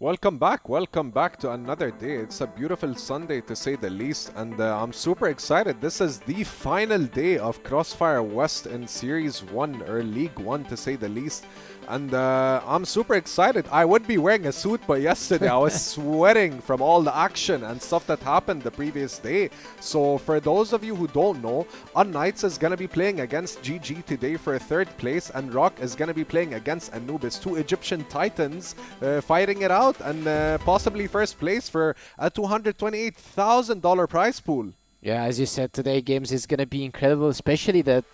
Welcome back to another day. It's a beautiful Sunday to say the least, and I'm super excited. This is the final day of CrossFire West in Series 1, or League 1 to say the least. And I'm super excited. I would be wearing a suit, but yesterday I was sweating from all the action and stuff that happened the previous day. So for those of you who don't know, unKnights is going to be playing against GG today for 3rd place, and ROC is going to be playing against Anubis, two Egyptian titans fighting it out, and possibly 1st place for a $228,000 prize pool. Yeah, as you said, today games is going to be incredible, especially that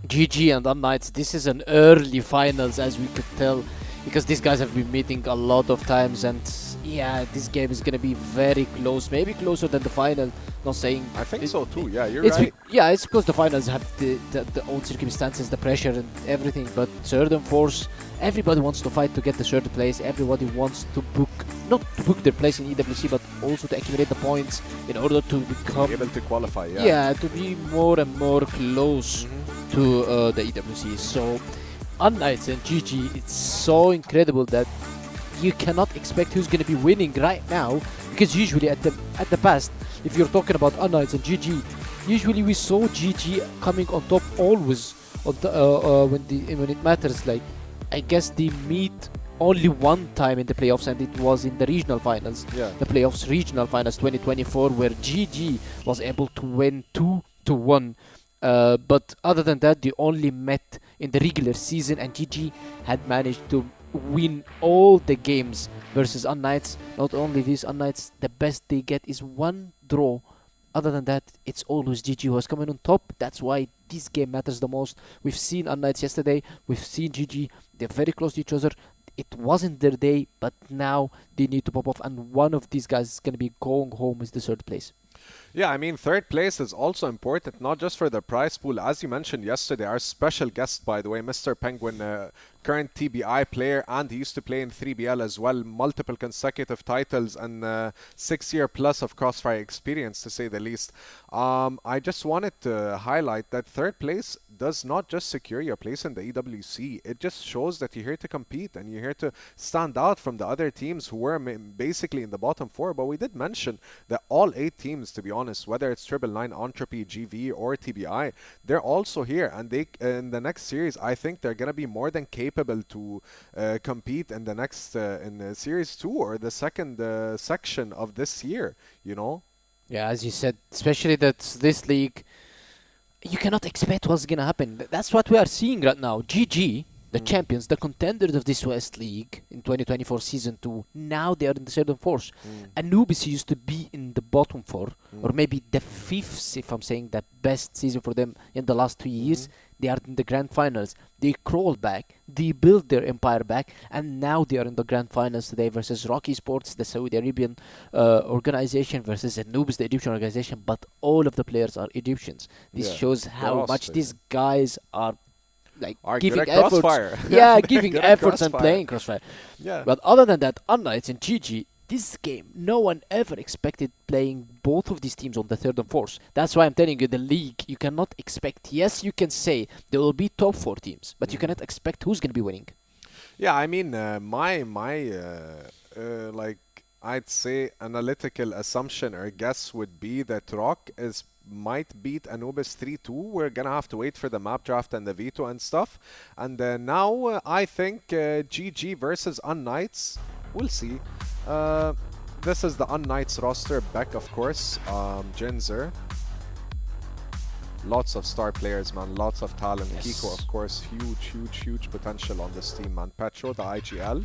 GG and unKnights. This is an early finals, as we could tell, because these guys have been meeting a lot of times, and yeah, this game is going to be very close, maybe closer than the final. Not saying I think so too. Yeah, you're right. Yeah, it's because the finals have the own circumstances, the pressure and everything, but 3rd and 4th, everybody wants to fight to get the 3rd place. Everybody wants to book, not to book their place in EWC, but also to accumulate the points in order to become able to qualify. Yeah, to be more and more close to the EWC. So unKnights and GG, it's so incredible that you cannot expect who's going to be winning right now, because usually at the past, if you're talking about unKnights and GG, usually we saw GG coming on top always on the, when it matters. Like, I guess they meet only one time in the playoffs, and it was in the regional finals. Yeah. The playoffs regional finals 2024, where GG was able to win 2-1. But other than that, they only met in the regular season, and GG had managed to win all the games versus unKnights. Not only this, unKnights, the best they get is 1 draw. Other than that, it's always GG who is coming on top. That's why this game matters the most. We've seen unKnights yesterday, we've seen GG, they're very close to each other. It wasn't their day, but now they need to pop off, and one of these guys is going to be going home with the 3rd place. Yeah, I mean, 3rd place is also important, not just for the prize pool. As you mentioned yesterday, our special guest, by the way, Mr. Penguin, current TBI player, and he used to play in 3BL as well, multiple consecutive titles, and 6-year plus of CrossFire experience, to say the least. I just wanted to highlight that 3rd place does not just secure your place in the EWC. It just shows that you're here to compete and you're here to stand out from the other teams who were basically in the bottom 4. But we did mention that all 8 teams, to be honest, whether it's 999, Entropy, GV, or TBI, they're also here. And they in the next series, I think they're going to be more than capable to compete in the next in Series 2 or the 2nd section of this year, you know? Yeah, as you said, especially that this league, you cannot expect what's going to happen. That's what we are seeing right now. GG, the champions, the contenders of this West League in 2024 Season 2, now they are in the 3rd and 4th. Anubis used to be in the bottom 4, or maybe the 5th, if I'm saying that best season for them in the last 2 years. They are in the grand finals. They crawled back, they built their empire back, and now they are in the grand finals today versus ROC Esports, the Saudi Arabian organization, versus Anubis, the Egyptian organization. But all of the players are Egyptians. This shows how much these guys are giving efforts. Yeah, giving efforts and playing CrossFire. Yeah. But other than that, unKnights and GG, this game, no one ever expected playing both of these teams on the 3rd and 4th. That's why I'm telling you, the league, you cannot expect. Yes, you can say there will be top 4 teams, but you cannot expect who's going to be winning. Yeah, I mean, like, I'd say analytical assumption or guess would be that ROC might beat Anubis 3-2. We're gonna have to wait for the map draft and the veto and stuff. And now I think GG versus unKnights. We'll see. This is the unKnights roster. Beck, of course. Jinzer. Lots of star players, man. Lots of talent. Yes. Kiko, of course. Huge potential on this team, man. Petro, the IGL.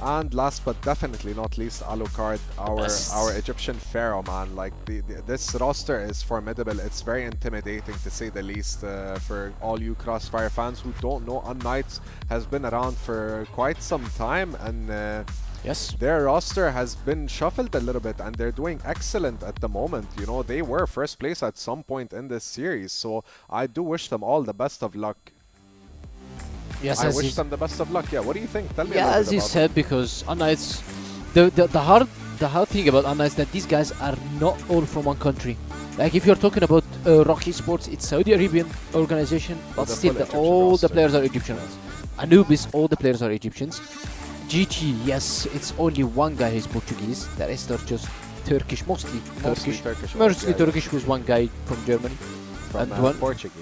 And last but definitely not least, Alucard, our Egyptian pharaoh, man. Like, this roster is formidable. It's very intimidating, to say the least, for all you CrossFire fans who don't know. unKnights has been around for quite some time, and yes, their roster has been shuffled a little bit, and they're doing excellent at the moment. You know, they were 1st place at some point in this series, so I do wish them all the best of luck. Yes, I wish them the best of luck. Yeah, what do you think? Tell me. Yeah, as you said, because unKnights, the hard thing about unKnights that these guys are not all from one country. Like, if you're talking about ROC Esports, it's Saudi Arabian organization, but still all the players are Egyptians. Anubis, all the players are Egyptians. GG, yes, it's only one guy who's Portuguese. The rest are just Turkish, mostly Turkish. Mostly Turkish with one guy from Germany. From and one Portugal.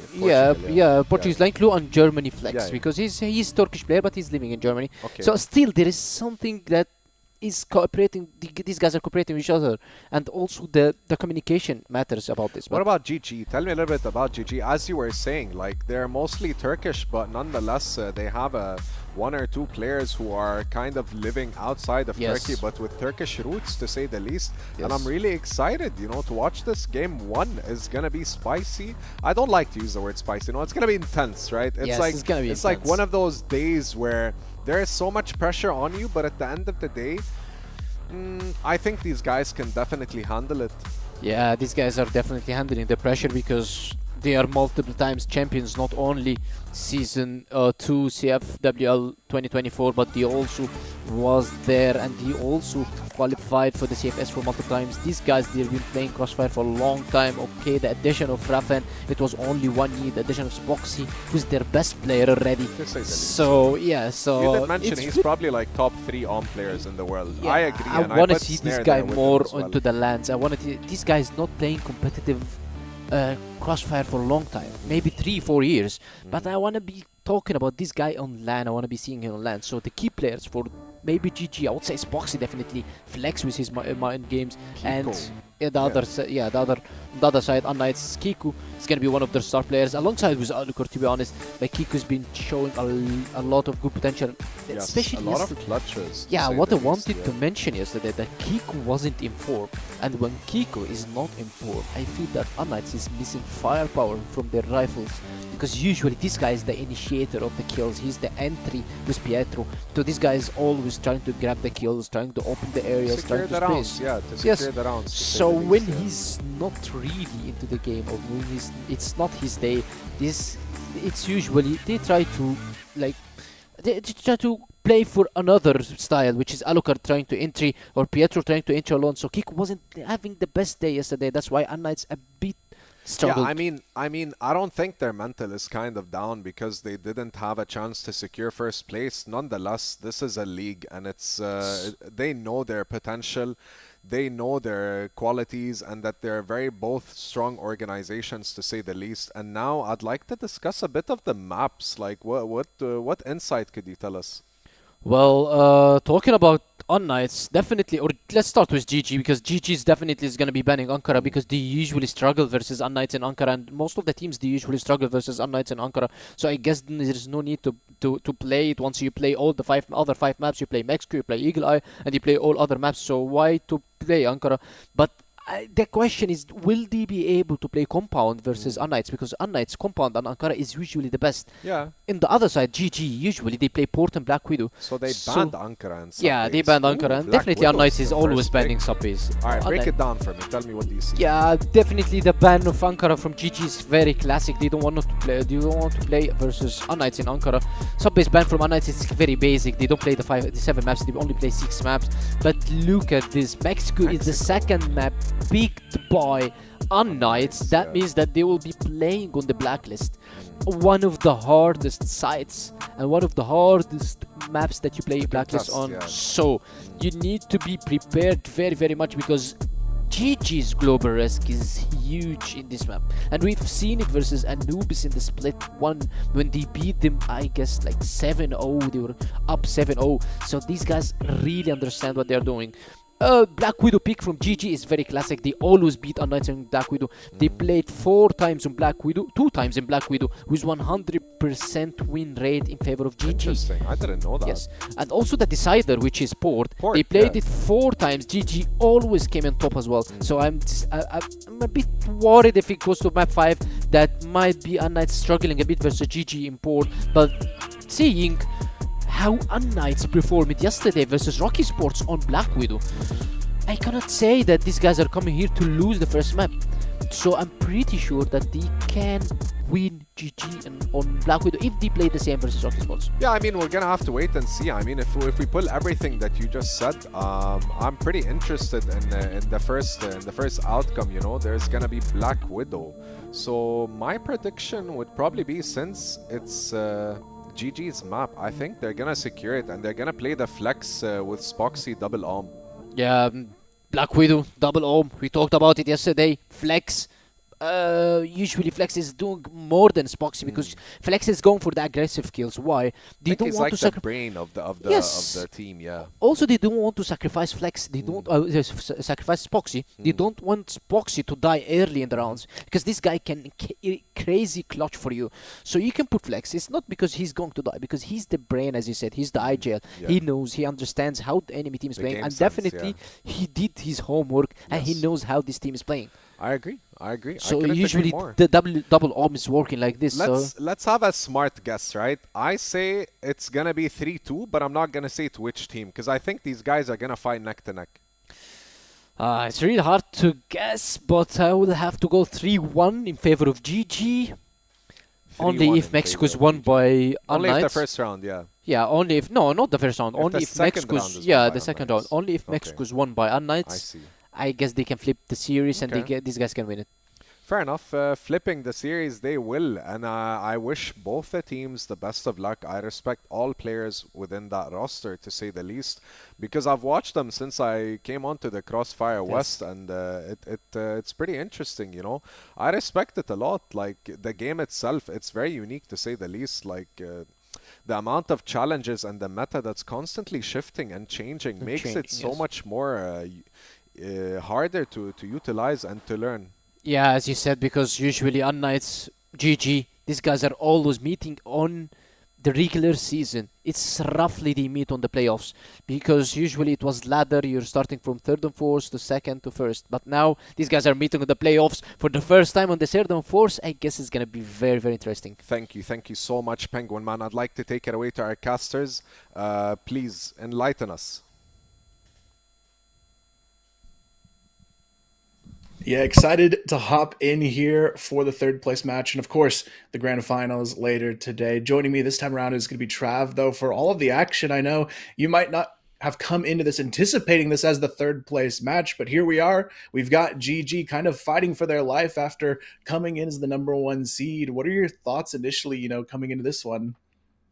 Portuguese line clue and Germany flex Yeah, yeah. because he's Turkish player but he's living in Germany. Okay. So still there is something that is cooperating. These guys are cooperating with each other, and also the communication matters about this. What about GG? Tell me a little bit about GG. As you were saying, like they're mostly Turkish, but nonetheless they have one or two players who are kind of living outside of Yes. Turkey, but with Turkish roots, to say the least. And Yes. I'm really excited, to watch this. Game 1 is gonna be spicy. I don't like to use the word spicy. It's gonna be intense, right? It's Yes, like it's gonna be like intense. one of those days where there is so much pressure on you, but at the end of the day, I think these guys can definitely handle it. Yeah, these guys are definitely handling the pressure because they are multiple times champions, not only season 2 CFWL 2024, but they also was there and he also qualified for the CFS for multiple times. These guys, they've been playing Crossfire for a long time. Okay, the addition of Rafen, it was only 1 year. The addition of Spoxy, who's their best player already. To say the least. So yeah, so You did mention it's he's probably like top 3 ARM players in the world. Yeah, I agree. I and want to put see this Snare guy there with him more as well. onto the lands. I want to. This guy is not playing competitive Crossfire for a long time, maybe 3-4 years. But I want to be talking about this guy on LAN. I want to be seeing him on LAN. So the key players for maybe GG, I would say Spoxy definitely flex with his mind games, and the other side, unKnights, Kiku is gonna be one of their star players alongside with Alucor. To be honest, like Kiku's been showing a lot of good potential, Yes, especially a lot of yesterday. clutches. to Yeah, say what the I least, wanted yeah. to mention yesterday, that Kiku wasn't in form, and when Kiku is not in form, I feel that unKnights is missing firepower from their rifles, because usually this guy is the initiator of the kills. He's the entry with Pietro. So this guy is always trying to grab the kills, trying to open the areas, Secure trying the to rounds, space. yeah, to Yes. secure the rounds. to say So the when least, yeah. he's not really into the game, or when it's not his day, it's usually they try to play for another style, which is Alucard trying to entry or Pietro trying to entry alone. So Kiku wasn't having the best day yesterday. That's why unKnights a bit struggled. Yeah, I mean, I don't think their mental is kind of down because they didn't have a chance to secure first place. Nonetheless, this is a league, and it's they know their potential, they know their qualities, and that they're very both strong organizations, to say the least. And now I'd like to discuss a bit of the maps. Like, what insight could you tell us? Well, talking about unKnights, definitely, or let's start with GG, because GG is definitely going to be banning Ankara because they usually struggle versus unKnights in Ankara, and most of the teams, they usually struggle versus unKnights in Ankara. So I guess there's no need to play it. Once you play all the other five maps, you play Mexico, you play Eagle Eye, and you play all other maps. So why to play Ankara? But the question is, will they be able to play Compound versus unKnights? Because unKnights, Compound, and Ankara is usually the best. Yeah. In the other side, GG, usually they play Port and Black Widow. So they So- banned Ankara and Yeah, they subbase. banned Ooh, Ankara, and Black definitely Widow's unKnights is the always first banning pick. sub-base. All right, break it down for me. Tell me what do you see. Yeah, definitely the ban of Ankara from GG is very classic. They don't want to play. They don't want to play versus unKnights in Ankara. Sub-base ban from unKnights is very basic. They don't play the 7 maps. They only play 6 maps. But look at this. Mexico is the second map picked by unKnights. That means that they will be playing on the blacklist. One of the hardest sites and one of the hardest maps that you play blacklist test, on. yeah. So you need to be prepared very, very much, because GG's global risk is huge in this map, and we've seen it versus Anubis in the split 1 when they beat them, I guess like 7-0. They were up 7-0. So these guys really understand what they're doing. Black Widow pick from GG is very classic. They always beat unKnights in Black Widow. They played 4 times on Black Widow, 2 times in Black Widow, with 100% win rate in favor of GG. Interesting. I didn't know that. Yes, and also the decider, which is Port, Port, they played yeah. it 4 times. GG always came in top as well. So I'm a bit worried if it goes to map 5, that might be unKnights struggling a bit versus GG in Port. But seeing how unKnights performed yesterday versus ROC Esports on Black Widow, I cannot say that these guys are coming here to lose the first map. So I'm pretty sure that they can win GG on Black Widow if they play the same versus ROC Esports. Yeah, I mean, we're gonna have to wait and see. I mean, if we pull everything that you just said, I'm pretty interested in the first outcome. There's gonna be Black Widow. So my prediction would probably be, since it's GG's map. I think they're gonna secure it and they're gonna play the flex with Spoxy double arm. Yeah, Black Widow, double Ohm. We talked about it yesterday. Flex. Usually Flex is doing more than Spoxy because Flex is going for the aggressive kills. Why? They don't want he's to like the brain of the team. Yeah. Also, they don't want to sacrifice Flex. They don't sacrifice Spoxy. They don't want Spoxy to die early in the rounds because this guy can crazy clutch for you. So you can put Flex. It's not because he's going to die, because he's the brain, as you said. He's the IGL. Yeah. He knows. He understands how the enemy team is playing, and sense, definitely he did his homework and he knows how this team is playing. I agree. So usually the double arm is working like this. Let's have a smart guess, right? I say it's gonna be 3-2, but I'm not gonna say to which team because I think these guys are gonna fight neck to neck. It's really hard to guess, but I will have to go 3-1 in favor of GG. Only if Mexico's won by only unKnights. if the first round, yeah. Yeah, only if not the first round. If only if Mexico's the second round. Only if Mexico's won by unKnights. I see. I guess they can flip the series and these guys can win it. Fair enough. Flipping the series, they will. And I wish both the teams the best of luck. I respect all players within that roster, to say the least, because I've watched them since I came onto the CrossFire West, and it's pretty interesting, you know. I respect it a lot. Like, the game itself, it's very unique, to say the least. Like, the amount of challenges and the meta that's constantly shifting and changing makes it so much more harder to utilize and to learn. Yeah, as you said, because usually unKnights, GG, these guys are always meeting on the regular season. It's roughly they meet on the playoffs, because usually it was ladder, you're starting from third and fourth to second to first. But now these guys are meeting on the playoffs for the first time on the third and fourth. I guess it's going to be very, very interesting. Thank you so much, Penguin Man. I'd like to take it away to our casters. Please enlighten us. Yeah, excited to hop in here for the third place match. And of course, the grand finals later today. Joining me this time around is going to be Trav, though, for all of the action. I know you might not have come into this anticipating this as the third place match, but here we are. We've got GG kind of fighting for their life after coming in as the #1 seed. What are your thoughts initially, coming into this one?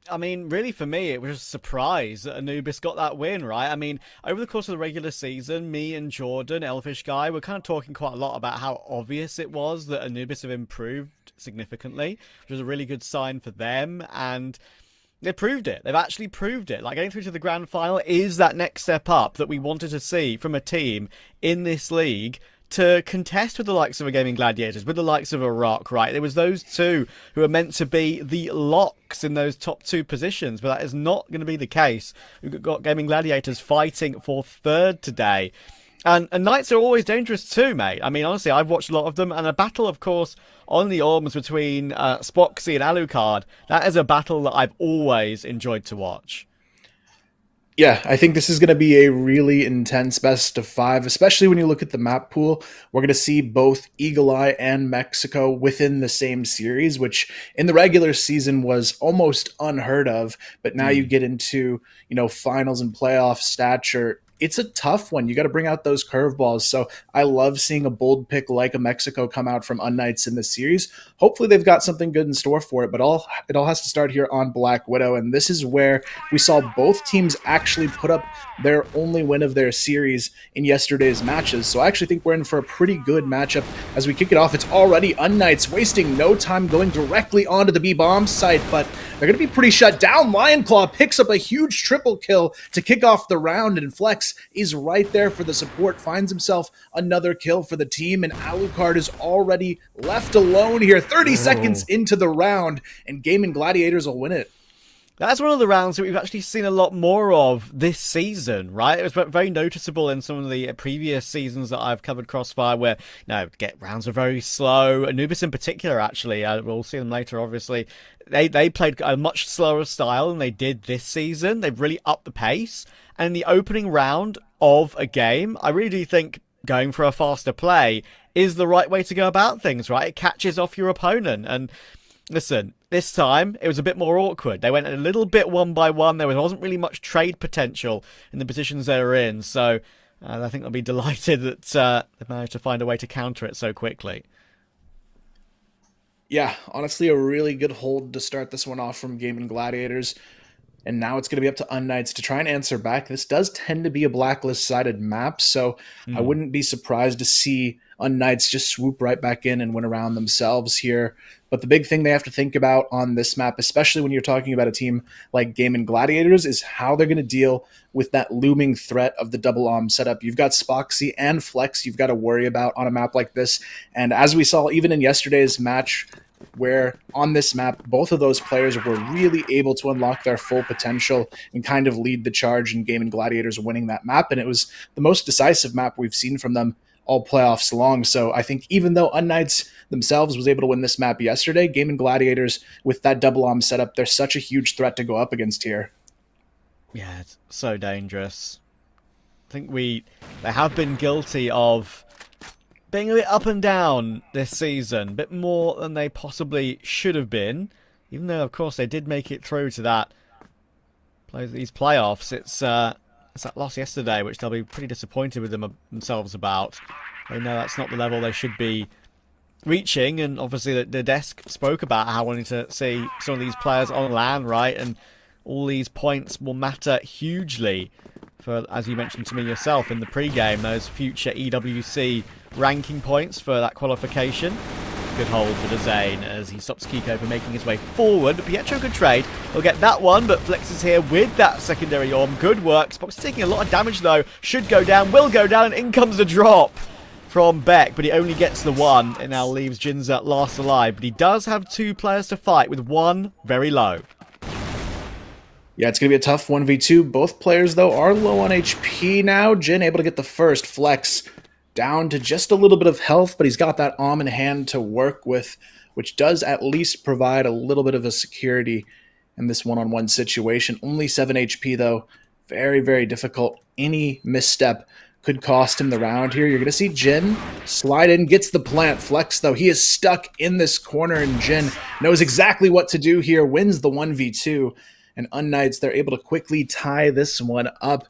I mean, really, for me, it was a surprise that Anubis got that win, right? I mean, over the course of the regular season, me and Jordan, Elfish Guy, were kind of talking quite a lot about how obvious it was that Anubis have improved significantly, which was a really good sign for them, and they proved it. They've actually proved it. Like, getting through to the grand final is that next step up that we wanted to see from a team in this league to contest with the likes of a Gaimin Gladiators, with the likes of a ROC, right? There was those two who are meant to be the locks in those top two positions, but that is not going to be the case. We've got Gaimin Gladiators fighting for third today. And Knights are always dangerous too, mate. I mean, honestly, I've watched a lot of them, and a battle, of course, on the arms between Spoxy and Alucard, that is a battle that I've always enjoyed to watch. Yeah, I think this is going to be a really intense best of 5, especially when you look at the map pool. We're going to see both Eagle Eye and Mexico within the same series, which in the regular season was almost unheard of. But now you get into, finals and playoff stature. It's a tough one. You got to bring out those curveballs. So I love seeing a bold pick like a Mexico come out from unKnights in this series. Hopefully they've got something good in store for it, but it all has to start here on Black Widow. And this is where we saw both teams actually put up their only win of their series in yesterday's matches. So I actually think we're in for a pretty good matchup as we kick it off. It's already unKnights wasting no time going directly onto the B-bomb site, but they're going to be pretty shut down. Lionclaw picks up a huge triple kill to kick off the round, and Flex is right there for the support, finds himself another kill for the team, and Alucard is already left alone here 30 seconds into the round, and Gaimin Gladiators will win it. That's one of the rounds that we've actually seen a lot more of this season, right? It was very noticeable in some of the previous seasons that I've covered Crossfire where, rounds are very slow. Anubis in particular, actually, we'll see them later, obviously. They played a much slower style than they did this season. They've really upped the pace. And in the opening round of a game, I really do think going for a faster play is the right way to go about things, right? It catches off your opponent. And listen, this time it was a bit more awkward. They went a little bit one by one. There wasn't really much trade potential in the positions they were in. So I think they'll be delighted that they managed to find a way to counter it so quickly. Yeah, honestly, a really good hold to start this one off from Gaimin Gladiators. And now it's going to be up to unKnights to try and answer back. This does tend to be a blacklist-sided map, so I Hmm. wouldn't be surprised to see unKnights just swoop right back in and win around themselves here. But the big thing they have to think about on this map, especially when you're talking about a team like Gaimin Gladiators, is how they're going to deal with that looming threat of the double arm setup. You've got Spoxy and Flex you've got to worry about on a map like this. And as we saw even in yesterday's match, where on this map, both of those players were really able to unlock their full potential and kind of lead the charge in Gaimin Gladiators winning that map. And it was the most decisive map we've seen from them all playoffs long. So I think even though unKnights themselves was able to win this map yesterday, Gaimin Gladiators with that double arm setup, they're such a huge threat to go up against here. Yeah, it's so dangerous. I think they have been guilty of being a bit up and down this season, a bit more than they possibly should have been. Even though, of course, they did make it through to these playoffs. It's that loss yesterday, which they'll be pretty disappointed with themselves about. They know that's not the level they should be reaching, and obviously the desk spoke about how wanting to see some of these players on LAN, right? And all these points will matter hugely for, as you mentioned to me yourself in the pre-game, those future EWC ranking points for that qualification. Good hold for Dezane as he stops Kiko from making his way forward. But Pietro could trade. He'll get that one, but Flex is here with that secondary orb. Good work. Spock's taking a lot of damage though. Should go down, will go down, and in comes the drop from Beck, but he only gets the one. It now leaves Jinza last alive, but he does have two players to fight with one very low. Yeah, it's going to be a tough 1v2. Both players, though, are low on HP now. Jin able to get the first. Flex down to just a little bit of health, but he's got that Om in hand to work with, which does at least provide a little bit of a security in this one-on-one situation. Only 7 HP, though. Very, very difficult. Any misstep could cost him the round here. You're going to see Jin slide in, gets the plant. Flex, though, he is stuck in this corner, and Jin knows exactly what to do here, wins the 1v2. And unKnights, they're able to quickly tie this one up.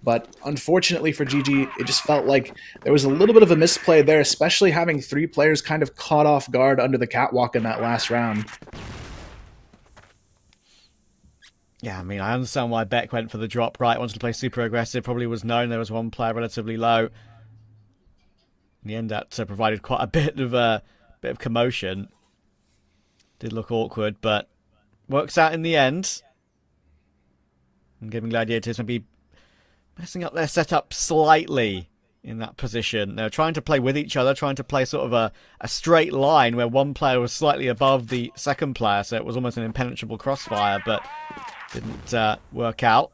But unfortunately for GG, it just felt like there was a little bit of a misplay there, especially having three players kind of caught off guard under the catwalk in that last round. Yeah, I mean, I understand why Beck went for the drop, right? Wanted to play super aggressive. Probably was known there was one player relatively low. In the end, that provided quite a bit of commotion. Did look awkward, but works out in the end. And Gaimin Gladiators maybe messing up their setup slightly in that position. They were trying to play with each other, trying to play sort of a straight line where one player was slightly above the second player, so it was almost an impenetrable crossfire, but didn't work out.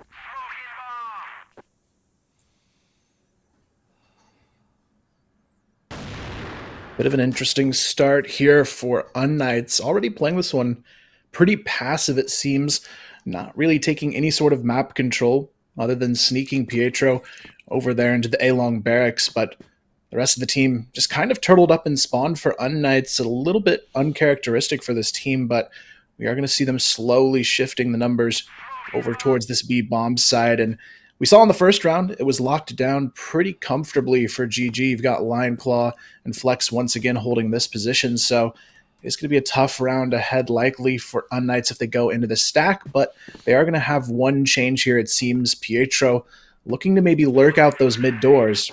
Bit of an interesting start here for unKnights. Already playing this one pretty passive, it seems. Not really taking any sort of map control other than sneaking Pietro over there into the A-Long barracks, but the rest of the team just kind of turtled up and spawned for unKnights. A little bit uncharacteristic for this team, but we are going to see them slowly shifting the numbers over towards this B bomb side. And we saw in the first round, it was locked down pretty comfortably for GG. You've got Lion Claw and Flex once again holding this position, so it's going to be a tough round ahead likely for unKnights if they go into the stack, but they are going to have one change here, it seems. Pietro looking to maybe lurk out those mid doors.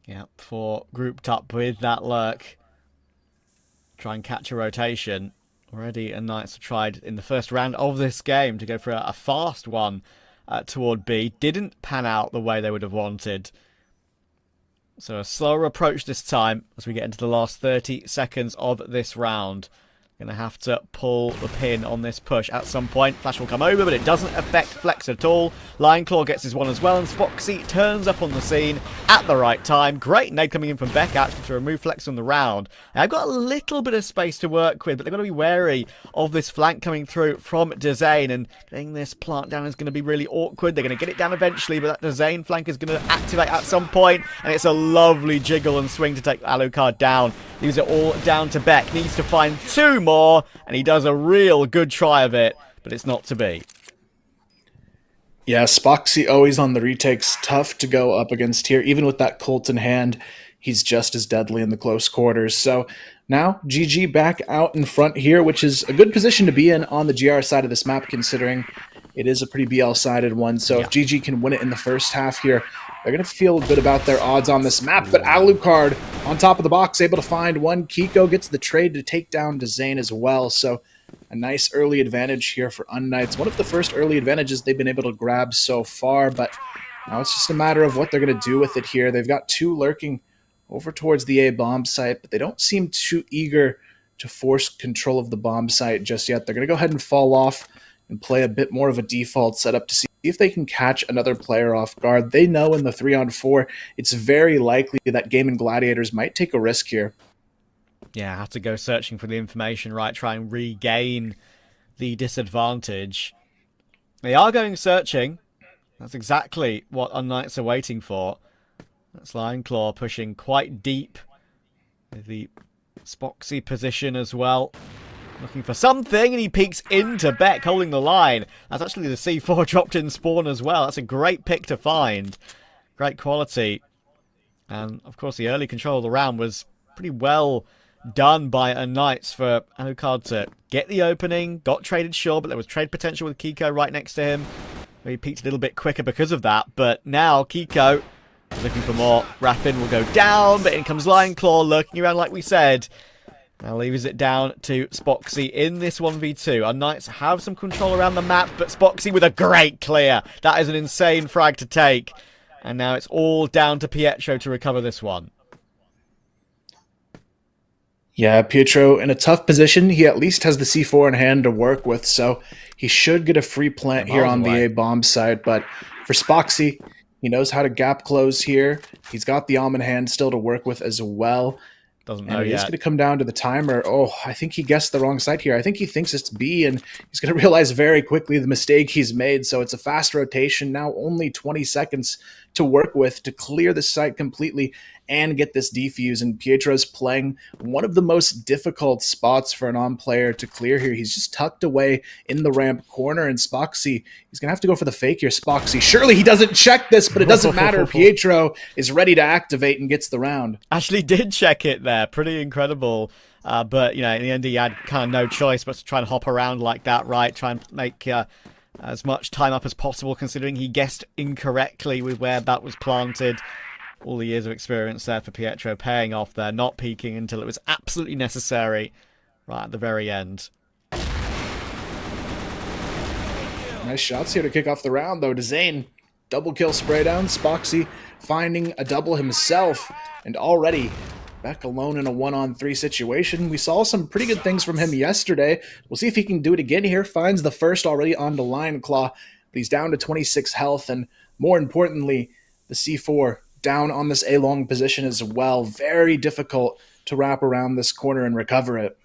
Yeah, for grouped up with that lurk. Try and catch a rotation. Already unKnights have tried in the first round of this game to go for a fast one toward B. Didn't pan out the way they would have wanted. So a slower approach this time as we get into the last 30 seconds of this round. Going to have to pull the pin on this push at some point. Flash will come over, but it doesn't affect Flex at all. Lion Claw gets his one as well, and Spoxy turns up on the scene at the right time. Great nade coming in from Beck, actually, to remove Flex from the round. Now, I've got a little bit of space to work with, but they've got to be wary of this flank coming through from Dezane, and getting this plant down is going to be really awkward. They're going to get it down eventually, but that Dezane flank is going to activate at some point, and it's a lovely jiggle and swing to take Alucard down. Leaves it all down to Beck. Needs to find two more, and he does a real good try of it, but it's not to be. Yeah, Spoxy always on the retakes. Tough to go up against here. Even with that Colt in hand, he's just as deadly in the close quarters. So now GG back out in front here, which is a good position to be in on the GR side of this map, considering it is a pretty BL-sided one. So if GG can win it in the first half here, they're going to feel good about their odds on this map. But Alucard on top of the box, able to find one. Kiko gets the trade to take down Dezane as well. So a nice early advantage here for unKnights. One of the first early advantages they've been able to grab so far, but now it's just a matter of what they're going to do with it here. They've got two lurking over towards the A bomb site, but they don't seem too eager to force control of the bomb site just yet. They're going to go ahead and fall off and play a bit more of a default setup to see if they can catch another player off guard. They know in the 3-on-4, it's very likely that Gaimin Gladiators might take a risk here. Yeah, have to go searching for the information, right? Try and regain the disadvantage. They are going searching. That's exactly what unKnights are waiting for. That's Lion Claw pushing quite deep with the Spoxy position as well. Looking for something, and he peeks into Beck, holding the line. That's actually the C4 dropped in spawn as well. That's a great pick to find. Great quality. And, of course, the early control of the round was pretty well done by unKnights for Alucard to get the opening. Got traded, sure, but there was trade potential with Kiko right next to him. He peaked a little bit quicker because of that. But now Kiko looking for more. Raffin will go down, but in comes Lion Claw lurking around like we said. Now leaves it down to Spoxy in this 1v2. unKnights have some control around the map, but Spoxy with a great clear. That is an insane frag to take. And now it's all down to Pietro to recover this one. Yeah, Pietro in a tough position. He at least has the C4 in hand to work with, so he should get a free plant here on the A bomb side. But for Spoxy, he knows how to gap close here. He's got the Alm in hand still to work with as well. Doesn't know yet. It's going to yet. come down to the timer. Oh, I think he guessed the wrong side here. I think he thinks it's B, and he's going to realize very quickly the mistake he's made. So it's a fast rotation. Now only 20 seconds to work with to clear the site completely and get this defuse. And Pietro's playing one of the most difficult spots for an on player to clear here. He's just tucked away in the ramp corner, and Spoxy, he's going to have to go for the fake here. Spoxy, surely he doesn't check this, but it doesn't matter. Pietro is ready to activate and gets the round. Actually did check it there. Pretty incredible. But, you know, in the end he had kind of no choice but to try and hop around like that, right? Try and make as much time up as possible, considering he guessed incorrectly with where that was planted. All the years of experience there for Pietro paying off there, not peeking until it was absolutely necessary right at the very end. Nice shots here to kick off the round, though. Dezane, double kill spray down. Spoxy finding a double himself, and already back alone in a 1-on-3 situation. We saw some pretty good things from him yesterday. We'll see if he can do it again here. Finds the first already on the Lion Claw, but he's down to 26 health, and more importantly, the C4 down on this A-long position as well. Very difficult to wrap around this corner and recover it.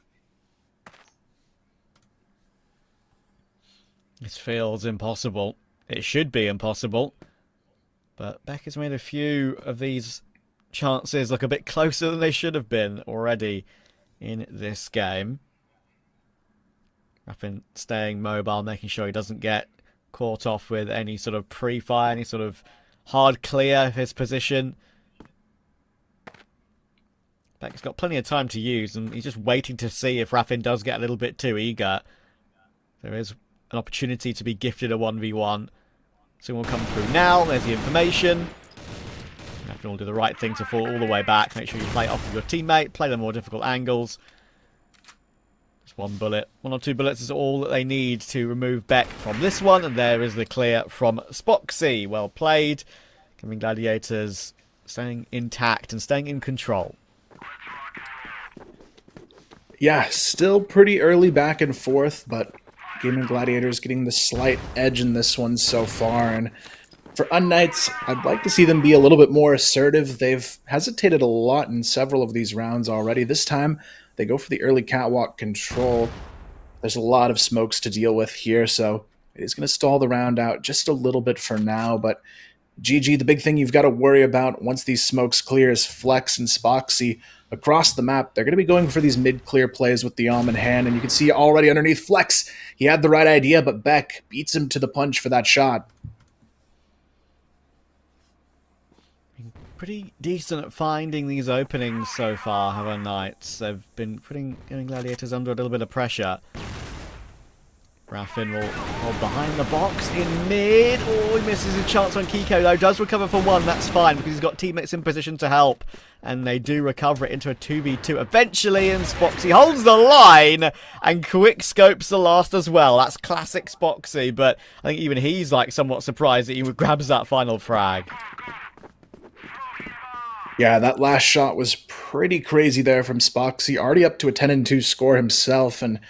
This feels impossible. It should be impossible. But Beck has made a few of these chances look a bit closer than they should have been already in this game. Raffin staying mobile, making sure he doesn't get caught off with any sort of pre-fire, any sort of hard clear of his position. Beck's got plenty of time to use, and he's just waiting to see if Raffin does get a little bit too eager. There is an opportunity to be gifted a 1v1. So we'll come through now. There's the information. Raffin will do the right thing to fall all the way back. Make sure you play it off of your teammate. Play the more difficult angles. Just one bullet. 1 or 2 bullets is all that they need to remove Beck from this one. And there is the clear from Spoxy. Well played. Gaimin Gladiators staying intact and staying in control. Yeah, still pretty early back and forth, but Gaimin Gladiators getting the slight edge in this one so far. And for unKnights, I'd like to see them be a little bit more assertive. They've hesitated a lot in several of these rounds already. This time, they go for the early catwalk control. There's a lot of smokes to deal with here, so it is going to stall the round out just a little bit for now. But GG, the big thing you've got to worry about once these smokes clear is Flex and Spoxy across the map. They're going to be going for these mid-clear plays with the Alm in hand, and you can see already underneath Flex, he had the right idea, but Beck beats him to the punch for that shot. pretty decent at finding these openings so far, have unKnights. They've been putting Gaimin Gladiators under a little bit of pressure. Raffin will hold behind the box in mid. Oh, he misses his chance on Kiko, though. Does recover for one. That's fine, because he's got teammates in position to help. And they do recover it into a 2v2 eventually. And Spoxy holds the line and quick scopes the last as well. That's classic Spoxy. But I think even he's like somewhat surprised that he grabs that final frag. Yeah, that last shot was pretty crazy there from Spoxy. Already up to a 10-2 score himself, and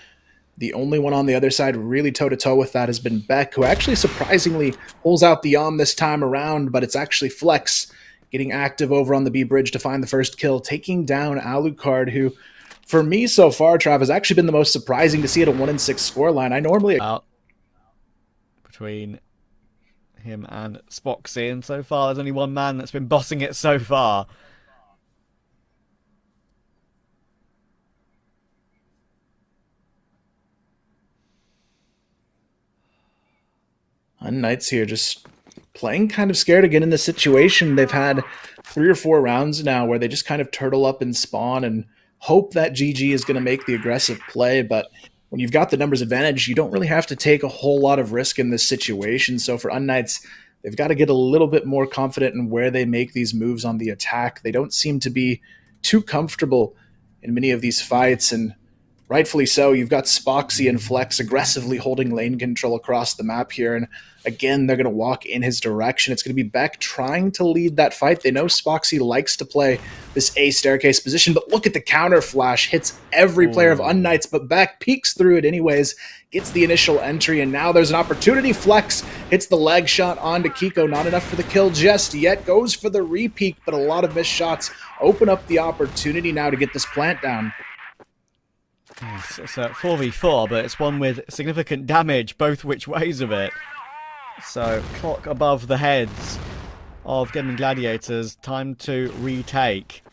the only one on the other side really toe-to-toe with that has been Beck, who actually surprisingly pulls out the this time around, but it's actually Flex getting active over on the B bridge to find the first kill, taking down Alucard, who, for me so far, Trav, has actually been the most surprising to see at a 1-6 scoreline. I normally... Out between him and Spoxy, and so far there's only one man that's been bossing it so far. unKnights here just playing kind of scared again in this situation. They've had 3 or 4 rounds now where they just kind of turtle up and spawn and hope that GG is going to make the aggressive play, but when you've got the numbers advantage, you don't really have to take a whole lot of risk in this situation. So for unKnights, they've got to get a little bit more confident in where they make these moves on the attack. They don't seem to be too comfortable in many of these fights, and rightfully so. You've got Spoxy and Flex aggressively holding lane control across the map here, and again, they're going to walk in his direction. It's going to be Beck trying to lead that fight. They know Spoxy likes to play this A staircase position, but look at the counter flash. Hits every player of unKnights, but Beck peeks through it anyways, gets the initial entry, and now there's an opportunity. Flex hits the leg shot onto Kiko. Not enough for the kill just yet. Goes for the repeak, but a lot of missed shots open up the opportunity now to get this plant down. It's a 4v4, but it's one with significant damage both which ways of it. So, clock above the heads of Gaimin Gladiators. Time to retake.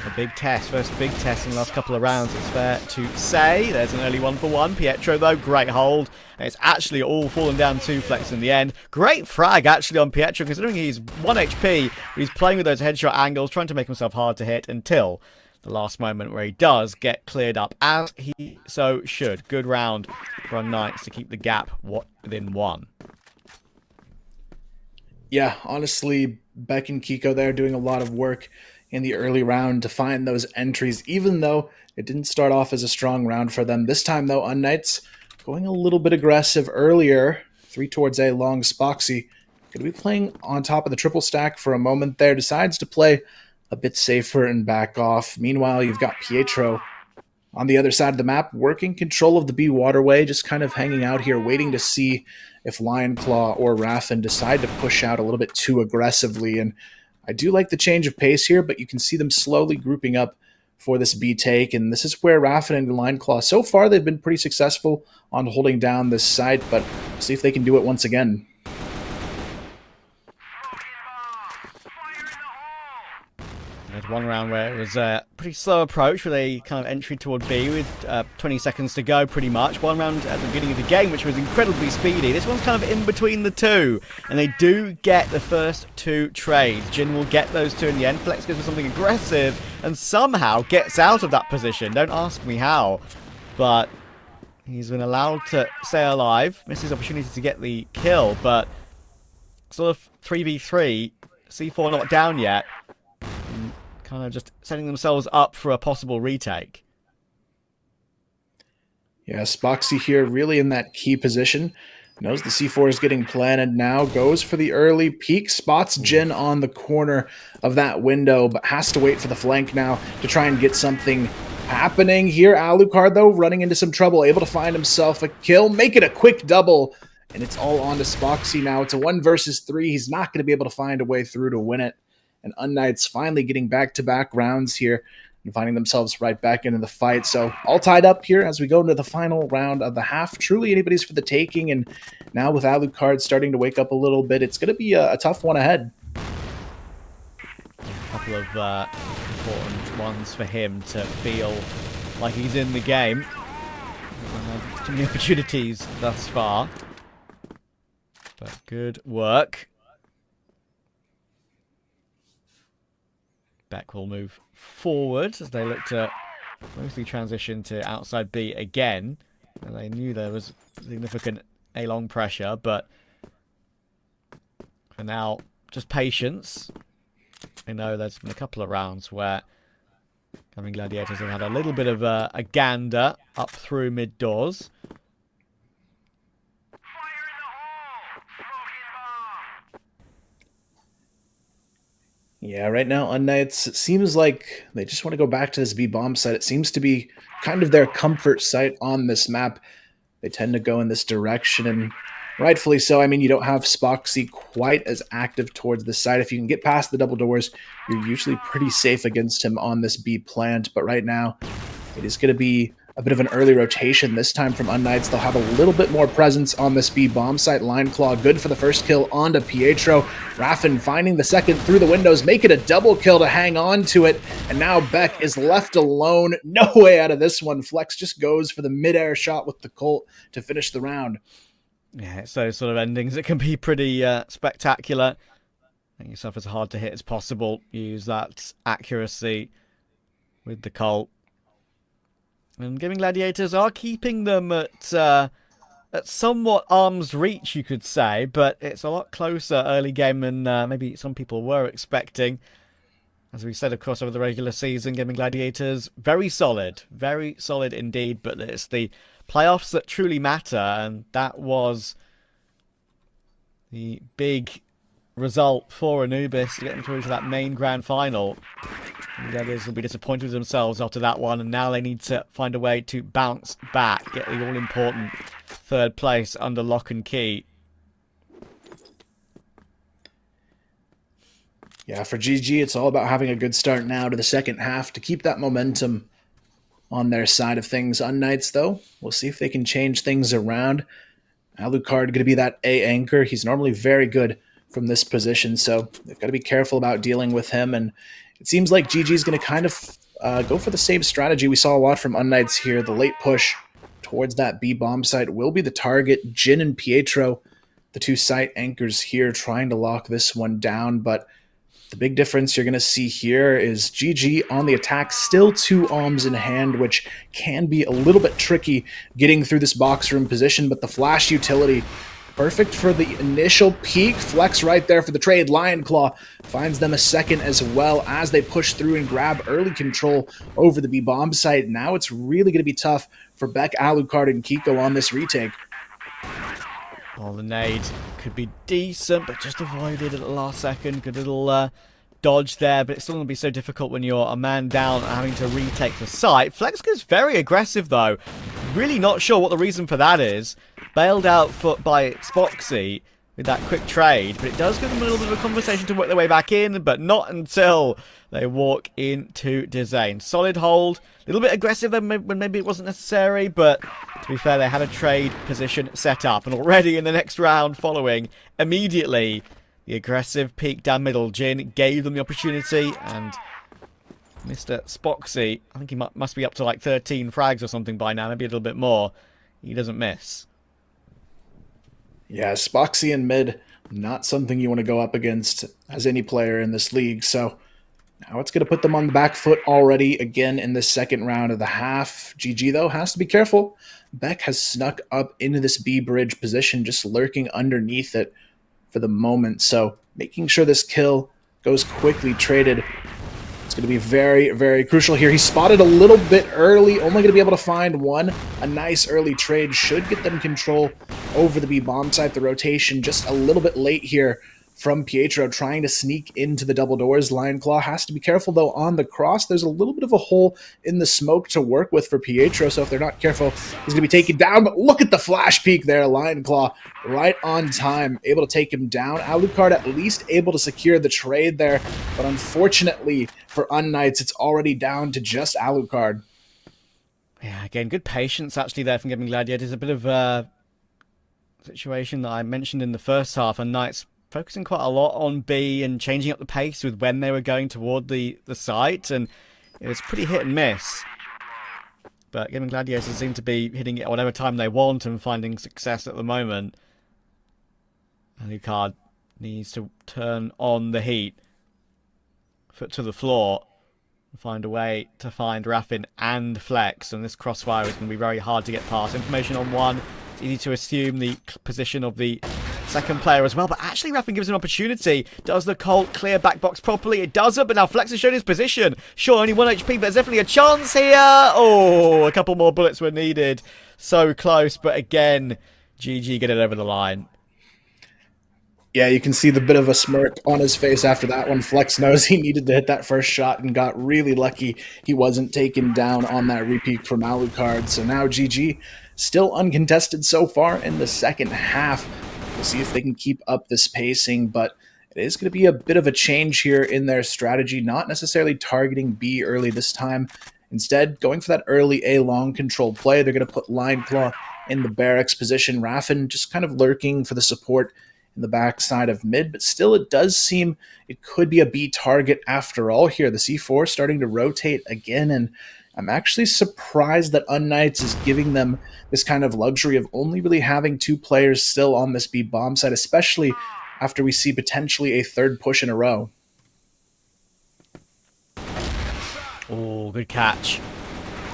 A big test, first big test in the last couple of rounds, it's fair to say. There's an early 1-for-1. Pietro, though, great hold. And it's actually all fallen down to Flex in the end. Great frag, actually, on Pietro, considering he's 1 HP. But he's playing with those headshot angles, trying to make himself hard to hit until the last moment where he does get cleared up, as he so should. Good round for unKnights to keep the gap within 1. Yeah, honestly, Beck and Kiko there doing a lot of work in the early round to find those entries, even though it didn't start off as a strong round for them. This time, though, unKnights going a little bit aggressive earlier. 3 towards A, long Spoxy. Going to be playing on top of the triple stack for a moment there. Decides to play a bit safer and back off. Meanwhile, you've got Pietro on the other side of the map, working control of the B waterway, just kind of hanging out here, waiting to see if Lionclaw or Raffin decide to push out a little bit too aggressively. And I do like the change of pace here, but you can see them slowly grouping up for this B take. And this is where Raffin and Lionclaw, so far, they've been pretty successful on holding down this site, but we'll see if they can do it once again. There's one round where it was a pretty slow approach with a kind of entry toward B with 20 seconds to go pretty much. One round at the beginning of the game which was incredibly speedy. This one's kind of in between the two, and they do get the first 2 trades. Jin will get those 2 in the end. Flex goes for something aggressive and somehow gets out of that position. Don't ask me how, but he's been allowed to stay alive. Misses opportunity to get the kill, but sort of 3v3. C4 not down yet. Kind of just setting themselves up for a possible retake. Yeah, Spoxy here really in that key position. Knows the C4 is getting planted now. Goes for the early peek. Spots Jin on the corner of that window, but has to wait for the flank now to try and get something happening here. Alucard, though, running into some trouble. Able to find himself a kill. Make it a quick double. And it's all on to Spoxy now. It's a 1 versus 3. He's not going to be able to find a way through to win it. And unKnights finally getting back-to-back rounds here and finding themselves right back into the fight. So all tied up here as we go into the final round of the half. Truly anybody's for the taking. And now with Alucard starting to wake up a little bit, it's going to be a tough one ahead. A couple of important ones for him to feel like he's in the game. Too many opportunities thus far. But good work. Beck will move forward as they look to mostly transition to outside B again. And they knew there was significant A-long pressure, but for now, just patience. I know there's been a couple of rounds where Gaimin Gladiators have had a little bit of a gander up through mid doors. Yeah, right now, unKnights, it seems like they just want to go back to this B bomb site. It seems to be kind of their comfort site on this map. They tend to go in this direction, and rightfully so. I mean, you don't have Spoxy quite as active towards the side. If you can get past the double doors, you're usually pretty safe against him on this B plant. But right now, it is going to be a bit of an early rotation. This time from unKnights, they'll have a little bit more presence on this B bomb site. Line Claw good for the first kill onto Pietro. Raffin finding the second through the windows, make it a double kill to hang on to it. And now Beck is left alone. No way out of this one. Flex just goes for the mid-air shot with the Colt to finish the round. Yeah, it's those sort of endings. It can be pretty spectacular. Make yourself as hard to hit as possible. Use that accuracy with the Colt. And Gaimin Gladiators are keeping them at somewhat arm's reach, you could say, but it's a lot closer early game than maybe some people were expecting. As we said, of course, over the regular season, Gaimin Gladiators, very solid indeed, but it's the playoffs that truly matter, and that was the big result for Anubis to get them through to that main grand final. Gladiators will be disappointed with themselves after that one, and now they need to find a way to bounce back, get the all-important third place under lock and key. Yeah, for GG, it's all about having a good start now to the second half to keep that momentum on their side of things. unKnights, though, we'll see if they can change things around. Alucard going to be that A anchor. He's normally very good from this position, so they've got to be careful about dealing with him, and it seems like GG is going to kind of go for the same strategy we saw a lot from unKnights here. The late push towards that B bomb site will be the target. Jin and Pietro, the two site anchors here, trying to lock this one down, but the big difference you're going to see here is GG on the attack, still 2 alms in hand, which can be a little bit tricky getting through this box room position, but the flash utility, perfect for the initial peak. Flex right there for the trade. Lion Claw finds them a second as well as they push through and grab early control over the B bomb site. Now it's really going to be tough for Beck, Alucard, and Kiko on this retake. Well, the nade could be decent, but just avoided at the last second. Good little dodge there, but it's still going to be so difficult when you're a man down and having to retake the site. Flex goes very aggressive, though. Really not sure what the reason for that is. Bailed out by Spoxy with that quick trade, but it does give them a little bit of a conversation to work their way back in, but not until they walk into Dezane. Solid hold, a little bit aggressive when maybe it wasn't necessary, but to be fair, they had a trade position set up, and already in the next round following, immediately, the aggressive peek down middle. Jin gave them the opportunity, and Mr. Spoxy, I think he must be up to like 13 frags or something by now, maybe a little bit more. He doesn't miss. Yeah, Spoxy in mid, not something you want to go up against as any player in this league. So now it's going to put them on the back foot already again in the second round of the half. GG, though, has to be careful. Beck has snuck up into this B bridge position, just lurking underneath it for the moment. So making sure this kill goes quickly traded. It's going to be very, very crucial here. He spotted a little bit early, only going to be able to find one. A nice early trade should get them control over the B bomb site. The rotation just a little bit late here from Pietro, trying to sneak into the double doors. Lion Claw has to be careful, though, on the cross. There's a little bit of a hole in the smoke to work with for Pietro, so if they're not careful, he's going to be taken down. But look at the flash peek there. Lion Claw right on time, able to take him down. Alucard at least able to secure the trade there, but unfortunately for unKnights, it's already down to just Alucard. Yeah, again, good patience actually there from Gaimin Gladiators. A bit of a situation that I mentioned in the first half, unKnights focusing quite a lot on B and changing up the pace with when they were going toward the site, and it was pretty hit and miss. But Gaimin Gladiators seem to be hitting it at whatever time they want and finding success at the moment. Alucard needs to turn on the heat. foot to the floor. Find a way to find Raffin and Flex, and this crossfire is going to be very hard to get past. Information on one, it's easy to assume the position of the second player as well, but actually Raffin gives an opportunity. Does the Colt clear back box properly? It doesn't, but now Flex has shown his position. Sure, only 1 HP, but there's definitely a chance here. Oh, a couple more bullets were needed. So close, but again, GG get it over the line. Yeah, you can see the bit of a smirk on his face after that one. Flex knows he needed to hit that first shot and got really lucky he wasn't taken down on that repeat from Alucard. So now GG still uncontested so far in the second half. We'll see if they can keep up this pacing, but it is going to be a bit of a change here in their strategy, not necessarily targeting B early this time. Instead, going for that early A long control play. They're going to put Line Claw in the barracks position. Raffin just kind of lurking for the support in the backside of mid, but still it does seem it could be a B target after all here. The C4 starting to rotate again, and I'm actually surprised that unKnights is giving them this kind of luxury of only really having 2 players still on this B bomb site, especially after we see potentially a third push in a row. Oh, good catch.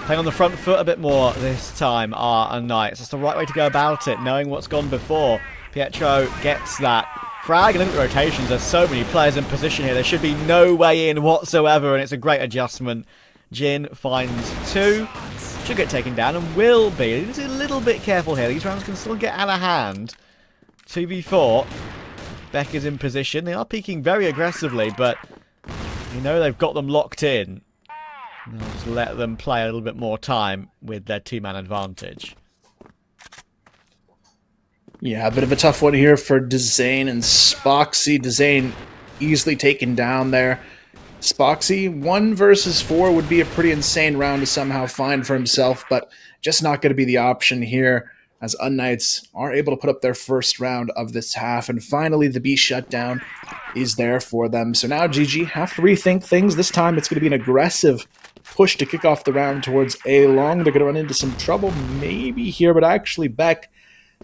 Playing on the front foot a bit more this time are unKnights. That's the right way to go about it, knowing what's gone before. Pietro gets that frag, and look at the rotations. There's so many players in position here. There should be no way in whatsoever, and it's a great adjustment. Jin finds 2. Should get taken down and will be. Need to be a little bit careful here. These rounds can still get out of hand. 2v4. Beck is in position. They are peeking very aggressively, but you know they've got them locked in. And I'll just let them play a little bit more time with their 2-man advantage. Yeah, a bit of a tough one here for Dezane and Spoxy. Dezane easily taken down there. Spoxy, 1 versus 4 would be a pretty insane round to somehow find for himself, but just not going to be the option here as unKnights are able to put up their first round of this half, and finally the B shutdown is there for them. So now GG have to rethink things. This time it's going to be an aggressive push to kick off the round towards A long. They're going to run into some trouble maybe here, but actually Beck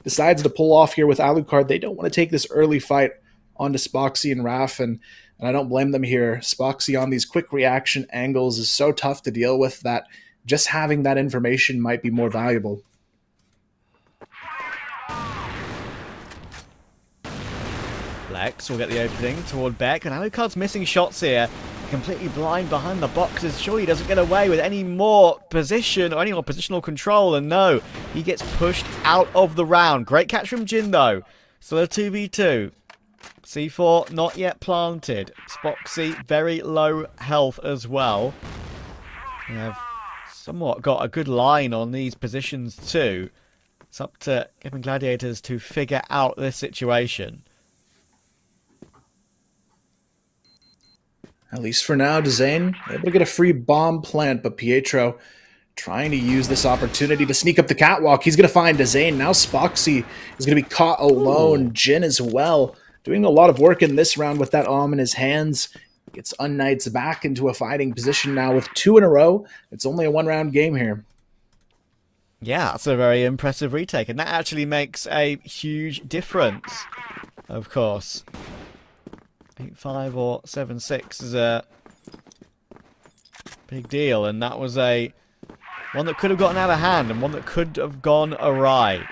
decides to pull off here with Alucard. They don't want to take this early fight onto Spoxy and Raffin, and I don't blame them here. Spoxy on these quick reaction angles is so tough to deal with that just having that information might be more valuable. Flex will get the opening toward Beck, and Alucard's missing shots here. Completely blind behind the boxes. Surely he doesn't get away with any more position or any more positional control, and no, he gets pushed out of the round. Great catch from Jin though. Still a 2v2. C4 not yet planted. Spoxy very low health as well. We have somewhat got a good line on these positions too. It's up to Gaimin Gladiators to figure out this situation. At least for now, Dezane able to get a free bomb plant, but Pietro trying to use this opportunity to sneak up the catwalk. He's going to find Dezane. Now Spoxy is going to be caught alone. Ooh. Jin as well, doing a lot of work in this round with that in his hands. Gets unKnights back into a fighting position now with 2 in a row. It's only a 1-round game here. Yeah, that's a very impressive retake, and that actually makes a huge difference, of course. 8-5 or 7-6 is a big deal, and that was one that could have gotten out of hand and one that could have gone awry.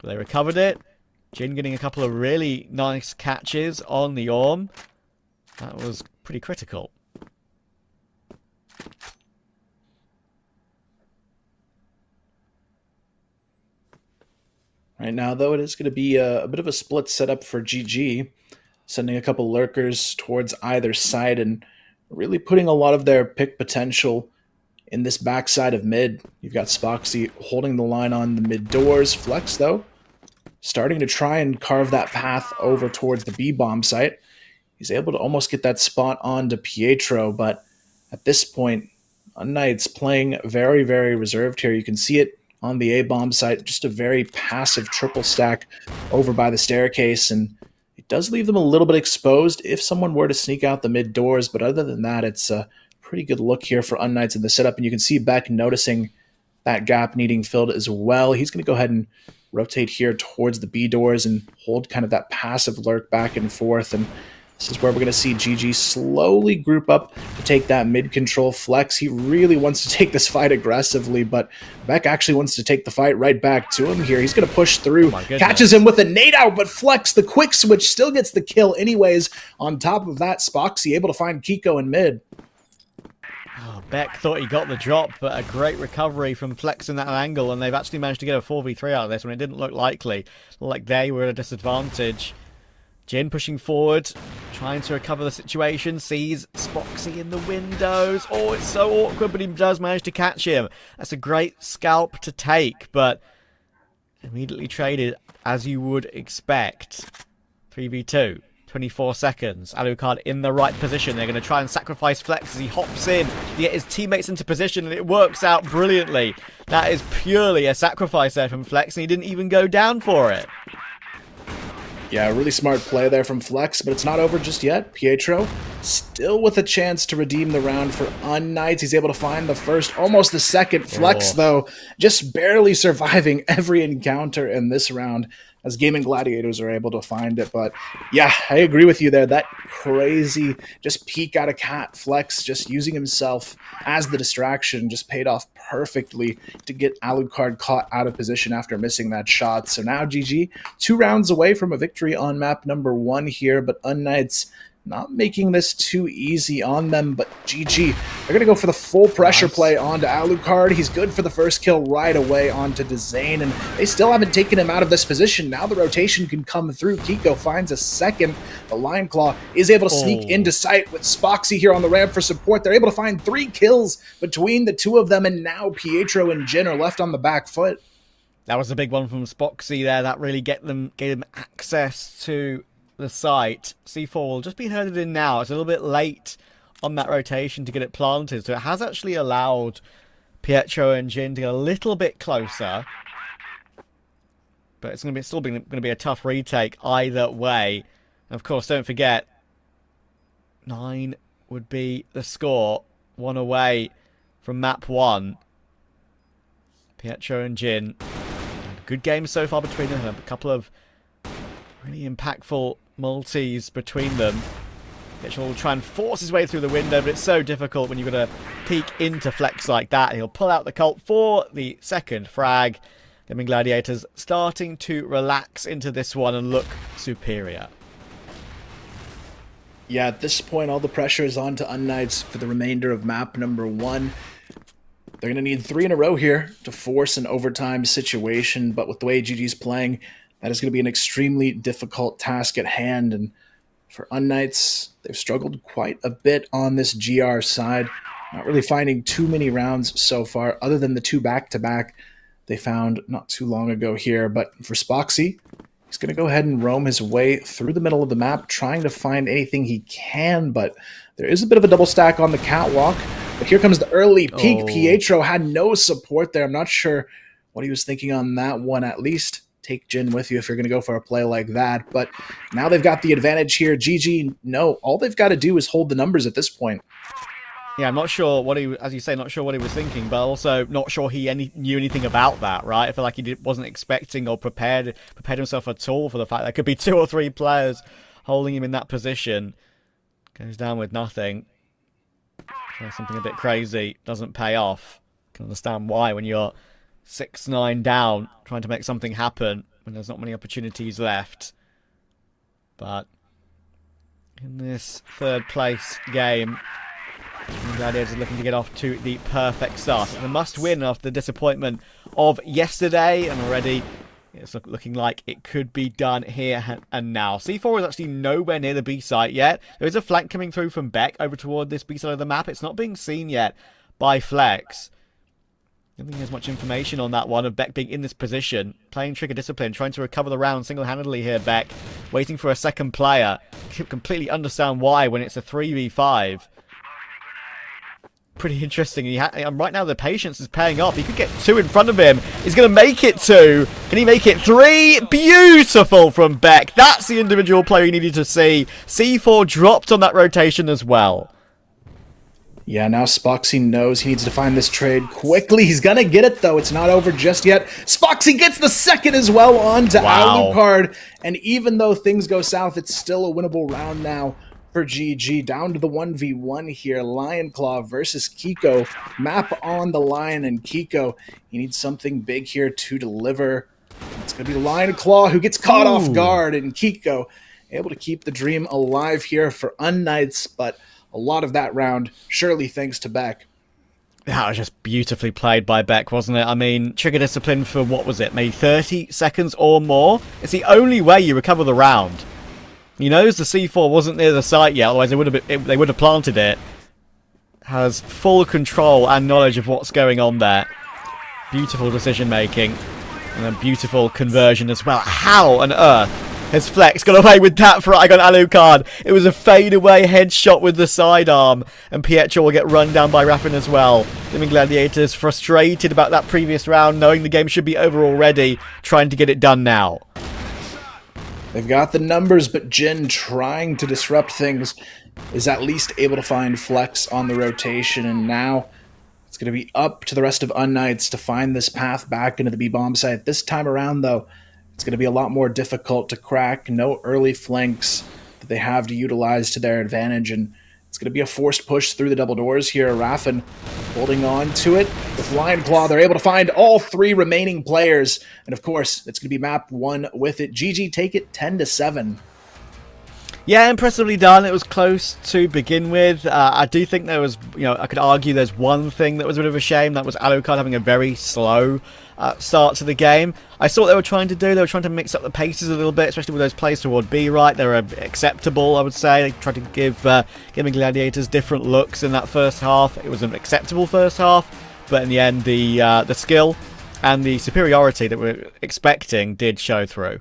They recovered it. Jin getting a couple of really nice catches on the Orm. That was pretty critical. Right now, though, it is going to be a bit of a split setup for GG. Sending a couple lurkers towards either side and really putting a lot of their pick potential in this backside of mid. You've got Spoxy holding the line on the mid doors. Flex, though, starting to try and carve that path over towards the B bomb site. He's able to almost get that spot onto Pietro, but at this point, unKnights playing very, very reserved here. You can see it on the A bomb site, just a very passive triple stack over by the staircase, and it does leave them a little bit exposed if someone were to sneak out the mid doors, but other than that, it's a pretty good look here for unKnights in the setup, and you can see Beck noticing that gap needing filled as well. He's going to go ahead and rotate here towards the B doors and hold kind of that passive lurk back and forth, and This is where we're going to see GG slowly group up to take that mid-control flex. He really wants to take this fight aggressively, but Beck actually wants to take the fight right back to him here. He's going to push through, catches him with a nade out, but Flex, the quick switch, still gets the kill anyways. On top of that, Spoxy able to find Kiko in mid. Oh, Beck thought he got the drop, but a great recovery from Flex in that angle, and they've actually managed to get a 4v3 out of this when it didn't look likely. Like they were at a disadvantage. Jin pushing forward, trying to recover the situation, sees Spoxy in the windows. Oh, it's so awkward, but he does manage to catch him. That's a great scalp to take, but immediately traded as you would expect. 3v2, 24 seconds. Alucard in the right position. They're going to try and sacrifice Flex as he hops in to get his teammates into position, and it works out brilliantly. That is purely a sacrifice there from Flex, and he didn't even go down for it. Yeah, really smart play there from Flex, but it's not over just yet. Pietro still with a chance to redeem the round for unKnights. He's able to find the first, almost the second. Flex, though, just barely surviving every encounter in this round as Gaimin Gladiators are able to find it. But yeah, I agree with you there. That crazy just peek out of cat Flex, just using himself as the distraction, just paid off perfectly to get Alucard caught out of position after missing that shot. So now GG, 2 rounds away from a victory on map number 1 here, but unKnights not making this too easy on them, but GG. They're going to go for the full pressure play onto Alucard. He's good for the first kill right away onto Dezane, and they still haven't taken him out of this position. Now the rotation can come through. Kiko finds a second. The Lion Claw is able to sneak into sight with Spoxy here on the ramp for support. They're able to find 3 kills between the 2 of them, and now Pietro and Jin are left on the back foot. That was a big one from Spoxy there. That really gave them access to the site. C4 will just be herded in now. It's a little bit late on that rotation to get it planted, so it has actually allowed Pietro and Jin to get a little bit closer, but it's going to be still going to be a tough retake either way. And of course, don't forget, 9 would be the score, 1 away from map 1. Pietro and Jin, good games so far between them. A couple of really impactful multis between them. Pietro will try and force his way through the window, but it's so difficult when you've got to peek into Flex like that. He'll pull out the Colt for the second frag. Gaimin Gladiators starting to relax into this one and look superior. Yeah, at this point, all the pressure is on to unKnights for the remainder of map number 1. They're going to need 3 in a row here to force an overtime situation, but with the way GG's playing, that is going to be an extremely difficult task at hand. And for unKnights, they've struggled quite a bit on this GR side. Not really finding too many rounds so far, other than the 2 back-to-back they found not too long ago here. But for Spoxy, he's going to go ahead and roam his way through the middle of the map, trying to find anything he can. But there is a bit of a double stack on the catwalk. But here comes the early peek. Pietro had no support there. I'm not sure what he was thinking on that one. At least take Jin with you if you're going to go for a play like that. But now they've got the advantage here. GG, no, all they've got to do is hold the numbers at this point. Yeah, I'm not sure what he, as you say, not sure what he was thinking, but also not sure he knew anything about that, right? I feel like he wasn't expecting or prepared himself at all for the fact there could be 2 or 3 players holding him in that position. Goes down with nothing. Something a bit crazy, doesn't pay off. Can understand why when you're 6-9 down, trying to make something happen when there's not many opportunities left. But in this 3rd place game, Gladiators are looking to get off to the perfect start. It's a must-win after the disappointment of yesterday, and already it's looking like it could be done here and now. C4 is actually nowhere near the B site yet. There is a flank coming through from Beck over toward this B side of the map. It's not being seen yet by Flex. I don't think there's much information on that one of Beck being in this position. Playing Trigger Discipline, trying to recover the round single-handedly here, Beck. Waiting for a second player. Completely understand why when it's a 3v5. Pretty interesting. And right now the patience is paying off. He could get 2 in front of him. He's going to make it 2. Can he make it 3? Beautiful from Beck. That's the individual player he needed to see. C4 dropped on that rotation as well. Yeah, now Spoxy knows he needs to find this trade quickly. He's going to get it, though. It's not over just yet. Spoxy gets the second as well on to Alucard. And even though things go south, it's still a winnable round now for GG. Down to the 1v1 here. Lion Claw versus Kiko. Map on the line, and Kiko, he needs something big here to deliver. It's going to be Lion Claw who gets caught off guard, and Kiko able to keep the dream alive here for unKnights, but a lot of that round surely thanks to Beck. That was just beautifully played by Beck, wasn't it? I mean, trigger discipline for, what was it, maybe 30 seconds or more? It's the only way you recover the round. He knows the C4 wasn't near the site yet, otherwise they would have planted it. Has full control and knowledge of what's going on there. Beautiful decision making. And a beautiful conversion as well. How on earth has Flex got away with that frag on Alucard? It was a fadeaway headshot with the sidearm. And Pietro will get run down by Raffin as well. Gaimin Gladiators frustrated about that previous round, knowing the game should be over already, trying to get it done now. They've got the numbers, but Jin, trying to disrupt things, is at least able to find Flex on the rotation, and now it's going to be up to the rest of unKnights to find this path back into the B-bomb site. This time around, though, it's going to be a lot more difficult to crack. No early flanks that they have to utilize to their advantage, and it's going to be a forced push through the double doors here. Raffin holding on to it with Lion Claw. They're able to find all 3 remaining players, and of course, it's going to be map 1 with it. GG take it 10-7. Yeah, impressively done. It was close to begin with. I do think there was, I could argue there's one thing that was a bit of a shame. That was Alucard having a very slow start to the game. I saw what they were trying to do. They were trying to mix up the paces a little bit, especially with those plays toward B right. They were acceptable, I would say. They tried to give Gaimin Gladiators different looks in that first half. It was an acceptable first half, but in the end, the skill and the superiority that we're expecting did show through.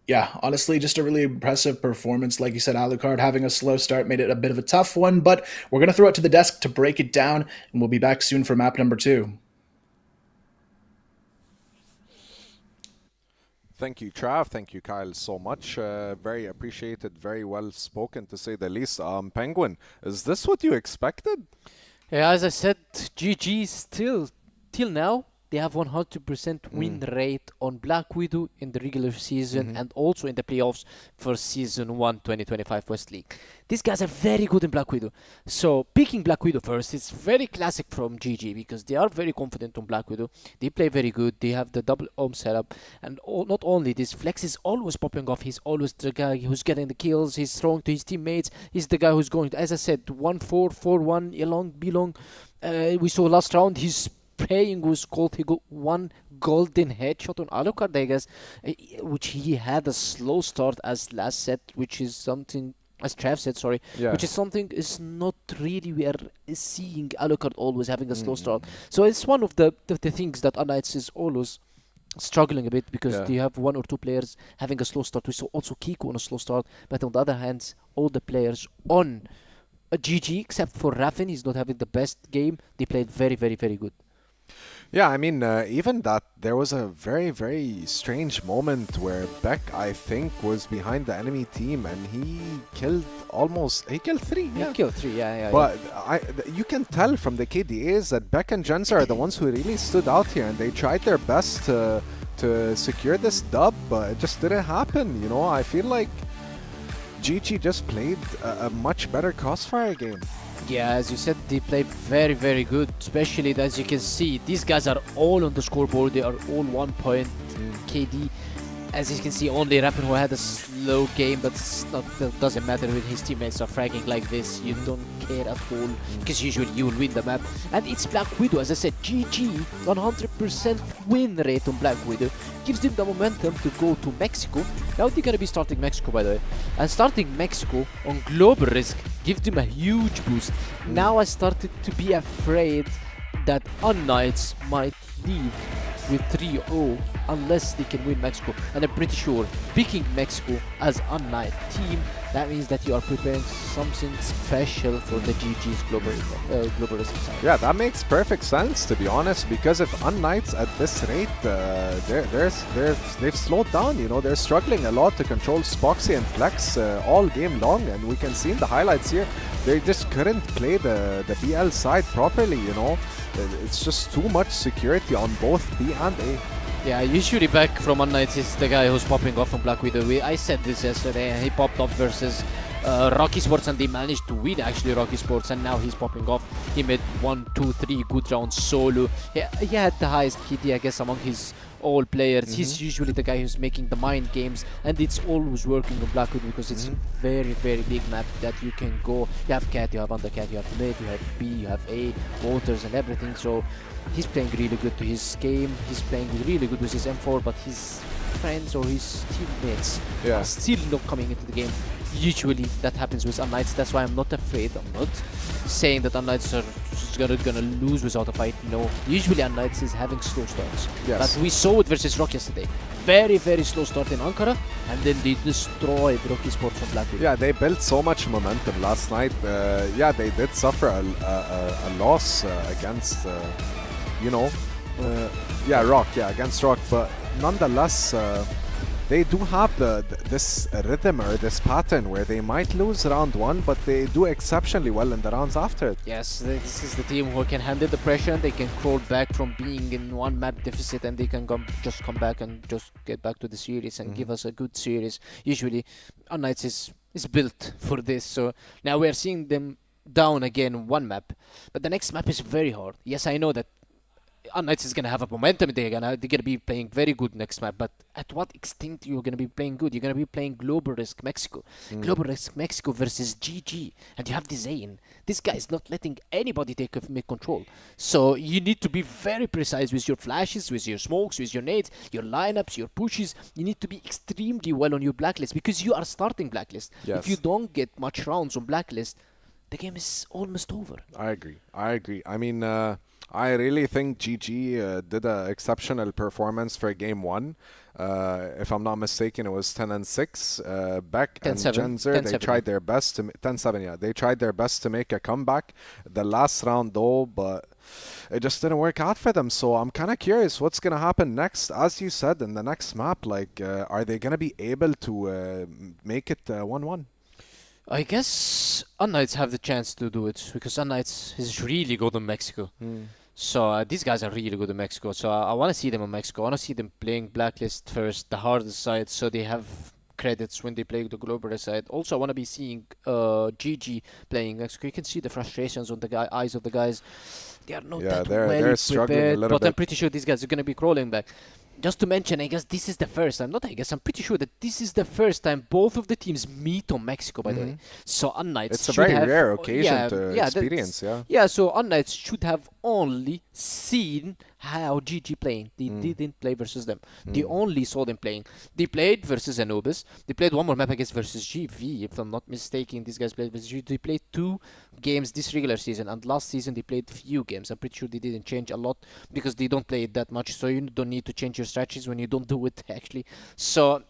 Yeah, honestly, just a really impressive performance. Like you said, Alucard having a slow start made it a bit of a tough one, but we're going to throw it to the desk to break it down, and we'll be back soon for map number 2. Thank you, Trav. Thank you, Kyle, so much. Very appreciated, very well spoken, to say the least. Penguin, is this what you expected? Yeah, as I said, GG still, till now, they have 100% win rate on Black Widow in the regular season and also in the playoffs for Season 1 2025 West League. These guys are very good in Black Widow. So picking Black Widow first is very classic from GG because they are very confident on Black Widow. They play very good. They have the double ohm setup. And not only this, Flex is always popping off. He's always the guy who's getting the kills. He's throwing to his teammates. He's the guy who's going, as I said, 1-4, 4-1, A-long, B-long. We saw last round, he's praying was called. He got one golden headshot on Alucard, I guess, which he had a slow start as last set, which is something, as Trav said, sorry, which is something is not really we are seeing Alucard always having a slow start. So it's one of the things that unKnights is always struggling a bit because they have 1 or 2 players having a slow start. We saw also Kiko on a slow start, but on the other hand, all the players on a GG, except for Raffin, he's not having the best game. They played very, very, very good. Yeah, I mean, even that, there was a very, very strange moment where Beck, I think, was behind the enemy team and he killed 3. He killed 3, yeah. But you can tell from the KDAs that Beck and Jensen are the ones who really stood out here and they tried their best to secure this dub, but it just didn't happen, I feel like GG just played a much better CrossFire game. Yeah, as you said, they play very, very good. Especially as you can see, these guys are all on the scoreboard. They are all 1 point KD. As you can see, only Raffin who had a slow game, but that doesn't matter when his teammates are fragging like this. You don't care at all, because usually you will win the map. And it's Black Widow, as I said, GG, 100% win rate on Black Widow. Gives them the momentum to go to Mexico. Now they're going to be starting Mexico, by the way. And starting Mexico on global risk gives them a huge boost. Now I started to be afraid that unKnights might leave with 3-0 unless they can win Mexico, and I'm pretty sure picking Mexico as unKnight team, that means that you are preparing something special for the GG's global risk side. Yeah, that makes perfect sense, to be honest, because if unKnights at this rate, they've slowed down, they're struggling a lot to control Spoxy and Flex all game long, and we can see in the highlights here, they just couldn't play the BL side properly, It's just too much security on both B and A. Yeah, usually Beck from unKnights is the guy who's popping off from Black Widow. I said this yesterday, and he popped off versus ROC Esports, and they managed to win actually ROC Esports, and now he's popping off. He made 1, 2, 3 good rounds solo. He had the highest KD, I guess, among his all players. He's usually the guy who's making the mind games, and it's always working on Blackwood because it's very, very big map that you can go. You have cat, you have undercat, you have mid, you have B, you have A, waters and everything. So he's playing really good to his game. He's playing really good with his M4, but his friends or his teammates are still not coming into the game. Usually that happens with unKnights. That's why I'm not afraid. I'm not saying that unKnights are just gonna lose without a fight. No, usually unKnights is having slow starts. But we saw it versus ROC yesterday. Very, very slow start in Ankara, and then they destroyed ROC Esports from Blackwood. Yeah, they built so much momentum last night. Yeah, they did suffer a loss against, ROC. Yeah, against ROC, but nonetheless. They do have this rhythm or this pattern where they might lose round 1, but they do exceptionally well in the rounds after it. Yes, this is the team who can handle the pressure. They can crawl back from being in one map deficit, and they can just come back and just get back to the series and give us a good series. Usually, unKnights is built for this. So now we are seeing them down again one map, but the next map is very hard. Yes, I know that unKnights is gonna have a momentum. They're gonna be playing very good next map, but at what extent you're gonna be playing good? You're gonna be playing Global Risk Mexico, Global Risk Mexico versus GG, and you have the Zane. This guy is not letting anybody take control. So you need to be very precise with your flashes, with your smokes, with your nades, your lineups, your pushes. You need to be extremely well on your blacklist because you are starting blacklist. Yes. If you don't get much rounds on blacklist, the game is almost over. I agree. I mean, I really think GG did an exceptional performance for game 1. If I'm not mistaken, it was 10-6. Beck and 10-7. Genzer, they tried their best to 10-7. Yeah, they tried their best to make a comeback. The last round though, but it just didn't work out for them. So I'm kind of curious what's gonna happen next. As you said, in the next map, like, are they gonna be able to make it 1-1? I guess unKnights have the chance to do it because unKnights is really good in Mexico. So these guys are really good in Mexico. So I want to see them in Mexico. I want to see them playing Blacklist first, the hardest side, so they have credits when they play the global side. Also, I want to be seeing GG playing Mexico. You can see the frustrations on the eyes of the guys. They are not that they're struggling prepared, a little but bit. I'm pretty sure these guys are going to be crawling back. Just to mention, I guess this is the first time, not I guess, I'm pretty sure that this is the first time both of the teams meet on Mexico, by the way. So unKnights It's a very rare occasion to experience, Yeah, so unKnights should have only seen how GG playing. They didn't play versus them. They only saw them playing. They played versus Anubis. They played one more map, I guess, versus GV, if I'm not mistaken. These guys played versus GV. They played 2 games this regular season, and last season they played few games. I'm pretty sure they didn't change a lot because they don't play it that much, so you don't need to change your strategies when you don't do it, actually. So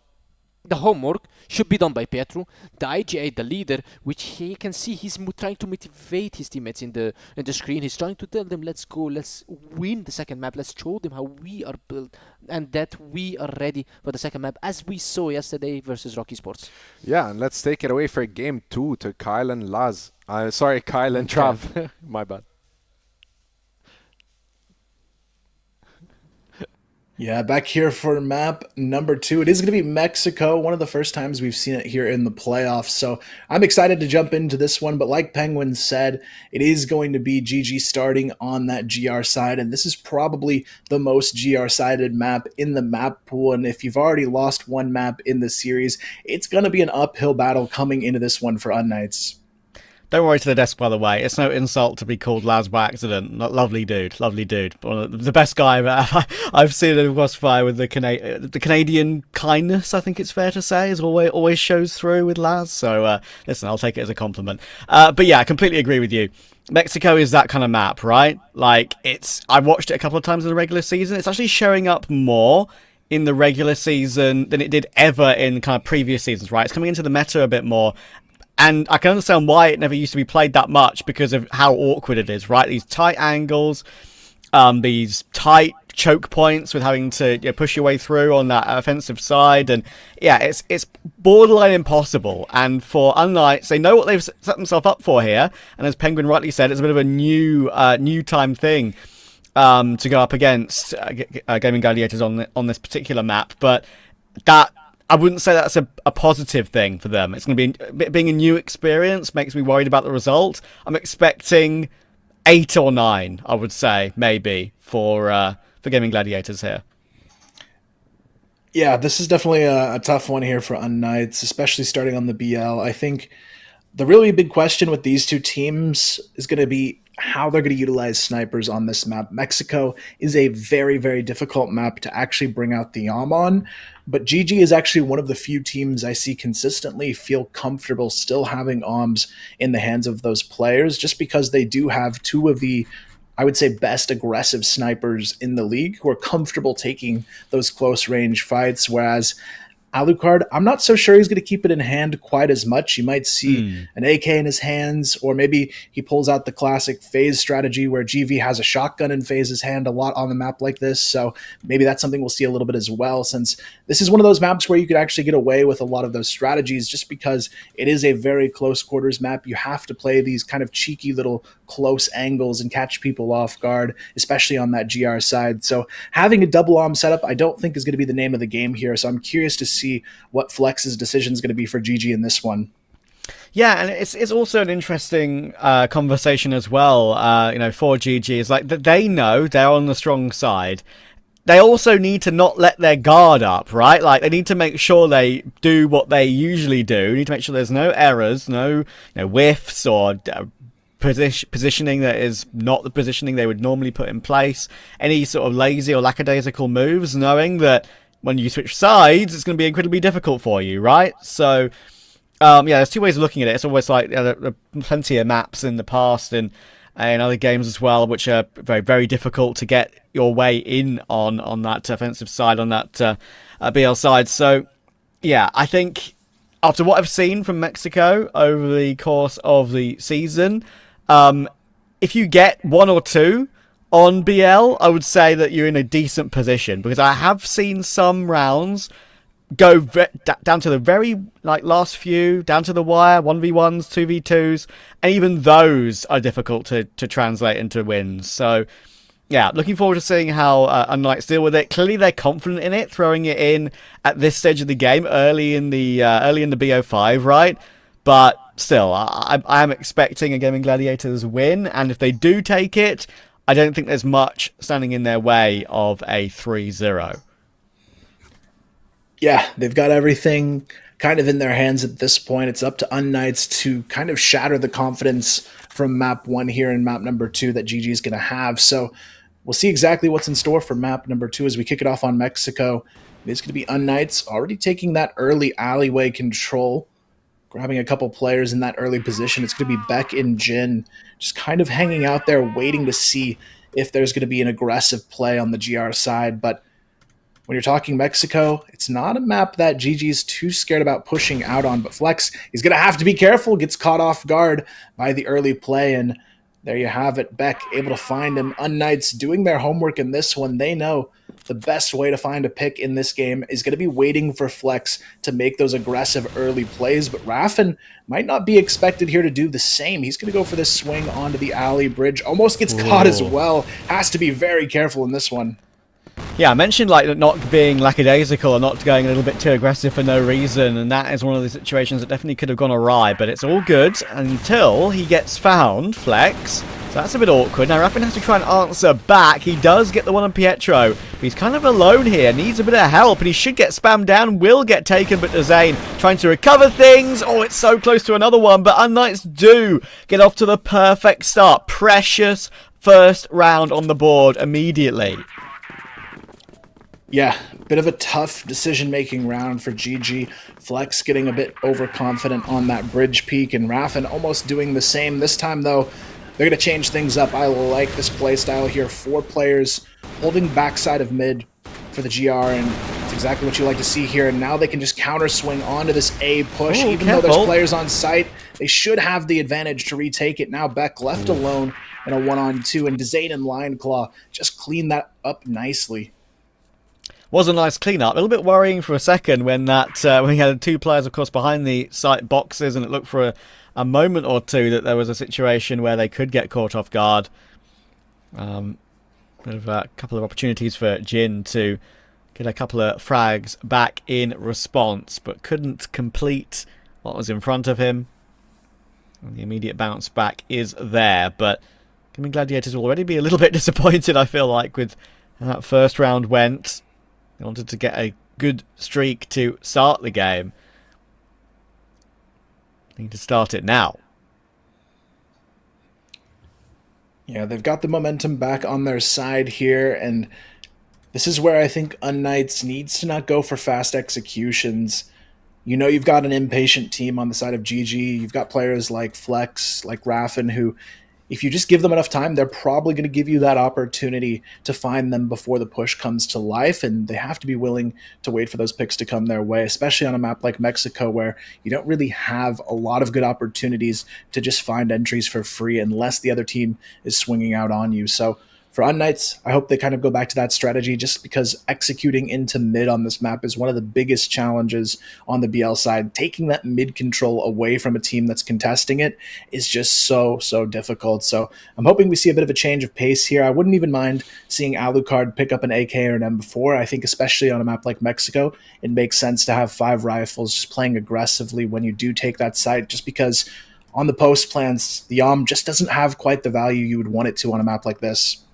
the homework should be done by Petru, the IGA, the leader, which he can see he's trying to motivate his teammates in the screen. He's trying to tell them, let's go, let's win the second map, let's show them how we are built and that we are ready for the second map, as we saw yesterday versus ROC Esports. Yeah, and let's take it away for game 2 to Kyle and Laz. Sorry, Kyle and Trav. My bad. Yeah, back here for map number 2. It is going to be Mexico, one of the first times we've seen it here in the playoffs. So I'm excited to jump into this one. But like Penguin said, it is going to be GG starting on that GR side. And this is probably the most GR-sided map in the map pool. And if you've already lost one map in the series, it's going to be an uphill battle coming into this one for unKnights. Don't worry to the desk, by the way. It's no insult to be called Laz by accident. Lovely dude, lovely dude. The best guy I've seen in CrossFire with the Canadian kindness, I think it's fair to say, is always shows through with Laz. So listen, I'll take it as a compliment. But yeah, I completely agree with you. Mexico is that kind of map, right? Like, I've watched it a couple of times in the regular season. It's actually showing up more in the regular season than it did ever in kind of previous seasons, right? It's coming into the meta a bit more. And I can understand why it never used to be played that much because of how awkward it is, right? These tight angles, these tight choke points with having to push your way through on that offensive side. And yeah, it's borderline impossible. And for unKnights, they know what they've set themselves up for here. And as Penguin rightly said, it's a bit of a new time thing to go up against Gaimin Gladiators on this particular map. But that I wouldn't say that's a positive thing for them. It's going to be being a new experience makes me worried about the result. I'm expecting 8 or 9, I would say, maybe, for Gaimin Gladiators here. Yeah, this is definitely a tough one here for unKnights, especially starting on the BL. I think the really big question with these two teams is going to be how they're going to utilize snipers on this map. Mexico is a very, very difficult map to actually bring out the AWM on, but GG is actually one of the few teams I see consistently feel comfortable still having AWMs in the hands of those players, just because they do have two of the, I would say, best aggressive snipers in the league who are comfortable taking those close range fights, whereas Alucard, I'm not so sure he's going to keep it in hand quite as much. You might see an AK in his hands, or maybe he pulls out the classic phase strategy where GV has a shotgun in phase's hand a lot on the map like this. So maybe that's something we'll see a little bit as well, since this is one of those maps where you could actually get away with a lot of those strategies just because it is a very close quarters map. You have to play these kind of cheeky little close angles and catch people off guard, especially on that GR side. So having a double AWM setup, I don't think is going to be the name of the game here. So I'm curious to see what Flex's decision is going to be for GG in this one. Yeah, and it's also an interesting conversation as well. For GG, is like that they know they're on the strong side. They also need to not let their guard up, right? Like, they need to make sure they do what they usually do. They need to make sure there's no errors, no whiffs or positioning that is not the positioning they would normally put in place. Any sort of lazy or lackadaisical moves, knowing that when you switch sides, it's going to be incredibly difficult for you, right? So, there's two ways of looking at it. It's almost like there are plenty of maps in the past and in other games as well, which are very, very difficult to get your way in on that offensive side, on that BL side. So, yeah, I think after what I've seen from Mexico over the course of the season, if you get 1 or 2 on BL, I would say that you're in a decent position, because I have seen some rounds go down to the very last few, down to the wire, 1v1s, 2v2s, and even those are difficult to translate into wins. So yeah, looking forward to seeing how unKnights deal with it. Clearly they're confident in it, throwing it in at this stage of the game, early in the BO5, right? But still, I am expecting a Gaimin Gladiators win, and if they do take it, I don't think there's much standing in their way of a 3-0. Yeah, they've got everything kind of in their hands at this point. It's up to unKnights to kind of shatter the confidence from map 1 here and map number 2 that GG is going to have. So we'll see exactly what's in store for map number 2 as we kick it off on Mexico. It's going to be unKnights already taking that early alleyway control, grabbing a couple players in that early position. It's going to be Beck and Jin just kind of hanging out there waiting to see if there's going to be an aggressive play on the GR side. But when you're talking Mexico, it's not a map that GG's too scared about pushing out on. But Flex, he's going to have to be careful, gets caught off guard by the early play. And there you have it. Beck able to find him. unKnights doing their homework in this one. They know the best way to find a pick in this game is going to be waiting for Flex to make those aggressive early plays. But Raffin might not be expected here to do the same. He's going to go for this swing onto the alley bridge. Almost gets caught as well. Has to be very careful in this one. Yeah, I mentioned not being lackadaisical or not going a little bit too aggressive for no reason, and that is one of the situations that definitely could have gone awry, but it's all good until he gets found, Flex. So that's a bit awkward. Now Raffin has to try and answer back. He does get the one on Pietro, but he's kind of alone here, needs a bit of help, and he should get spammed down, will get taken, but Zane trying to recover things. Oh, it's so close to another one, but unKnights do get off to the perfect start. Precious first round on the board immediately. Yeah, bit of a tough decision-making round for GG. Flex getting a bit overconfident on that bridge peak, and Raffin almost doing the same. This time, though, they're going to change things up. I like this playstyle here. 4 players holding backside of mid for the GR, and it's exactly what you like to see here. And now they can just counter-swing onto this A push. Ooh, even careful. though there's players on site, they should have the advantage to retake it. Now Beck left alone in a 1-on-2, and Dzane and Lionclaw just clean that up nicely. Was a nice clean-up. A little bit worrying for a second when when he had 2 players, of course, behind the site boxes, and it looked for a moment or two that there was a situation where they could get caught off guard. Bit of a couple of opportunities for Jin to get a couple of frags back in response, but couldn't complete what was in front of him. And the immediate bounce back is there, but Gaimin Gladiators will already be a little bit disappointed, I feel like, with how that first round went. They wanted to get a good streak to start the game. They need to start it now. Yeah, they've got the momentum back on their side here, and this is where I think unKnights needs to not go for fast executions. You know, you've got an impatient team on the side of GG. You've got players like Flex, like Raffin, who, if you just give them enough time, they're probably going to give you that opportunity to find them before the push comes to life, and they have to be willing to wait for those picks to come their way, especially on a map like Mexico, where you don't really have a lot of good opportunities to just find entries for free unless the other team is swinging out on you. So for unKnights, I hope they kind of go back to that strategy, just because executing into mid on this map is one of the biggest challenges on the BL side. Taking that mid control away from a team that's contesting it is just so difficult. So I'm hoping we see a bit of a change of pace here. I wouldn't even mind seeing Alucard pick up an AK or an M4. I think especially on a map like Mexico, it makes sense to have 5 rifles just playing aggressively when you do take that site, just because on the post plans, the OM just doesn't have quite the value you would want it to on a map like this.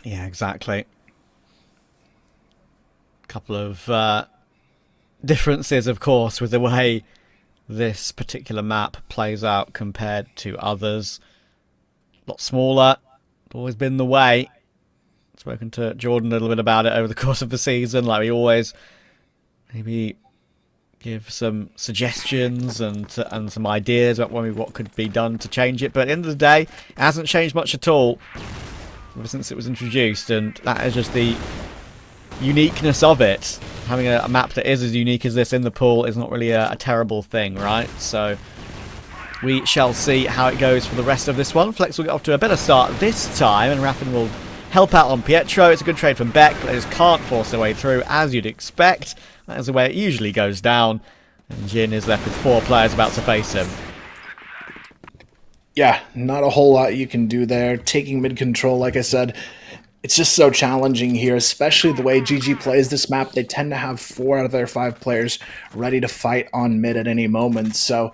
Yeah, exactly. Couple of differences, of course, with the way this particular map plays out compared to others. A lot smaller. Always been the way. Spoken to Jordan a little bit about it over the course of the season. Like, we always maybe give some suggestions and some ideas about what could be done to change it. But at the end of the day, it hasn't changed much at all ever since it was introduced, and that is just the uniqueness of it. Having a map that is as unique as this in the pool is not really a terrible thing, right? So we shall see how it goes for the rest of this one. Flex will get off to a better start this time, and Raffin will help out on Pietro. It's a good trade from Beck, but they just can't force their way through, as you'd expect. That is the way it usually goes down, and Jin is left with 4 players about to face him. Yeah, not a whole lot you can do there. Taking mid control, like I said, it's just so challenging here, especially the way GG plays this map. They tend to have 4 out of their 5 players ready to fight on mid at any moment. So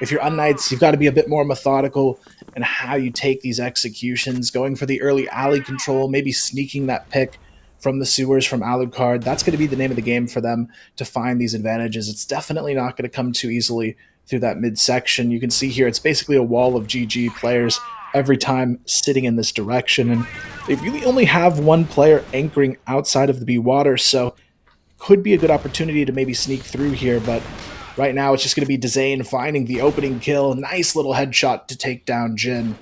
if you're unKnights, you've got to be a bit more methodical in how you take these executions, going for the early alley control, maybe sneaking that pick from the sewers from Alucard. That's going to be the name of the game for them to find these advantages. It's definitely not going to come too easily through that midsection. You can see here it's basically a wall of GG players every time sitting in this direction, and they really only have 1 player anchoring outside of the B water, so could be a good opportunity to maybe sneak through here, but right now it's just going to be Dezane finding the opening kill. Nice little headshot to take down Jin.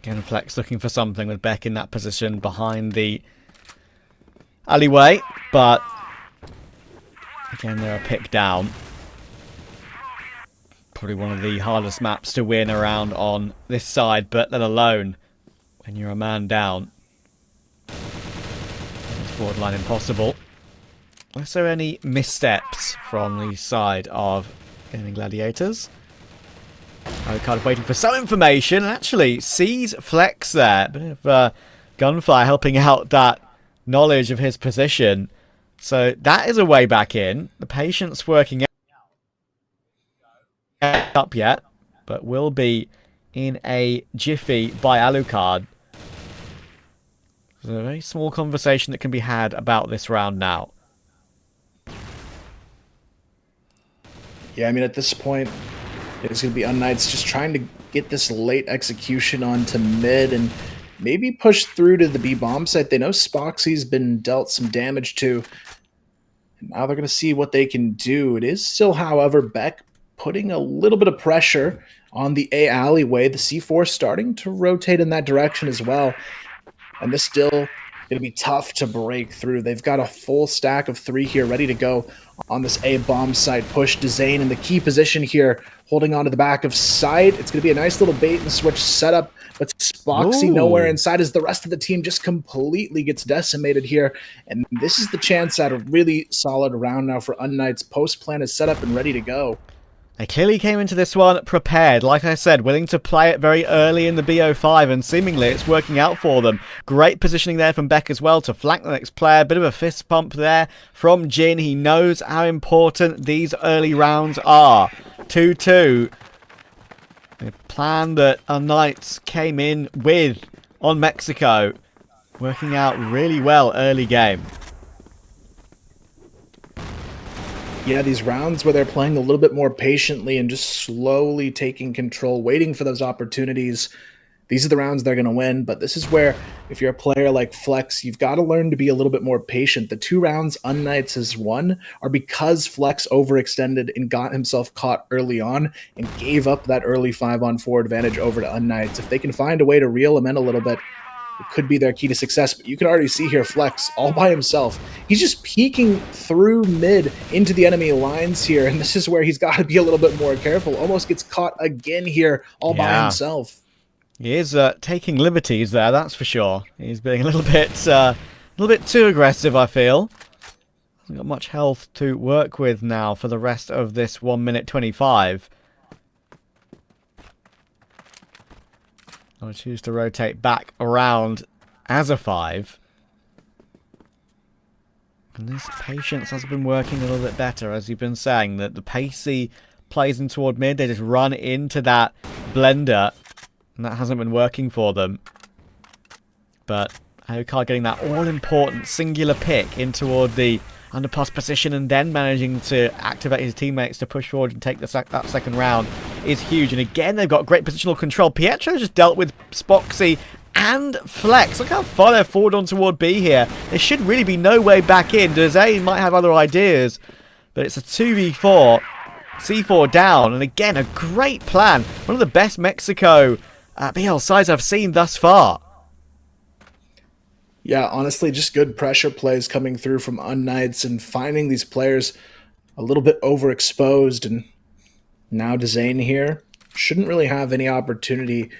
Again, Flex looking for something with Beck in that position behind the alleyway, but again, they're a pick down. Probably one of the hardest maps to win around on this side, but let alone when you're a man down. It's borderline impossible. Was there any missteps from the side of Gaimin Gladiators? Alucard waiting for some information and actually sees Flex there. Bit of gunfire helping out that knowledge of his position. So that is a way back in. The patience working up yet, but will be in a jiffy by Alucard. There's a very small conversation that can be had about this round now. Yeah, I mean, at this point, it's going to be unKnights just trying to get this late execution onto mid and maybe push through to the B bomb site. They know Spoxy's been dealt some damage to. And now they're going to see what they can do. It is still, however, Beck putting a little bit of pressure on the A alleyway. The C4 starting to rotate in that direction as well. And this still going to be tough to break through. They've got a full stack of 3 here ready to go on this A bomb site. Push Dezane in the key position here, holding on to the back of site. It's going to be a nice little bait and switch setup, but Spoxy nowhere inside as the rest of the team just completely gets decimated here. And this is the chance at a really solid round now for unKnights. Post plan is set up and ready to go. They clearly came into this one prepared, like I said, willing to play it very early in the BO5, and seemingly it's working out for them. Great positioning there from Beck as well to flank the next player. Bit of a fist pump there from Jin. He knows how important these early rounds are. 2-2. The plan that unKnights came in with on Mexico, working out really well early game. Yeah, these rounds where they're playing a little bit more patiently and just slowly taking control, waiting for those opportunities. These are the rounds they're going to win, but this is where, if you're a player like Flex, you've got to learn to be a little bit more patient. The 2 rounds unKnights has won are because Flex overextended and got himself caught early on and gave up that early 5-on-4 advantage over to unKnights. If they can find a way to reel them in a little bit, it could be their key to success. But you can already see here Flex all by himself. He's just peeking through mid into the enemy lines here, and this is where he's got to be a little bit more careful. Almost gets caught again here all by himself. He is taking liberties there, that's for sure. He's being a little bit too aggressive, I feel. Hasn't got much health to work with now for the rest of this 1 minute 25. I'll choose to rotate back around as a 5. And this patience has been working a little bit better, as you've been saying, that the pacey plays in toward mid. They just run into that blender, and that hasn't been working for them. But Alucard getting that all-important singular pick in toward the underpass position and then managing to activate his teammates to push forward and take that second round is huge. And again, they've got great positional control. Pietro just dealt with Spoxy and Flex. Look how far they're forward on toward B here. There should really be no way back in. Dezay might have other ideas, but it's a 2v4. C4 down, and again, a great plan. One of the best Mexico BL sides I've seen thus far. Yeah, honestly, just good pressure plays coming through from unKnights and finding these players a little bit overexposed. And now Dezane here shouldn't really have any opportunity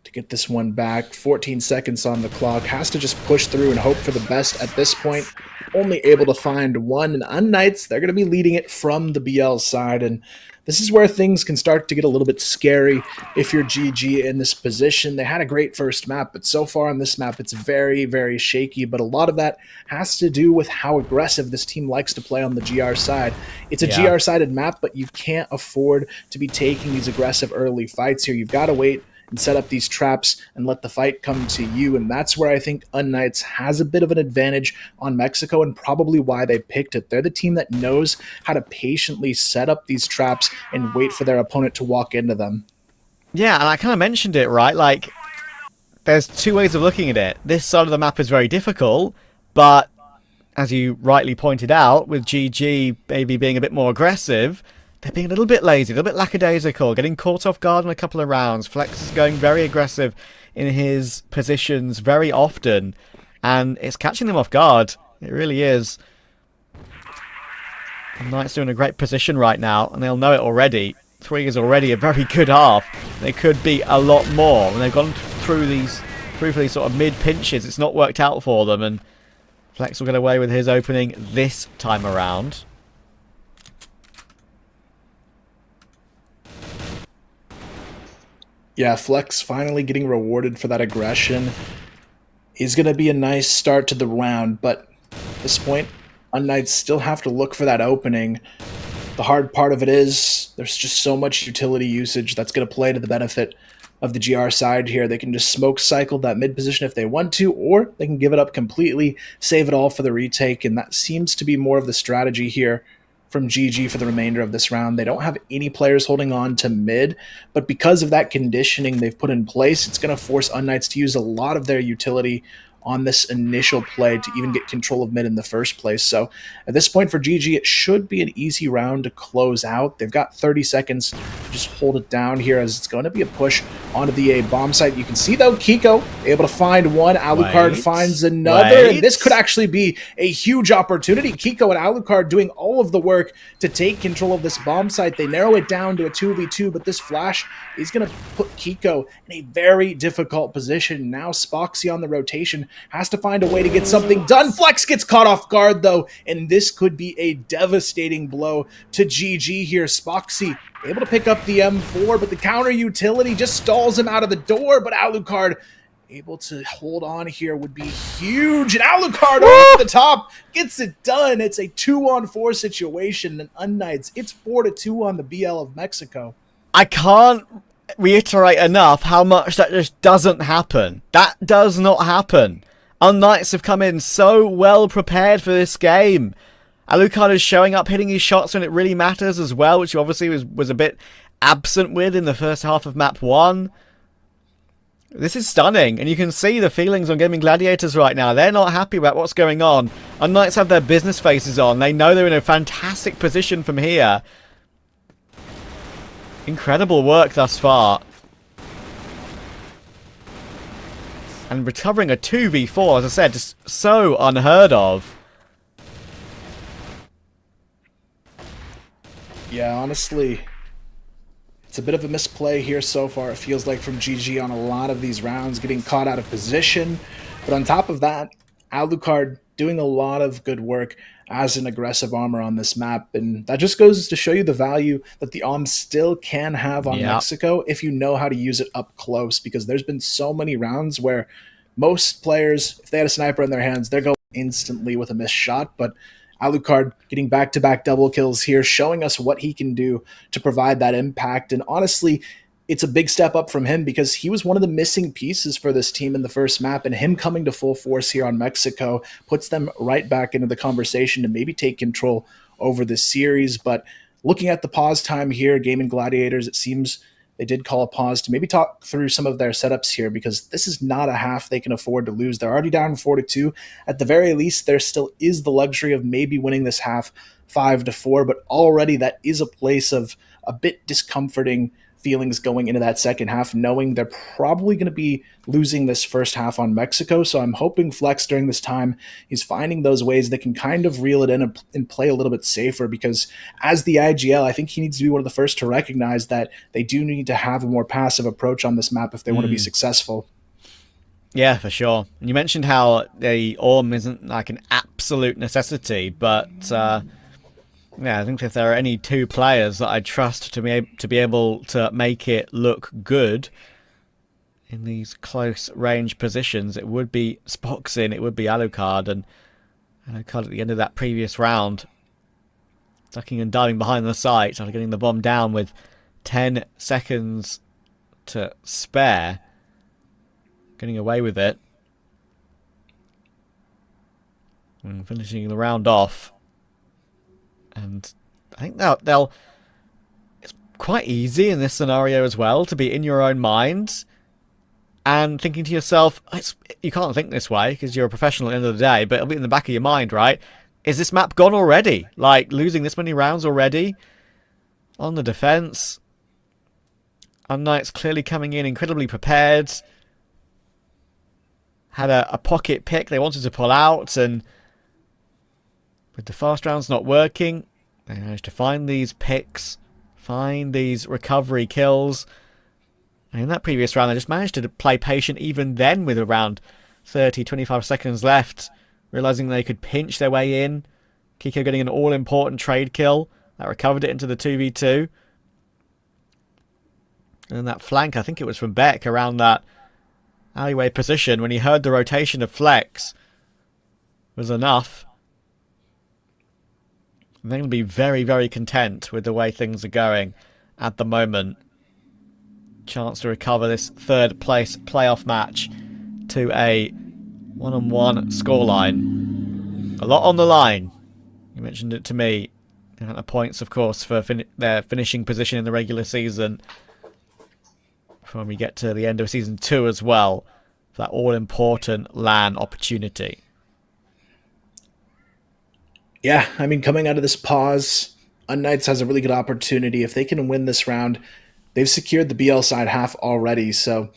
to get this one back. 14 seconds on the clock. Has to just push through and hope for the best at this point. Only able to find one. And unKnights, they're going to be leading it from the BL side. And this is where things can start to get a little bit scary if you're GG in this position. They had a great first map, but so far on this map, it's very, very shaky. But a lot of that has to do with how aggressive this team likes to play on the GR side. It's a GR-sided map, but you can't afford to be taking these aggressive early fights here. You've got to wait and set up these traps and let the fight come to you. And that's where I think unKnights has a bit of an advantage on Mexico, and probably why they picked it. They're the team that knows how to patiently set up these traps and wait for their opponent to walk into them. Yeah, and I kind of mentioned it, right? Like, there's two ways of looking at it. This side of the map is very difficult, but as you rightly pointed out, with GG maybe being a bit more aggressive, they're being a little bit lazy, a little bit lackadaisical, getting caught off guard in a couple of rounds. Flex is going very aggressive in his positions very often, and it's catching them off guard. It really is. Knight's doing a great position right now, and they'll know it already. 3 is already a very good half. They could be a lot more. When they've gone through for these sort of mid pinches, it's not worked out for them, and Flex will get away with his opening this time around. Yeah, Flex finally getting rewarded for that aggression is going to be a nice start to the round, but at this point, unKnights still have to look for that opening. The hard part of it is there's just so much utility usage that's going to play to the benefit of the GR side here. They can just smoke cycle that mid position if they want to, or they can give it up completely, save it all for the retake, and that seems to be more of the strategy here from GG for the remainder of this round. They don't have any players holding on to mid, but because of that conditioning they've put in place, it's going to force unKnights to use a lot of their utility on this initial play to even get control of mid in the first place. So at this point for GG, it should be an easy round to close out. They've got 30 seconds to just hold it down here, as it's going to be a push onto the A bomb site. You can see though, Kiko able to find one, Alucard finds another, and this could actually be a huge opportunity. Kiko and Alucard doing all of the work to take control of this bomb site. They narrow it down to a 2v2, but this flash is going to put Kiko in a very difficult position. Now Spoxy on the rotation, has to find a way to get something done. Flex gets caught off guard, though, and this could be a devastating blow to GG here. Spoxy able to pick up the M4, but the counter utility just stalls him out of the door, but Alucard able to hold on here would be huge, and Alucard off the top gets it done. It's a 2-on-4 situation, and unKnights, it's 4-2 on the BL of Mexico. I can't reiterate enough how much that just doesn't happen. That does not happen. unKnights have come in so well prepared for this game. Alucard is showing up, hitting his shots when it really matters as well, which obviously was a bit absent with in the first half of map 1. This is stunning, and you can see the feelings on Gaimin Gladiators right now. They're not happy about what's going on. unKnights have their business faces on. They know they're in a fantastic position from here. Incredible work thus far. And recovering a 2v4, as I said, just so unheard of. Yeah, honestly, it's a bit of a misplay here so far, it feels like, from GG on a lot of these rounds, getting caught out of position. But on top of that, Alucard doing a lot of good work as an aggressive armor on this map. And that just goes to show you the value that the AUM still can have on Mexico if you know how to use it up close. Because there's been so many rounds where most players, if they had a sniper in their hands, they're going instantly with a missed shot. But Alucard getting back-to-back double kills here, showing us what he can do to provide that impact. And honestly, it's a big step up from him because he was one of the missing pieces for this team in the first map, and him coming to full force here on Mexico puts them right back into the conversation to maybe take control over this series. But looking at the pause time here, Gaimin Gladiators, it seems they did call a pause to maybe talk through some of their setups here, because this is not a half they can afford to lose. They're already down 4-2. At the very least, there still is the luxury of maybe winning this half 5-4, but already that is a place of a bit discomforting feelings going into that second half, knowing they're probably going to be losing this first half on Mexico. So I'm hoping Flex during this time, he's finding those ways that can kind of reel it in and play a little bit safer, because as the IGL, I think he needs to be one of the first to recognize that they do need to have a more passive approach on this map if they want to be successful. Yeah, for sure. And you mentioned how the AUM isn't like an absolute necessity, but yeah, I think if there are any two players that I trust to be able to make it look good in these close range positions, it would be Spoxin, it would be Alucard. And Alucard at the end of that previous round, ducking and diving behind the site after getting the bomb down with 10 seconds to spare, getting away with it and finishing the round off. And I think it's quite easy in this scenario as well to be in your own mind and thinking to yourself, you can't think this way because you're a professional at the end of the day, but it'll be in the back of your mind, right? Is this map gone already? Like, losing this many rounds already? On the defense, unKnights clearly coming in incredibly prepared. Had a pocket pick they wanted to pull out, and with the fast rounds not working, they managed to find these picks, find these recovery kills. And in that previous round, they just managed to play patient even then with around 30, 25 seconds left, realizing they could pinch their way in. Kiko getting an all-important trade kill that recovered it into the 2v2. And then that flank, I think it was from Beck around that alleyway position when he heard the rotation of Flex was enough. They're going to be very, very content with the way things are going at the moment. Chance to recover this third place playoff match to a one-on-one scoreline. A lot on the line. You mentioned it to me. The points, of course, for their finishing position in the regular season. When we get to the end of Season 2 as well. For that all-important LAN opportunity. Yeah, I mean, coming out of this pause, unKnights has a really good opportunity. If they can win this round, they've secured the BL side half already, so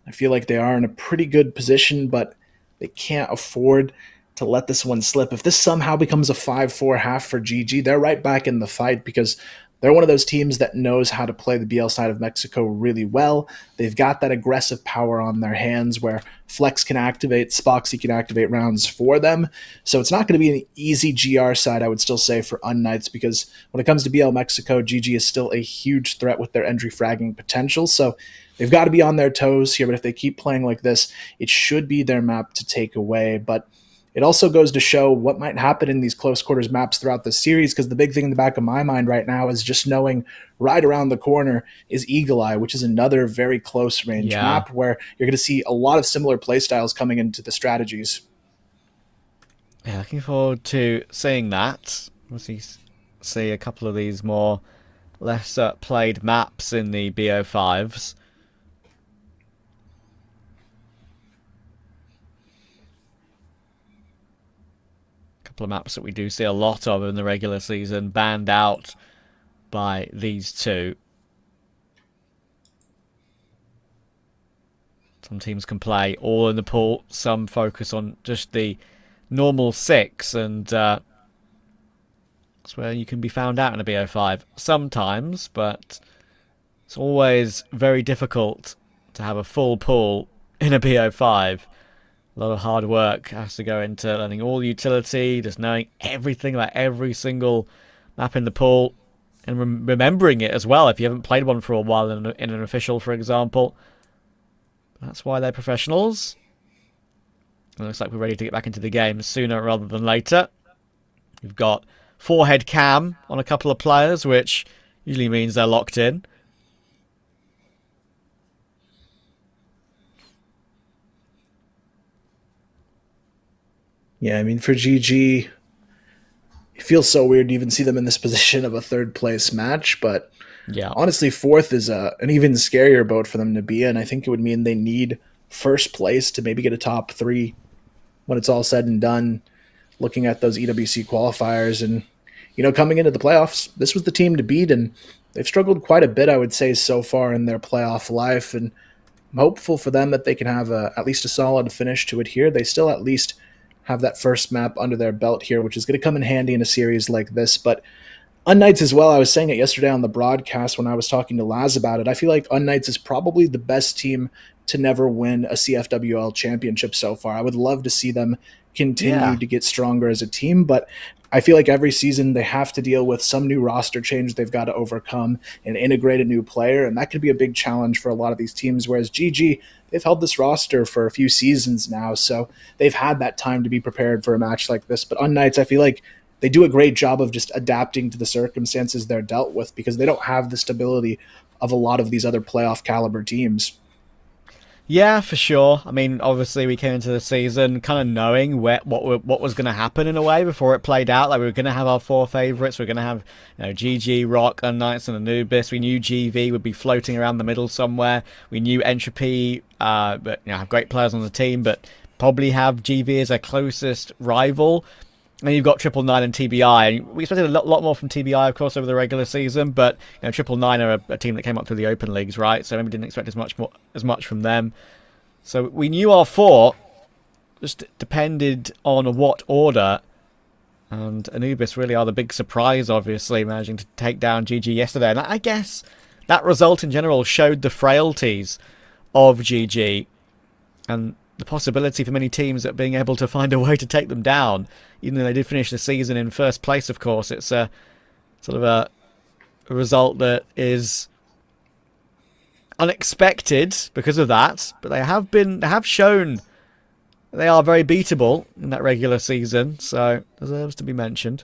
I feel like they are in a pretty good position, but they can't afford to let this one slip. If this somehow becomes a 5-4 half for GG, they're right back in the fight, because they're one of those teams that knows how to play the BL side of Mexico really well. They've got that aggressive power on their hands where Flex can activate, Spoxy can activate rounds for them. So it's not going to be an easy GR side, I would still say, for unKnights, because when it comes to BL Mexico, GG is still a huge threat with their entry fragging potential. So they've got to be on their toes here, but if they keep playing like this, it should be their map to take away. But it also goes to show what might happen in these close quarters maps throughout the series, because the big thing in the back of my mind right now is just knowing right around the corner is Eagle Eye, which is another very close range map where you're going to see a lot of similar playstyles coming into the strategies. Yeah, looking forward to seeing that. We'll see a couple of these more less played maps in the BO5s. Couple of maps that we do see a lot of in the regular season banned out by these two. Some teams can play all in the pool, some focus on just the normal 6, and that's where you can be found out in a BO5 sometimes, but it's always very difficult to have a full pool in a BO5. A lot of hard work has to go into learning all the utility, just knowing everything about every single map in the pool, and remembering it as well if you haven't played one for a while in an official, for example. That's why they're professionals. It looks like we're ready to get back into the game sooner rather than later. We've got forehead cam on a couple of players, which usually means they're locked in. Yeah, I mean, for GG, it feels so weird to even see them in this position of a third place match, but yeah, honestly, fourth is an even scarier boat for them to be in. I think it would mean they need first place to maybe get a top 3 when it's all said and done, looking at those EWC qualifiers. And, coming into the playoffs, this was the team to beat, and they've struggled quite a bit, I would say, so far in their playoff life, and I'm hopeful for them that they can have at least a solid finish to it here. They still at least have that first map under their belt here, which is going to come in handy in a series like this. But unKnights as well, I was saying it yesterday on the broadcast when I was talking to Laz about it, I feel like unKnights is probably the best team to never win a CFWL championship so far. I would love to see them continue to get stronger as a team, but I feel like every season they have to deal with some new roster change they've got to overcome and integrate a new player, and that could be a big challenge for a lot of these teams, whereas GG, they've held this roster for a few seasons now, so they've had that time to be prepared for a match like this. But unKnights, I feel like they do a great job of just adapting to the circumstances they're dealt with, because they don't have the stability of a lot of these other playoff caliber teams. Yeah, for sure. I mean, obviously we came into the season kind of knowing what was going to happen in a way before it played out. Like, we were going to have our 4 favourites. We are going to have GG, ROC, unKnights, and Anubis. We knew GV would be floating around the middle somewhere. We knew Entropy, but have great players on the team, but probably have GV as their closest rival. And you've got 999 and TBI. And we expected a lot more from TBI, of course, over the regular season, but 999 are a team that came up through the open leagues, right? So maybe didn't expect as much from them. So we knew our 4, just depended on what order. And Anubis really are the big surprise, obviously, managing to take down GG yesterday. And I guess that result in general showed the frailties of GG and the possibility for many teams at being able to find a way to take them down. Even though they did finish the season in first place, of course, it's a sort of a result that is unexpected because of that. But they have shown they are very beatable in that regular season, so deserves to be mentioned.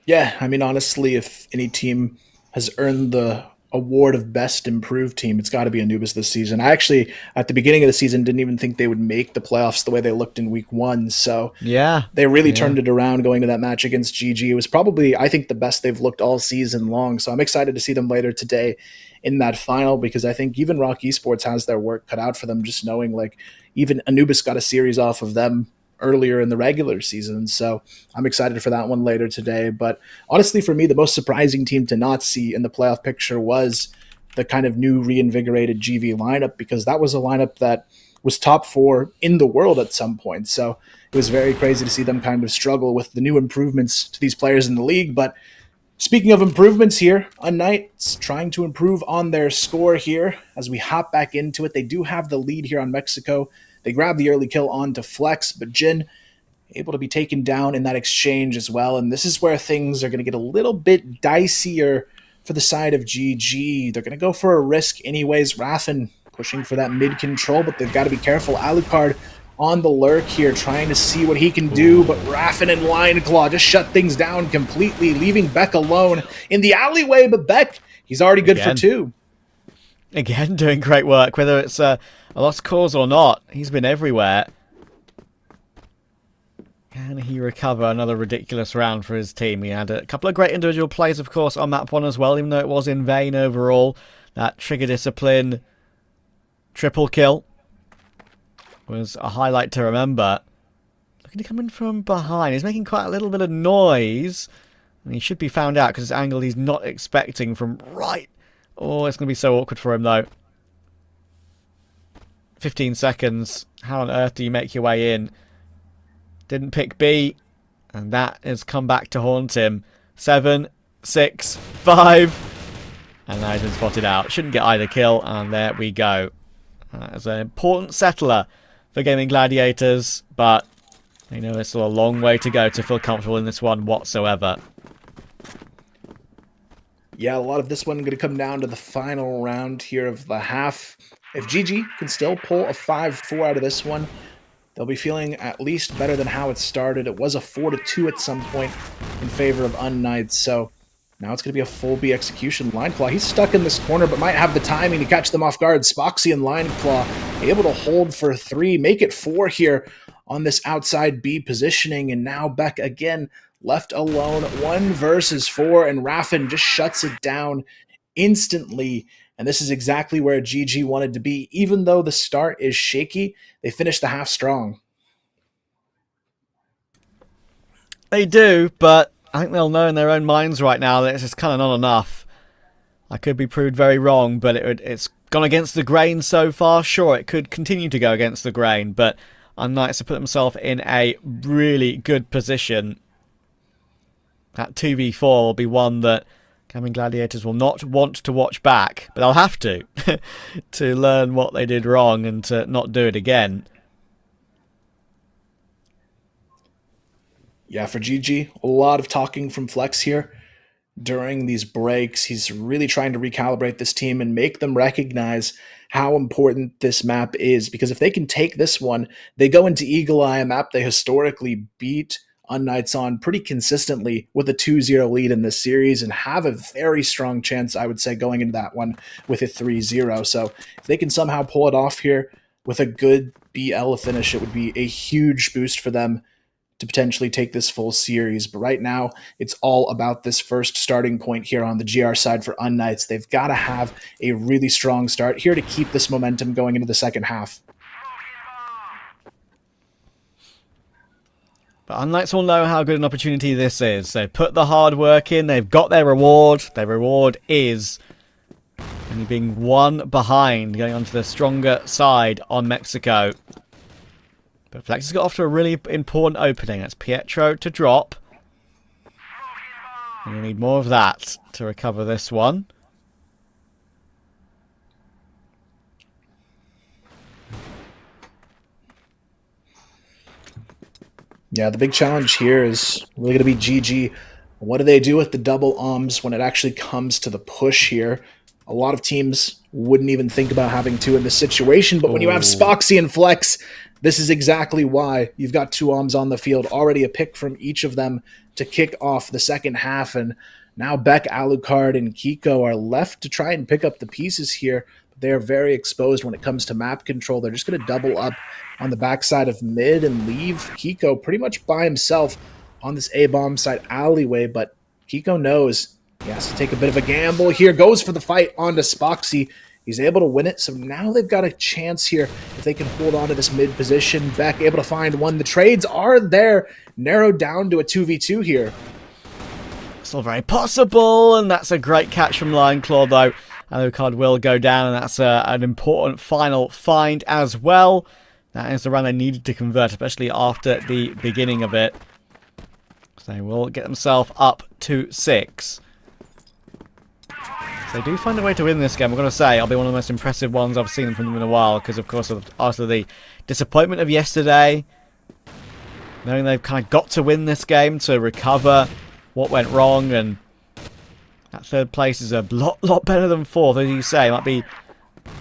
Yeah, I mean, honestly, if any team has earned the award of best improved team, it's got to be Anubis this season. I actually, at the beginning of the season, didn't even think they would make the playoffs the way they looked in week 1. So they really turned it around going to that match against GG. It was probably, I think, the best they've looked all season long. So I'm excited to see them later today in that final, because I think even ROC Esports has their work cut out for them, just knowing like even Anubis got a series off of them earlier in the regular season. So I'm excited for that one later today. But honestly, for me, the most surprising team to not see in the playoff picture was the kind of new reinvigorated GV lineup, because that was a lineup that was top 4 in the world at some point. So it was very crazy to see them kind of struggle with the new improvements to these players in the league. But Speaking of improvements here, unKnights trying to improve on their score here as we hop back into it. They do have the lead here on Mexico. They grab the early kill onto Flex, but Jin able to be taken down in that exchange as well. And this is where things are going to get a little bit dicier for the side of GG. They're going to go for a risk anyways. Raffen pushing for that mid control, but they've got to be careful. Alucard on the lurk here, trying to see what he can do, but Raffen and Lineclaw just shut things down completely, leaving Beck alone in the alleyway, but Beck, he's already good for 2. Again, doing great work, whether it's a lost cause or not. He's been everywhere. Can he recover another ridiculous round for his team? He had a couple of great individual plays, of course, on map 1 as well, even though it was in vain overall. That Trigger Discipline triple kill was a highlight to remember. Looking to come in from behind. He's making quite a little bit of noise. And he should be found out because it's an angle he's not expecting from right. Oh, it's going to be so awkward for him, though. 15 seconds. How on earth do you make your way in? Didn't pick B. And that has come back to haunt him. 7, 6, 5. And now he's been spotted out. Shouldn't get either kill. And there we go. As an important settler for Gaimin Gladiators, but they know there's still a long way to go to feel comfortable in this one whatsoever. Yeah, a lot of this one going to come down to the final round here of the half. If GG can still pull a 5-4 out of this one, they'll be feeling at least better than how it started. It was a 4-2 at some point in favor of unKnights, so now it's going to be a full B execution. Lineclaw, he's stuck in this corner, but might have the timing to catch them off guard. Spoxy and Lineclaw able to hold for 3, make it 4 here on this outside B positioning. And now Beck again left alone, 1 versus 4, and Raffen just shuts it down instantly. And this is exactly where GG wanted to be. Even though the start is shaky, they finished the half strong. They do, but I think they'll know in their own minds right now that it's just kind of not enough. I could be proved very wrong, but it's gone against the grain so far. Sure, it could continue to go against the grain, but unKnights have put themselves in a really good position. That 2v4 will be one that Gaimin Gladiators will not want to watch back, but they'll have to to learn what they did wrong and to not do it again. Yeah, for GG, a lot of talking from Flex here during these breaks. He's really trying to recalibrate this team and make them recognize how important this map is, because if they can take this one, they go into Eagle Eye, a map they historically beat unKnights on pretty consistently with a 2-0 lead in this series, and have a very strong chance, I would say, going into that one with a 3-0. So if they can somehow pull it off here with a good BL finish, it would be a huge boost for them to potentially take this full series. But right now, it's all about this first starting point here on the GR side for unKnights. They've got to have a really strong start here to keep this momentum going into the second half. But unKnights will know how good an opportunity this is. They've put the hard work in, they've got their reward. Their reward is only being 1 behind, going onto the stronger side on Mexico. But Flex has got off to a really important opening. That's Pietro to drop. And you need more of that to recover this one. Yeah, the big challenge here is really going to be GG. What do they do with the double arms when it actually comes to the push here? A lot of teams wouldn't even think about having 2 in this situation, but when you have Spoxy and Flex, this is exactly why. You've got 2 arms on the field, already a pick from each of them to kick off the second half, and now Beck, Alucard, and Kiko are left to try and pick up the pieces here. They are very exposed when it comes to map control. They're just going to double up on the backside of mid and leave Kiko pretty much by himself on this A-bomb side alleyway, but Kiko knows he has to take a bit of a gamble here. Goes for the fight onto Spoxy. He's able to win it, so now they've got a chance here if they can hold on to this mid position. Beck able to find one. The trades are there, narrowed down to a 2v2 here. Still very possible, and that's a great catch from Lineclaw, though. Alucard will go down, and that's an important final find as well. That is the run they needed to convert, especially after the beginning of it. So they will get themselves up to 6. So they do find a way to win this game. I've got to say, I'll be one of the most impressive ones I've seen from them in a while, because of course after the disappointment of yesterday, knowing they've kind of got to win this game to recover what went wrong, and that third place is a lot better than fourth, as you say. Might be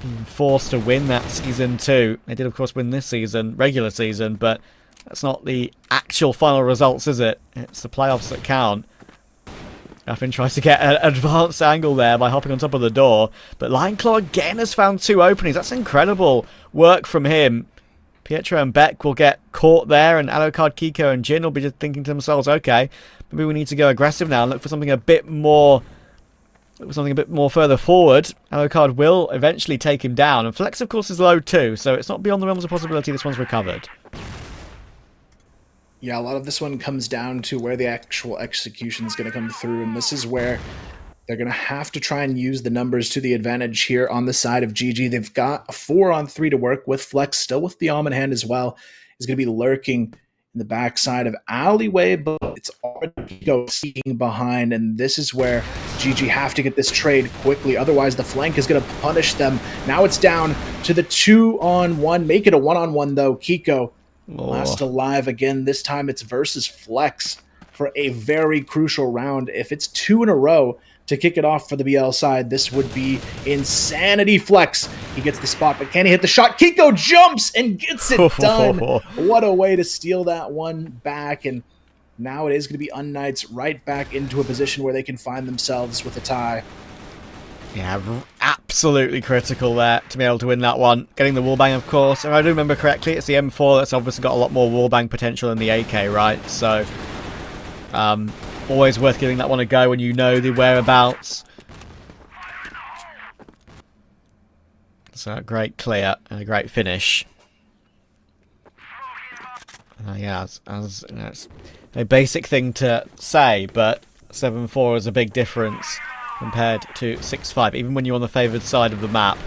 being forced to win that season too. They did of course win this season, regular season, but that's not the actual final results, is it? It's the playoffs that count. Guffin tries to get an advanced angle there by hopping on top of the door, but Lionclaw again has found 2 openings. That's incredible work from him. Pietro and Beck will get caught there, and Alucard, Kiko and Jin will be just thinking to themselves, okay, maybe we need to go aggressive now and look for something a bit more further forward. Alucard will eventually take him down, and Flex of course is low too, so it's not beyond the realms of possibility this one's recovered. Yeah, a lot of this one comes down to where the actual execution is going to come through, and this is where they're going to have to try and use the numbers to the advantage here on the side of GG. They've got a 4-on-3 to work with. Flex still with the Alm in hand as well. Is going to be lurking in the backside of Alleyway, but it's already sneaking behind, and this is where GG have to get this trade quickly. Otherwise, the flank is going to punish them. Now it's down to the 2-on-1. Make it a 1-on-1, though. Kiko last alive again. This time it's versus Flex for a very crucial round. If it's 2 in a row to kick it off for the BL side, this would be insanity. Flex, he gets the spot, but can he hit the shot? Kiko jumps and gets it done. What a way to steal that one back, and now it is going to be unKnights right back into a position where they can find themselves with a tie. Yeah, absolutely critical there to be able to win that one. Getting the wallbang, of course. If I do remember correctly, it's the M4 that's obviously got a lot more wallbang potential than the AK, right? So, always worth giving that one a go when you know the whereabouts. So, a great clear and a great finish. Yeah, as you know, it's a basic thing to say, but 7-4 is a big difference compared to 6-5, even when you're on the favoured side of the map.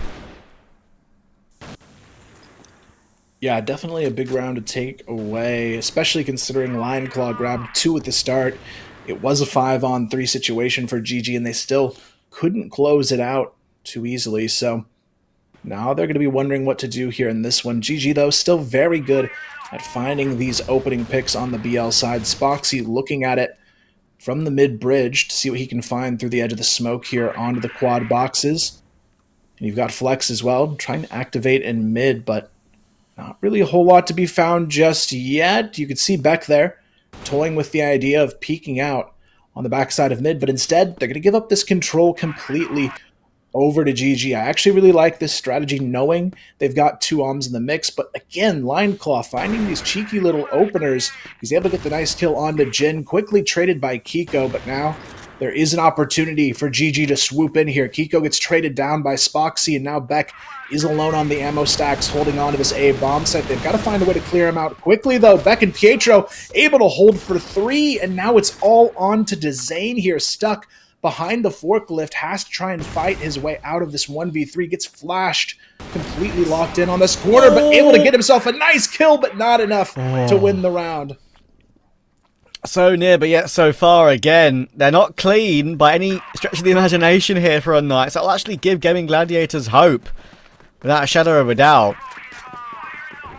Yeah, definitely a big round to take away, especially considering Lionclaw grabbed 2 at the start. It was a 5-on-3 situation for GG, and they still couldn't close it out too easily. So now they're going to be wondering what to do here in this one. GG, though, still very good at finding these opening picks on the BL side. Spoxy looking at it from the mid-bridge to see what he can find through the edge of the smoke here onto the quad boxes. And you've got Flex as well, trying to activate in mid, but not really a whole lot to be found just yet. You could see Beck there, toying with the idea of peeking out on the backside of mid, but instead they're going to give up this control completely over to GG. I actually really like this strategy, knowing they've got 2 OMs in the mix, but again, Lionclaw finding these cheeky little openers. He's able to get the nice kill onto Jin, quickly traded by Kiko, but now there is an opportunity for GG to swoop in here. Kiko gets traded down by Spoxy, and now Beck is alone on the ammo stacks, holding on to this A bomb site. They've got to find a way to clear him out quickly, though. Beck and Pietro able to hold for 3, and now it's all on to Dezane here, stuck behind the forklift, has to try and fight his way out of this 1v3, gets flashed, completely locked in on this corner, but able to get himself a nice kill, but not enough to win the round. So near, but yet so far again. They're not clean by any stretch of the imagination here for unKnights. That'll actually give Gaimin Gladiators hope, without a shadow of a doubt.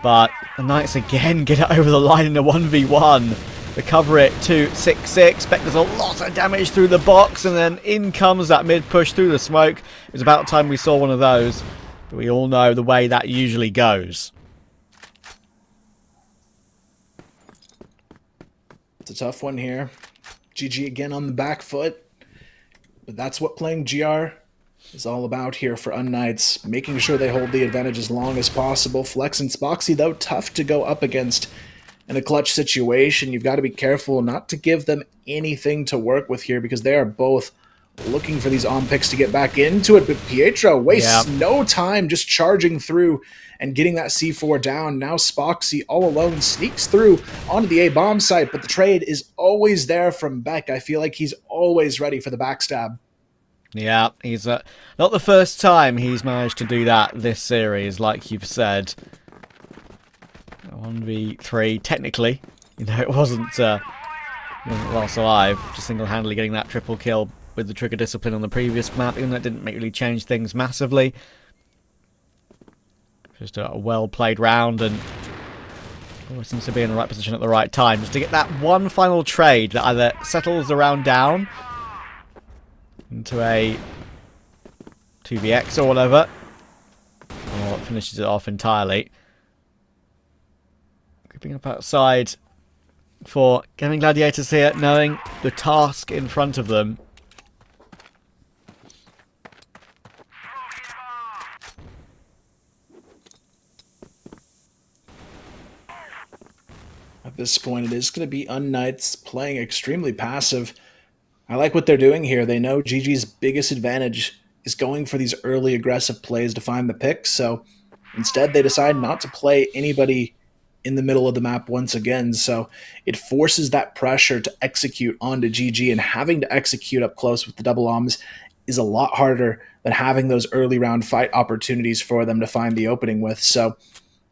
But unKnights again get it over the line in a 1v1. Recover it to 6-6. Beck does a lot of damage through the box, and then in comes that mid-push through the smoke. It was about time we saw one of those. But we all know the way that usually goes. It's a tough one here. GG again on the back foot. But that's what playing GR is all about here for unKnights. Making sure they hold the advantage as long as possible. Flex and Spoxy, though, tough to go up against in a clutch situation. You've got to be careful not to give them anything to work with here, because they are both looking for these on picks to get back into it. But Pietro wastes no time just charging through and getting that C4 down. Now Spoxy all alone sneaks through onto the A bomb site, but the trade is always there from Beck. I feel like he's always ready for the backstab. Yeah, he's not the first time he's managed to do that this series, like you've said. 1v3, technically. You know, it wasn't last alive, just single-handedly getting that triple kill with the trigger discipline on the previous map, even though it didn't really change things massively. Just a well-played round, and always seems to be in the right position at the right time, just to get that one final trade that either settles the round down into a 2vx or whatever, or finishes it off entirely. Creeping up outside for Gaimin Gladiators here, knowing the task in front of them. At this point, it is going to be unKnights playing extremely passive. I like what they're doing here. They know GG's biggest advantage is going for these early aggressive plays to find the picks, so instead they decide not to play anybody in the middle of the map once again, so it forces that pressure to execute onto GG, and having to execute up close with the double oms is a lot harder than having those early round fight opportunities for them to find the opening with. So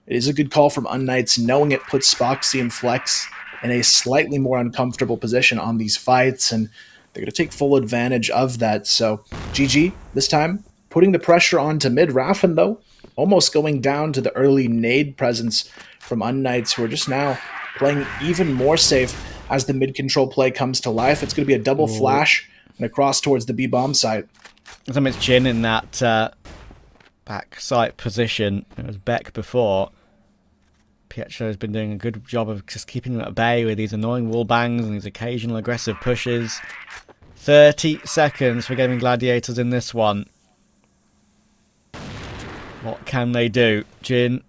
it is a good call from unKnights, knowing it puts Spoxy and Flex in a slightly more uncomfortable position on these fights, and they're going to take full advantage of that. So GG, this time, putting the pressure onto mid. Raffen, though, almost going down to the early nade presence from unKnights, who are just now playing even more safe as the mid control play comes to life. It's going to be a double flash and across towards the B-bomb site. It's Jin in that back site position. It was Beck before. Pietro has been doing a good job of just keeping them at bay with these annoying wall bangs and these occasional aggressive pushes. 30 seconds for Gaimin Gladiators in this one. What can they do? Jin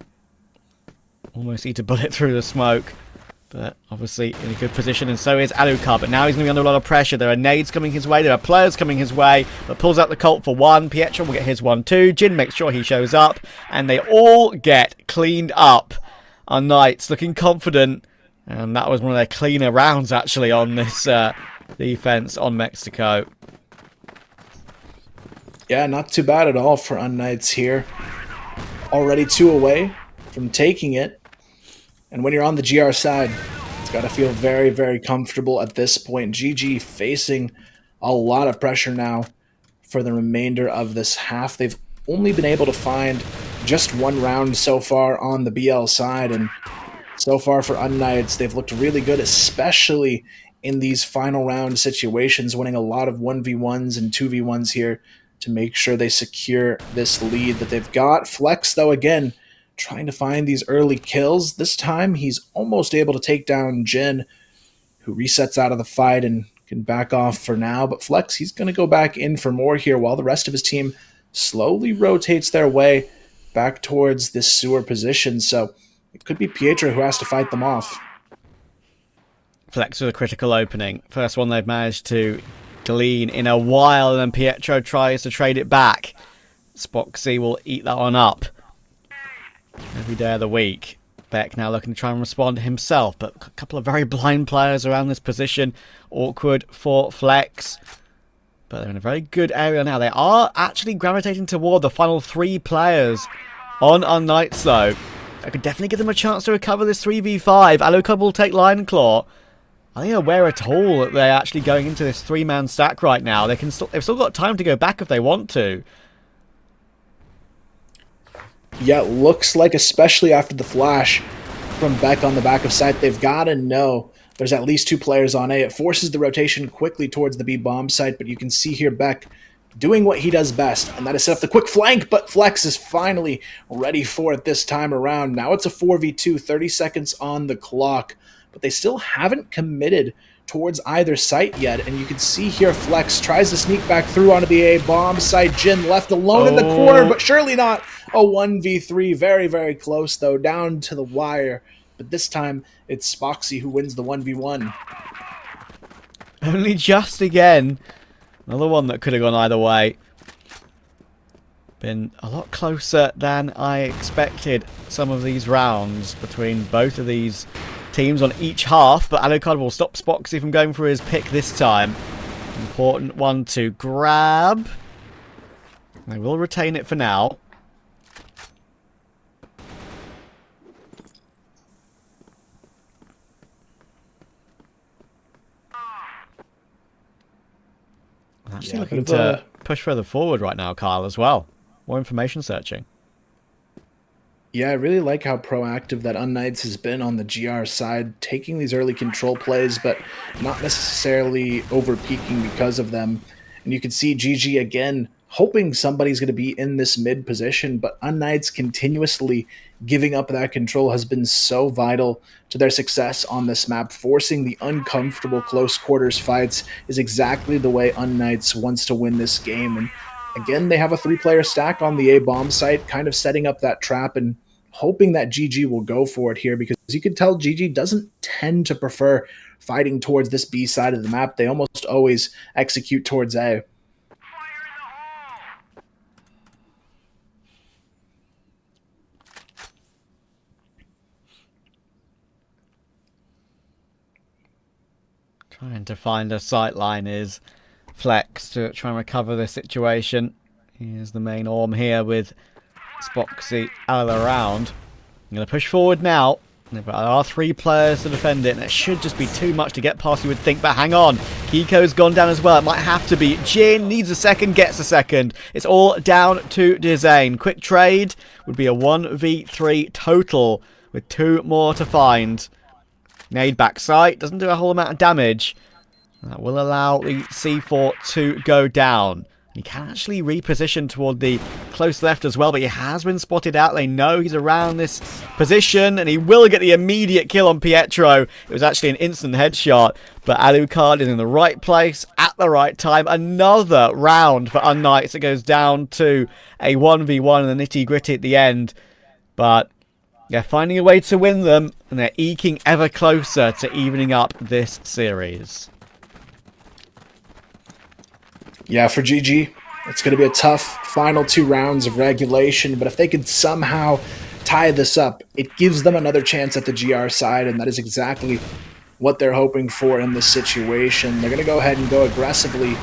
almost eat a bullet through the smoke, but obviously in a good position, and so is Alucard. But now he's going to be under a lot of pressure. There are nades coming his way, there are players coming his way, but pulls out the Colt for one. Pietro will get his one too. Jin makes sure he shows up, and they all get cleaned up. unKnights looking confident, and that was one of their cleaner rounds actually on this defense on Mexico. Yeah, not too bad at all for unKnights here. Already 2 away from taking it. And when you're on the GR side, it's got to feel very, very comfortable at this point. GG facing a lot of pressure now for the remainder of this half. They've only been able to find just 1 round so far on the BL side, and so far for unKnights, they've looked really good, especially in these final round situations, winning a lot of 1v1s and 2v1s here to make sure they secure this lead that they've got. Flex, though, again, trying to find these early kills. This time, he's almost able to take down Jin, who resets out of the fight and can back off for now. But Flex, he's going to go back in for more here while the rest of his team slowly rotates their way back towards this sewer position. So it could be Pietro who has to fight them off. Flex with a critical opening. First one they've managed to glean in a while, and then Pietro tries to trade it back. Spoxy will eat that one up every day of the week. Beck now looking to try and respond himself, but a couple of very blind players around this position. Awkward for Flex, but they're in a very good area now. They are actually gravitating toward the final 3 players on unKnights, though. I could definitely give them a chance to recover this 3v5. Alucard will take Lion Claw. Are they aware at all that they're actually going into this 3-man stack right now? They've still got time to go back if they want to. Yeah, it looks like, especially after the flash from Beck on the back of site, they've got to know there's at least 2 players on A. It forces the rotation quickly towards the B-bomb site, but you can see here Beck doing what he does best, and that is set up the quick flank, but Flex is finally ready for it this time around. Now it's a 4v2, 30 seconds on the clock, but they still haven't committed towards either site yet, and you can see here Flex tries to sneak back through onto the A-bomb site. Jin left alone in the corner, but surely not a 1v3. Very, very close, though, down to the wire, but this time it's Spoxy who wins the 1v1. Only just again. Another one that could have gone either way. Been a lot closer than I expected, some of these rounds between both of these teams on each half, but Alucard will stop Spoxy from going for his pick this time. Important one to grab. They will retain it for now. Actually Yeah, looking bit of to push further forward right now, Kyle, as well. More information searching. Yeah, I really like how proactive that unKnights has been on the GR side, taking these early control plays, but not necessarily over peaking because of them. And you can see GG again hoping somebody's going to be in this mid position, but unKnights continuously giving up that control has been so vital to their success on this map. Forcing the uncomfortable close quarters fights is exactly the way unKnights wants to win this game. And again, they have a 3-player stack on the A bomb site, kind of setting up that trap and hoping that GG will go for it here, because you can tell GG doesn't tend to prefer fighting towards this B side of the map. They almost always execute towards A. Trying to find a sight line is Flex to try and recover this situation. Here's the main Orm here with Spoxy all around. I'm going to push forward now. But there are 3 players to defend it, and it should just be too much to get past, you would think. But hang on, Kiko's gone down as well. It might have to be. Jin needs a second, gets a second. It's all down to Dizane. Quick trade would be a 1v3 total with 2 more to find. Nade backside, doesn't do a whole amount of damage. That will allow the C4 to go down. He can actually reposition toward the close left as well, but he has been spotted out. They know he's around this position, and he will get the immediate kill on Pietro. It was actually an instant headshot, but Alucard is in the right place at the right time. Another round for unKnights. It goes down to a 1v1 and the nitty-gritty at the end. But they're finding a way to win them, and they're eking ever closer to evening up this series. Yeah, for GG, it's going to be a tough final 2 rounds of regulation, but if they could somehow tie this up, it gives them another chance at the GR side, and that is exactly what they're hoping for in this situation. They're going to go ahead and go aggressively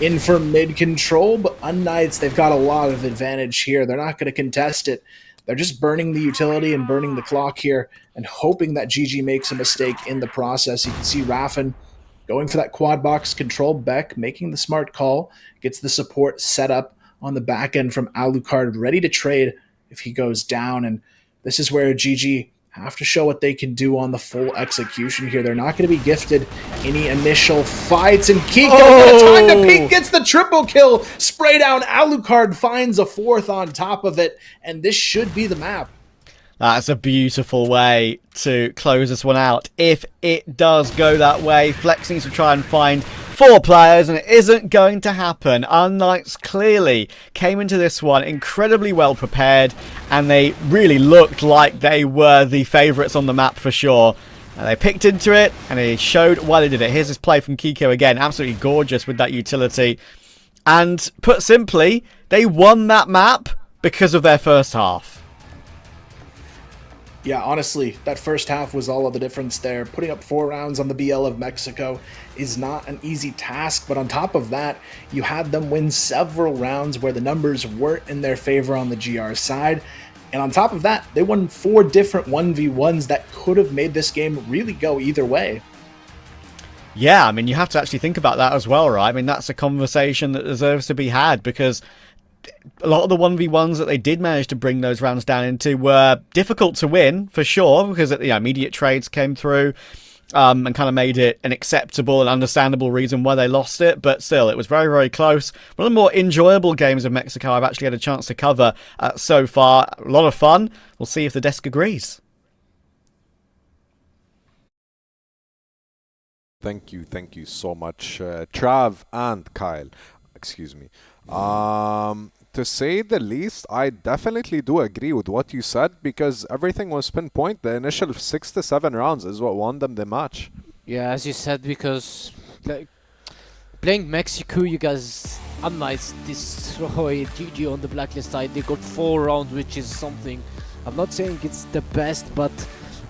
in for mid control, but unKnights, they've got a lot of advantage here. They're not going to contest it. They're just burning the utility and burning the clock here and hoping that GG makes a mistake in the process. You can see Raffen going for that quad box control. Beck making the smart call, gets the support set up on the back end from Alucard, ready to trade if he goes down. And this is where GG have to show what they can do on the full execution here. They're not going to be gifted any initial fights. And Kiko, time to peek, gets the triple kill. Spray down, Alucard finds a 4th on top of it, and this should be the map. That's a beautiful way to close this one out. If it does go that way, Flex needs to try and find 4 players, and it isn't going to happen. unKnights clearly came into this one incredibly well prepared, and they really looked like they were the favourites on the map for sure. And they picked into it, and they showed why they did it. Here's this play from Kiko again, absolutely gorgeous with that utility. And put simply, they won that map because of their first half. Yeah, honestly, that first half was all of the difference there. Putting up 4 rounds on the BL of Mexico is not an easy task, but on top of that, you had them win several rounds where the numbers weren't in their favor on the GR side. And on top of that, they won 4 different 1v1s that could have made this game really go either way. Yeah, I mean, you have to actually think about that as well, right? I mean, that's a conversation that deserves to be had, because a lot of the 1v1s that they did manage to bring those rounds down into were difficult to win, for sure, because immediate trades came through and kind of made it an acceptable and understandable reason why they lost it. But still, it was very, very close. One of the more enjoyable games of Mexico I've actually had a chance to cover so far. A lot of fun. We'll see if the desk agrees. Thank you so much, Trav and Kyle. Excuse me. To say the least, I definitely do agree with what you said, because everything was pinpoint. The initial 6 to 7 rounds is what won them the match. Yeah, as you said, because like playing Mexico, you guys unKnights destroyed GG on the blacklist side. They got 4 rounds, which is something. I'm not saying it's the best, but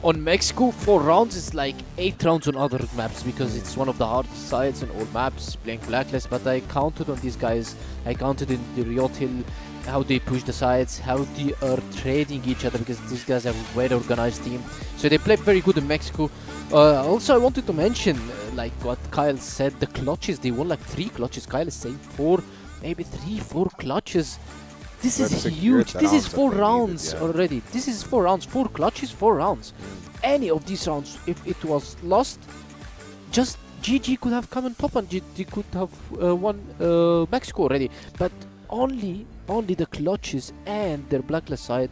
on Mexico, 4 rounds is like 8 rounds on other maps, because it's one of the hardest sides on all maps, playing blacklist. But I counted on these guys. I counted in the Riot Hill, how they push the sides, how they are trading each other, because these guys are a well organized team. So they played very good in Mexico. Also, I wanted to mention, like what Kyle said, the clutches. They won like 3 clutches. Kyle is saying 4, maybe 3, 4 clutches. This They've is secured huge. the This is rounds that 4 they rounds needed, yeah. already. This is 4 rounds. 4 clutches, 4 rounds. Any of these rounds, if it was lost, just GG could have come on top and GG could have won Mexico already. But only the clutches and their blacklist side.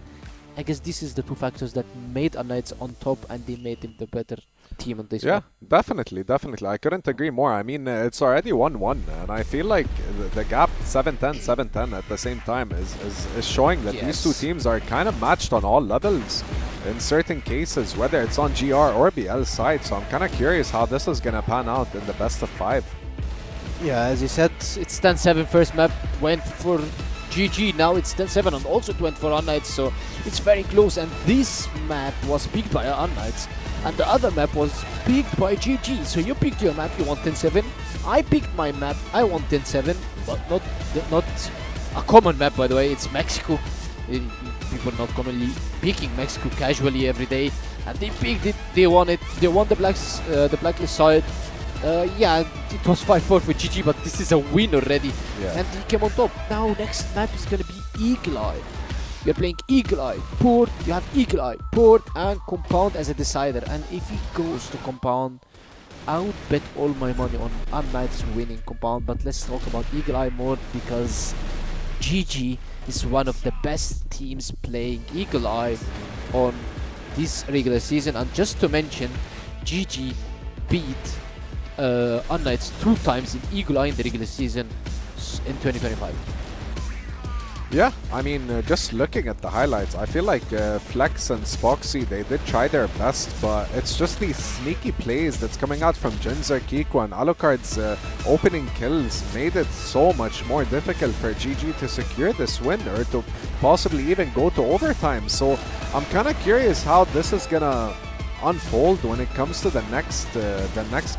I guess this is the 2 factors that made unKnights on top, and they made them the better team on this Yeah, map. definitely. I couldn't agree more. I mean, it's already 1-1, and I feel like the gap 7-10, 7-10 at the same time is showing that these 2 Yes. teams are kind of matched on all levels in certain cases, whether it's on GR or BL side. So I'm kind of curious how this is going to pan out in the best of 5. Yeah, as you said, it's 10-7. First map went for GG, now it's 10-7 and also it went for unKnights, so it's very close. And this map was picked by unKnights, and the other map was picked by GG. So you picked your map, you want 10-7. I picked my map, I want 10-7, but not a common map, by the way. It's Mexico. People not commonly picking Mexico casually every day, and they picked it. They won it. They won the blacklist side. Yeah, it was 5-4 for GG, but this is a win already. Yeah. And he came on top. Now next map is gonna be Eagle Eye. You're playing Eagle Eye, Port. You have Eagle Eye, Port, and Compound as a decider. And if he goes to Compound, I would bet all my money on unKnights winning Compound. But let's talk about Eagle Eye more, because GG is one of the best teams playing Eagle Eye on this regular season. And just to mention, GG beat unKnights 2 times in Eagle Eye in the regular season in 2025. Yeah, I mean, just looking at the highlights, I feel like Flex and Spoxy, they did try their best, but it's just these sneaky plays that's coming out from Jinzer, Kiko, and Alucard's opening kills made it so much more difficult for GG to secure this win, or to possibly even go to overtime. So I'm kind of curious how this is gonna unfold when it comes to the next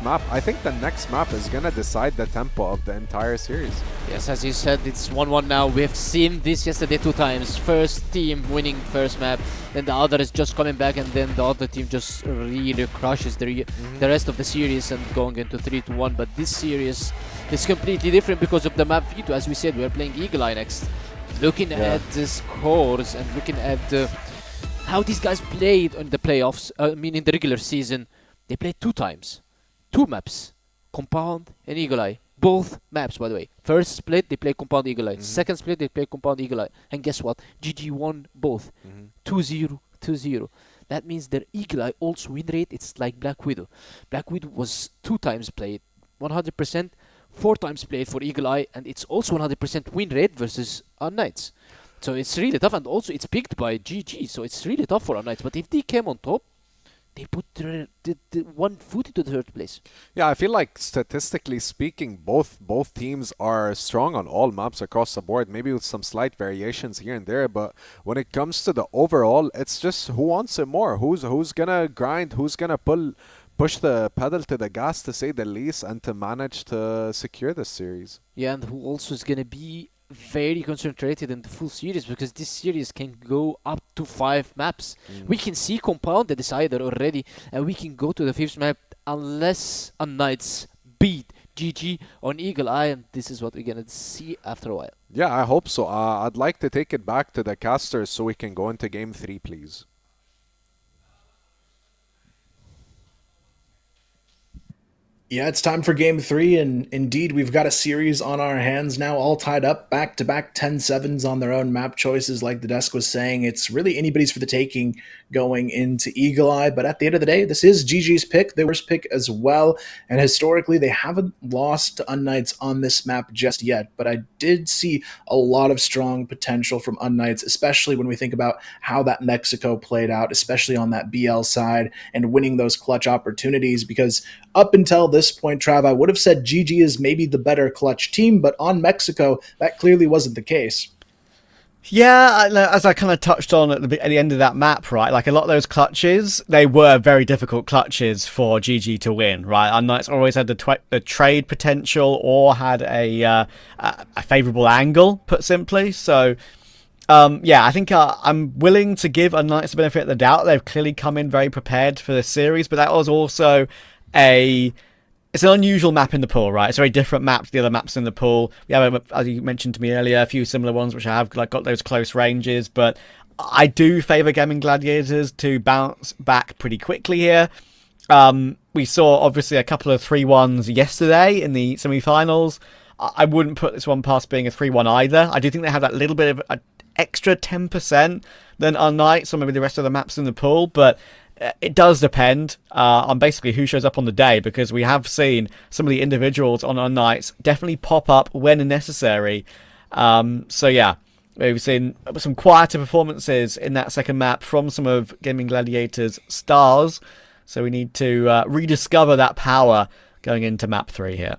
map. I think the next map is gonna decide the tempo of the entire series. Yes, as you said, it's 1-1 now. We've seen this yesterday 2 times. First team winning first map, then the other is just coming back, and then the other team just really crushes the rest of the series and going into 3-1. But this series is completely different because of the map veto. As we said, we're playing Eagle Eye next. Looking at the scores and looking at how these guys played in the playoffs, in the regular season, they played 2 times. 2 maps, Compound and Eagle Eye. Both maps, by the way. First split, they played Compound Eagle Eye. Second split, they played Compound Eagle Eye. And guess what? GG won both. 2-0, 2-0. That means their Eagle Eye also win rate, it's like Black Widow. Black Widow was 2 times played, 100%, 4 times played for Eagle Eye, and it's also 100% win rate versus unKnights. So it's really tough, and also it's picked by GG, so it's really tough for unKnights. But if they came on top, they put the 1 foot into the 3rd place. Yeah, I feel like statistically speaking, both teams are strong on all maps across the board, maybe with some slight variations here and there. But when it comes to the overall, it's just who wants it more, who's gonna grind, who's gonna push the pedal to the gas, to say the least, and to manage to secure this series. Yeah, and who also is gonna be very concentrated in the full series, because this series can go up to 5 maps. We can see Compound the decider already, and we can go to the 5th map unless unKnights beat GG on Eagle Eye, and this is what we're gonna see after a while. Yeah, I hope so. I'd like to take it back to the casters so we can go into game 3, please. Yeah, it's time for game 3, and indeed we've got a series on our hands now, all tied up, back-to-back 10-7s on their own map choices. Like the desk was saying, it's really anybody's for the taking going into Eagle Eye, but at the end of the day, this is GG's pick, their worst pick as well, and historically they haven't lost to unKnights on this map just yet, but I did see a lot of strong potential from unKnights, especially when we think about how that Mexico played out, especially on that BL side, and winning those clutch opportunities, because up until this point, Trav, I would have said GG is maybe the better clutch team, but on Mexico, that clearly wasn't the case. Yeah, as I kind of touched on at the end of that map, right? Like a lot of those clutches, they were very difficult clutches for GG to win, right? unKnights always had the trade potential or had a favourable angle, put simply. So Yeah, I think I'm willing to give unKnights the benefit of the doubt. They've clearly come in very prepared for this series, but that was also it's an unusual map in the pool, right? It's a very different map to the other maps in the pool. We have, as you mentioned to me earlier, a few similar ones which have got those close ranges, but I do favour Gaimin Gladiators to bounce back pretty quickly here. We saw obviously a couple of 3-1s yesterday in the semi-finals. I wouldn't put this one past being a 3-1 either. I do think they have that little bit of an extra 10% than unKnights or maybe the rest of the maps in the pool, but it does depend on basically who shows up on the day, because we have seen some of the individuals on unKnights definitely pop up when necessary. So yeah, we've seen some quieter performances in that second map from some of Gaimin Gladiators' stars, so we need to rediscover that power going into map 3 here.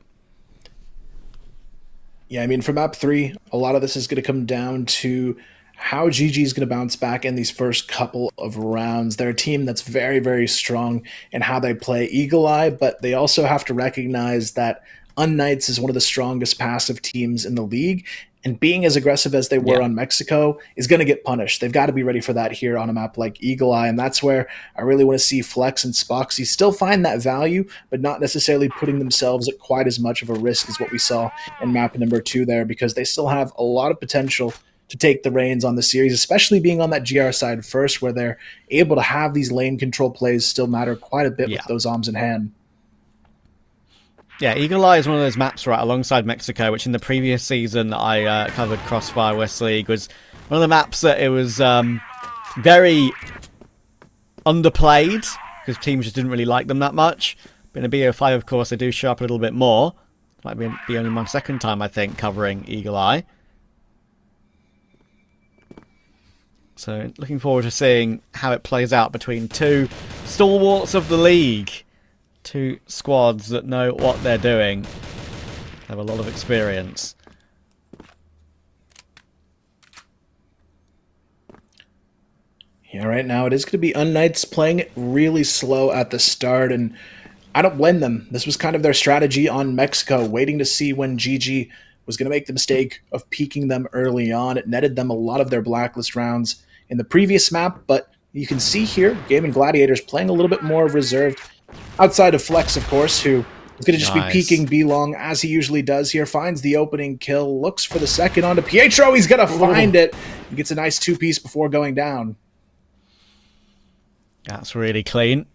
Yeah, I mean, for map 3, a lot of this is going to come down to how GG is going to bounce back in these first couple of rounds. They're a team that's very, very strong in how they play Eagle Eye, but they also have to recognize that unKnights is one of the strongest passive teams in the league, and being as aggressive as they were on Mexico is going to get punished. They've got to be ready for that here on a map like Eagle Eye, and that's where I really want to see Flex and Spoxy still find that value, but not necessarily putting themselves at quite as much of a risk as what we saw in map number 2 there, because they still have a lot of potential to take the reins on the series, especially being on that GR side first, where they're able to have these lane control plays still matter quite a bit with those arms in hand. Yeah, Eagle Eye is one of those maps right alongside Mexico, which in the previous season I covered CrossFire West League, was one of the maps that it was very underplayed because teams just didn't really like them that much. But in a BO5, of course, they do show up a little bit more. Might be only my second time, I think, covering Eagle Eye. So looking forward to seeing how it plays out between two stalwarts of the league. Two squads that know what they're doing. Have a lot of experience. Yeah, right now it is going to be unKnights playing it really slow at the start, and I don't blame them. This was kind of their strategy on Mexico, waiting to see when GG was going to make the mistake of peaking them early on. It netted them a lot of their blacklist rounds in the previous map, but you can see here, Gaimin Gladiators playing a little bit more reserved, outside of Flex, of course, who is going to just be peeking B-long as he usually does here. Finds the opening kill, looks for the second onto Pietro. He's going to find it. He gets a nice two-piece before going down. That's really clean.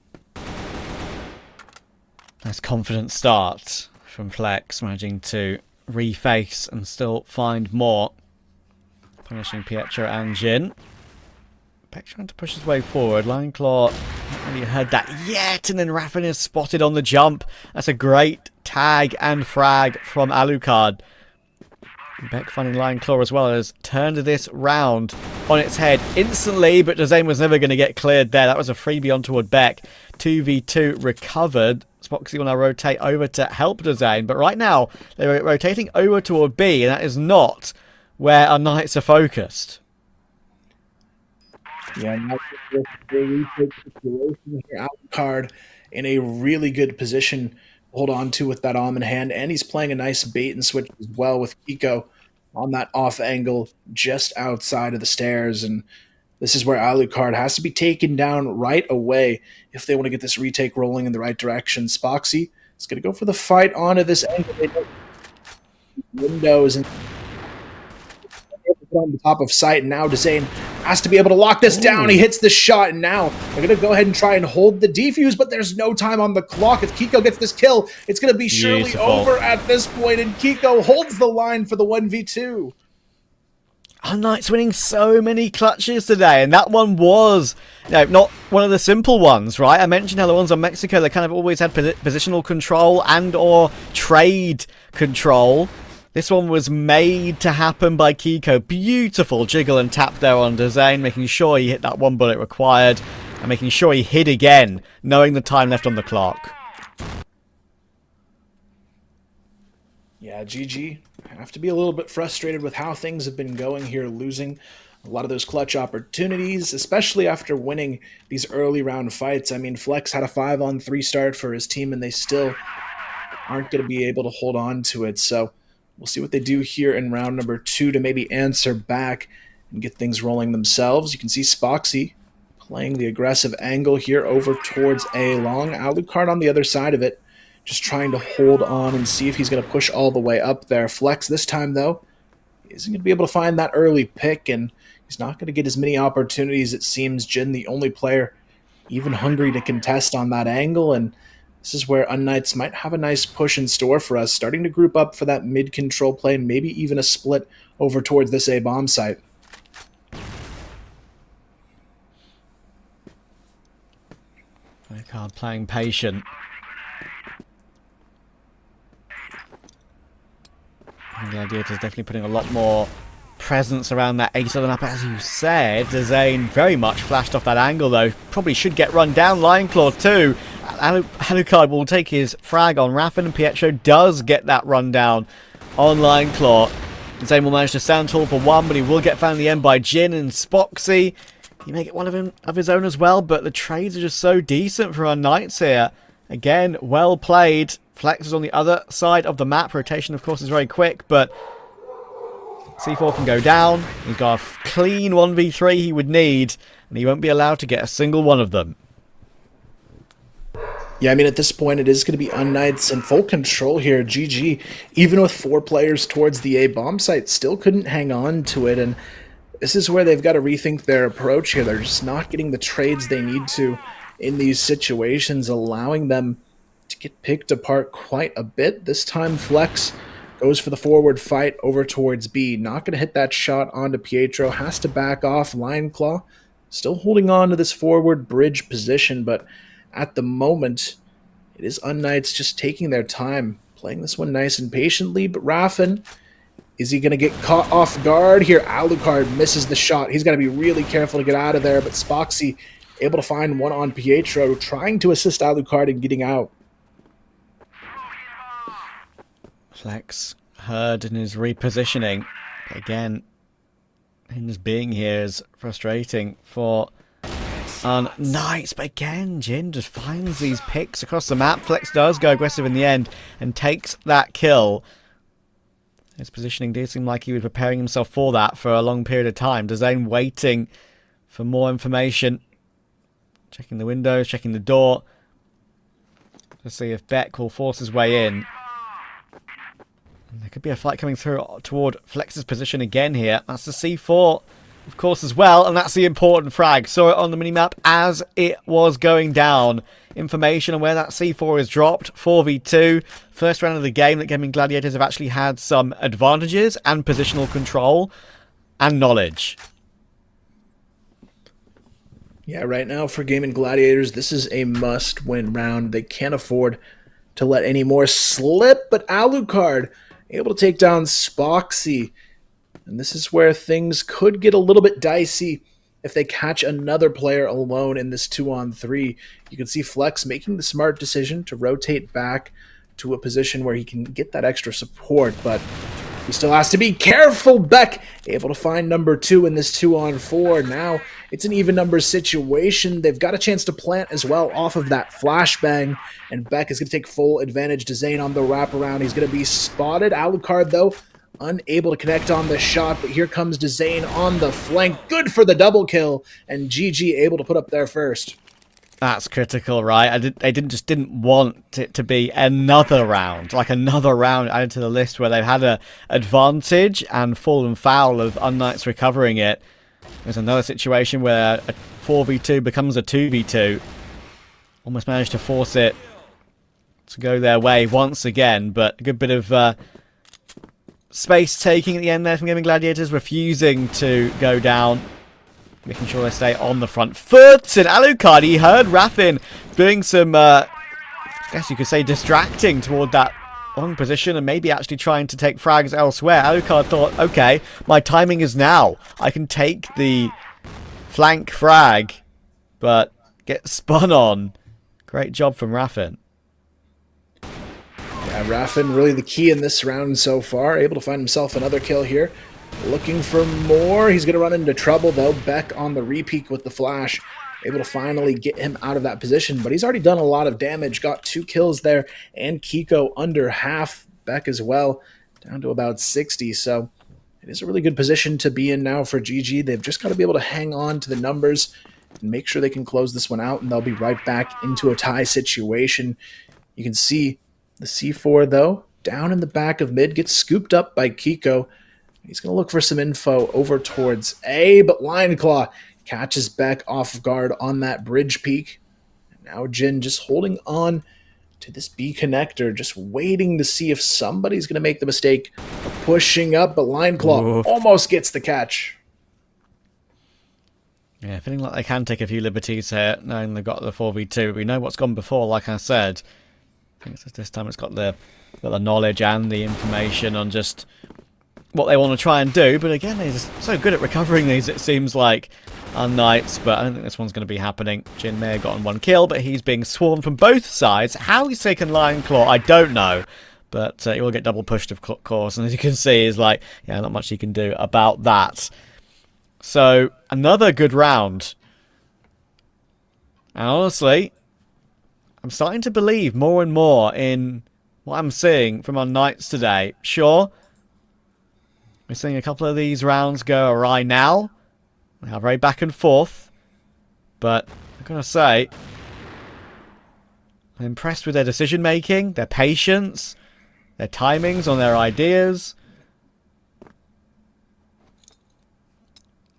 Nice confident start from Flex, managing to reface and still find more. Punishing Pietro and Jin. Peck trying to push his way forward. Lineclaw, not really heard that yet, and then Raffin is spotted on the jump. That's a great tag and frag from Alucard. Beck finding Lineclaw as well as turned this round on its head instantly, but Dazain was never going to get cleared there. That was a freebie on toward Beck. 2v2 recovered. Spoxy will now rotate over to help Dazain, but right now they're rotating over toward B, and that is not where our Knights are focused. Yeah, now Alucard in a really good position to hold on to with that arm in hand, and he's playing a nice bait and switch as well with Kiko on that off angle just outside of the stairs, and this is where Alucard has to be taken down right away if they want to get this retake rolling in the right direction. Spoxy is going to go for the fight onto this angle. Windows and on the top of sight, and now Dazain has to be able to lock this down. He hits the shot, and now they're going to go ahead and try and hold the defuse, but there's no time on the clock. If Kiko gets this kill, it's going to be surely over at this point, and Kiko holds the line for the 1v2. unKnights winning so many clutches today, and that one was not one of the simple ones, right? I mentioned how the ones on Mexico, they kind of always had positional control and or trade control. This one was made to happen by Kiko. Beautiful jiggle and tap there on Dazain, making sure he hit that one bullet required, and making sure he hit again, knowing the time left on the clock. Yeah, GG have to be a little bit frustrated with how things have been going here, losing a lot of those clutch opportunities, especially after winning these early round fights. I mean, Flex had a 5-on-3 start for his team, and they still aren't going to be able to hold on to it. So we'll see what they do here in round number 2 to maybe answer back and get things rolling themselves. You can see Spoxy playing the aggressive angle here over towards A long. Alucard on the other side of it, just trying to hold on and see if he's going to push all the way up there. Flex this time, though, isn't going to be able to find that early pick, and he's not going to get as many opportunities. It seems Jin, the only player even hungry to contest on that angle, and this is where unKnights might have a nice push in store for us, starting to group up for that mid-control play, and maybe even a split over towards this A-bomb site. Alucard playing patient. Gladiators definitely putting a lot more presence around that A side of the map. As you said, Zane very much flashed off that angle, though. Probably should get run down. Lion Claw too. Alucard will take his frag on Raffin, and Pietro does get that run down on Lion Claw. Zane will manage to stand tall for one, but he will get found in the end by Jin and Spoxy. He may get one of his own as well, but the trades are just so decent for unKnights here. Again, well played. Flex is on the other side of the map. Rotation, of course, is very quick, but C4 can go down. He's got a clean 1v3 he would need, and he won't be allowed to get a single one of them. Yeah, I mean, at this point, it is going to be unKnights in full control here. GG, even with 4 players towards the A-bomb site, still couldn't hang on to it, and this is where they've got to rethink their approach here. They're just not getting the trades they need to in these situations, allowing them to get picked apart quite a bit. This time, Flex goes for the forward fight over towards B. Not going to hit that shot onto Pietro. Has to back off. Lion Claw still holding on to this forward bridge position, but at the moment, it is unKnights just taking their time, playing this one nice and patiently. But Raffin, is he going to get caught off guard here? Alucard misses the shot. He's got to be really careful to get out of there, but Spoxy able to find one on Pietro, trying to assist Alucard in getting out. Flex heard in his repositioning. Again, him just being here is frustrating for unKnights. But again, Jin just finds these picks across the map. Flex does go aggressive in the end and takes that kill. His positioning did seem like he was preparing himself for that for a long period of time. Dazane waiting for more information. Checking the windows, checking the door. To see if Beck will force his way in. And there could be a fight coming through toward Flex's position again here. That's the C4, of course, as well. And that's the important frag. Saw it on the minimap as it was going down. Information on where that C4 is dropped. 4v2. First round of the game that Gaimin Gladiators have actually had some advantages and positional control and knowledge. Yeah, right now for Gaimin Gladiators, this is a must-win round. They can't afford to let any more slip, but Alucard able to take down Spoxy. And this is where things could get a little bit dicey if they catch another player alone in this 2-on-3. You can see Flex making the smart decision to rotate back to a position where he can get that extra support, but he still has to be careful. Beck able to find number 2 in this 2-on-4. Now it's an even numbers situation. They've got a chance to plant as well off of that flashbang, and Beck is going to take full advantage to Zane on the wraparound. He's going to be spotted. Alucard, though, unable to connect on the shot, but here comes Dazane on the flank. Good for the double kill, and GG able to put up there first. That's critical, right? They didn't want it to be another round, like another round added to the list where they've had an advantage and fallen foul of unKnights recovering it. There's another situation where a 4v2 becomes a 2v2. Almost managed to force it to go their way once again, but a good bit of space taking at the end there from Gaimin Gladiators, refusing to go down. Making sure they stay on the front foot. And Alucard, he heard Raffin doing some, I guess you could say, distracting toward that long position and maybe actually trying to take frags elsewhere. Alucard thought, okay, my timing is now. I can take the flank frag, but get spun on. Great job from Raffin. Yeah, Raffin really the key in this round so far. Able to find himself another kill here. Looking for more. He's going to run into trouble, though. Beck on the repeat with the flash. Able to finally get him out of that position, but he's already done a lot of damage. Got 2 kills there, and Kiko under half. Beck as well, down to about 60. So it is a really good position to be in now for GG. They've just got to be able to hang on to the numbers and make sure they can close this one out, and they'll be right back into a tie situation. You can see the C4, though, down in the back of mid, gets scooped up by Kiko. He's going to look for some info over towards A, but Lionclaw catches Beck off guard on that bridge peak. Now Jin just holding on to this B connector, just waiting to see if somebody's going to make the mistake of pushing up, but Lionclaw almost gets the catch. Yeah, feeling like they can take a few liberties here, knowing they've got the 4v2. We know what's gone before, like I said. I think this time it's got the knowledge and the information on just what they want to try and do. But again, they're just so good at recovering these, it seems like, unKnights. But I don't think this one's going to be happening. Jin may have gotten one kill, but he's being swarmed from both sides. How he's taken Lionclaw, I don't know. But he will get double pushed, of course. And as you can see, is like, yeah, not much he can do about that. So, another good round. And honestly, I'm starting to believe more and more in what I'm seeing from unKnights today. Sure, we're seeing a couple of these rounds go awry now. They are very back and forth. But, I've got to say, I'm impressed with their decision making, their patience, their timings on their ideas.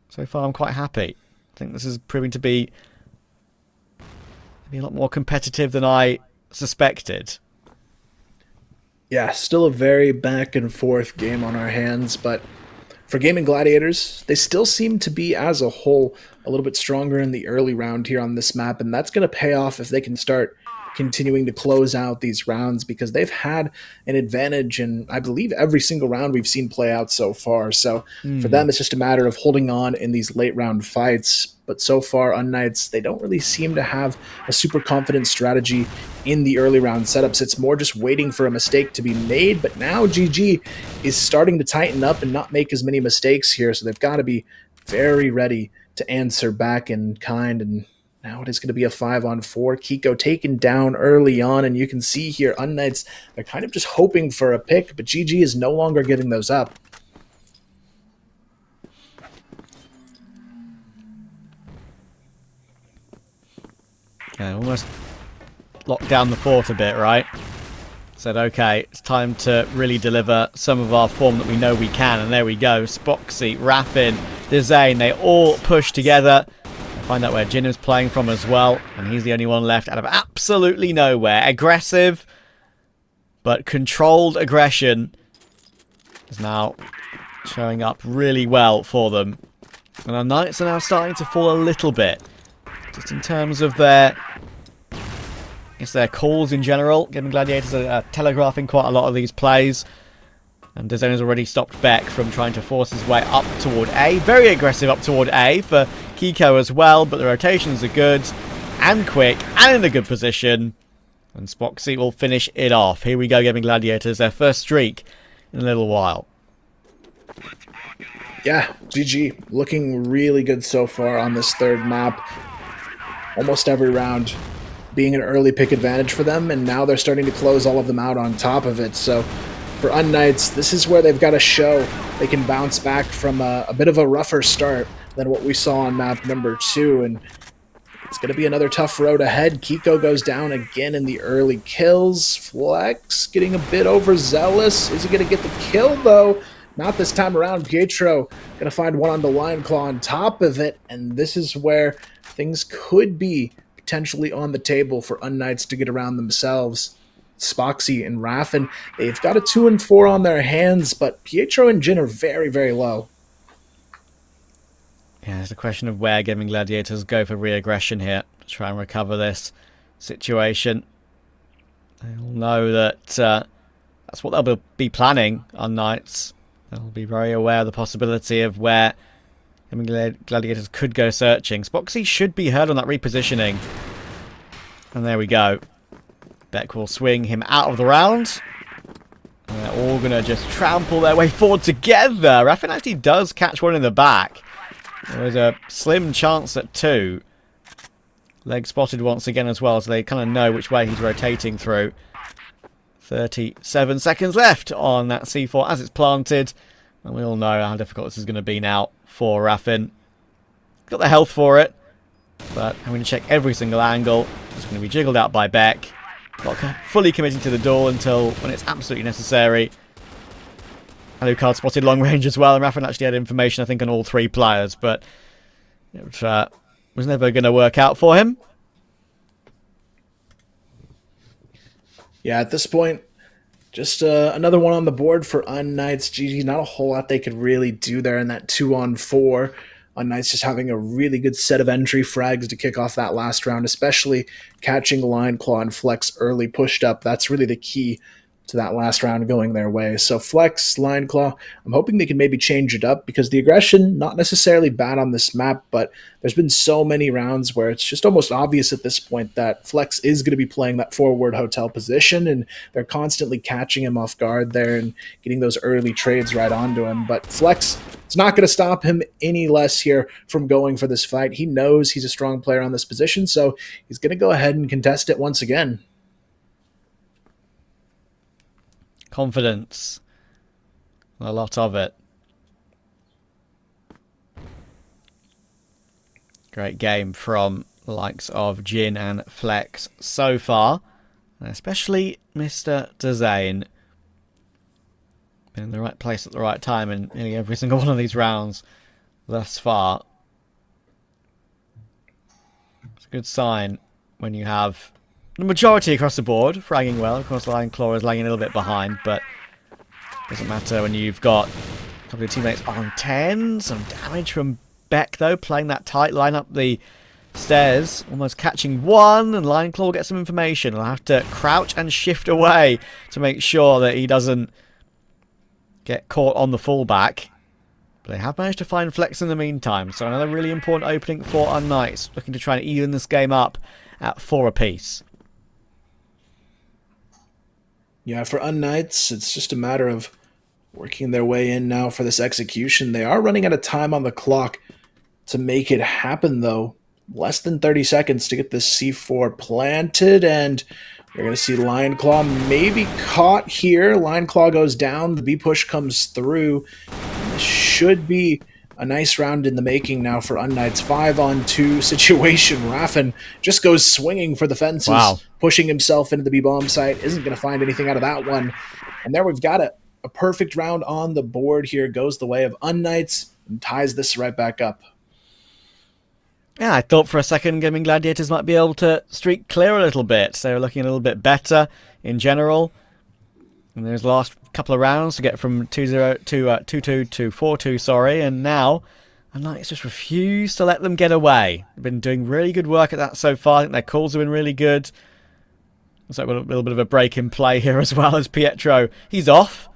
So far, I'm quite happy. I think this is proving to be maybe a lot more competitive than I suspected. Yeah, still a very back and forth game on our hands, but for Gaimin Gladiators, they still seem to be, as a whole, a little bit stronger in the early round here on this map, and that's going to pay off if they can start continuing to close out these rounds, because they've had an advantage in, I believe, every single round we've seen play out so far. So for them, it's just a matter of holding on in these late round fights. But so far, unKnights, they don't really seem to have a super confident strategy in the early round setups. It's more just waiting for a mistake to be made. But now GG is starting to tighten up and not make as many mistakes here. So they've got to be very ready to answer back in kind. And now it is going to be a 5-on-4. Kiko taken down early on, and you can see here unKnights, they're kind of just hoping for a pick, but GG is no longer giving those up. Yeah, almost locked down the fort a bit, right? Said, okay, it's time to really deliver some of our form that we know we can, and there we go. Spoxy, Raffin, Dezane, they all push together. Find out where Jin is playing from as well, and he's the only one left out of absolutely nowhere. Aggressive, but controlled aggression is now showing up really well for them. And our Knights are now starting to fall a little bit, just in terms of their, I guess, their calls in general. Gaimin Gladiators are telegraphing quite a lot of these plays. And Dezone has already stopped Beck from trying to force his way up toward A. Very aggressive up toward A for Kiko as well, but the rotations are good and quick and in a good position. And Spoxy will finish it off. Here we go, Gaimin Gladiators, their first streak in a little while. Yeah, GG looking really good so far on this third map. Almost every round being an early pick advantage for them, and now they're starting to close all of them out on top of it. So for unKnights, this is where they've got to show they can bounce back from a bit of a rougher start than what we saw on map number 2, and it's going to be another tough road ahead. Kiko goes down again in the early kills. Flex getting a bit overzealous. Is he going to get the kill, though? Not this time around. Pietro going to find one on the Lionclaw on top of it, and this is where things could be potentially on the table for unKnights to get around themselves. Spoxy and Raffin, they've got a 2-4 on their hands, but Pietro and Jin are very, very low. Yeah, it's a question of where Gaimin Gladiators go for re-aggression here to try and recover this situation. They'll know that that's what they'll be planning on unKnights. They'll be very aware of the possibility of where Gaimin Gladiators could go searching. Spoxy should be heard on that repositioning. And there we go. Beck will swing him out of the round. And they're all going to just trample their way forward together. Raffin actually does catch one in the back. There's a slim chance at 2. Leg spotted once again as well, so they kind of know which way he's rotating through. 37 seconds left on that C4 as it's planted. And we all know how difficult this is going to be now for Raffin. Got the health for it, but having to check every single angle. It's going to be jiggled out by Beck. Not fully committing to the duel until when it's absolutely necessary. Alucard spotted long range as well, and Raffin actually had information, I think, on all 3 players, but it was never going to work out for him. Yeah, at this point, just another one on the board for unKnights. GG, not a whole lot they could really do there in that 2-on-4. unKnights just having a really good set of entry frags to kick off that last round, especially catching Line Claw and Flex early pushed up. That's really the key to that last round going their way. So Flex, Line Claw, I'm hoping they can maybe change it up because the aggression, not necessarily bad on this map, but there's been so many rounds where it's just almost obvious at this point that Flex is going to be playing that forward hotel position, and they're constantly catching him off guard there and getting those early trades right onto him. But Flex, it's not going to stop him any less here from going for this fight. He knows he's a strong player on this position, so he's going to go ahead and contest it once again. Confidence. A lot of it. Great game from the likes of Jin and Flex so far. And especially Mr. Dezane. Been in the right place at the right time in nearly every single one of these rounds thus far. It's a good sign when you have the majority across the board fragging well. Of course, Lion Claw is lagging a little bit behind, but doesn't matter when you've got a couple of teammates on 10. Some damage from Beck, though, playing that tight line up the stairs, almost catching one, and Lion Claw gets some information. He'll have to crouch and shift away to make sure that he doesn't get caught on the fullback. But they have managed to find Flex in the meantime, so another really important opening for unKnights, looking to try and even this game up at 4 apiece. Yeah, for unKnights, it's just a matter of working their way in now for this execution. They are running out of time on the clock to make it happen, though. Less than 30 seconds to get this C4 planted, and we're going to see Lion Claw maybe caught here. Lion Claw goes down, the B push comes through. This should be a nice round in the making now for unKnights. 5-on-2 situation. Raffin just goes swinging for the fences, wow, pushing himself into the B-bomb site. Isn't going to find anything out of that one. And there we've got a perfect round on the board here. Goes the way of unKnights and ties this right back up. Yeah, I thought for a second Gaimin Gladiators might be able to streak clear a little bit. They were looking a little bit better in general. And there's the last couple of rounds to get from 2-0 to 2-2 to 4-2, sorry. And now unKnights just refuse to let them get away. They've been doing really good work at that so far. I think their calls have been really good. Looks like a little bit of a break in play here as well as Pietro. He's off.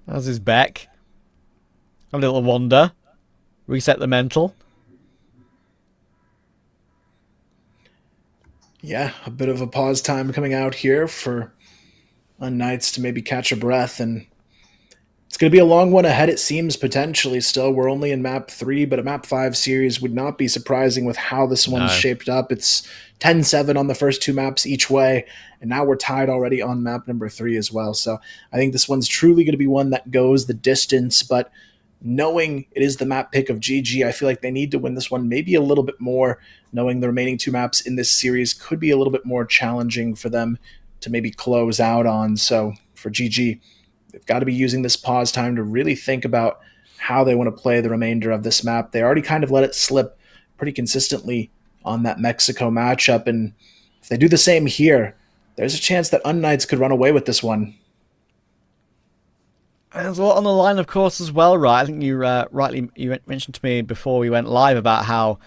As is Beck. A little wander. Reset the mental. Yeah, a bit of a pause time coming out here for unKnights to maybe catch a breath, and it's going to be a long one ahead, it seems, potentially still. We're only in map 3, but a map 5 series would not be surprising with how this one's shaped up. It's 10-7 on the first 2 maps each way, and now we're tied already on map number 3 as well. So I think this one's truly going to be one that goes the distance, but knowing it is the map pick of GG, I feel like they need to win this one maybe a little bit more, knowing the remaining 2 maps in this series could be a little bit more challenging for them to maybe close out on. So for GG, they've got to be using this pause time to really think about how they want to play the remainder of this map. They already kind of let it slip pretty consistently on that Mexico matchup, and if they do the same here, there's a chance that unKnights could run away with this one. There's a lot on the line, of course, as well, right? I think you you mentioned to me before we went live about how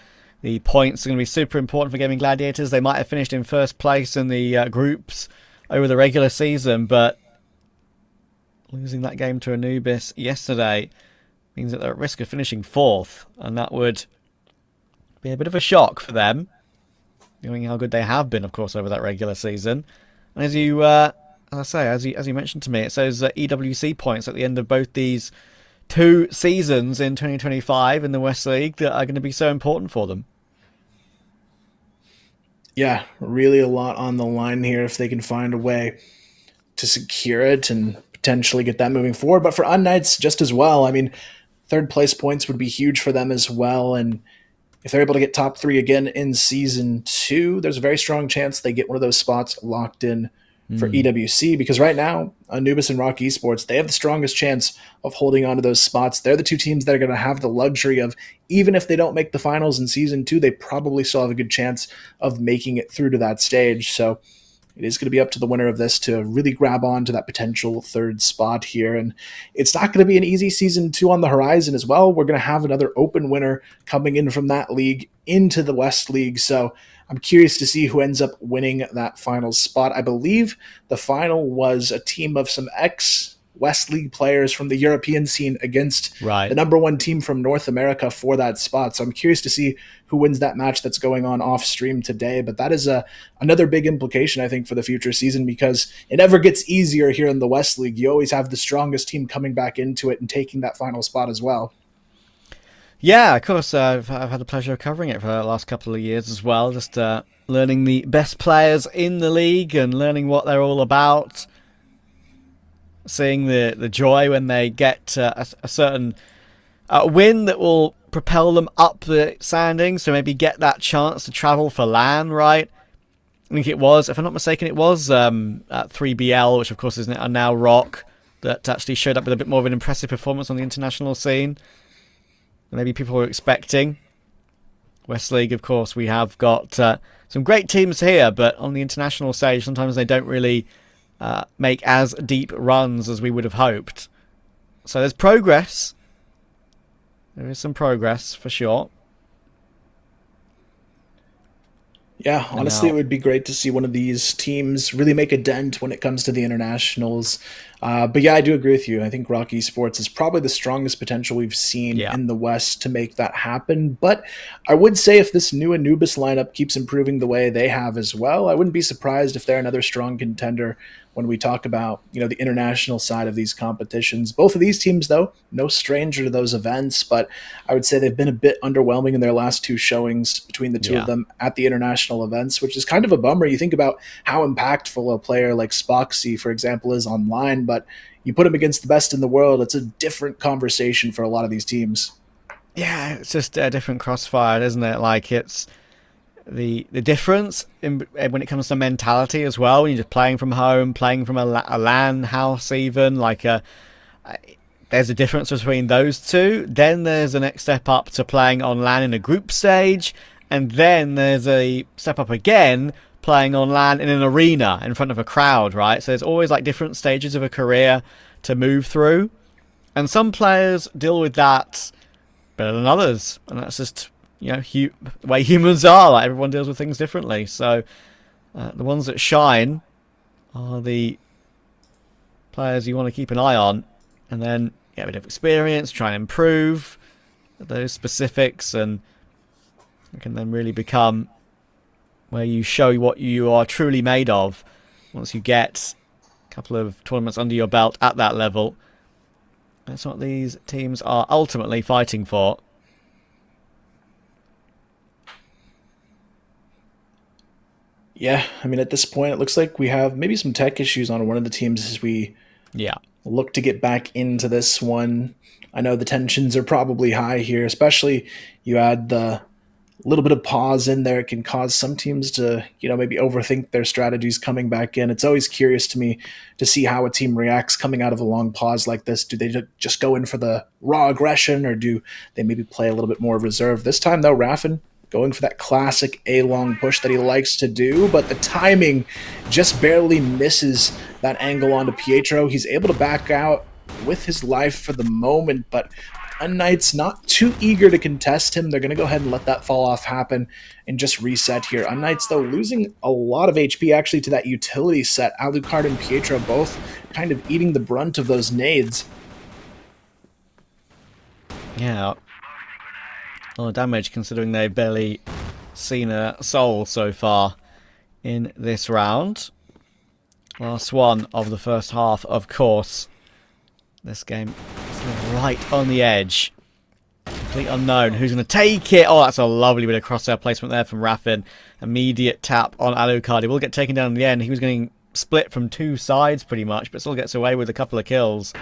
the points are going to be super important for Gaimin Gladiators. They might have finished in first place in the groups over the regular season, but losing that game to Anubis yesterday means that they're at risk of finishing 4th, and that would be a bit of a shock for them, knowing how good they have been, of course, over that regular season. And as you... as I say, as you mentioned to me, it says EWC points at the end of both these 2 seasons in 2025 in the West League that are going to be so important for them. Yeah, really a lot on the line here if they can find a way to secure it and potentially get that moving forward. But for unKnights, just as well. I mean, third place points would be huge for them as well. And if they're able to get top 3 again in season 2, there's a very strong chance they get one of those spots locked in for EWC, because right now, Anubis and ROC Esports, they have the strongest chance of holding on to those spots. They're the 2 teams that are going to have the luxury of, even if they don't make the finals in season 2, they probably still have a good chance of making it through to that stage. So it is going to be up to the winner of this to really grab on to that potential 3rd spot here. And it's not going to be an easy season 2 on the horizon as well. We're going to have another open winner coming in from that league into the West League. So I'm curious to see who ends up winning that final spot. I believe the final was a team of some ex-West League players from the European scene against the number 1 team from North America for that spot. So I'm curious to see who wins that match that's going on off stream today. But that is another big implication, I think, for the future season, because it never gets easier here in the West League. You always have the strongest team coming back into it and taking that final spot as well. Yeah, of course. I've had the pleasure of covering it for the last couple of years as well. Just learning the best players in the league and learning what they're all about. Seeing the joy when they get a certain win that will propel them up the standings to maybe get that chance to travel for LAN, right? I think it was, if I'm not mistaken, it was at 3BL, which of course is now ROC, that actually showed up with a bit more of an impressive performance on the international scene. Maybe people were expecting. West League, of course, we have got some great teams here, but on the international stage, sometimes they don't really make as deep runs as we would have hoped. So there's progress. There is some progress, for sure. Yeah, honestly, it would be great to see one of these teams really make a dent when it comes to the internationals. But yeah, I do agree with you. I think ROC Esports is probably the strongest potential we've seen in the West to make that happen. But I would say if this new Anubis lineup keeps improving the way they have as well, I wouldn't be surprised if they're another strong contender when we talk about, the international side of these competitions. Both of these teams, though, no stranger to those events, but I would say they've been a bit underwhelming in their last 2 showings between the 2 of them at the international events, which is kind of a bummer. You think about how impactful a player like Spoxy, for example, is online, but you put him against the best in the world, it's a different conversation for a lot of these teams. Yeah, it's just a different Crossfire, isn't it? Like, it's the difference when it comes to mentality as well. When you're just playing from home, playing from a LAN house, even there's a difference between those 2. Then there's the next step up to playing on LAN in a group stage, and then there's a step up again playing on LAN in an arena in front of a crowd, right? So there's always like different stages of a career to move through, and some players deal with that better than others, and that's just the way humans are. Like, everyone deals with things differently. So the ones that shine are the players you want to keep an eye on, and then get a bit of experience, try and improve those specifics, and it can then really become where you show what you are truly made of once you get a couple of tournaments under your belt at that level. That's what these teams are ultimately fighting for. Yeah, I mean, at this point, it looks like we have maybe some tech issues on one of the teams as we look to get back into this one. I know the tensions are probably high here, especially you add the little bit of pause in there. It can cause some teams to, maybe overthink their strategies coming back in. It's always curious to me to see how a team reacts coming out of a long pause like this. Do they just go in for the raw aggression, or do they maybe play a little bit more reserve? This time, though, Raffin going for that classic A-long push that he likes to do, but the timing just barely misses that angle onto Pietro. He's able to back out with his life for the moment, but unKnights not too eager to contest him. They're going to go ahead and let that fall off happen and just reset here. unKnights, though, losing a lot of HP actually to that utility set. Alucard and Pietro both kind of eating the brunt of those nades. Yeah. A lot of damage considering they've barely seen a soul so far in this round. Last one of the first half, of course. This game is right on the edge. Complete unknown. Who's going to take it? Oh, that's a lovely bit of crosshair placement there from Raffin. Immediate tap on Alucard. He will get taken down in the end. He was getting split from two sides pretty much, but still gets away with a couple of kills.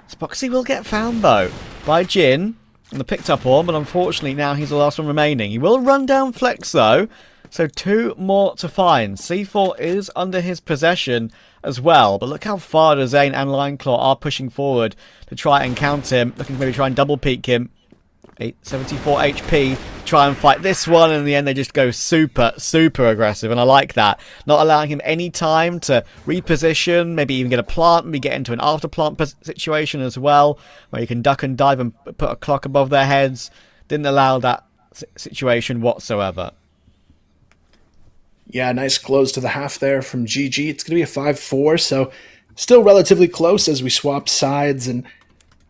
Spoxy will get found though by Jin on the picked up orb, but unfortunately now he's the last one remaining. He will run down Flex though, so 2 more to find. C4 is under his possession as well, but look how far Zane and Lineclaw are pushing forward to try and counter him, looking to maybe try and double peek him. 74 HP, try and fight this one, and in the end they just go super aggressive, and I like that. Not allowing him any time to reposition, maybe even get a plant, maybe get into an after plant situation as well, where you can duck and dive and put a clock above their heads. Didn't allow that situation whatsoever. Yeah, nice close to the half there from GG. It's going to be a 5-4, so still relatively close as we swap sides, and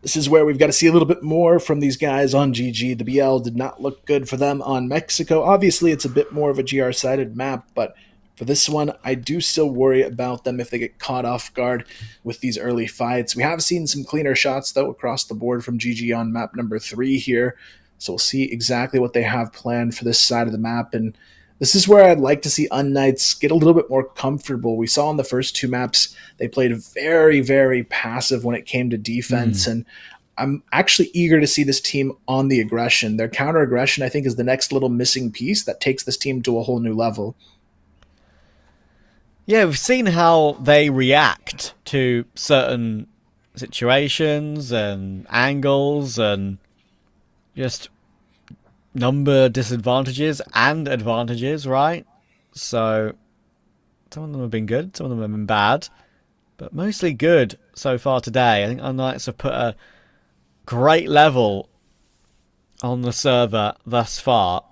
this is where we've got to see a little bit more from these guys on GG. The BL did not look good for them on Mexico. Obviously, it's a bit more of a GR-sided map, but for this one, I do still worry about them if they get caught off guard with these early fights. We have seen some cleaner shots, though, across the board from GG on map number 3 here, so we'll see exactly what they have planned for this side of the map, and this is where I'd like to see unKnights get a little bit more comfortable. We saw in the first 2 maps, they played very passive when it came to defense, and I'm actually eager to see this team on the aggression. Their counter-aggression, I think, is the next little missing piece that takes this team to a whole new level. Yeah, we've seen how they react to certain situations and angles and just number disadvantages and advantages, right? So some of them have been good, some of them have been bad, but mostly good so far today. I think unKnights have put a great level on the server thus far.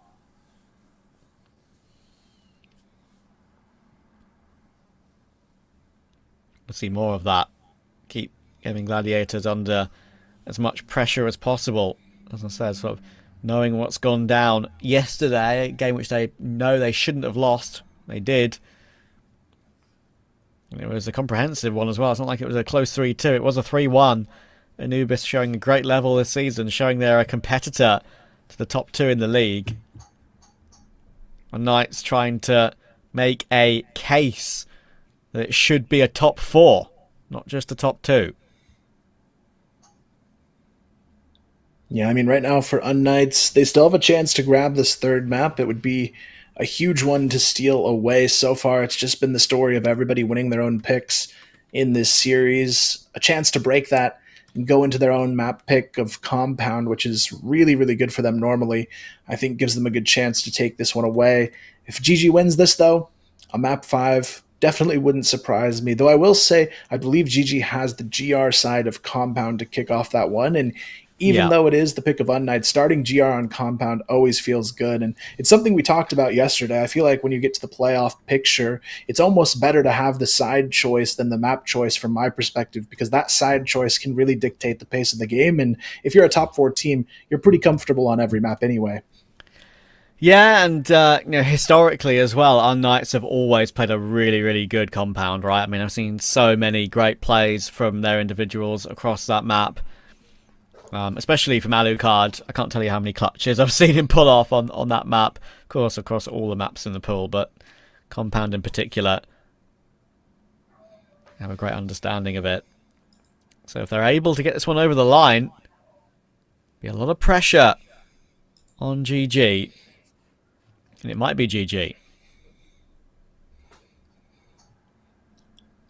We'll see more of that. Keep Gaimin Gladiators under as much pressure as possible. As I said, sort of knowing what's gone down yesterday, a game which they know they shouldn't have lost. They did. And it was a comprehensive one as well. It's not like it was a close 3-2. It was a 3-1. Anubis showing a great level this season, showing they're a competitor to the top 2 in the league. unKnights trying to make a case that it should be a top 4, not just a top 2. Yeah, I mean, right now for unKnights, they still have a chance to grab this 3rd map. It would be a huge one to steal away. So far, it's just been the story of everybody winning their own picks in this series. A chance to break that and go into their own map pick of Compound, which is really good for them normally. I think gives them a good chance to take this one away. If GG wins this, though, a map 5 definitely wouldn't surprise me. Though I will say, I believe GG has the GR side of Compound to kick off that one, and even though it is the pick of unKnights, starting GR on Compound always feels good. And it's something we talked about yesterday. I feel like when you get to the playoff picture, it's almost better to have the side choice than the map choice from my perspective, because that side choice can really dictate the pace of the game. And if you're a top 4 team, you're pretty comfortable on every map anyway. Yeah, and historically as well, unKnights have always played a really good Compound, right? I mean, I've seen so many great plays from their individuals across that map. Especially from Alucard. I can't tell you how many clutches I've seen him pull off on that map. Of course, across all the maps in the pool, but Compound in particular, I have a great understanding of it. So if they're able to get this one over the line, be a lot of pressure on GG. And it might be GG.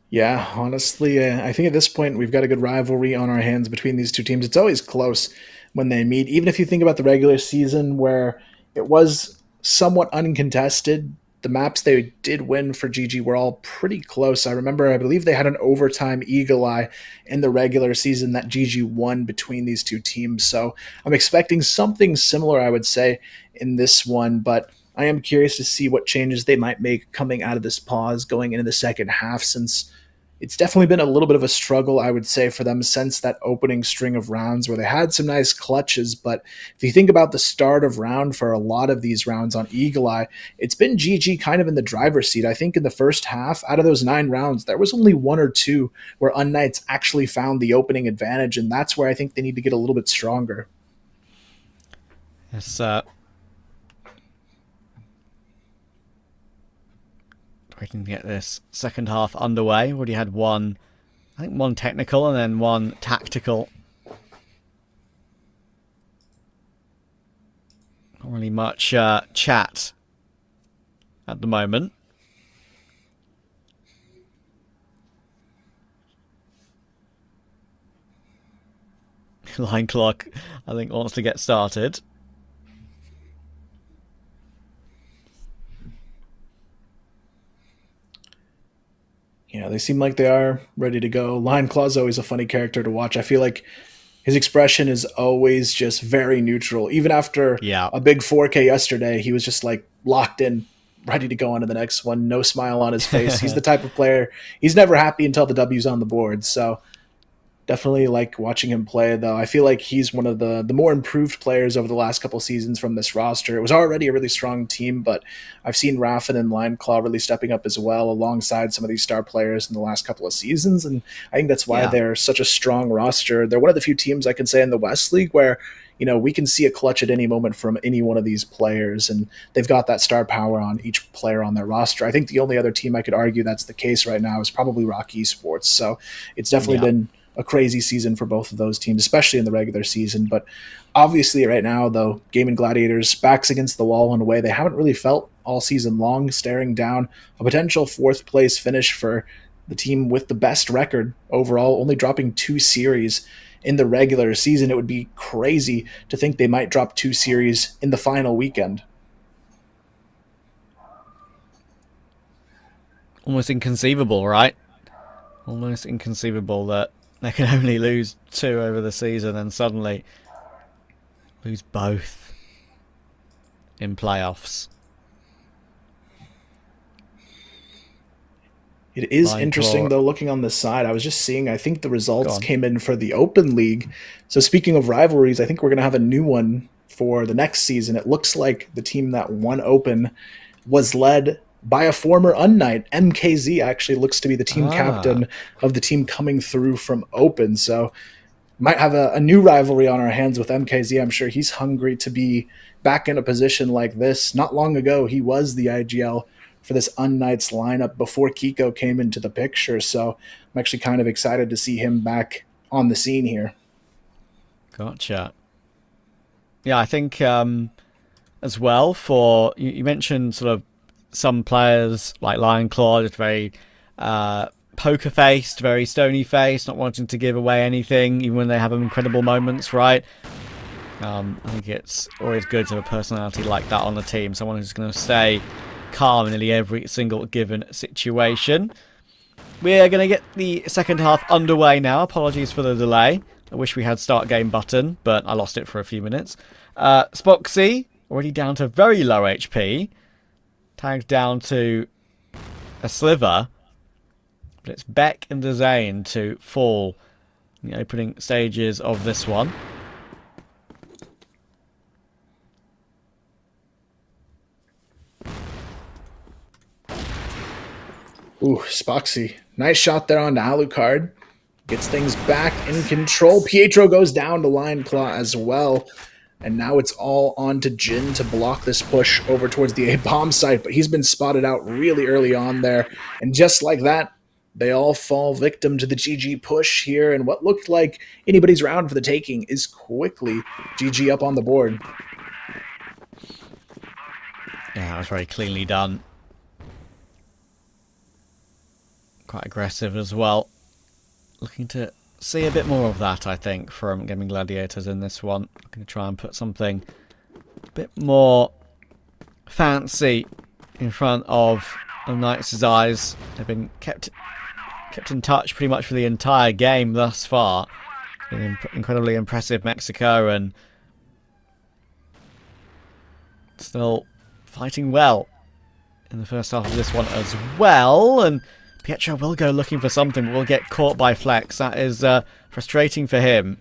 Yeah, honestly, I think at this point we've got a good rivalry on our hands between these 2 teams. It's always close when they meet. Even if you think about the regular season where it was somewhat uncontested, the maps they did win for GG were all pretty close. I believe they had an overtime Eagle Eye in the regular season that GG won between these 2 teams. So I'm expecting something similar, I would say, in this one, but I am curious to see what changes they might make coming out of this pause going into the second half, since it's definitely been a little bit of a struggle, I would say, for them since that opening string of rounds where they had some nice clutches. But if you think about the start of round for a lot of these rounds on Eagle Eye, it's been GG kind of in the driver's seat. I think in the first half, out of those 9 rounds, there was only 1 or 2 where unKnights actually found the opening advantage, and that's where I think they need to get a little bit stronger. Yes, do waiting to get this second half underway. Already had one, I think one technical and then one tactical. Not really much chat at the moment. Line clock, I think, wants to get started. Yeah, they seem like they are ready to go. Lion Claw's always a funny character to watch. I feel like his expression is always just very neutral. Even after Yeah. a big 4K yesterday, he was just like locked in, ready to go on to the next one. No smile on his face. He's the type of player, he's never happy until the W's on the board. So definitely like watching him play, though. I feel like he's one of the more improved players over the last couple seasons from this roster. It was already a really strong team, but I've seen Raffin and Lineclaw really stepping up as well alongside some of these star players in the last couple of seasons, and I think that's why they're such a strong roster. They're one of the few teams I can say in the West League where, you know, we can see a clutch at any moment from any one of these players, and they've got that star power on each player on their roster. I think the only other team I could argue that's the case right now is probably ROC Esports, so it's definitely been a crazy season for both of those teams, especially in the regular season. But obviously right now, though, Gaimin Gladiators, backs against the wall in a way they haven't really felt all season long, staring down a potential fourth place finish for the team with the best record overall, only dropping 2 series in the regular season. It would be crazy to think they might drop 2 series in the final weekend. Almost inconceivable, right? Almost inconceivable that they can only lose 2 over the season and suddenly lose both in playoffs. It is interesting, though, looking on this side. I was just seeing, I think the results came in for the Open League. So speaking of rivalries, I think we're going to have a new one for the next season. It looks like the team that won Open was led by a former unknight. MKZ actually looks to be the team captain of the team coming through from Open. So might have a new rivalry on our hands with MKZ. I'm sure he's hungry to be back in a position like this. Not long ago, he was the IGL for this unknights lineup before Kiko came into the picture. So I'm actually kind of excited to see him back on the scene here. Gotcha. Yeah, I think as well for, you mentioned sort of some players like Lion Claw, just very poker-faced, very stony-faced, not wanting to give away anything, even when they have incredible moments, right? I think it's always good to have a personality like that on the team, someone who's going to stay calm in nearly every single given situation. We're going to get the second half underway now. Apologies for the delay. I wish we had start game button, but I lost it for a few minutes. Spoxy, already down to very low HP. Tagged down to a sliver. But it's Beck and Dezane to fall in the opening stages of this one. Ooh, Spoxy. Nice shot there on Alucard. Gets things back in control. Pietro goes down to Lion Claw as well. And now it's all on to Jin to block this push over towards the A-bomb site. But he's been spotted out really early on there. And just like that, they all fall victim to the GG push here. And what looked like anybody's round for the taking is quickly GG up on the board. Yeah, that was very cleanly done. Quite aggressive as well. Looking to see a bit more of that, I think, from Gaimin Gladiators in this one. I'm going to try and put something a bit more fancy in front of unKnights' eyes. They've been kept in touch pretty much for the entire game thus far. Been incredibly impressive Mexico, and still fighting well in the first half of this one as well. And Pietro will go looking for something, but will get caught by Flex. That is frustrating for him.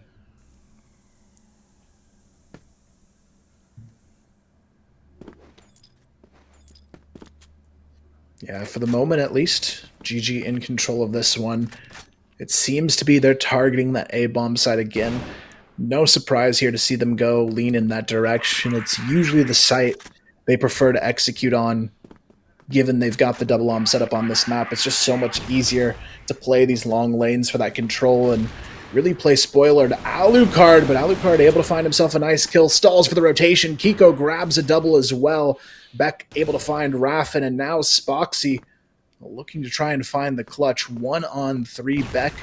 Yeah, for the moment at least, GG in control of this one. It seems to be they're targeting that A-bomb side again. No surprise here to see them go lean in that direction. It's usually the site they prefer to execute on given they've got the double arm set up on this map. It's just so much easier to play these long lanes for that control and really play spoiler to Alucard, but Alucard able to find himself a nice kill, stalls for the rotation. Kiko grabs a double as well. Beck able to find Raffin, and now Spoxy looking to try and find the clutch. 1-on-3 Beck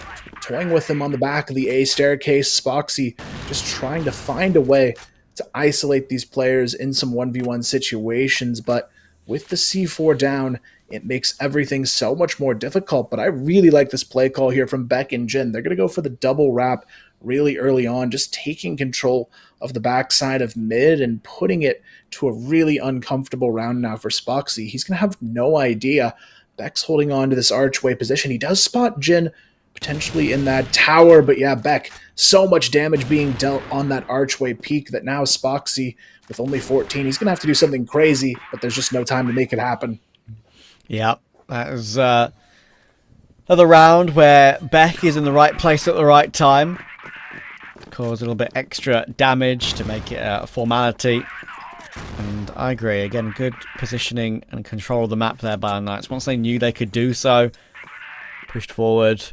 toying with him on the back of the A staircase. Spoxy just trying to find a way to isolate these players in some 1v1 situations, but with the C4 down, it makes everything so much more difficult. But I really like this play call here from Beck and Jin. They're going to go for the double wrap really early on, just taking control of the backside of mid and putting it to a really uncomfortable round now for Spoxy. He's going to have no idea. Beck's holding on to this archway position. He does spot Jin potentially in that tower, but yeah, Beck, so much damage being dealt on that archway peak that now Spoxy, with only 14, he's going to have to do something crazy, but there's just no time to make it happen. Yeah, that is another round where Beck is in the right place at the right time. Cause a little bit extra damage to make it a formality. And I agree, again, good positioning and control of the map there by unKnights. Once they knew they could do so, pushed forward.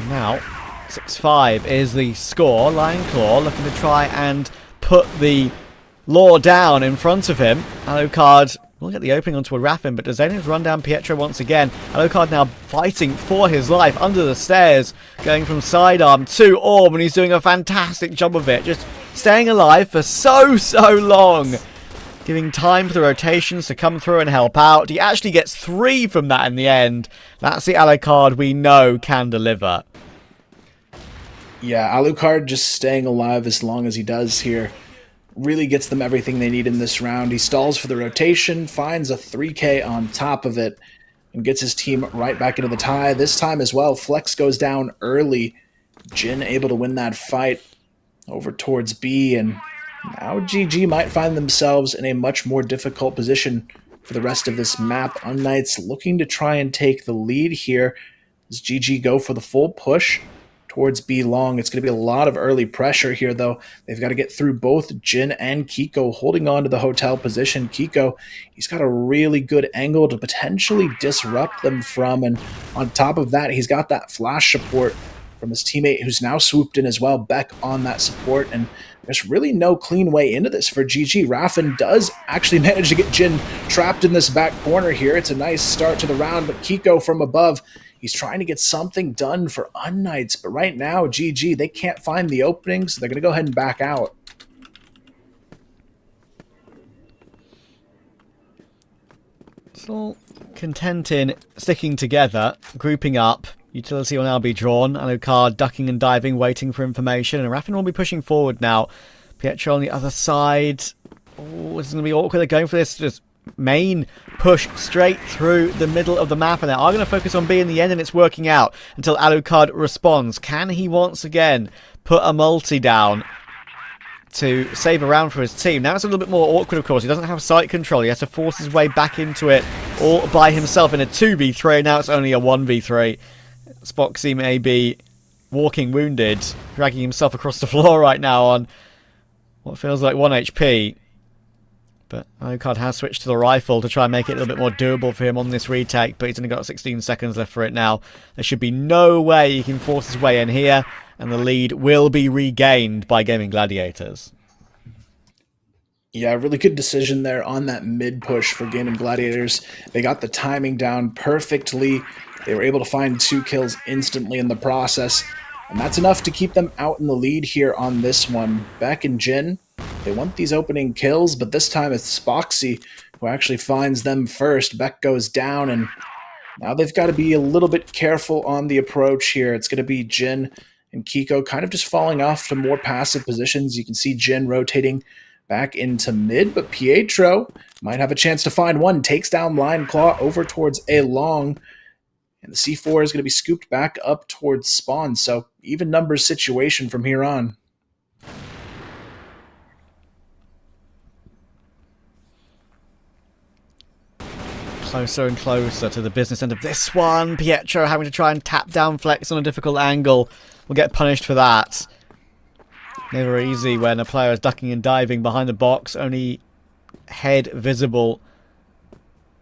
Now, 6-5 is the score. Lion Claw looking to try and put the law down in front of him. Alucard will get the opening onto a Raffin, but Dezanians run down Pietro once again. Alucard now fighting for his life under the stairs, going from sidearm to orb, and he's doing a fantastic job of it. Just staying alive for so long. Giving time for the rotations to come through and help out. He actually gets 3 from that in the end. That's the Alucard we know can deliver. Yeah, Alucard just staying alive as long as he does here really gets them everything they need in this round. He stalls for the rotation, finds a 3K on top of it, and gets his team right back into the tie. This time as well, Flex goes down early. Jin able to win that fight over towards B, and now GG might find themselves in a much more difficult position for the rest of this map. unKnights looking to try and take the lead here as GG go for the full push towards B long. It's going to be a lot of early pressure here, though. They've got to get through both Jin and Kiko holding on to the hotel position. Kiko, he's got a really good angle to potentially disrupt them from, and on top of that, he's got that flash support from his teammate who's now swooped in as well, Beck on that support, and there's really no clean way into this for GG. Raffin does actually manage to get Jin trapped in this back corner here. It's a nice start to the round, but Kiko from above, he's trying to get something done for unKnights, but right now, GG, they can't find the opening, so they're going to go ahead and back out. Still content in sticking together, grouping up. Utility will now be drawn. Alucard ducking and diving, waiting for information, and Raffin will be pushing forward now. Pietro on the other side. Oh, this is going to be awkward. They're going for this just main push straight through the middle of the map, and they are going to focus on B in the end, and it's working out until Alucard responds. Can he once again put a multi down to save a round for his team? Now it's a little bit more awkward, of course. He doesn't have sight control. He has to force his way back into it all by himself in a 2v3. Now it's only a 1v3. Spoxy may be walking wounded, dragging himself across the floor right now on what feels like 1 HP. But Alucard has switched to the rifle to try and make it a little bit more doable for him on this retake, but he's only got 16 seconds left for it now. There should be no way he can force his way in here, and the lead will be regained by Gaimin Gladiators. Yeah, really good decision there on that mid push for Gaimin Gladiators. They got the timing down perfectly. They were able to find 2 kills instantly in the process, and that's enough to keep them out in the lead here on this one. Beck and Jin, they want these opening kills, but this time it's Spoxy who actually finds them first. Beck goes down, and now they've got to be a little bit careful on the approach here. It's going to be Jin and Kiko kind of just falling off to more passive positions. You can see Jin rotating back into mid, but Pietro might have a chance to find one. Takes down Lion Claw over towards A long, and the C4 is going to be scooped back up towards spawn, so even numbers situation from here on. Closer and closer to the business end of this one. Pietro having to try and tap down Flex on a difficult angle. Will get punished for that. Never easy when a player is ducking and diving behind the box, only head visible.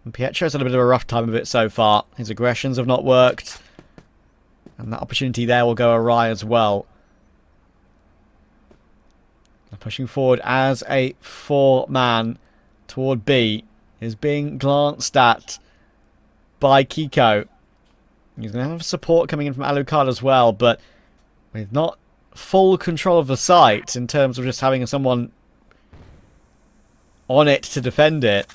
And Pietro's had a bit of a rough time of it so far. His aggressions have not worked. And that opportunity there will go awry as well. Pushing forward as a 4-man toward B. Is being glanced at by Kiko. He's going to have support coming in from Alucard as well, but with not full control of the site in terms of just having someone on it to defend it.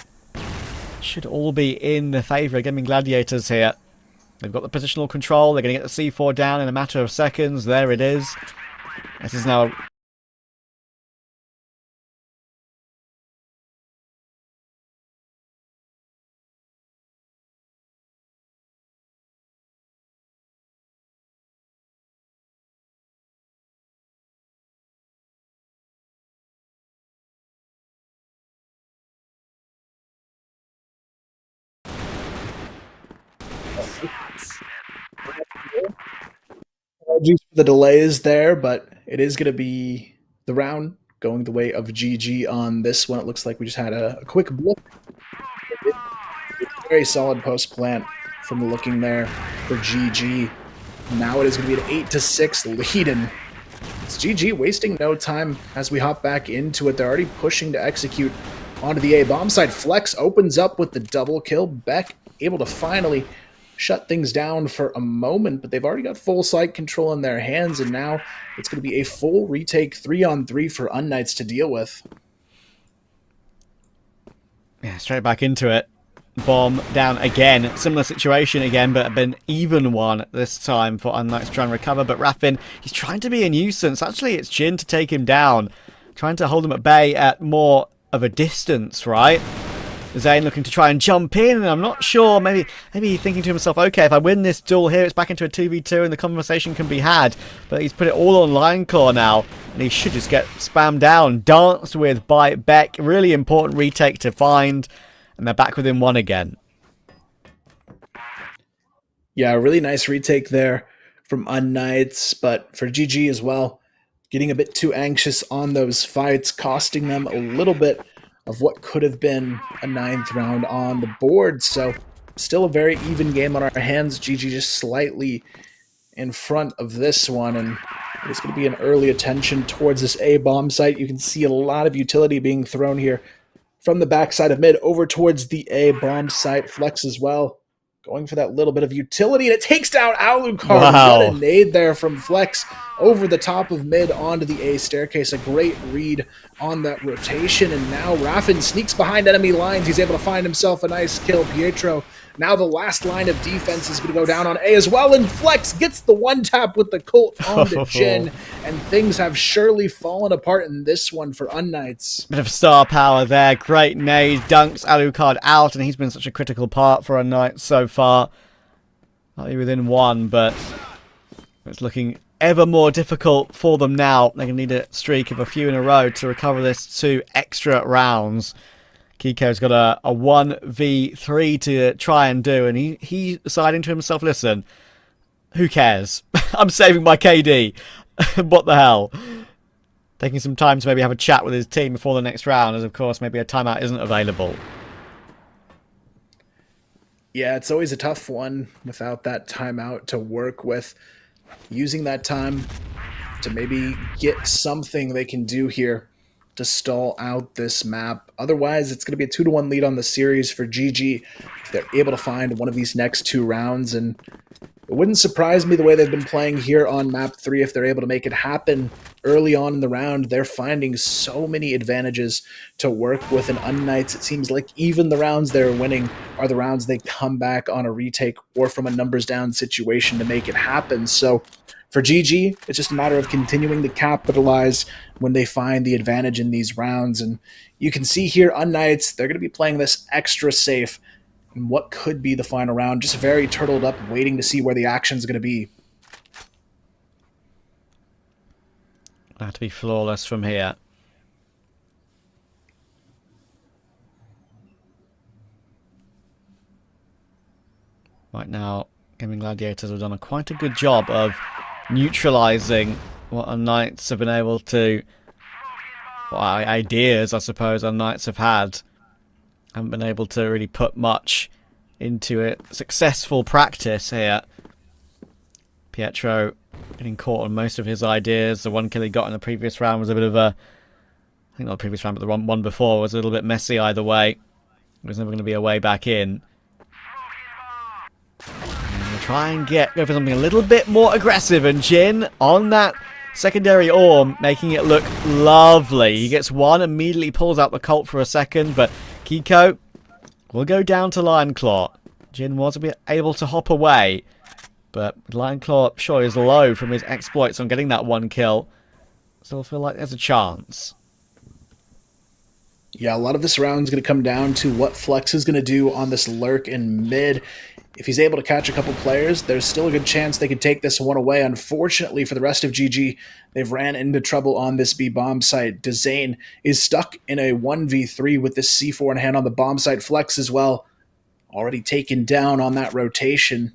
Should all be in the favour of Gaimin Gladiators here. They've got the positional control. They're going to get the C4 down in a matter of seconds. There it is. This is now... Apologies for the delays there, but it is going to be the round going the way of GG on this one. It looks like we just had a quick blip. Very solid post plant from the looking there for GG. Now it is going to be an 8-6 lead, and it's GG wasting no time as we hop back into it. They're already pushing to execute onto the A bomb side. Flex opens up with the double kill. Beck able to finally shut things down for a moment, but they've already got full site control in their hands, and now it's going to be a full retake 3-on-3 for unKnights to deal with. Yeah, straight back into it. Bomb down again. Similar situation again, but an even one this time for unKnights to try and recover. But Raffin, he's trying to be a nuisance. Actually, it's Jin to take him down. Trying to hold him at bay at more of a distance, right? Zane looking to try and jump in, and I'm not sure, maybe thinking to himself, okay, if I win this duel here, it's back into a 2v2 and the conversation can be had. But he's put it all on line core now, and he should just get spammed down. Danced with by Beck. Really important retake to find, and they're back within one again. Yeah, really nice retake there from unKnights, but for GG as well, getting a bit too anxious on those fights, costing them a little bit of what could have been a 9th round on the board. So still a very even game on our hands. GG just slightly in front of this one, and it's going to be an early attention towards this A bomb site. You can see a lot of utility being thrown here from the backside of mid over towards the A bomb site. Flex as well, going for that little bit of utility, and it takes down Alucard. Wow. What a nade there from Flex over the top of mid onto the A staircase. A great read on that rotation, and now Raffin sneaks behind enemy lines. He's able to find himself a nice kill. Pietro, now the last line of defense is going to go down on A as well, and Flex gets the one-tap with the Colt onto Jin, and things have surely fallen apart in this one for unKnights. Bit of star power there. Great nade. Dunks Alucard out, and he's been such a critical part for unKnights so far. Might be within one, but it's looking ever more difficult for them now. They're going to need a streak of a few in a row to recover this to extra rounds. Kiko's got a 1v3 to try and do, and he's deciding to himself, listen, who cares? I'm saving my KD. What the hell? Taking some time to maybe have a chat with his team before the next round, as of course maybe a timeout isn't available. Yeah, it's always a tough one without that timeout to work with. Using that time to maybe get something they can do here to stall out this map. Otherwise, it's going to be a 2-1 lead on the series for GG if they're able to find one of these next 2 rounds. And it wouldn't surprise me the way they've been playing here on map 3 if they're able to make it happen early on in the round. They're finding so many advantages to work with, and unKnights, it seems like even the rounds they're winning are the rounds they come back on a retake or from a numbers down situation to make it happen. So for GG, it's just a matter of continuing to capitalize when they find the advantage in these rounds. And you can see here, unKnights, they're going to be playing this extra safe in what could be the final round, just very turtled up, waiting to see where the action's going to be. Have to be flawless from here. Right now, Gaimin Gladiators have done quite a good job of neutralizing what unKnights have been able to... Well, ideas, I suppose, unKnights have had. Haven't been able to really put much into it. Successful practice here. Pietro getting caught on most of his ideas. The one kill he got in the previous round was a bit of a... I think not the previous round, but the one before was a little bit messy either way. There's never going to be a way back in. And we'll try and go for something a little bit more aggressive. And Jin on that secondary orb, making it look lovely. He gets one, immediately pulls out the Colt for a second, but Kiko will go down to Lion Claw. Jin was able to hop away, but Lion Claw sure is low from his exploits on getting that one kill. Still feel like there's a chance. Yeah, a lot of this round is going to come down to what Flex is going to do on this lurk in mid. If he's able to catch a couple players, there's still a good chance they could take this one away. Unfortunately for the rest of GG, they've ran into trouble on this B bomb site. Dezane is stuck in a 1v3 with this C4 in hand on the bomb site. Flex as well, already taken down on that rotation.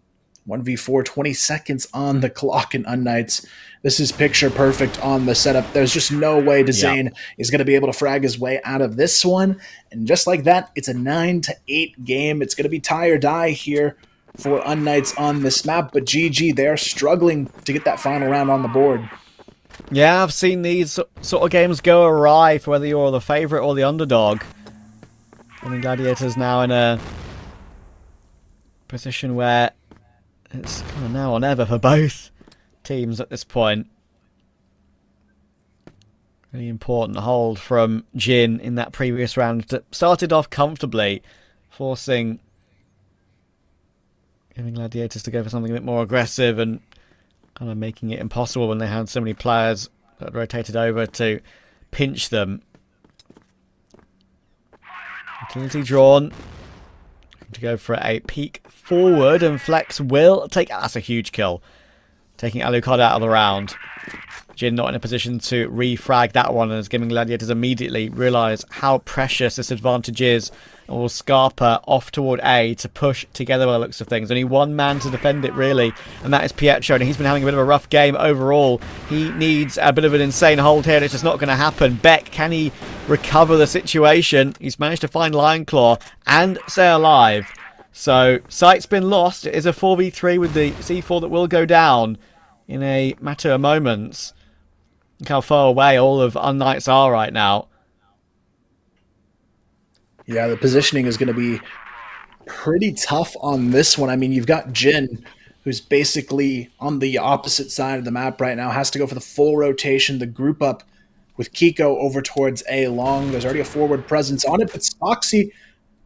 1v4, 20 seconds on the clock in unKnights. This is picture perfect on the setup. There's just no way Dezane is going to be able to frag his way out of this one. And just like that, it's a 9-8 game. It's going to be tie or die here for unKnights on this map. But GG, they're struggling to get that final round on the board. Yeah, I've seen these sort of games go awry for whether you're the favourite or the underdog. Gaimin Gladiators now in a position where it's kind of now or never for both teams at this point. Really important hold from Jin in that previous round that started off comfortably, forcing Gaimin Gladiators to go for something a bit more aggressive and kind of making it impossible when they had so many players that rotated over to pinch them. Utility drawn. To go for a peek forward, and Flex will take... That's a huge kill. Taking Alucard out of the round. Jin not in a position to refrag that one, as Gaimin Gladiators immediately realise how precious this advantage is, and will Scarpa off toward A to push together by the looks of things. Only one man to defend it, really, and that is Pietro, and he's been having a bit of a rough game overall. He needs a bit of an insane hold here, and it's just not going to happen. Beck, can he recover the situation? He's managed to find Lion Claw and stay alive. So, site's been lost. It is a 4v3 with the C4 that will go down in a matter of moments. Look how far away all of unKnights are right now. Yeah, the positioning is going to be pretty tough on this one. I mean, you've got Jin, who's basically on the opposite side of the map right now, has to go for the full rotation, the group up with Kiko over towards A long. There's already a forward presence on it, but Stoxy,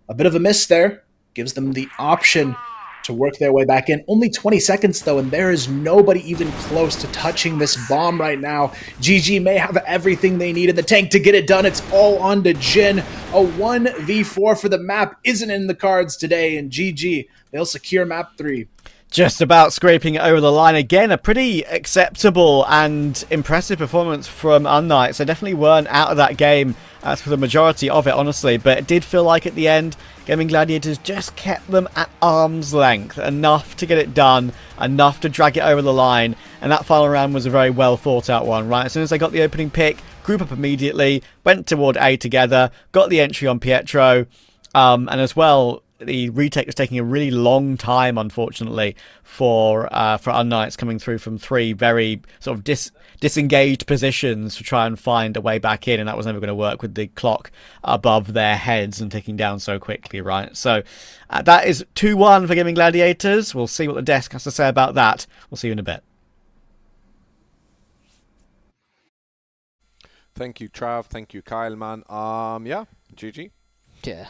a bit of a miss there, gives them the option to work their way back in. Only 20 seconds, though, and there is nobody even close to touching this bomb right now. GG may have everything they need in the tank to get it done. It's all on to Jin. A 1v4 for the map isn't in the cards today, and GG, they'll secure map 3. Just about scraping it over the line again. A pretty acceptable and impressive performance from unKnights. They definitely weren't out of that game as for the majority of it, honestly, but it did feel like at the end Gaimin Gladiators just kept them at arm's length, enough to get it done, enough to drag it over the line, and that final round was a very well thought out one, right? As soon as they got the opening pick, group up immediately, went toward A together, got the entry on Pietro, and as well, the retake was taking a really long time, unfortunately, for unKnights coming through from 3 very sort of disengaged positions to try and find a way back in, and that was never going to work with the clock above their heads and ticking down so quickly, right? So that is 2-1 for Gaimin Gladiators. We'll see what the desk has to say about that. We'll see you in a bit. Thank you, Trav. Thank you, Kyle, man. Yeah, GG. Yeah.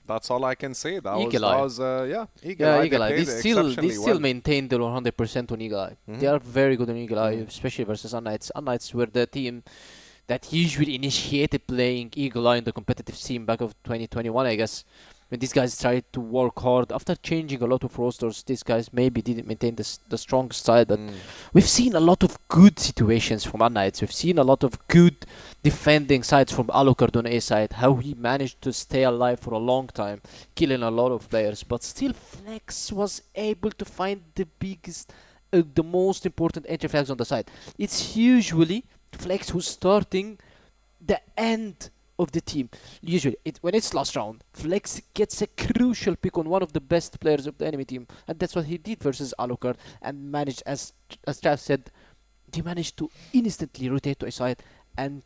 That's all I can say. That Eagle Eye. was yeah, Yeah, Eagle Eye. They They still well. maintain their 100% on Eagle Eye. They are very good on Eagle Eye, especially versus unKnights. unKnights were the team that usually initiated playing Eagle Eye in the competitive scene back of 2021, I guess. When these guys tried to work hard after changing a lot of rosters, these guys maybe didn't maintain the strongest side, but we've seen a lot of good situations from unKnights. We've seen a lot of good defending sides from Alucard on A side, how he managed to stay alive for a long time, killing a lot of players, but still Flex was able to find the biggest the most important entry flags on the side. It's usually Flex who's starting the end of the team. Usually, when it's last round, Flex gets a crucial pick on one of the best players of the enemy team, and that's what he did versus Alucard, and managed, as Trav said, he managed to instantly rotate to a side and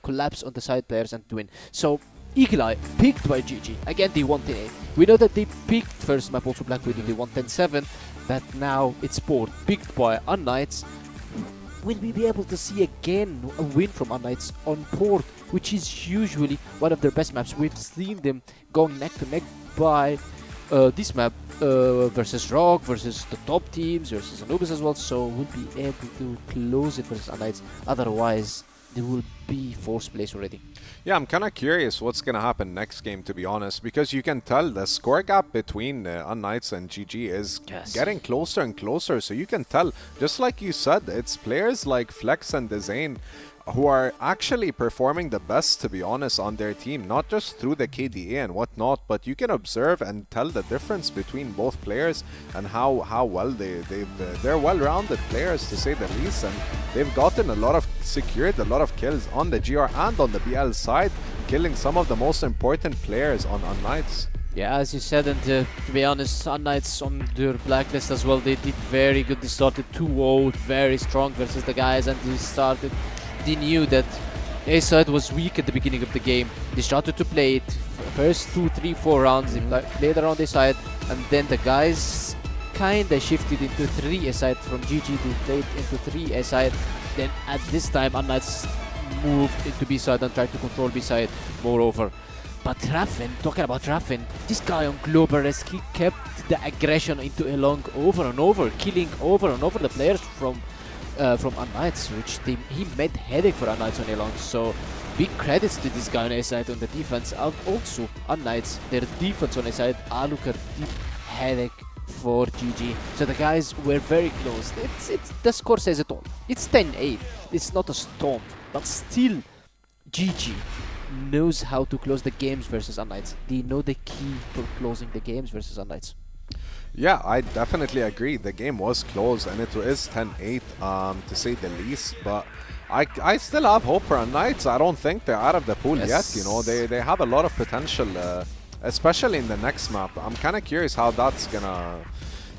collapse on the side players and win. So Eagle Eye picked by GG. Again, they won 10-8. We know that they picked first map also Black Widow, they won 10-7, but now it's Port picked by unKnights. Will we be able to see again a win from unKnights on Port, which is usually one of their best maps? We've seen them going neck to neck by this map versus ROC, versus the top teams, versus Anubis as well, so we'll be able to close it versus unKnights. Otherwise, they will be fourth place already. Yeah, I'm kind of curious what's going to happen next game, to be honest, because you can tell the score gap between unKnights and GG is getting closer and closer. So you can tell, just like you said, it's players like Flex and Dezane who are actually performing the best, to be honest, on their team, not just through the KDA and whatnot, but you can observe and tell the difference between both players and how well they're well-rounded players, to say the least, and they've gotten secured a lot of kills on the GR and on the BL side, killing some of the most important players on unKnights. Yeah, as you said, and to be honest, unKnights on their blacklist as well, they did very good. They started 2-0, very strong versus the guys, and they knew that A side was weak at the beginning of the game. They started to play it. First 2, 3, 4 rounds, they played around A side, and then the guys kinda shifted into 3 A side from GG. They played into 3 A side. Then at this time, unKnights moved into B side and tried to control B side moreover. But Raffen, talking about Raffen, this guy on Global Risk, he kept the aggression into a long over and over, killing over and over the players from unKnights, which he made headache for unKnights on a long. So big credits to this guy on A side on the defense, and also unKnights, their defense on A side, Alucard did headache for GG. So the guys were very close. The score says it all. It's 10-8. It's not a storm, but still GG knows how to close the games versus unKnights. They know the key for closing the games versus unKnights. Yeah, I definitely agree. The game was close and it is 10-8 to say the least, but I still have hope for unKnights. I don't think they're out of the pool yet, you know. They have a lot of potential, especially in the next map. I'm kind of curious how that's gonna,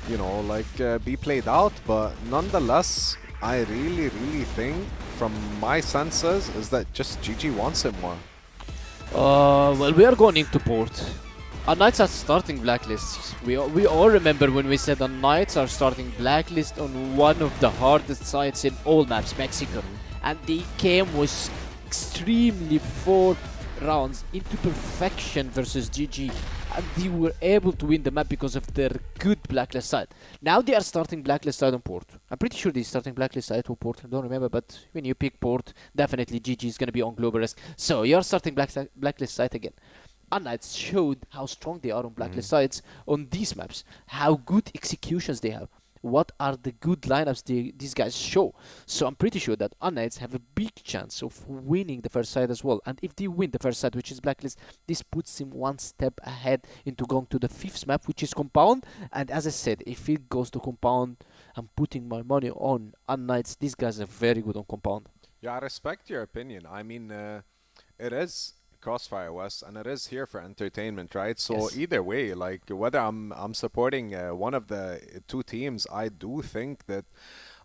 you know, like be played out, but nonetheless, I really think from my senses is that just GG wants it more. Well, we are going into Port. unKnights are starting blacklists. We all remember when we said unKnights are starting blacklist on one of the hardest sites in all maps, Mexico. And they came with extremely 4 rounds into perfection versus GG. And they were able to win the map because of their good blacklist side. Now they are starting blacklist side on Port. I'm pretty sure they're starting blacklist side on Port. I don't remember, but when you pick Port, definitely GG is going to be on Global Risk. So you're starting blacklist side again. unKnights showed how strong they are on blacklist sides on these maps, how good executions they have, what are the good lineups these guys show. So I'm pretty sure that unKnights have a big chance of winning the first side as well. And if they win the first side, which is blacklist, this puts him one step ahead into going to the 5th map, which is compound. And as I said, if it goes to compound, I'm putting my money on unKnights. These guys are very good on compound. Yeah, I respect your opinion. I mean, it is CrossFire West, and it is here for entertainment, right? So either way, like whether I'm supporting one of the 2 teams, I do think that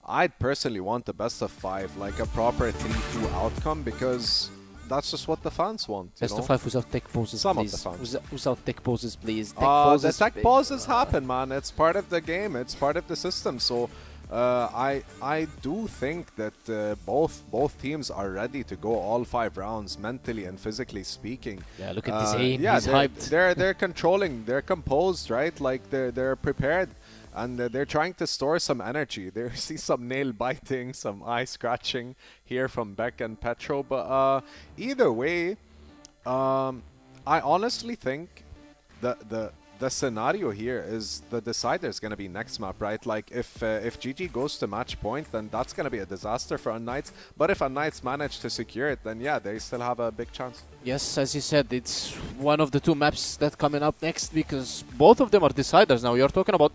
I'd personally want the best of 5, like a proper 3-2 outcome, because that's just what the fans want. Best of 5 without tech pauses, Some please. of the fans. Without tech pauses, please. The tech pauses happen, man. It's part of the game. It's part of the system. So I do think that both teams are ready to go all 5 rounds, mentally and physically speaking. Yeah, look at this aim. Yeah, he's hyped. They're controlling. They're composed, right? Like they're prepared, and they're trying to store some energy. They see some nail biting, some eye scratching here from Beck and Petro. But either way, I honestly think the scenario here is the decider is going to be next map, right? Like if GG goes to match point, then that's going to be a disaster for unKnights. But if unKnights manage to secure it, then yeah, they still have a big chance. Yes, as you said, it's one of the 2 maps that coming up next, because both of them are deciders now. You're talking about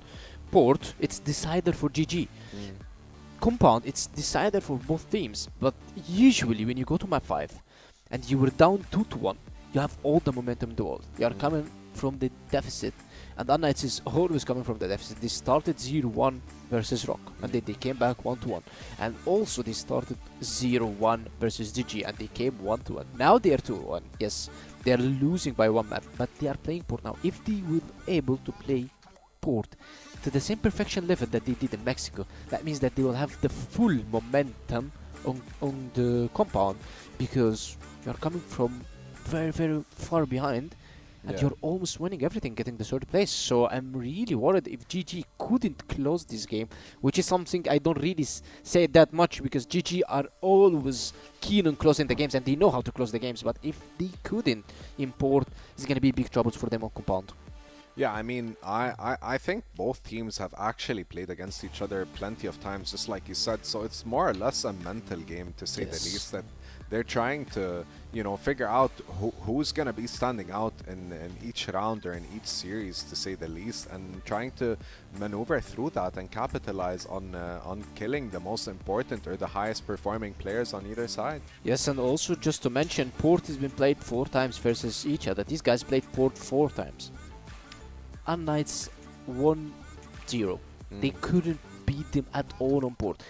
Port, it's decider for GG. Compound, it's decider for both teams. But usually when you go to map 5 and you were down 2-1, you have all the momentum in the world. You are coming from the deficit, and unKnights is always coming from the deficit. They started 0-1 versus ROC, and then they came back 1-1. And also they started 0-1 versus GG, and they came 1-1. Now they are 2-1. Yes, they are losing by 1 map, but they are playing Port now. If they will able to play Port to the same perfection level that they did in Mexico, that means that they will have the full momentum on the compound, because you're coming from very, very far behind, and you're almost winning everything, getting the third place. So I'm really worried if GG couldn't close this game, which is something I don't really say that much, because GG are always keen on closing the games and they know how to close the games. But if they couldn't import, it's gonna be big troubles for them on compound. Yeah, I mean, I think both teams have actually played against each other plenty of times, just like you said. So it's more or less a mental game, to say the least, that they're trying to, you know, figure out who's going to be standing out in each round or in each series, to say the least, and trying to maneuver through that and capitalize on killing the most important or the highest performing players on either side. Yes, and also just to mention, Port has been played 4 times versus each other. These guys played Port 4 times. unKnights 1-0. They couldn't beat them at all on Port.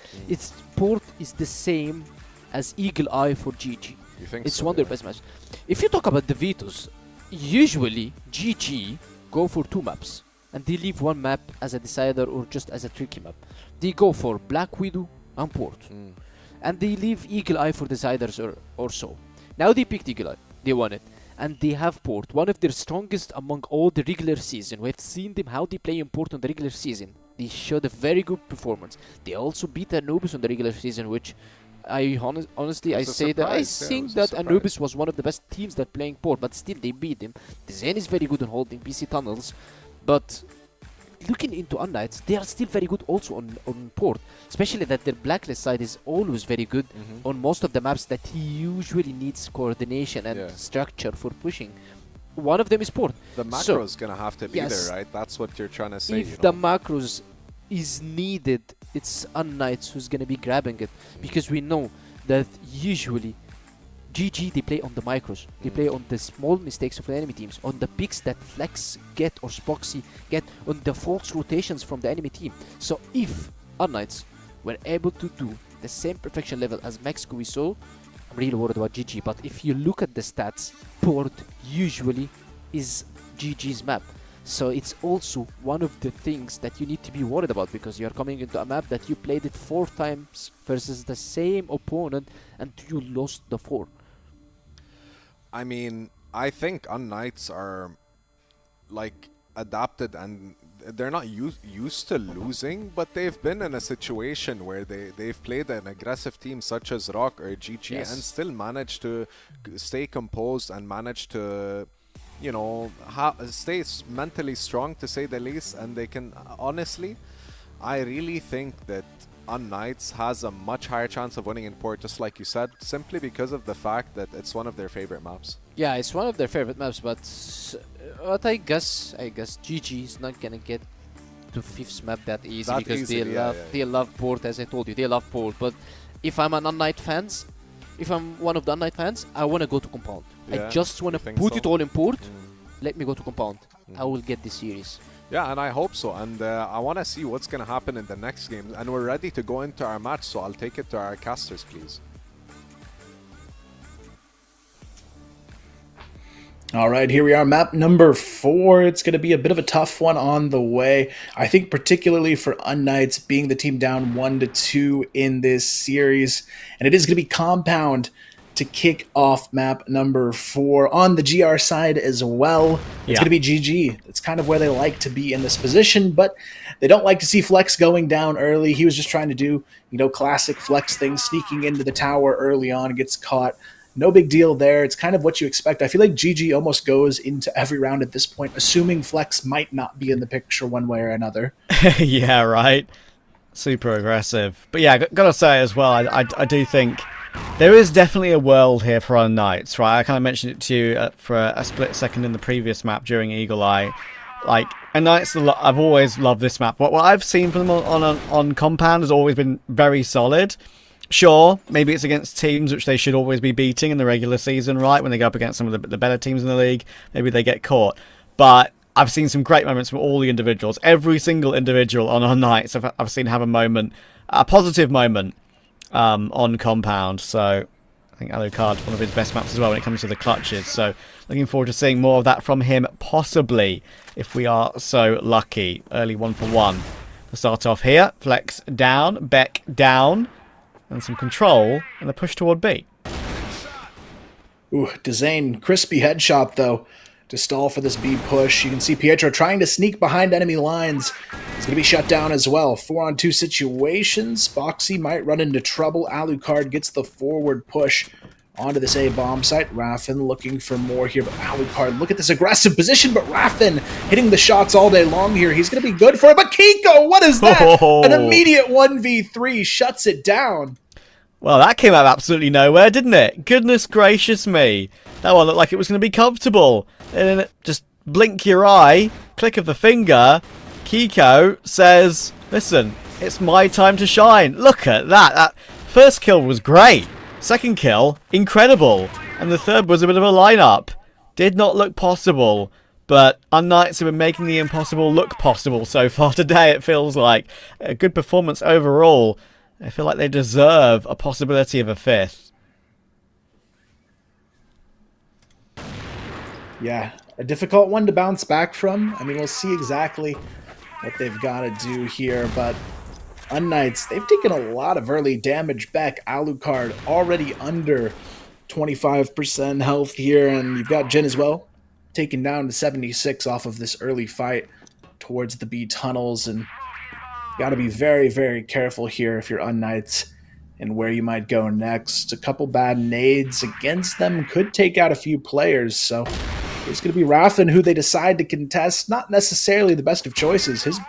Port is the same as Eagle Eye for GG. You think it's so? one of their best matches. If you talk about the vetoes, usually GG go for 2 maps, and they leave 1 map as a decider or just as a tricky map. They go for Black Widow and Port, and they leave Eagle Eye for deciders or so. Now they picked Eagle Eye. They won it. And they have Port, one of their strongest among all the regular season. We have seen them how they play in Port on the regular season. They showed a very good performance. They also beat Anubis on the regular season, which I honestly I say that I think that Anubis was one of the best teams that playing Port, but still they beat him. The Zen is very good on holding PC tunnels, but looking into unKnights, they are still very good also on Port, especially that their blacklist side is always very good on most of the maps that he usually needs coordination and structure for pushing. One of them is Port. The macro is gonna have to be there, right? That's what you're trying to say. If the macros is needed, it's unKnights who's gonna be grabbing it, because we know that usually GG, they play on the micros. They play on the small mistakes of the enemy teams, on the picks that Flex get or Spoxy get, on the false rotations from the enemy team. So if unKnights were able to do the same perfection level as Mexico we saw, I'm really worried about GG. But if you look at the stats, Port usually is GG's map. So it's also one of the things that you need to be worried about, because you are coming into a map that you played it 4 times versus the same opponent and you lost the 4. I mean, I think unKnights are like adapted, and they're not used to losing, but they've been in a situation where they've played an aggressive team such as ROC or GG and still managed to stay composed and manage to, you know, stay mentally strong, to say the least. And they can, honestly, I really think that unKnights has a much higher chance of winning in Port, just like you said, simply because of the fact that it's one of their favorite maps. Yeah, it's one of their favorite maps, but I guess GG is not gonna get to 5th map that easy, because they love Port, as I told you, they love Port. But if I'm an unKnight if I'm one of the unKnight fans, I wanna go to compound. I just wanna put it all in Port. Let me go to compound. I will get this series. Yeah, and I hope so. And I want to see what's going to happen in the next game. And we're ready to go into our match, so I'll take it to our casters, please. All right, here we are, map number 4. It's going to be a bit of a tough one on the way. I think particularly for unKnights, being the team down 1-2 in this series. And it is going to be compound to kick off map number 4 on the GR side as well. It's going to be GG. It's kind of where they like to be in this position, but they don't like to see Flex going down early. He was just trying to do, you know, classic Flex things, sneaking into the tower early on, gets caught. No big deal there. It's kind of what you expect. I feel like GG almost goes into every round at this point, assuming Flex might not be in the picture one way or another. Yeah, right. Super aggressive. But yeah, gotta say as well, I do think there is definitely a world here for unKnights, right? I kind of mentioned it to you for a split second in the previous map during Eagle Eye. Like, And I've always loved this map. What I've seen from them on Compound has always been very solid. Sure, maybe it's against teams which they should always be beating in the regular season, right? When they go up against some of the better teams in the league, maybe they get caught. But I've seen some great moments from all the individuals. Every single individual on unKnights I've seen have a moment, a positive moment on Compound. So I think Alucard is one of his best maps as well when it comes to the clutches. So looking forward to seeing more of that from him, possibly, if we are so lucky. Early 1-for-1 to start off here. Flex down, Beck down, and some control, and a push toward B. Ooh, Dezane, crispy headshot, though, to stall for this B push. You can see Pietro trying to sneak behind enemy lines. He's going to be shut down as well. 4-on-2 situations. Boxy might run into trouble. Alucard gets the forward push onto this A bomb site. Raffin looking for more here, but Alucard, look at this aggressive position, but Raffin hitting the shots all day long here. He's going to be good for it, but Kiko, what is that? Oh. An immediate 1v3 shuts it down. Well, that came out of absolutely nowhere, didn't it? Goodness gracious me. That one looked like it was going to be comfortable. And then just blink your eye, click of the finger, Kiko says, listen, it's my time to shine. Look at that. That first kill was great. Second kill, incredible. And the third was a bit of a lineup. Did not look possible. But unKnights have been making the impossible look possible so far today, it feels like. A good performance overall. I feel like they deserve a possibility of a fifth. Yeah, a difficult one to bounce back from. I mean, we'll see exactly what they've got to do here, but unKnights, they've taken a lot of early damage back. Alucard already under 25% health here, and you've got Jin as well, taken down to 76 off of this early fight towards the B tunnels, and got to be very, very careful here if you're unKnights and where you might go next. A couple bad nades against them could take out a few players, so it's going to be Raffin who they decide to contest. Not necessarily the best of choices. His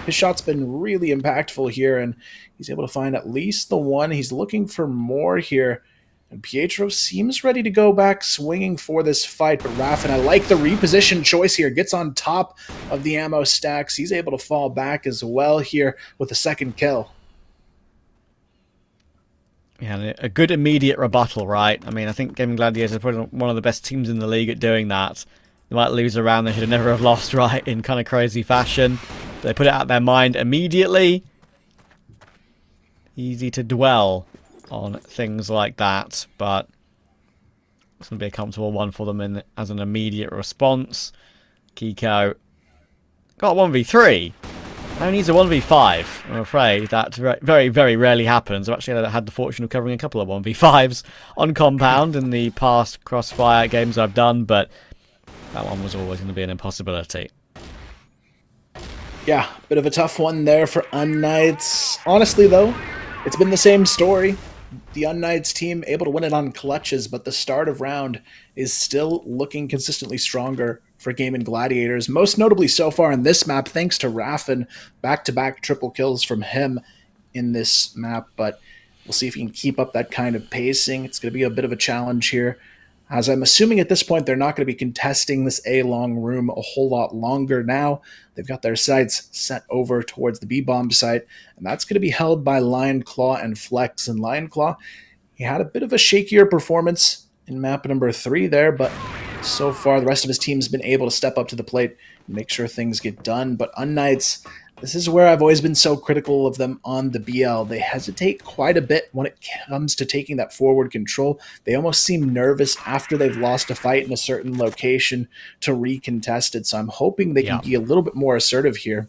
shot's been really impactful here, and he's able to find at least the one. He's looking for more here, and Pietro seems ready to go back swinging for this fight, but Raffin, I like the reposition choice here, gets on top of the ammo stacks. He's able to fall back as well here with a second kill. Yeah, a good immediate rebuttal, right? I mean, I think Gaimin Gladiators are probably one of the best teams in the league at doing that. They might lose a round they should have never have lost, right, in kind of crazy fashion. They put it out of their mind immediately. Easy to dwell on things like that, but it's going to be a comfortable one for them as an immediate response. Kiko got 1v3. Now he needs a 1v5. I'm afraid that very, very rarely happens. I've actually had the fortune of covering a couple of 1v5s on Compound in the past Crossfire games I've done, but that one was always going to be an impossibility. Yeah, bit of a tough one there for unKnights. Honestly, though, it's been the same story. The unKnights team able to win it on clutches, but the start of round is still looking consistently stronger for Gaimin Gladiators, most notably so far in this map, thanks to Raffin. Back-to-back triple kills from him in this map, but we'll see if he can keep up that kind of pacing. It's going to be a bit of a challenge here, as I'm assuming at this point they're not going to be contesting this A-long room a whole lot longer now. They've got their sights set over towards the B-bomb site, and that's going to be held by Lion Claw and Flex. And Lion Claw, he had a bit of a shakier performance in map number 3 there, but so far the rest of his team's been able to step up to the plate and make sure things get done. But unKnights, this is where I've always been so critical of them on the BL. They hesitate quite a bit when it comes to taking that forward control. They almost seem nervous after they've lost a fight in a certain location to recontest it. So I'm hoping they can be a little bit more assertive here.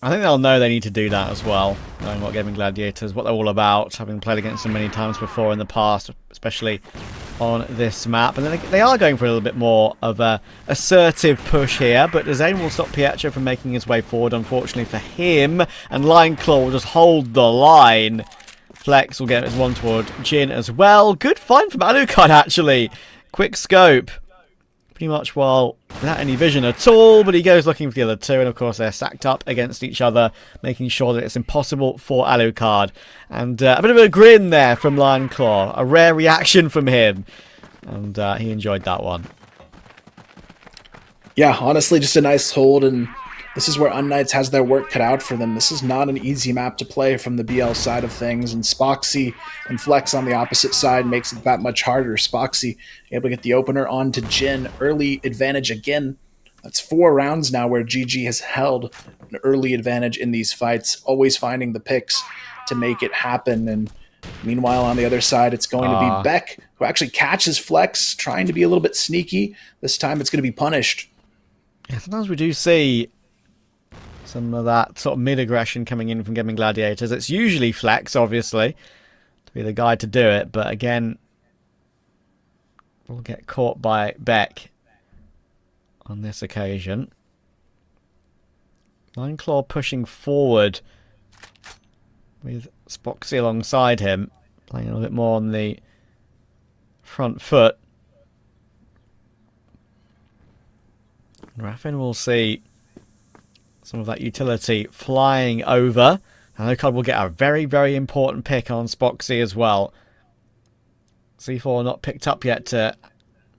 I think they'll know they need to do that as well, knowing what Gaimin Gladiators, what they're all about, having played against them many times before in the past, especially on this map. And then they are going for a little bit more of a assertive push here, but Dezane will stop Pietro from making his way forward, unfortunately for him, and Lion Claw will just hold the line. Flex will get his one toward Jin as well. Good find from Alucard, actually. Quick scope. Pretty much, well, without any vision at all, but he goes looking for the other two, and of course they're stacked up against each other, making sure that it's impossible for Alucard. And a bit of a grin there from Lion Claw, a rare reaction from him, and he enjoyed that one. Yeah, honestly, just a nice hold, and this is where unKnights has their work cut out for them. This is not an easy map to play from the BL side of things, and Spoxy and Flex on the opposite side makes it that much harder. Spoxy able to get the opener onto Jin. Early advantage again. That's 4 rounds now where GG has held an early advantage in these fights, always finding the picks to make it happen. And meanwhile, on the other side, it's going to be Beck, who actually catches Flex, trying to be a little bit sneaky. This time it's going to be punished. Yeah, sometimes we do see some of that sort of mid-aggression coming in from Gaimin Gladiators. It's usually Flex, obviously, to be the guy to do it, but again, we'll get caught by Beck on this occasion. Lineclaw pushing forward with Spoxy alongside him, playing a little bit more on the front foot. Raffin will see some of that utility flying over. And Okad will get a very, very important pick on Spoxy as well. C4 not picked up yet to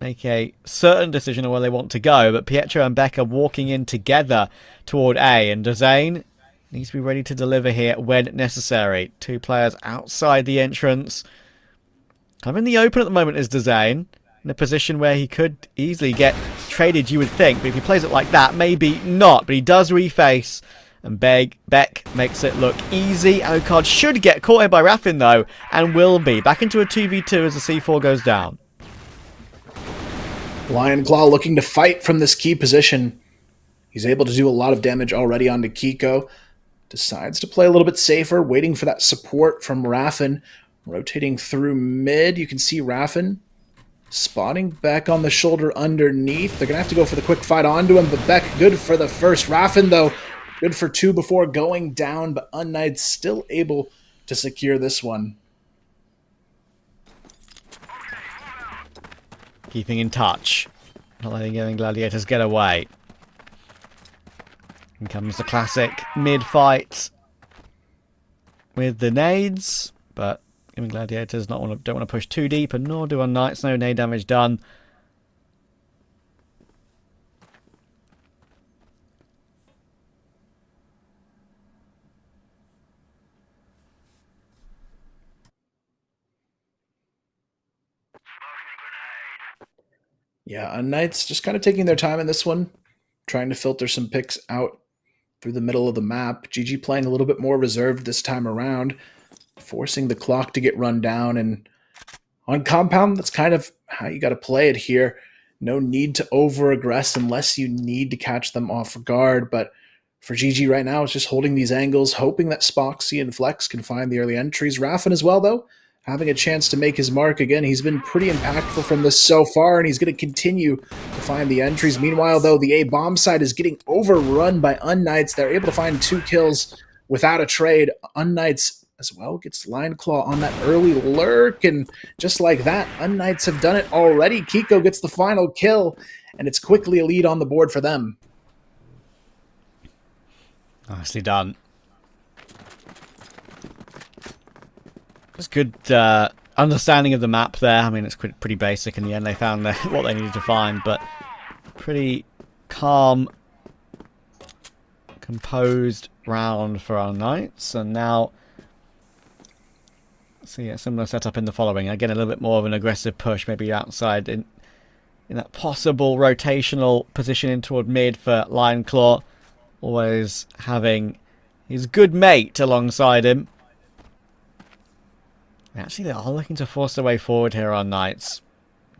make a certain decision on where they want to go. But Pietro and Beck are walking in together toward A. And Dazane needs to be ready to deliver here when necessary. 2 players outside the entrance. Kind of in the open at the moment is Dazane, in a position where he could easily get traded, you would think. But if he plays it like that, maybe not. But he does reface, and Beck makes it look easy. Okad should get caught here by Raffin, though, and will be. Back into a 2v2 as the C4 goes down. Lionclaw looking to fight from this key position. He's able to do a lot of damage already onto Kiko. Decides to play a little bit safer, waiting for that support from Raffin. Rotating through mid, you can see Raffin spotting Beck on the shoulder underneath. They're going to have to go for the quick fight onto him, but Beck good for the first. Raffin, though, good for 2 before going down, but unKnights still able to secure this one. Keeping in touch. Not letting Gaimin Gladiators get away. In comes the classic mid-fight with the nades, but Gaimin Gladiators don't want to push too deep, and nor do unKnights. No nade damage done. Yeah, unKnights just kind of taking their time in this one, trying to filter some picks out through the middle of the map. GG playing a little bit more reserved this time around, forcing the clock to get run down. And on compound, that's kind of how you got to play it here. No need to over-aggress unless you need to catch them off guard. But for GG right now, it's just holding these angles, hoping that Spoxy and Flex can find the early entries. Raffin as well, though, having a chance to make his mark again. He's been pretty impactful from this so far, and he's going to continue to find the entries. Meanwhile, though, the A bomb side is getting overrun by unKnights. They're able to find 2 kills without a trade. unKnights as well gets Lineclaw on that early lurk, and just like that, unKnights have done it already. Kiko gets the final kill, and it's quickly a lead on the board for them. Nicely done. Just good understanding of the map there. I mean, it's pretty basic in the end. They found what they needed to find, but pretty calm, composed round for unKnights. And now, see a similar setup in the following. Again, a little bit more of an aggressive push, maybe outside in that possible rotational position in toward mid for Lineclaw. Always having his good mate alongside him. Actually, they are looking to force their way forward here on unKnights.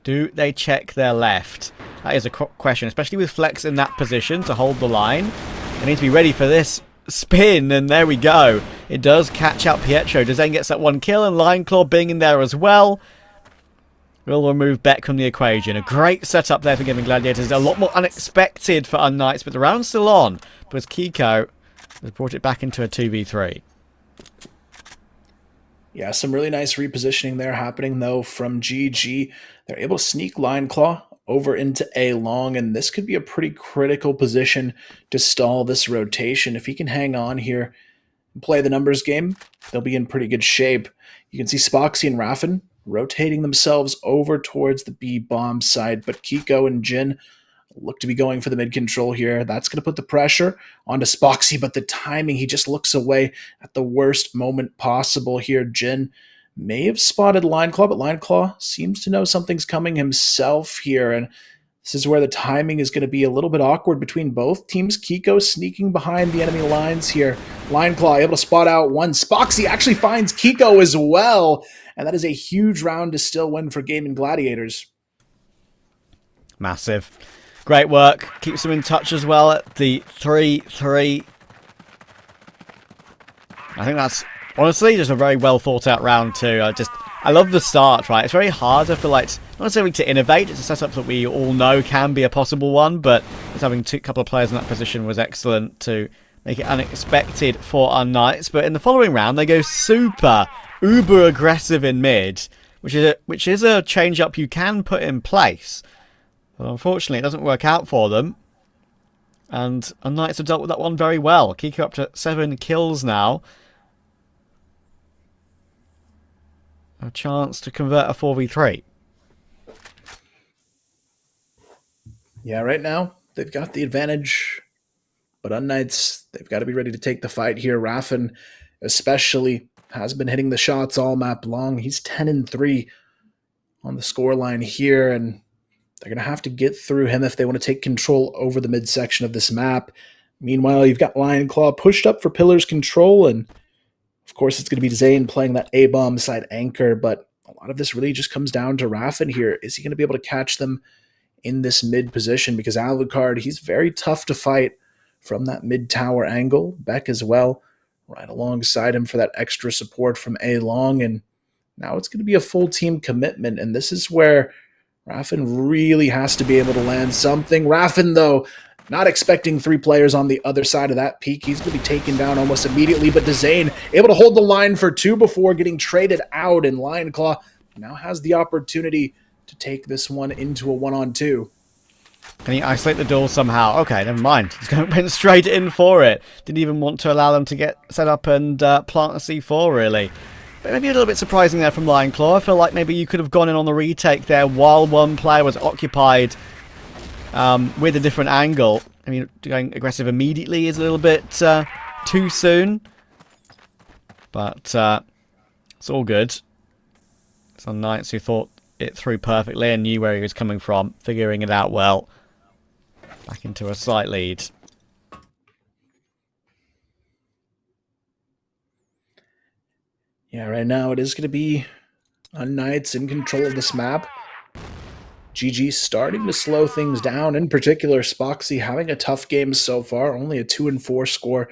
Do they check their left? That is a question, especially with Flex in that position to hold the line. They need to be ready for this spin, and there we go. It does catch out Pietro. Dazane gets that 1 kill, and Lineclaw being in there as well will remove Beck from the equation. A great setup there for Gaimin Gladiators. A lot more unexpected for unKnights, but the round's still on. Because Kiko has brought it back into a 2v3. Yeah, some really nice repositioning there happening, though, from GG. They're able to sneak Lineclaw over into A long, and this could be a pretty critical position to stall this rotation. If he can hang on here and play the numbers game, they'll be in pretty good shape. You can see Spoxy and Raffin rotating themselves over towards the B bomb side, but Kiko and Jin look to be going for the mid control here. That's going to put the pressure onto Spoxy, but the timing, he just looks away at the worst moment possible here. Jin may have spotted Lineclaw, but Lineclaw seems to know something's coming himself here, and this is where the timing is going to be a little bit awkward between both teams. Kiko sneaking behind the enemy lines here. Lineclaw able to spot out one. Spoxy actually finds Kiko as well, and that is a huge round to still win for Gaimin Gladiators. Massive. Great work. Keeps them in touch as well at the 3-3. I think that's honestly just a very well thought out round too. I love the start, right? It's very hard, I feel like, not necessarily to innovate. It's a setup that we all know can be a possible one, but just having a couple of players in that position was excellent to make it unexpected for unKnights. But in the following round, they go super, uber aggressive in mid, which is a change up you can put in place. But unfortunately, it doesn't work out for them. And unKnights have dealt with that one very well. Kiko up to 7 kills now. A chance to convert a 4v3. Yeah, right now, they've got the advantage. But unKnights, they've got to be ready to take the fight here. Raffin, especially, has been hitting the shots all map long. He's 10-3 on the scoreline here, and they're going to have to get through him if they want to take control over the midsection of this map. Meanwhile, you've got Lionclaw pushed up for Pillar's control, and of course it's going to be Zane playing that A-bomb side anchor, but a lot of this really just comes down to Raffin here. Is he going to be able to catch them in this mid position? Because Alucard, he's very tough to fight from that mid-tower angle. Beck as well, right alongside him for that extra support from A-Long, and now it's going to be a full team commitment, and this is where Raffin really has to be able to land something. Raffin, though, not expecting 3 players on the other side of that peak. He's going to be taken down almost immediately, but Dezane able to hold the line for 2 before getting traded out, and Lionclaw now has the opportunity to take this one into a 1-on-2. Can he isolate the door somehow? Okay, never mind. He's going to went straight in for it. Didn't even want to allow them to get set up and plant a C4, really. But maybe a little bit surprising there from Lionclaw. I feel like maybe you could have gone in on the retake there while one player was occupied with a different angle. I mean, going aggressive immediately is a little bit too soon. But it's all good. Some Knights who thought it through perfectly and knew where he was coming from, figuring it out well. Back into a slight lead. Yeah, right now it is going to be unKnights in control of this map. GG starting to slow things down. In particular, Spoxy having a tough game so far. Only a 2-4 score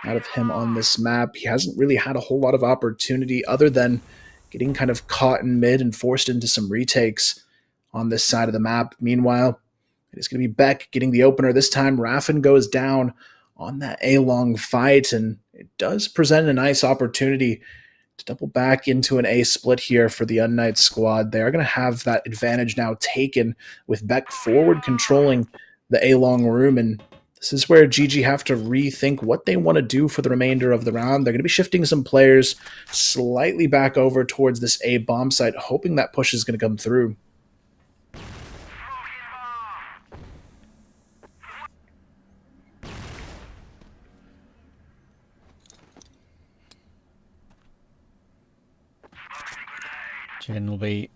out of him on this map. He hasn't really had a whole lot of opportunity other than getting kind of caught in mid and forced into some retakes on this side of the map. Meanwhile, it is going to be Beck getting the opener. This time, Raffin goes down on that A-long fight, and it does present a nice opportunity to double back into an A split here for the unKnights squad. They're going to have that advantage now taken with Beck forward controlling the A-long room, and this is where GG have to rethink what they want to do for the remainder of the round. They're going to be shifting some players slightly back over towards this A bomb site, hoping that push is going to come through. Jin will be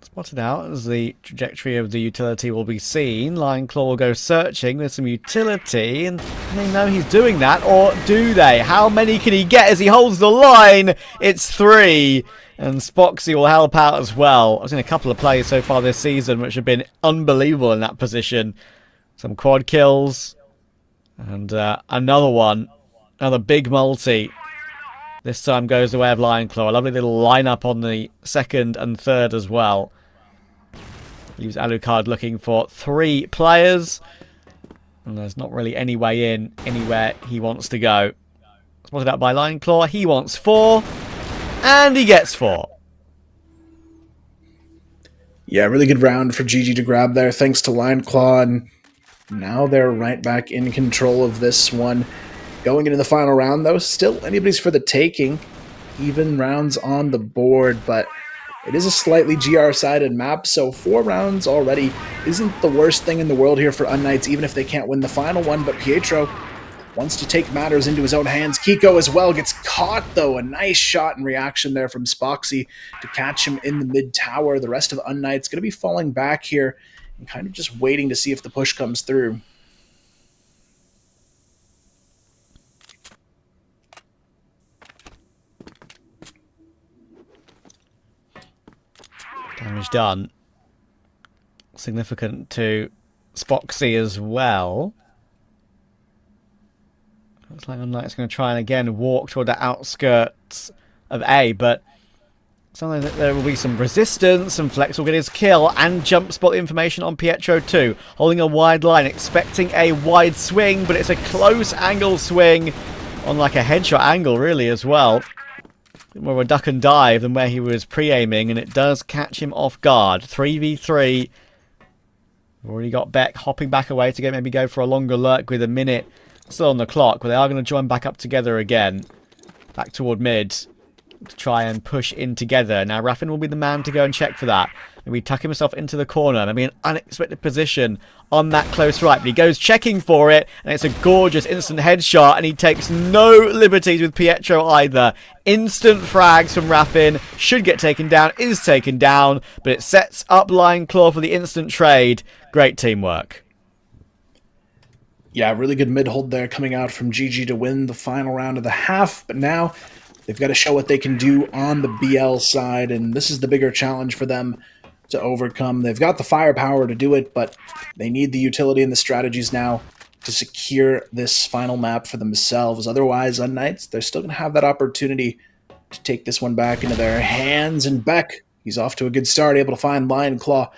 spotted out as the trajectory of the utility will be seen. Lionclaw will go searching. There's some utility, and they know he's doing that, or do they? How many can he get as he holds the line? It's 3, and Spoxy will help out as well. I've seen a couple of plays so far this season which have been unbelievable in that position. Some quad kills, and another one, another big multi. This time goes the way of Lionclaw. A lovely little lineup on the second and third as well. Leaves Alucard looking for 3 players. And there's not really any way in anywhere he wants to go. Spotted out by Lionclaw. He wants 4. And he gets 4. Yeah, really good round for GG to grab there, thanks to Lionclaw. And now they're right back in control of this one. Going into the final round, though, still anybody's for the taking. Even rounds on the board, but It is a slightly GR-sided map, so 4 rounds already isn't the worst thing in the world here for unKnights, even if they can't win the final one. But Pietro wants to take matters into his own hands. Kiko as well gets caught, though. A nice shot and reaction there from Spoxy to catch him in the mid-tower. The rest of unKnights going to be falling back here and kind of just waiting to see if the push comes through. Damage done. Significant to Spoxy as well. Looks like unKnights going to try and again walk toward the outskirts of A, but something that there will be some resistance, and Flex will get his kill and jump spot the information on Pietro too. Holding a wide line, expecting a wide swing, but it's a close angle swing on like a headshot angle really as well. More of a duck and dive than where he was pre-aiming, and it does catch him off guard. 3v3. We've already got Beck hopping back away to maybe go for a longer lurk with a minute still on the clock, but they are going to join back up together again. Back toward mid to try and push in together. Now Raffin will be the man to go and check for that. Maybe tuck himself into the corner. Maybe an unexpected position on that close right. But he goes checking for it, and it's a gorgeous instant headshot, and he takes no liberties with Pietro either. Instant frags from Raffin. Should get taken down. Is taken down. But it sets up Lion Claw for the instant trade. Great teamwork. Yeah, really good mid-hold there coming out from GG to win the final round of the half. But now they've got to show what they can do on the BL side, and this is the bigger challenge for them to overcome. They've got the firepower to do it, but they need the utility and the strategies now to secure this final map for themselves. Otherwise, unKnights, they're still going to have that opportunity to take this one back into their hands. And Beck, he's off to a good start, able to find Lion Claw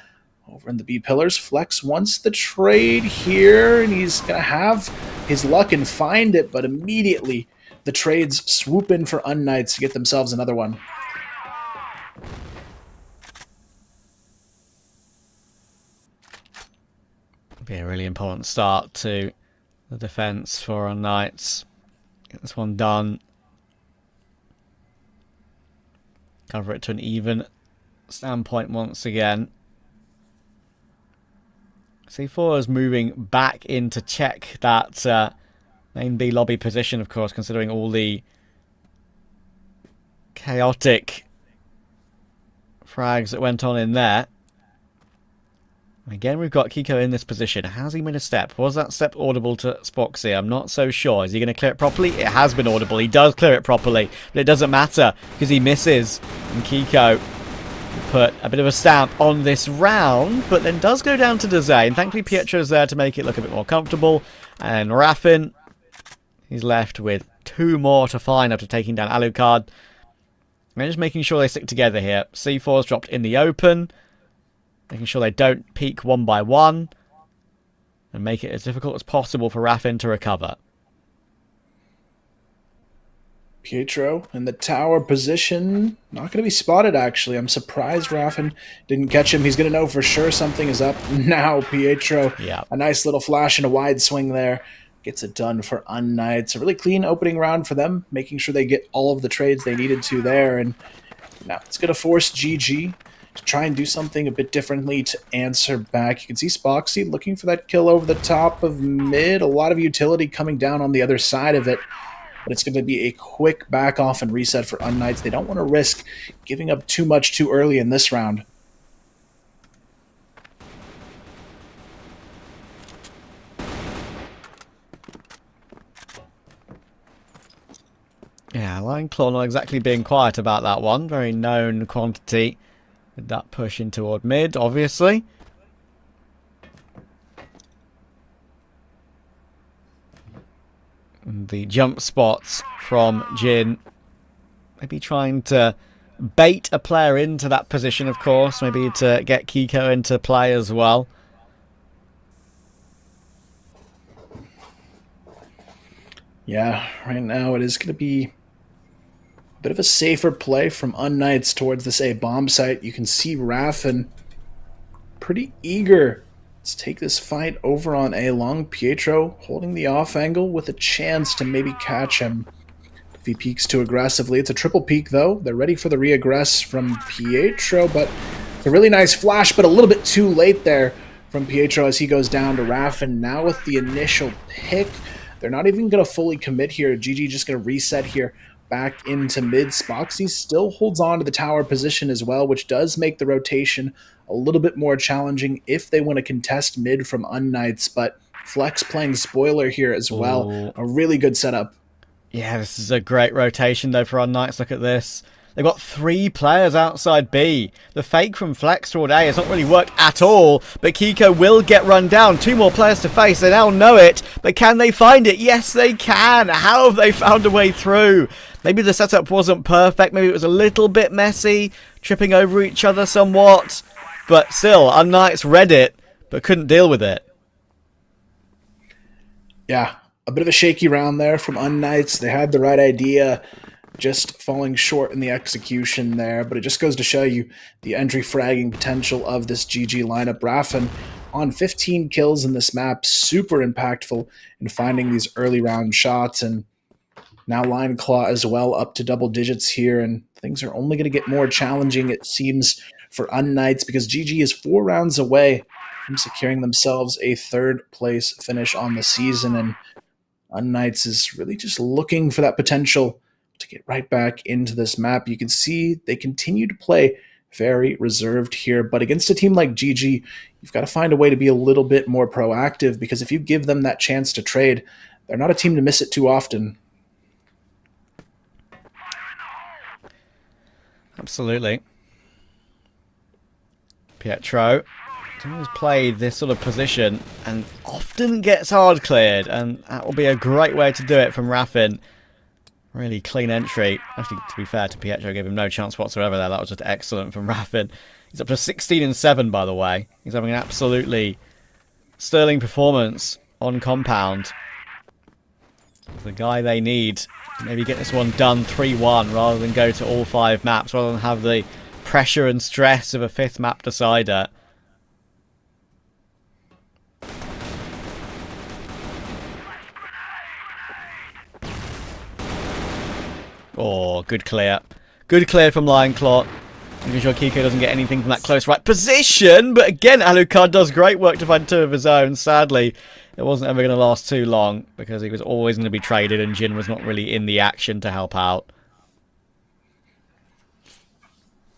over in the B pillars. Flex wants the trade here, and he's going to have his luck and find it, but immediately the trades swoop in for unKnights to get themselves another one. Be a really important start to the defense for unKnights. Get this one done. Cover it to an even standpoint once again. C4 is moving back in to check that main B lobby position, of course, considering all the chaotic frags that went on in there. Again, we've got Kiko in this position. Has he made a step? Was that step audible to Spoxy? I'm not so sure. Is he going to clear it properly? It has been audible. He does clear it properly, but it doesn't matter because he misses. And Kiko put a bit of a stamp on this round, but then does go down to Dezay. And thankfully, Pietro's there to make it look a bit more comfortable. And Raffin, he's left with 2 more to find after taking down Alucard. And just making sure they stick together here. C4's dropped in the open. Making sure they don't peek one by one. And make it as difficult as possible for Raffin to recover. Pietro in the tower position. Not going to be spotted, actually. I'm surprised Raffin didn't catch him. He's going to know for sure something is up. Now Pietro, yeah. A nice little flash and a wide swing there. Gets it done for unKnights. A really clean opening round for them, making sure they get all of the trades they needed to there. And now it's going to force GG to try and do something a bit differently to answer back. You can see Spoxy looking for that kill over the top of mid. A lot of utility coming down on the other side of it. But it's going to be a quick back off and reset for unKnights. They don't want to risk giving up too much too early in this round. Yeah, Lion Claw not exactly being quiet about that one. Very known quantity with that push in toward mid, obviously. And the jump spots from Jin. Maybe trying to bait a player into that position, of course. Maybe to get Kiko into play as well. Yeah, right now it is going to be a bit of a safer play from unKnights towards this A bomb site. You can see Raffin pretty eager to take this fight over on A long. Pietro holding the off angle with a chance to maybe catch him. if he peeks too aggressively. It's a triple peek, though. They're ready for the reaggress from Pietro, but it's a really nice flash, but a little bit too late there from Pietro as he goes down to Raffin. Now with the initial pick, they're not even going to fully commit here. GG just going to reset here back into mid. Spoxy still holds on to the tower position as well, which does make the rotation a little bit more challenging if they want to contest mid from unKnights, but Flex playing spoiler here as well. Ooh. A really good setup. Yeah, this is a great rotation though for unKnights. Look at this. They've got 3 players outside B. The fake from Flex toward A has not really worked at all, but Kiko will get run down. 2 more players to face. They now know it, but can they find it? Yes, they can. How have they found a way through? Maybe the setup wasn't perfect. Maybe it was a little bit messy, tripping over each other somewhat, but still, unKnights read it, but couldn't deal with it. Yeah, a bit of a shaky round there from unKnights. They had the right idea, just falling short in the execution there, but it just goes to show you the entry fragging potential of this GG lineup. Raffin on 15 kills in this map, super impactful in finding these early round shots, and now Lion Claw as well up to double digits here, and things are only going to get more challenging, it seems, for unKnights, because GG is 4 rounds away from securing themselves a 3rd place finish on the season, and unKnights is really just looking for that potential to get right back into this map. You can see they continue to play very reserved here, but against a team like GG, you've got to find a way to be a little bit more proactive, because if you give them that chance to trade, they're not a team to miss it too often. Absolutely. Pietro has played this sort of position and often gets hard cleared, and that will be a great way to do it from Raffin. Really clean entry. Actually, to be fair to Pietro, gave him no chance whatsoever there. That was just excellent from Raffin. He's up to 16-7, by the way. He's having an absolutely sterling performance on compound. The guy they need to maybe get this one done 3-1 rather than go to all 5 maps, rather than have the pressure and stress of a 5th map decider. Oh, good clear. Good clear from Lion Claw. Making sure Kiko doesn't get anything from that close right position. But again, Alucard does great work to find 2 of his own. Sadly, it wasn't ever going to last too long, because he was always going to be traded and Jin was not really in the action to help out.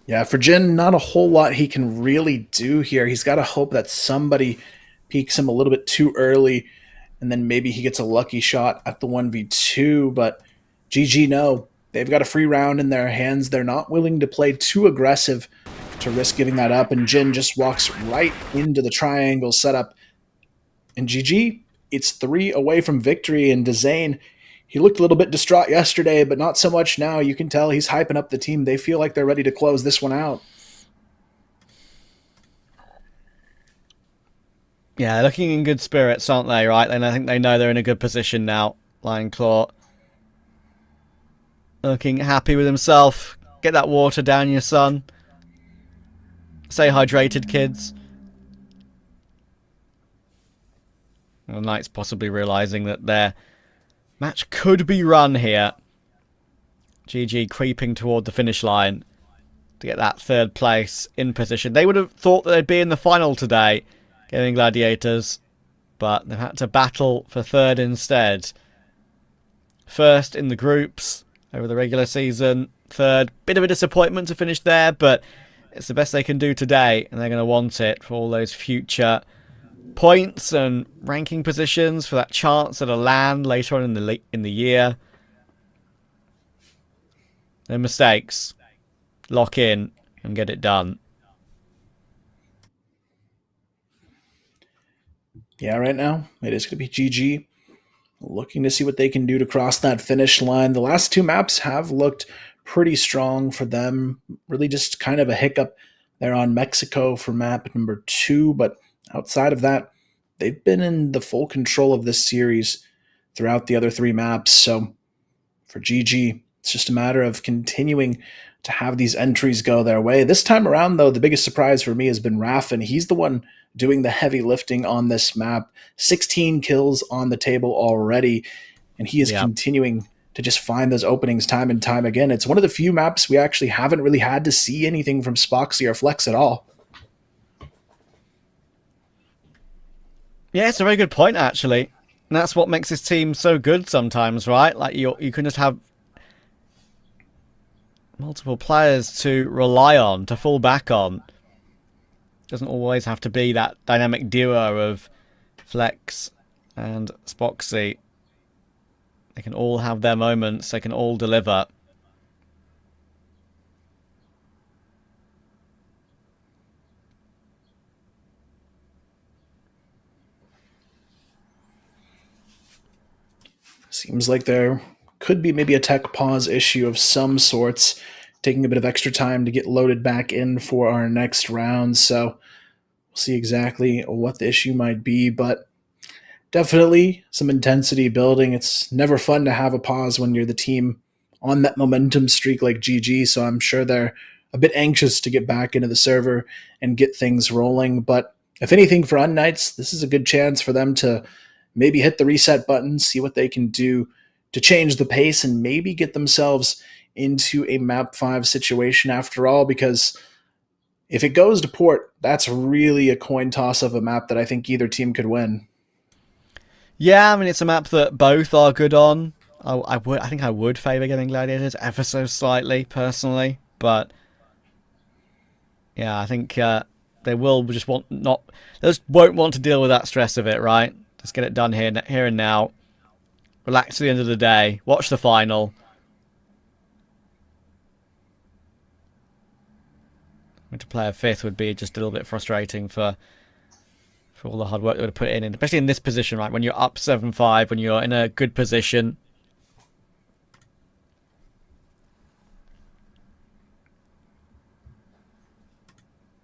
Yeah, for Jin, not a whole lot he can really do here. He's got to hope that somebody peeks him a little bit too early, and then maybe he gets a lucky shot at the 1v2, but GG no. They've got a free round in their hands. They're not willing to play too aggressive to risk giving that up, and Jin just walks right into the triangle setup. And GG, it's 3 away from victory, and Dezane, he looked a little bit distraught yesterday, but not so much now. You can tell he's hyping up the team. They feel like they're ready to close this one out. Yeah, they're looking in good spirits, aren't they, right? And I think they know they're in a good position now. Lion Claw looking happy with himself. Get that water down your son. Stay hydrated, kids. The Knights possibly realising that their match could be run here. GG creeping toward the finish line to get that 3rd place in position. They would have thought that they'd be in the final today, Gaimin Gladiators, but they've had to battle for 3rd instead. 1st in the groups over the regular season, 3rd. Bit of a disappointment to finish there, but it's the best they can do today, and they're going to want it for all those future points and ranking positions, for that chance at a LAN later on in the year. No mistakes. Lock in and get it done. Yeah, right now it is going to be GG. Looking to see what they can do to cross that finish line. The last 2 maps have looked pretty strong for them. Really just kind of a hiccup there on Mexico for map number 2, but outside of that, they've been in the full control of this series throughout the other 3 maps. So for GG, it's just a matter of continuing to have these entries go their way. This time around, though, the biggest surprise for me has been Raffin. He's the one doing the heavy lifting on this map. 16 kills on the table already, and he is continuing to just find those openings time and time again. It's one of the few maps we actually haven't really had to see anything from Spoxy or Flex at all. Yeah, it's a very good point, actually. And that's what makes this team so good sometimes, right? Like, you can just have multiple players to rely on, to fall back on. Doesn't always have to be that dynamic duo of Flex and Spoxy. They can all have their moments. They can all deliver. Seems like there could be maybe a tech pause issue of some sorts, taking a bit of extra time to get loaded back in for our next round. So we'll see exactly what the issue might be, but definitely some intensity building. It's never fun to have a pause when you're the team on that momentum streak like GG, so I'm sure they're a bit anxious to get back into the server and get things rolling. But if anything for unKnights, this is a good chance for them to maybe hit the reset button, see what they can do to change the pace and maybe get themselves into a map 5 situation after all, because if it goes to port, that's really a coin toss of a map that I think either team could win. Yeah, I mean, it's a map that both are good on. I think I would favour Gaimin Gladiators ever so slightly, personally. But yeah, I think they will just they just won't want to deal with that stress of it, right? Just get it done here and now. Relax to the end of the day. Watch the final. To play a 5th would be just a little bit frustrating for all the hard work they would have put in, especially in this position, right? When you're up 7-5, when you're in a good position.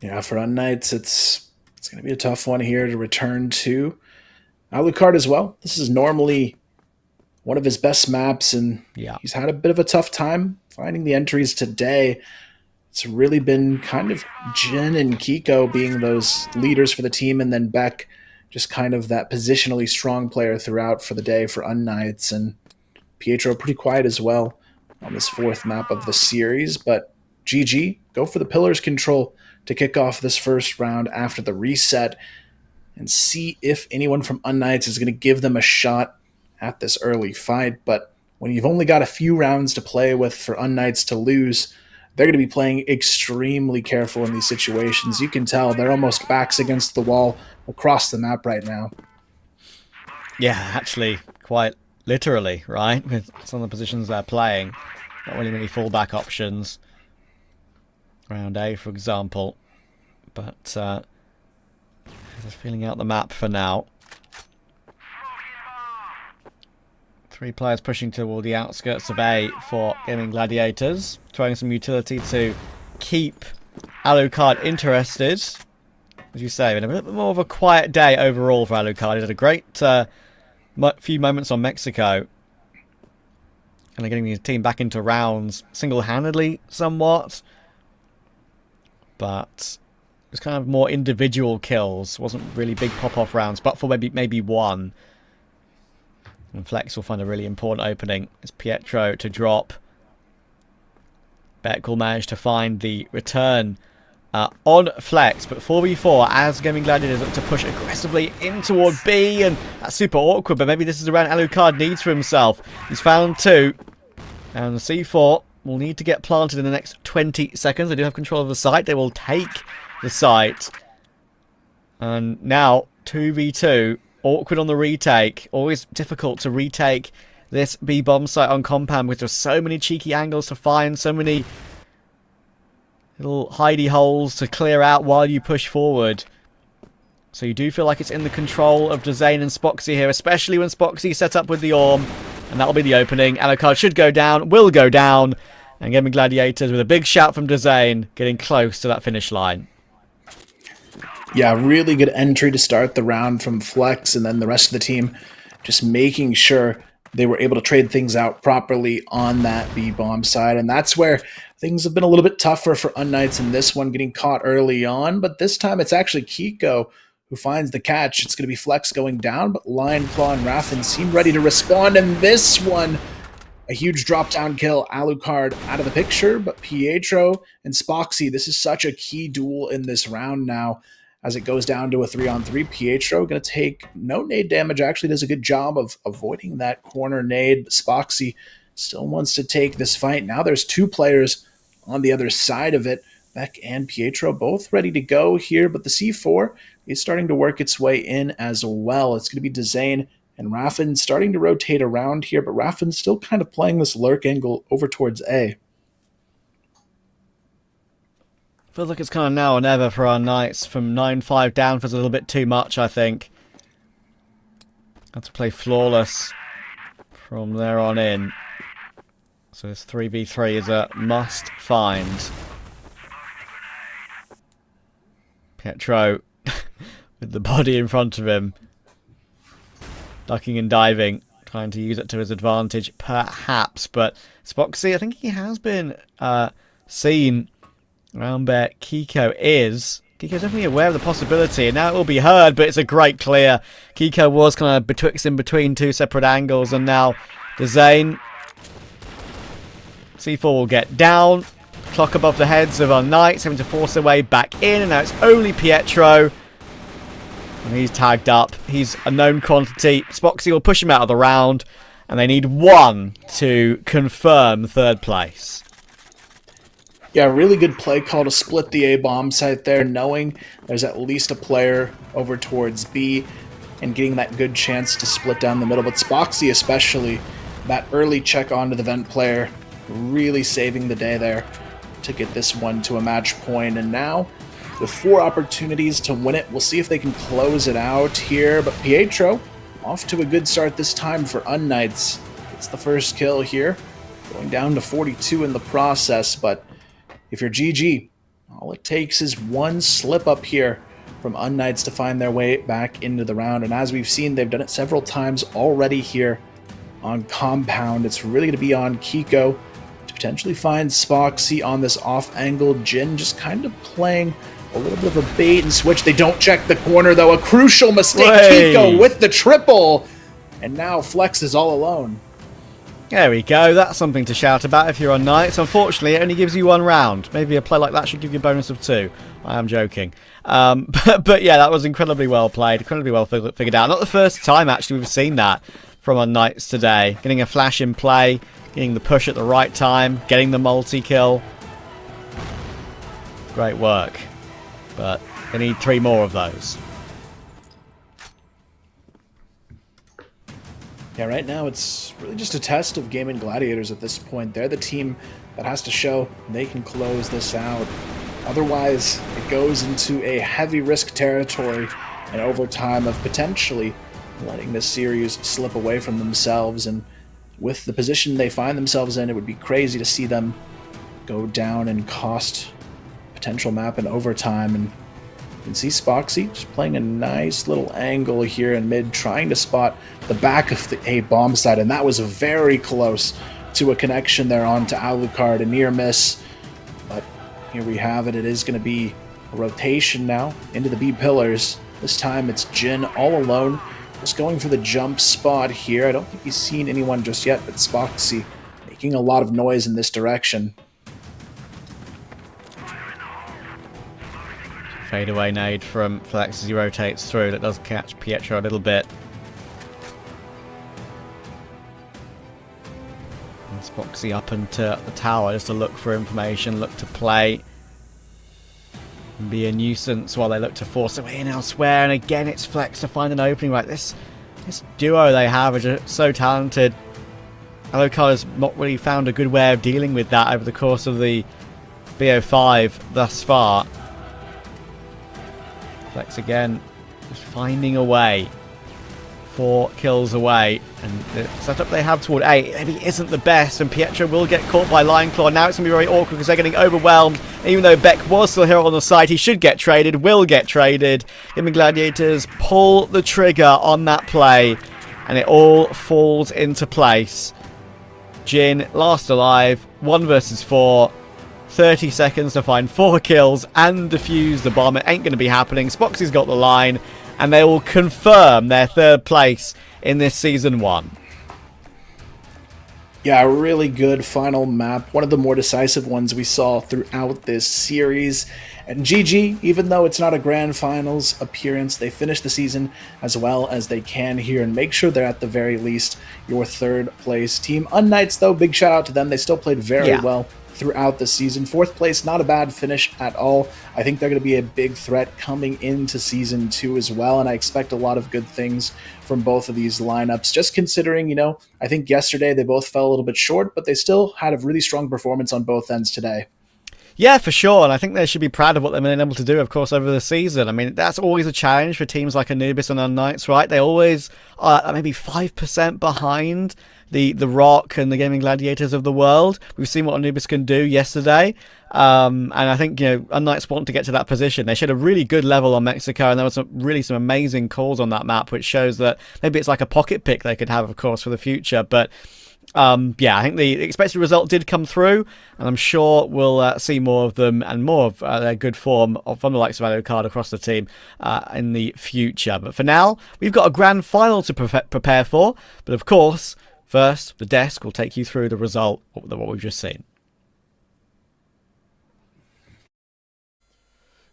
Yeah, for unKnights, it's going to be a tough one here to return to. Alucard as well. This is normally one of his best maps, and he's had a bit of a tough time finding the entries today. It's really been kind of Jin and Kiko being those leaders for the team, and then Beck just kind of that positionally strong player throughout for the day for unKnights, and Pietro pretty quiet as well on this 4th map of the series. But GG, go for the Pillars control to kick off this first round after the reset and see if anyone from unKnights is going to give them a shot at this early fight. But when you've only got a few rounds to play with for unKnights to lose, they're going to be playing extremely careful in these situations. You can tell they're almost backs against the wall across the map right now. Yeah, actually, quite literally, right? With some of the positions they're playing. Not really many fallback options. Round A, for example. But just feeling out the map for now. 3 players pushing toward the outskirts of A for Gaimin Gladiators. Throwing some utility to keep Alucard interested. As you say, been a bit more of a quiet day overall for Alucard. He had a great few moments on Mexico. And getting his team back into rounds single-handedly somewhat. But it was kind of more individual kills. Wasn't really big pop-off rounds, but for maybe one. And Flex will find a really important opening. It's Pietro to drop. Beck will manage to find the return on Flex. But 4v4 as Gaimin Gladiators look to push aggressively in toward B. And that's super awkward, but maybe this is around Alucard needs for himself. He's found 2. And the C4 will need to get planted in the next 20 seconds. They do have control of the site. They will take the site. And now 2v2. Awkward on the retake. Always difficult to retake this B-bomb site on compound because there's so many cheeky angles to find, so many little hidey holes to clear out while you push forward. So you do feel like it's in the control of Dezane and Spoxy here, especially when Spoxy set up with the Orm. And that'll be the opening. Alucard should go down, will go down. And Gaimin Gladiators with a big shout from Dezane, getting close to that finish line. Yeah, really good entry to start the round from Flex, and then the rest of the team just making sure they were able to trade things out properly on that B-bomb side. And that's where things have been a little bit tougher for unKnights in this one, getting caught early on. But this time it's actually Kiko who finds the catch. It's going to be Flex going down, but Lion, Claw, and Rathan seem ready to respond. And this one, A huge drop-down kill, Alucard out of the picture, but Pietro and Spoxy, this is such a key duel in this round now. As it goes down to a 3-on-3, Pietro going to take no nade damage, actually does a good job of avoiding that corner nade. Spoxy still wants to take this fight. Now there's 2 players on the other side of it. Beck and Pietro both ready to go here, but the C4 is starting to work its way in as well. It's going to be Dezane and Raffin starting to rotate around here, but Raffin's still kind of playing this lurk angle over towards A. Feels like it's kind of now or never for unKnights. From 9-5 down feels a little bit too much, I think. Have to play flawless from there on in. So this 3v3 is a must find. Pietro with the body in front of him. Ducking and diving. Trying to use it to his advantage, perhaps. But Spoxy, I think he has been seen around where Kiko is. Kiko's definitely aware of the possibility, and now it will be heard, but it's a great clear. Kiko was kind of betwixt in between 2 separate angles, and now Dezane. C4 will get down. Clock above the heads of unKnights, having to force their way back in, and now it's only Pietro. And he's tagged up. He's a known quantity. Spoxy will push him out of the round, and they need 1 to confirm 3rd place. Yeah, really good play call to split the A bomb site there, knowing there's at least a player over towards B and getting that good chance to split down the middle. But Spoxy especially, that early check onto the vent player, really saving the day there to get this one to a match point. And now, with 4 opportunities to win it, we'll see if they can close it out here. But Pietro, off to a good start this time for unKnights. It's the first kill here, going down to 42 in the process, but if you're GG, all it takes is 1 slip up here from unKnights to find their way back into the round. And as we've seen, they've done it several times already here on Compound. It's really going to be on Kiko to potentially find Spoxy on this off-angle. Jin just kind of playing a little bit of a bait and switch. They don't check the corner, though. A crucial mistake. Kiko with the triple. And now Flex is all alone. There we go. That's something to shout about if you're unKnights. Unfortunately, it only gives you 1 round. Maybe a play like that should give you a bonus of 2. I am joking. But yeah, that was incredibly well played. Incredibly well figured out. Not the first time, actually, we've seen that from unKnights today. Getting a flash in play, getting the push at the right time, getting the multi-kill. Great work. But they need 3 more of those. Yeah, right now it's really just a test of Gaimin Gladiators at this point. They're the team that has to show they can close this out. Otherwise, it goes into a heavy risk territory and overtime of potentially letting this series slip away from themselves. And with the position they find themselves in, it would be crazy to see them go down and cost potential map in overtime. And you can see Spoxy just playing a nice little angle here in mid, trying to spot the back of the A bomb side, and that was very close to a connection there onto Alucard, a near miss. But here we have it. It is going to be a rotation now into the B pillars. This time it's Jin all alone, just going for the jump spot here. I don't think he's seen anyone just yet, but Spoxy making a lot of noise in this direction. Fadeaway nade from Flex as he rotates through. That does catch Pietro a little bit. And Spoxy up into the tower just to look for information, look to play. And be a nuisance while they look to force their way in elsewhere. And again, it's Flex to find an opening. Right, this duo they have are just so talented. Alucard has not really found a good way of dealing with that over the course of the BO5 thus far. Flex again, just finding a way. 4 kills away, and the setup they have toward A maybe isn't the best, and Pietro will get caught by Lion Claw. Now it's going to be very awkward because they're getting overwhelmed. And even though Beck was still here on the side, he should get traded, will get traded. Gaimin Gladiators pull the trigger on that play, and it all falls into place. Jin, last alive, 1 versus 4. 30 seconds to find 4 kills and defuse the bomb. It ain't going to be happening. Spoxy's got the line, and they will confirm their 3rd place in this Season 1. Yeah, a really good final map. One of the more decisive ones we saw throughout this series. And GG, even though it's not a grand finals appearance, they finish the season as well as they can here and make sure they're at the very least your third place team. unKnights, though, big shout out to them. They still played very Yeah. well throughout the season. Fourth place, not a bad finish at all. I think they're going to be a big threat coming into season 2 as well, and I expect a lot of good things from both of these lineups. Just considering, I think yesterday they both fell a little bit short, but they still had a really strong performance on both ends today. Yeah, for sure. And I think they should be proud of what they've been able to do, of course, over the season. I mean, that's always a challenge for teams like Anubis and unKnights, right? They always are maybe 5% behind the ROC and the Gaming Gladiators of the world. We've seen what Anubis can do yesterday. And I think, unKnights want to get to that position. They showed a really good level on Mexico, and there was some amazing calls on that map, which shows that maybe it's like a pocket pick they could have, of course, for the future. But yeah, I think the expected result did come through, and I'm sure we'll see more of them and more of their good form from the likes of Alucard across the team in the future. But for now, we've got a grand final to prepare for. But of course, first, the desk will take you through the result of what we've just seen.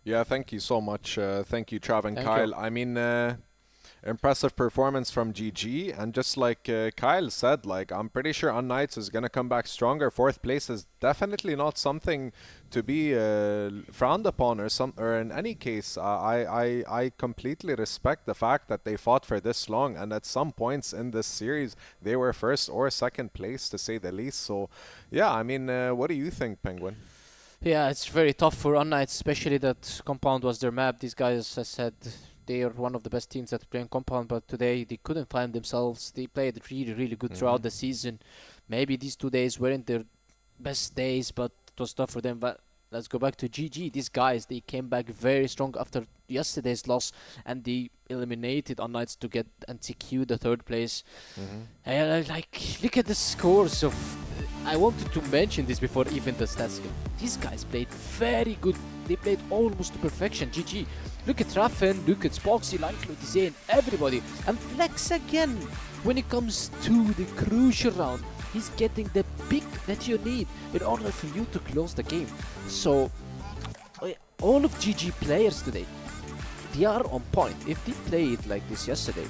Yeah, thank you so much. Thank you, Trav and Thank Kyle. you. I mean, impressive performance from GG, and just like Kyle said, like I'm pretty sure unKnights is gonna come back stronger. Fourth place is definitely not something to be frowned upon, or in any case, I completely respect the fact that they fought for this long, and at some points in this series they were first or second place to say the least. So, yeah, I mean, what do you think, Penguin? Yeah, it's very tough for unKnights, especially that Compound was their map. These guys, as I said, they are one of the best teams that play in Compound, but today they couldn't find themselves. They played really, really good throughout the season. Maybe these 2 days weren't their best days, but it was tough for them. But let's go back to GG. These guys, they came back very strong after yesterday's loss, and they eliminated unKnights to get and secure the third place. And look at the scores of. I wanted to mention this before even the stats. These guys played very good. They played almost to perfection. GG. Look at Raffen, look at Spoxy, Zane, everybody. And Flex again. When it comes to the crucial round, he's getting the pick that you need in order for you to close the game. So, all of GG players today, they are on point. If they played like this yesterday,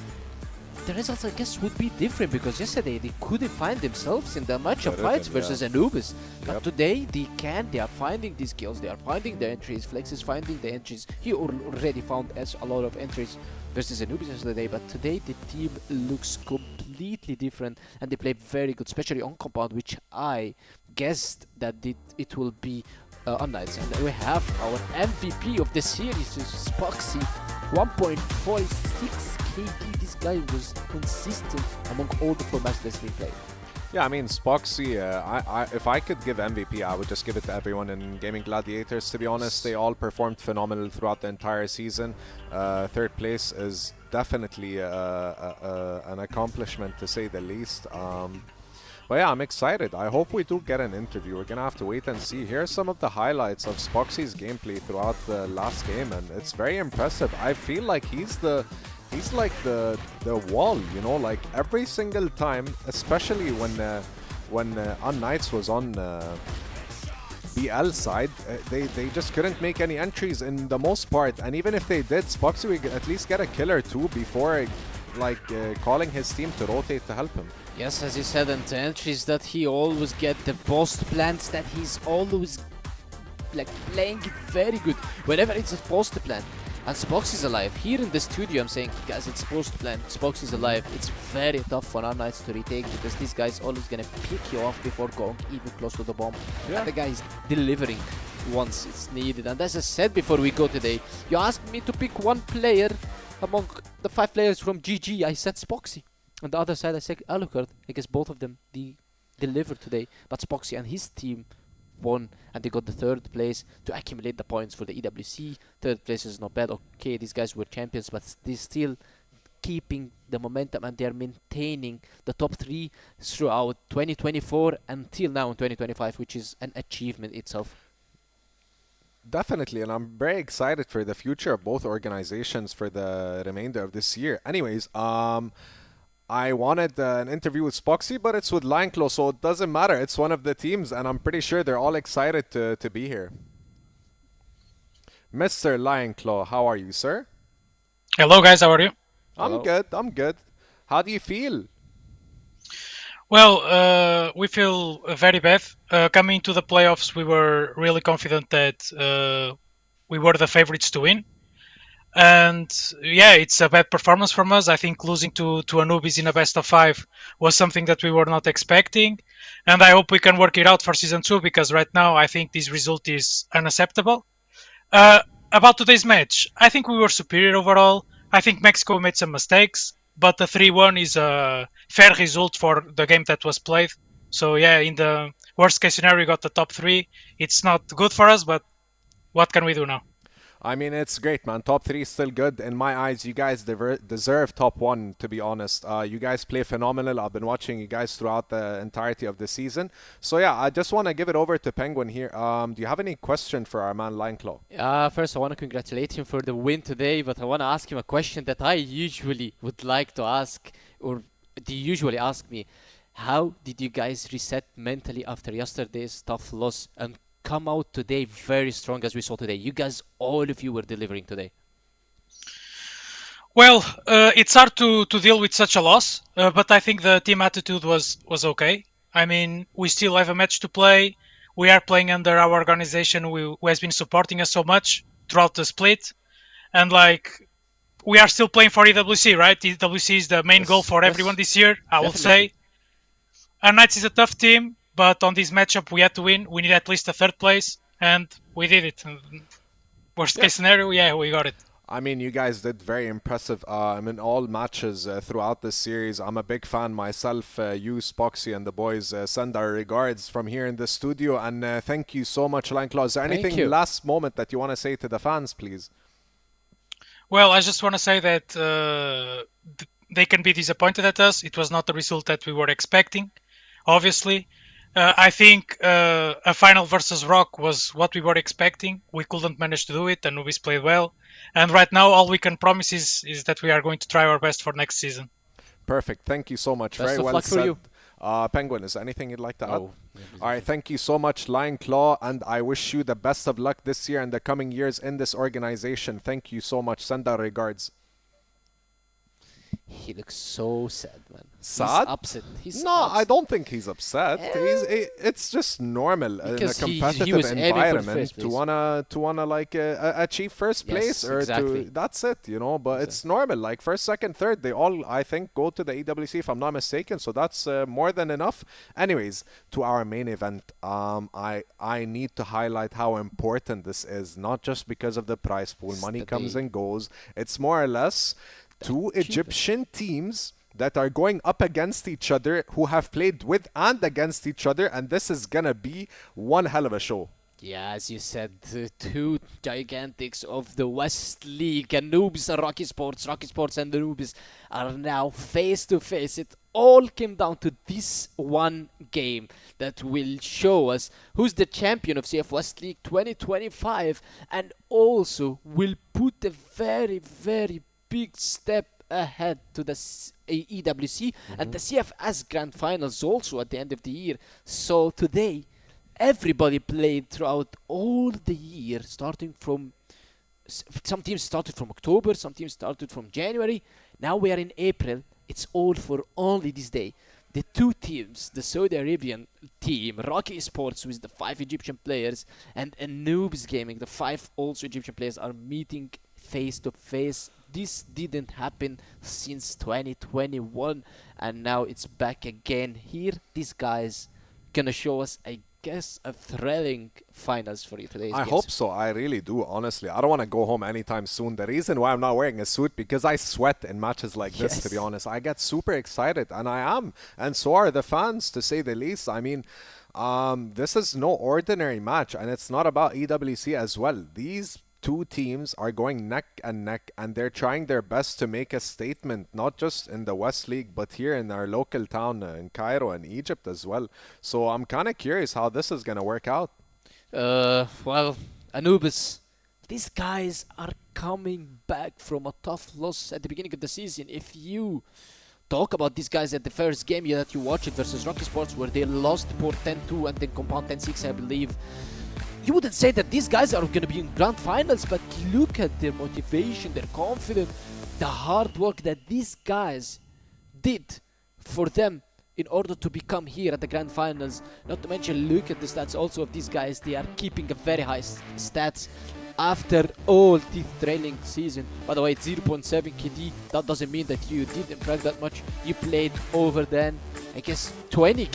the results, I guess, would be different, because yesterday they couldn't find themselves in the matchup fights versus Anubis. But today they can. They are finding these kills. They are finding the entries. Flex is finding the entries. He already found a lot of entries versus Anubis yesterday. But today the team looks completely different, and they play very good, especially on Compound, which I guessed that it will be unKnights. And we have our MVP of the series, is Spoxy, 1.46 KD. This guy was consistent among all the formats that we played. Yeah, I mean, Spoxy, if I could give MVP, I would just give it to everyone in Gaming Gladiators. To be honest, they all performed phenomenal throughout the entire season. Third place is definitely an accomplishment, to say the least. But yeah, I'm excited. I hope we do get an interview. We're gonna have to wait and see. Here's some of the highlights of Spoxy's gameplay throughout the last game, and it's very impressive. I feel like he's like the wall, like every single time, especially when unKnights was on BL side, they just couldn't make any entries in the most part, and even if they did, Spoxy would at least get a kill or two before calling his team to rotate to help him. Yes, as you said, and the entries that he always get, the post plants that he's always playing it very good whenever it's a post plant. And Spox is alive. Here in the studio, I'm saying, guys, it's post plant. Spox is alive. It's very tough for unKnights to retake, because this guy's always gonna pick you off before going even close to the bomb. Yeah. And the guy is delivering once it's needed. And as I said before we go today, you asked me to pick one player among the 5 players from GG. I said Spoxy. On the other side, I said Alucard. I guess both of them delivered today. But Spoxy and his team won, and they got the third place to accumulate the points for the EWC. Third place is not bad. Okay, these guys were champions, but they're still keeping the momentum, and they're maintaining the top 3 throughout 2024 until now in 2025, which is an achievement itself. Definitely, and I'm very excited for the future of both organizations for the remainder of this year. Anyways, I wanted an interview with Spoxy, but it's with Lineclaw, so it doesn't matter. It's one of the teams, and I'm pretty sure they're all excited to be here. Mr. Lionclaw, how are you, sir? Hello, guys. How are you? I'm Hello. good. I'm good. How do you feel? Well, we feel very bad. Coming to the playoffs, we were really confident that we were the favorites to win. And yeah, it's a bad performance from us. I think losing to Anubis in a best of 5 was something that we were not expecting. And I hope we can work it out for season 2 because right now I think this result is unacceptable. About today's match, I think we were superior overall. I think Mexico made some mistakes, but the 3-1 is a fair result for the game that was played. So yeah, in the worst case scenario, we got the top 3. It's not good for us, but what can we do now? I mean, it's great, man. Top 3 is still good. In my eyes, you guys deserve top 1, to be honest. You guys play phenomenal. I've been watching you guys throughout the entirety of the season. So yeah, I just want to give it over to Penguin here. Do you have any question for our man Lineclaw? First, I want to congratulate him for the win today, but I want to ask him a question that I usually would like to ask, or they usually ask me. How did you guys reset mentally after yesterday's tough loss and come out today very strong as we saw today? You guys, all of you were delivering today. Well, it's hard to deal with such a loss, but I think the team attitude was okay. I mean, we still have a match to play. We are playing under our organization who has been supporting us so much throughout the split. And like, we are still playing for EWC, right? EWC is the main goal for everyone this year, I will say. unKnights is a tough team, but on this matchup we had to win. We need at least a 3rd place, and we did it. Worst case scenario, yeah, we got it. I mean, you guys did very impressive in all matches throughout this series. I'm a big fan myself. You, Spoxy, and the boys send our regards from here in the studio. And thank you so much, Lineclaw. Is there anything last moment that you want to say to the fans, please? Well, I just want to say that they can be disappointed at us. It was not the result that we were expecting, obviously. I think a final versus ROC was what we were expecting. We couldn't manage to do it, and Anubis played well. And right now, all we can promise is that we are going to try our best for next season. Perfect. Thank you so much. Best Very of well luck said. for you. Penguin, is there anything you'd like to add? Oh. All right, thank you so much, Lineclaw, and I wish you the best of luck this year and the coming years in this organization. Thank you so much. Send our regards. He looks so sad, man. Sad? He's upset. No, I don't think he's upset. It's just normal in a Because he competitive was aiming for the environment first to place. wanna like achieve first place, Yes, or exactly. to that's it, you know. But it's normal. Like first, second, third, they all I think go to the EWC if I'm not mistaken. So that's more than enough. Anyways, to our main event, I need to highlight how important this is, not just because of the prize pool. Money comes and goes. It's more or less two Egyptian teams that are going up against each other, who have played with and against each other, and this is gonna be one hell of a show. Yeah, as you said, the two gigantics of the West League, Anubis and ROC Esports. ROC Esports and Anubis are now face to face. It all came down to this one game that will show us who's the champion of CF West League 2025, and also will put a very, very big step ahead to the EWC and the CFS Grand Finals also at the end of the year. So today, everybody played throughout all the year, starting from some teams started from October, some teams started from January. Now we are in April. It's all for only this day. The two teams, the Saudi Arabian team, ROC Esports with the 5 Egyptian players, and Anubis Gaming, the 5 also Egyptian players, are meeting face to face. This didn't happen since 2021, and now it's back again here. These guys gonna show us, I guess, a thrilling finals for you today. I hope so. I really do, honestly. I don't want to go home anytime soon. The reason why I'm not wearing a suit, because I sweat in matches like this, to be honest. I get super excited, and I am. And so are the fans, to say the least. I mean, this is no ordinary match, and it's not about EWC as well. These two teams are going neck and neck, and they're trying their best to make a statement, not just in the West League, but here in our local town in Cairo and Egypt as well. So I'm kind of curious how this is going to work out. Well, Anubis, these guys are coming back from a tough loss at the beginning of the season. If you talk about these guys at the first game that you watched it versus ROC Esports, where they lost for 10-2 and then compound 10-6, I believe. You wouldn't say that these guys are going to be in grand finals, but look at their motivation, their confidence, the hard work that these guys did for them in order to become here at the grand finals. Not to mention, look at the stats also of these guys. They are keeping a very high stats after all the trailing season. By the way, 0.7 KD, that doesn't mean that you did improve that much. You played over then, I guess, 20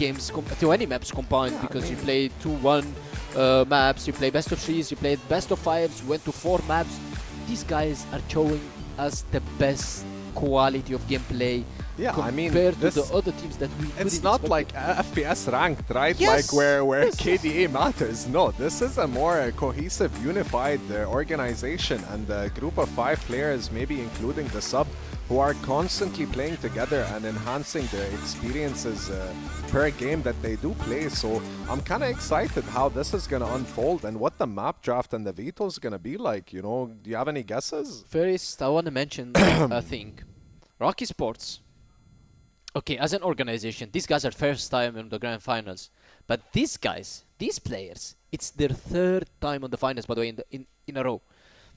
maps combined, because you played 2-1 maps, you played best of 3s, you played best of 5s, went to 4 maps. These guys are showing us the best quality of gameplay. Yeah, I mean, compared to the other teams that we it's not like FPS ranked, right? Yes. Like where Yes. KDA matters. No, this is a more cohesive, unified organization, and a group of 5 players, maybe including the sub, who are constantly playing together and enhancing their experiences per game that they do play. So I'm kind of excited how this is going to unfold and what the map draft and the veto is going to be like. You know, do you have any guesses? First, I want to mention a thing. ROC Esports. Okay, as an organization, these guys are first time in the grand finals. But these guys, these players, it's their 3rd time on the finals, by the way, in a row.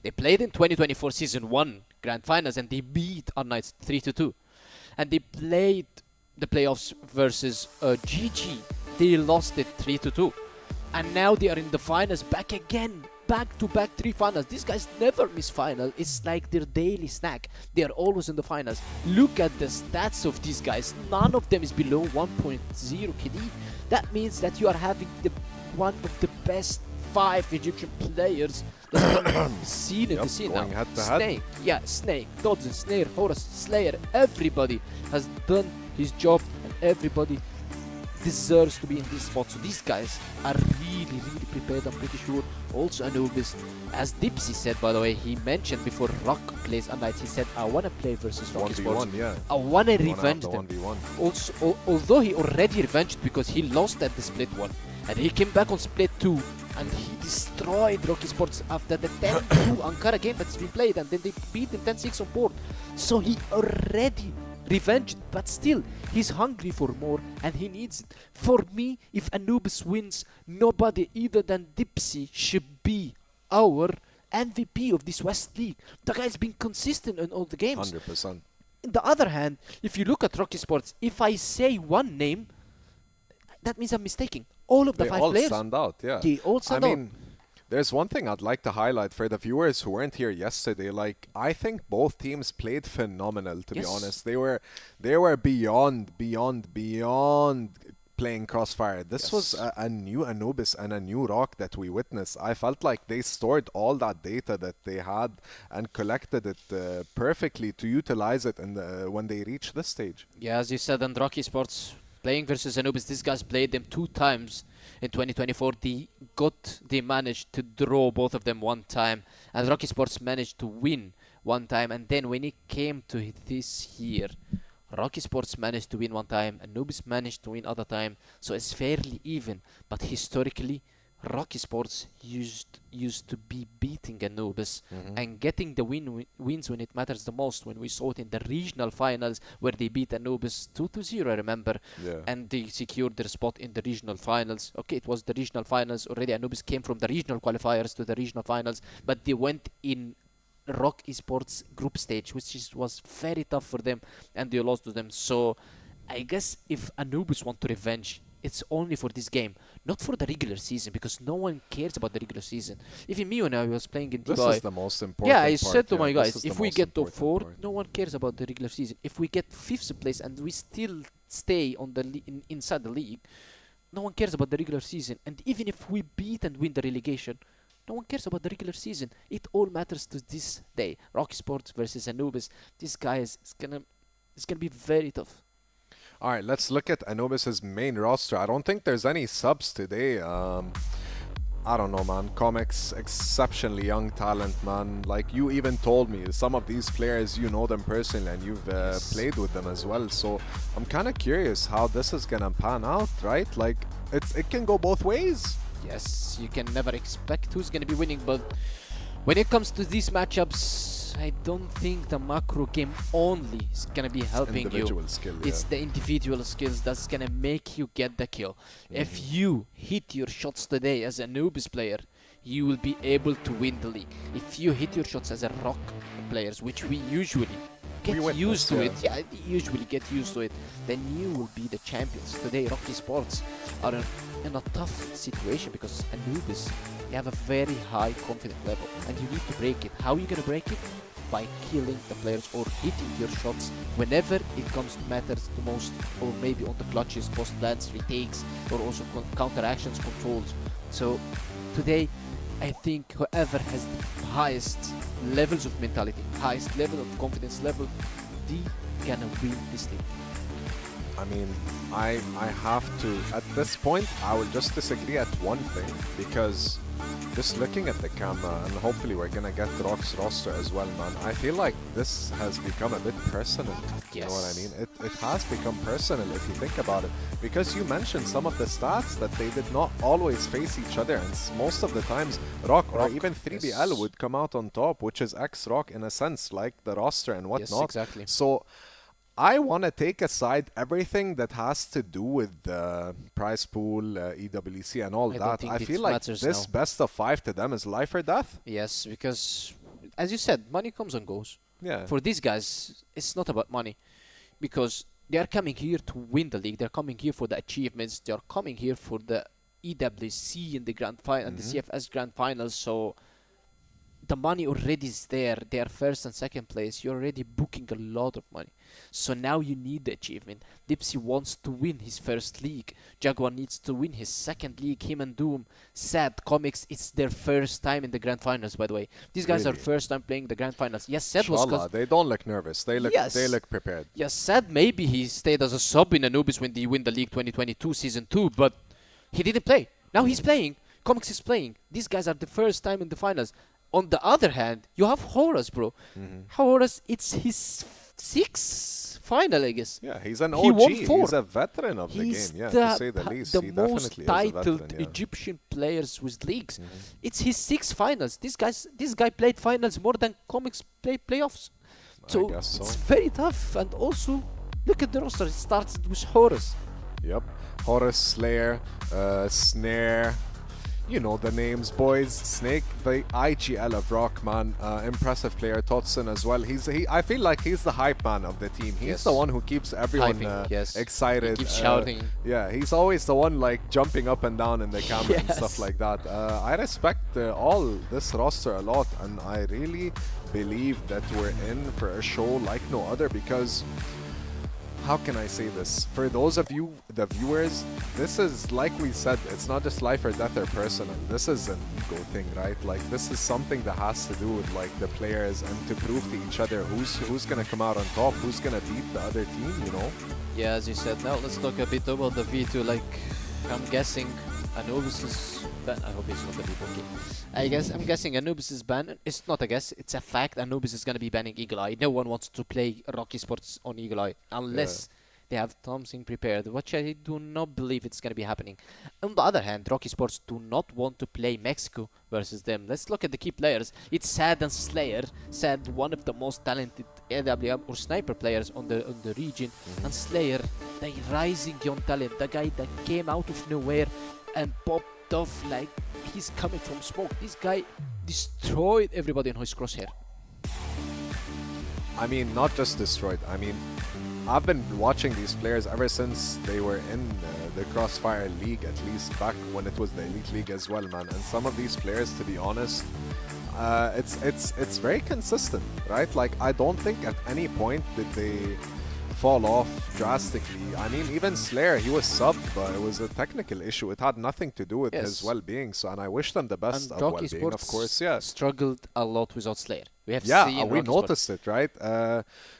They played in 2024 Season 1 grand finals and they beat unKnights 3-2. And they played the playoffs versus GG. They lost it 3-2. And now they are in the finals back again. Back-to-back 3 finals. These guys never miss final. It's like their daily snack. They are always in the finals. Look at the stats of these guys. None of them is below 1.0 KD. That means that you are having one of the best 5 Egyptian players that we've seen in the scene now. Head to head. Snake, yeah, Snake, Dodson, Snare, Horus, Slayer. Everybody has done his job, and everybody deserves to be in this spot. So these guys are really prepared, I'm pretty sure. Also Anubis, as Dipsy said, by the way, he mentioned before ROC plays unKnights, he said, I want to play versus ROC Esports. 1v1, yeah. I want to revenge the them. 1v1. Also, although he already revenged because he lost at the split 1, and he came back on split 2, and he destroyed ROC Esports after the 10-2 Ankara game that's been played, and then they beat him 10-6 on board. So he already revenged, but still he's hungry for more and he needs it. For me, if Anubis wins, nobody other than Dipsy should be our MVP of this West League. The guy's been consistent in all the games. 100%. On the other hand, if you look at ROC Esports, if I say one name, that means I'm mistaken. All of the They 5 all players, stand out, yeah. they all stand I out. mean, there's one thing I'd like to highlight for the viewers who weren't here yesterday. Like, I think both teams played phenomenal, to be Yes. honest. They were beyond playing Crossfire. This was a new Anubis and a new ROC that we witnessed. I felt like they stored all that data that they had and collected it perfectly to utilize it when they reach this stage. Yeah, as you said, on ROC Esports, playing versus Anubis, these guys played them 2 times in 2024. They managed to draw both of them 1 time, and ROC Esports managed to win 1 time. And then when it came to this year, ROC Esports managed to win 1 time, Anubis managed to win other time, so it's fairly even. But historically, ROC Esports used to be beating Anubis and getting the wins when it matters the most. When we saw it in the regional finals where they beat Anubis 2-0, I remember, Yeah. and they secured their spot in the regional finals. Okay, it was the regional finals already. Anubis came from the regional qualifiers to the regional finals, but they went in ROC Esports group stage, which was very tough for them, and they lost to them. So I guess if Anubis want to revenge, it's only for this game, not for the regular season, because no one cares about the regular season. Even me, when I was playing in This TBI, is the most important yeah, I part, said to yeah. my This guys, is the if we most get top important 4, part. no one cares about the regular season. If we get 5th place and we still stay on the inside the league, no one cares about the regular season. And even if we beat and win the relegation, no one cares about the regular season. It all matters to this day. ROC Esports versus Anubis. This guy it's gonna be very tough. All right, let's look at Anubis's main roster. I don't think there's any subs today. I don't know, man. Comics, exceptionally young talent, man. Like, you even told me, some of these players, you know them personally and you've played with them as well. So I'm kind of curious how this is gonna pan out, right? Like, it can go both ways. Yes, you can never expect who's gonna be winning, but when it comes to these matchups, I don't think the macro game only is gonna be helping Individual you. skill, It's yeah. the individual skills that's gonna make you get the kill. If you hit your shots today as a Anubis player, you will be able to win the league. If you hit your shots as a ROC players, which we usually get witness, used to yeah. it, yeah, usually get used to it, then you will be the champions. Today, ROC Esports are in a tough situation because Anubis, they have a very high confidence level, and you need to break it. How are you gonna break it? By killing the players or hitting your shots whenever it matters the most, or maybe on the clutches, post plants, retakes, or also counter actions, controls. So today, I think whoever has the highest levels of mentality, highest level of confidence level, they gonna win this league. I mean, I have to, at this point, I will just disagree at one thing, because just looking at the camera, and hopefully we're gonna get ROC's roster as well, man, I feel like this has become a bit personal. You know what I mean? It has become personal if you think about it, because you mentioned some of the stats that they did not always face each other, and most of the times ROC or even 3BL yes. would come out on top, which is ex-ROC in a sense, like the roster and whatnot. Yes, exactly. So I want to take aside everything that has to do with the prize pool, EWC, and all I don't that. think I it feel like matters this now. best of 5 to them is life or death. Yes, because as you said, money comes and goes. Yeah. For these guys, it's not about money, because they are coming here to win the league. They're coming here for the achievements. They are coming here for the EWC in the grand final and the CFS grand finals. So the money already is there. They are first and second place. You're already booking a lot of money. So now you need the achievement. Dipsy wants to win his first league. Jaguar needs to win his second league. Him and Doom. Sad Comics, it's their first time in the grand finals, by the way. These guys are Really? first time playing the grand finals. Yes, Sad was Inshallah, they don't look nervous. They look Yes. they look prepared. Yes, Sad maybe he stayed as a sub in Anubis when they win the league 2022 season 2, but he didn't play. Now he's playing. Comics is playing. These guys are the first time in the finals. On the other hand, you have Horus, bro. Horus, it's his sixth final, I guess. Yeah, he's an He OG. won 4. He's a veteran of the He's game, yeah, to say the least. the He most definitely is a titled veteran, yeah. Egyptian players with leagues. It's his 6 finals. This guy played finals more than Comics play playoffs. So guess so. it's very tough. And also, look at the roster. It starts with Horus. Yep. Horus, Slayer, Snare. You know the names, boys. Snake, the IGL of ROC, man. Impressive player. Totson as well. I feel like he's the hype man of the team. He's Yes. the one who keeps everyone Hyping, yes. excited. He keeps shouting. Yeah, he's always the one like jumping up and down in the camera and stuff Yes. like that. I respect all this roster a lot, and I really believe that we're in for a show like no other, because how can I say this? For those of you, the viewers, this is, like we said, it's not just life or death or personal. This is an ego thing, right? Like, this is something that has to do with like the players and to prove to each other who's gonna come out on top, who's gonna beat the other team, you know? Yeah, as you said. Now let's talk a bit about the V2. Like, I'm guessing Anubis is ban. I hope it's not gonna be booking. I'm guessing Anubis is banned. It's not a guess. It's a fact. Anubis is gonna be banning Eagle Eye. No one wants to play ROC Esports on Eagle Eye unless they have something prepared, which I do not believe it's gonna be happening. On the other hand, ROC Esports do not want to play Mexico versus them. Let's look at the key players. It's Sad and Slayer. Sad, one of the most talented AWM or sniper players on the region, and Slayer, the rising young talent, the guy that came out of nowhere and popped off like he's coming from smoke. This guy destroyed everybody in his crosshair. I mean, not just destroyed. I mean, I've been watching these players ever since they were in the CrossFire League, at least back when it was the Elite League as well, man. And some of these players, to be honest, it's very consistent, right? Like, I don't think at any point did they fall off drastically. I mean, even Slayer, he was subbed, but it was a technical issue. It had nothing to do with his well-being. So, and I wish them the best And of ROC well-being, of Esports course. Yeah, struggled a lot without Slayer. We have yeah, seen we ROC Esports. noticed it, right?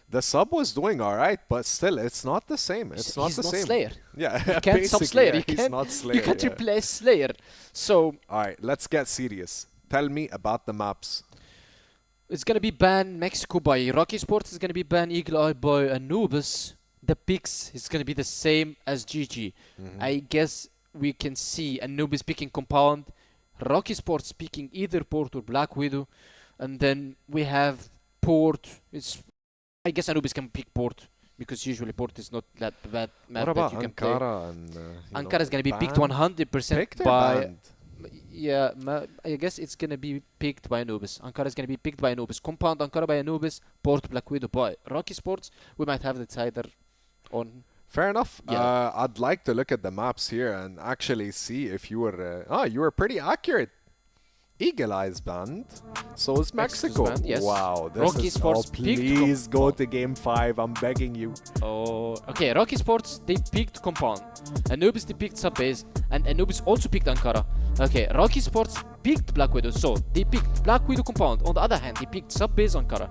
The sub was doing all right, but still, it's not the same. It's not He's the not same. Slayer. Yeah, You can't sub basically, Slayer. yeah, You he's can't, not Slayer. you can't yeah. replace Slayer. So All right, let's get serious. Tell me about the maps. it's gonna be banned Mexico by ROC Esports. It's gonna be banned Eagle Eye by Anubis. The picks is gonna be the same as GG. I guess we can see Anubis picking Compound, ROC Esports picking either Port or Black Widow, and then we have Port. I guess Anubis can pick Port because usually Port is not that bad map What that about you can play. Ankara and Ankara is gonna be picked banned? 100% Picked or by. banned? Yeah, I guess it's gonna be picked by Anubis. Ankara is gonna be picked by Anubis. Compound Ankara by Anubis. Port Black Widow by ROC Esports. We might have the decider on. Fair enough. Yeah. I'd like to look at the maps here and actually see if you were. You were pretty accurate. Eagle Eyes banned. So is Mexico. banned, yes. Wow. This ROC is. Esports picked Please go to game 5. I'm begging you. Oh, okay. ROC Esports, they picked Compound. Anubis, they picked Subbase. And Anubis also picked Ankara. Okay, ROC Esports picked Black Widow. So, they picked Black Widow Compound. On the other hand, they picked Subbase Ankara.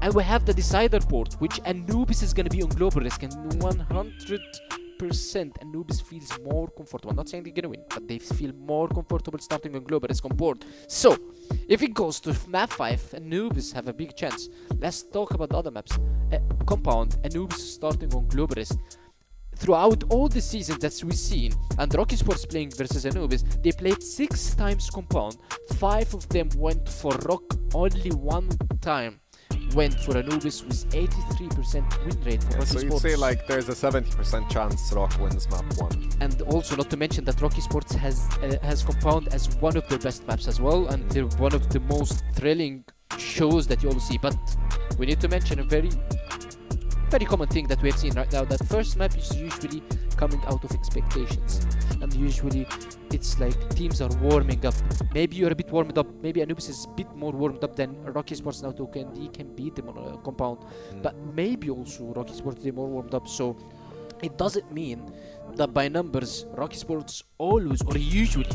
And we have the Decider port, which Anubis is going to be on Global Risk. And 100% Anubis feels more comfortable. I'm not saying they're going to win, but they feel more comfortable starting on Global Risk on board. So, if it goes to map 5, Anubis have a big chance. Let's talk about the other maps. Compound, Anubis starting on Global Risk. Throughout all the seasons that we've seen, and ROC Esports playing versus Anubis, they played 6 times Compound. 5 of them went for ROC, only 1 time went for Anubis with 83% win rate for ROC So Esports. you'd say like there's a 70% chance ROC wins map 1. And also not to mention that ROC Esports has Compound as one of their best maps as well, and they're one of the most thrilling shows that you all see. But we need to mention a very common thing that we've seen right now, that first map is usually coming out of expectations, and usually it's like teams are warming up. Maybe you're a bit warmed up, maybe Anubis is a bit more warmed up than ROC Esports now, he can beat them on a Compound, but maybe also ROC Esports they're more warmed up. So it doesn't mean that by numbers ROC Esports always or usually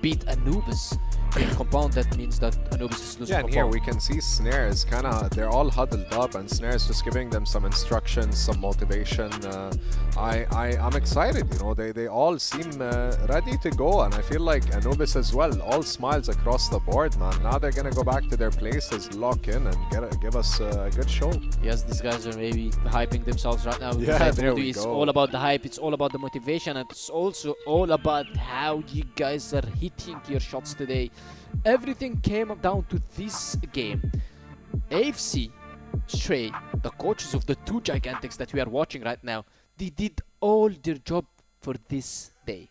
beat Anubis in Compound. That means that Anubis is losing. Yeah, and here Compound. we can see Snare is they're all huddled up, and Snare is just giving them some instructions, some motivation. I'm excited, they all seem ready to go, and I feel like Anubis as well, all smiles across the board, man. Now they're gonna go back to their places, lock in, and give us a good show. Yes, these guys are maybe hyping themselves right now. Yeah, there we it's go. all about the hype, it's all about the motivation, and it's also all about how you guys are hitting your shots today. Everything came down to this game. AFC, Stray, the coaches of the 2 Gigantics that we are watching right now, they did all their job for this day.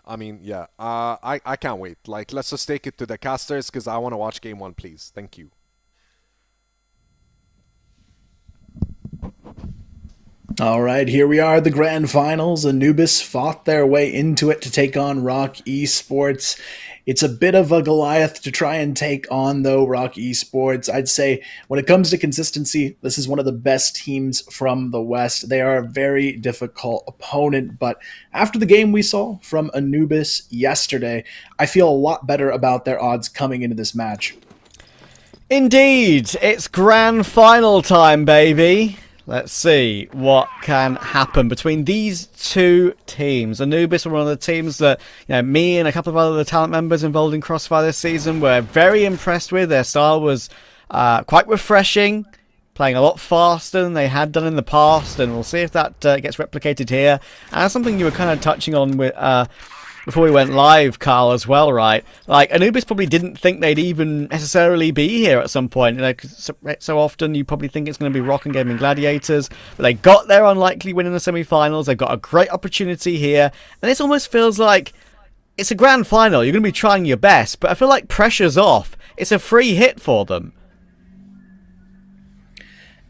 I mean, yeah, I can't wait. Like, let's just take it to the casters, because I want to watch game 1, please. Thank you. All right, here we are, the grand finals. Anubis fought their way into it to take on ROC Esports. It's a bit of a Goliath to try and take on, though, ROC Esports. I'd say when it comes to consistency, this is one of the best teams from the West. They are a very difficult opponent, but after the game we saw from Anubis yesterday, I feel a lot better about their odds coming into this match. Indeed, it's grand final time, baby. Let's see what can happen between these 2 teams. Anubis are one of the teams that me and a couple of other talent members involved in CrossFire this season were very impressed with. Their style was quite refreshing, playing a lot faster than they had done in the past, and we'll see if that gets replicated here. And that's something you were kind of touching on with before we went live, Carl, as well, right? Like, Anubis probably didn't think they'd even necessarily be here at some point. So often you probably think it's going to be ROC and Gaimin Gladiators, but they got their unlikely win in the semi-finals. They've got a great opportunity here, and this almost feels like it's a grand final. You're going to be trying your best, but I feel like pressure's off. It's a free hit for them.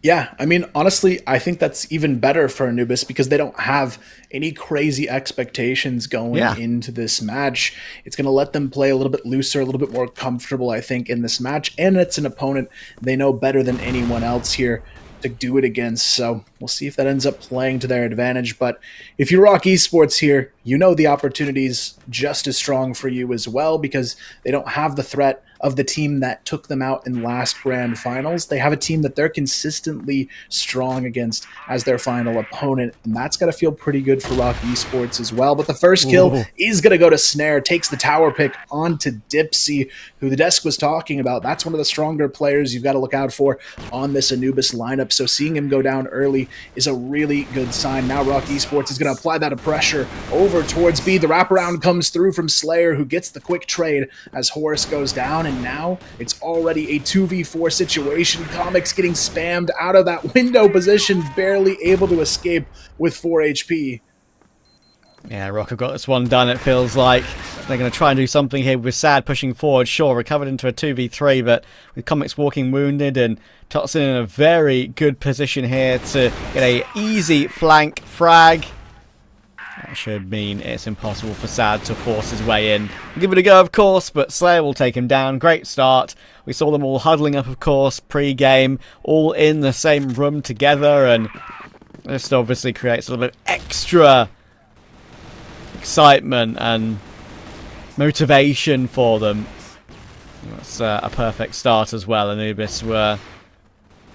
Yeah, I mean, honestly, I think that's even better for Anubis because they don't have any crazy expectations going into this match. It's going to let them play a little bit looser, a little bit more comfortable, I think, in this match. And it's an opponent they know better than anyone else here to do it against. So we'll see if that ends up playing to their advantage. But if you're ROC Esports here, you know the opportunity's just as strong for you as well because they don't have the threat of the team that took them out in last grand finals. They have a team that they're consistently strong against as their final opponent, and that's got to feel pretty good for ROC Esports as well. But the first kill is going to go to Snare, takes the tower pick onto Dipsy, who the desk was talking about. That's one of the stronger players you've got to look out for on this Anubis lineup, so seeing him go down early is a really good sign. Now ROC Esports is going to apply that pressure over towards B. The wraparound comes through from Slayer, who gets the quick trade as Horus goes down, and and now it's already a 2v4 situation. Comics getting spammed out of that window position, barely able to escape with 4 HP. Yeah, ROC have got this one done, it feels like. They're going to try and do something here with Sad pushing forward. Sure, recovered into a 2v3, but with Comics walking wounded and Totson in a very good position here to get a easy flank frag. That should mean it's impossible for Sad to force his way in. Give it a go, of course, but Slayer will take him down. Great start. We saw them all huddling up, of course, pre-game, all in the same room together, and this obviously creates a little bit of extra excitement and motivation for them. That's a perfect start as well. Anubis were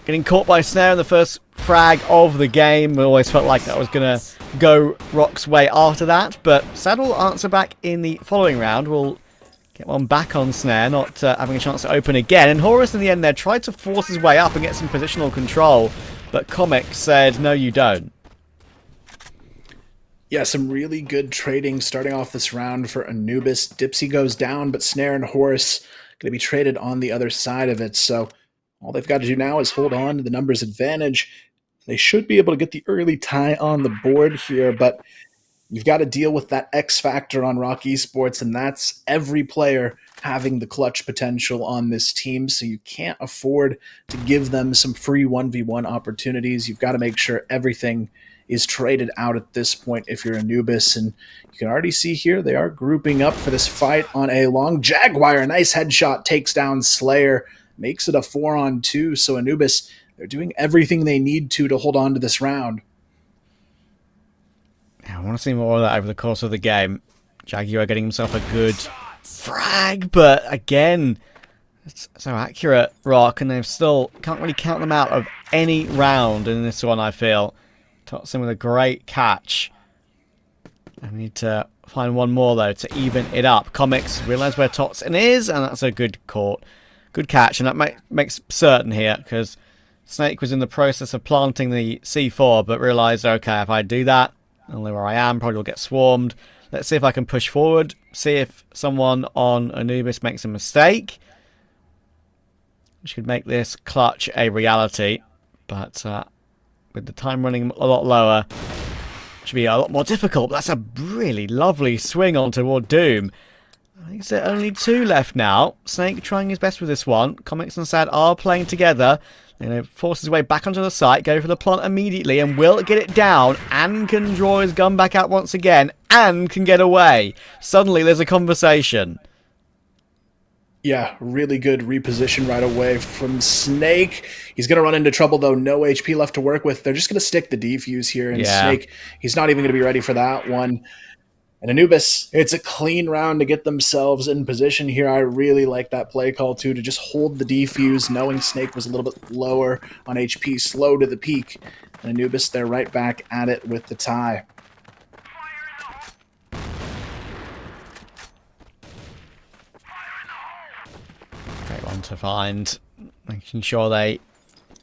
getting caught by Snare in the first frag of the game. We always felt like that was going to go ROC's way after that, but Sad will answer back in the following round. We'll get one back on Snare, not having a chance to open again. And Horus in the end there tried to force his way up and get some positional control, but Comic said, no you don't. Yeah, some really good trading starting off this round for Anubis. Dipsy goes down, but Snare and Horus going to be traded on the other side of it. So all they've got to do now is hold on to the numbers advantage. They should be able to get the early tie on the board here, but you've got to deal with that X factor on ROC Esports, and that's every player having the clutch potential on this team. So you can't afford to give them some free 1v1 opportunities. You've got to make sure everything is traded out at this point if you're Anubis, and you can already see here they are grouping up for this fight on a long Jaguar. Nice headshot takes down Slayer, makes it a 4-on-2. So Anubis, they're doing everything they need to hold on to this round. I want to see more of that over the course of the game. Jaguar getting himself a good frag, but again, it's so accurate, ROC, and they've still can't really count them out of any round in this one, I feel. Totson with a great catch. I need to find one more, though, to even it up. Comics realise where Totson is, and that's a good caught. Good catch, and that makes certain here, because Snake was in the process of planting the C4, but realised, okay, if I do that, only where I am, probably will get swarmed. Let's see if I can push forward, see if someone on Anubis makes a mistake, which could make this clutch a reality, but with the time running a lot lower, it should be a lot more difficult. That's a really lovely swing on toward Doom. I think there are only 2 left now. Snake trying his best with this one. Comics and Sad are playing together. Force his way back onto the site, go for the plant immediately, and will get it down, and can draw his gun back out once again, and can get away. Suddenly there's a conversation. Yeah, really good reposition right away from Snake. He's going to run into trouble, though. No HP left to work with. They're just going to stick the defuse here. And Snake, he's not even going to be ready for that one. And Anubis, it's a clean round to get themselves in position here. I really like that play call, too, to just hold the defuse, knowing Snake was a little bit lower on HP, slow to the peak. And Anubis, they're right back at it with the tie. Great one to find. Making sure they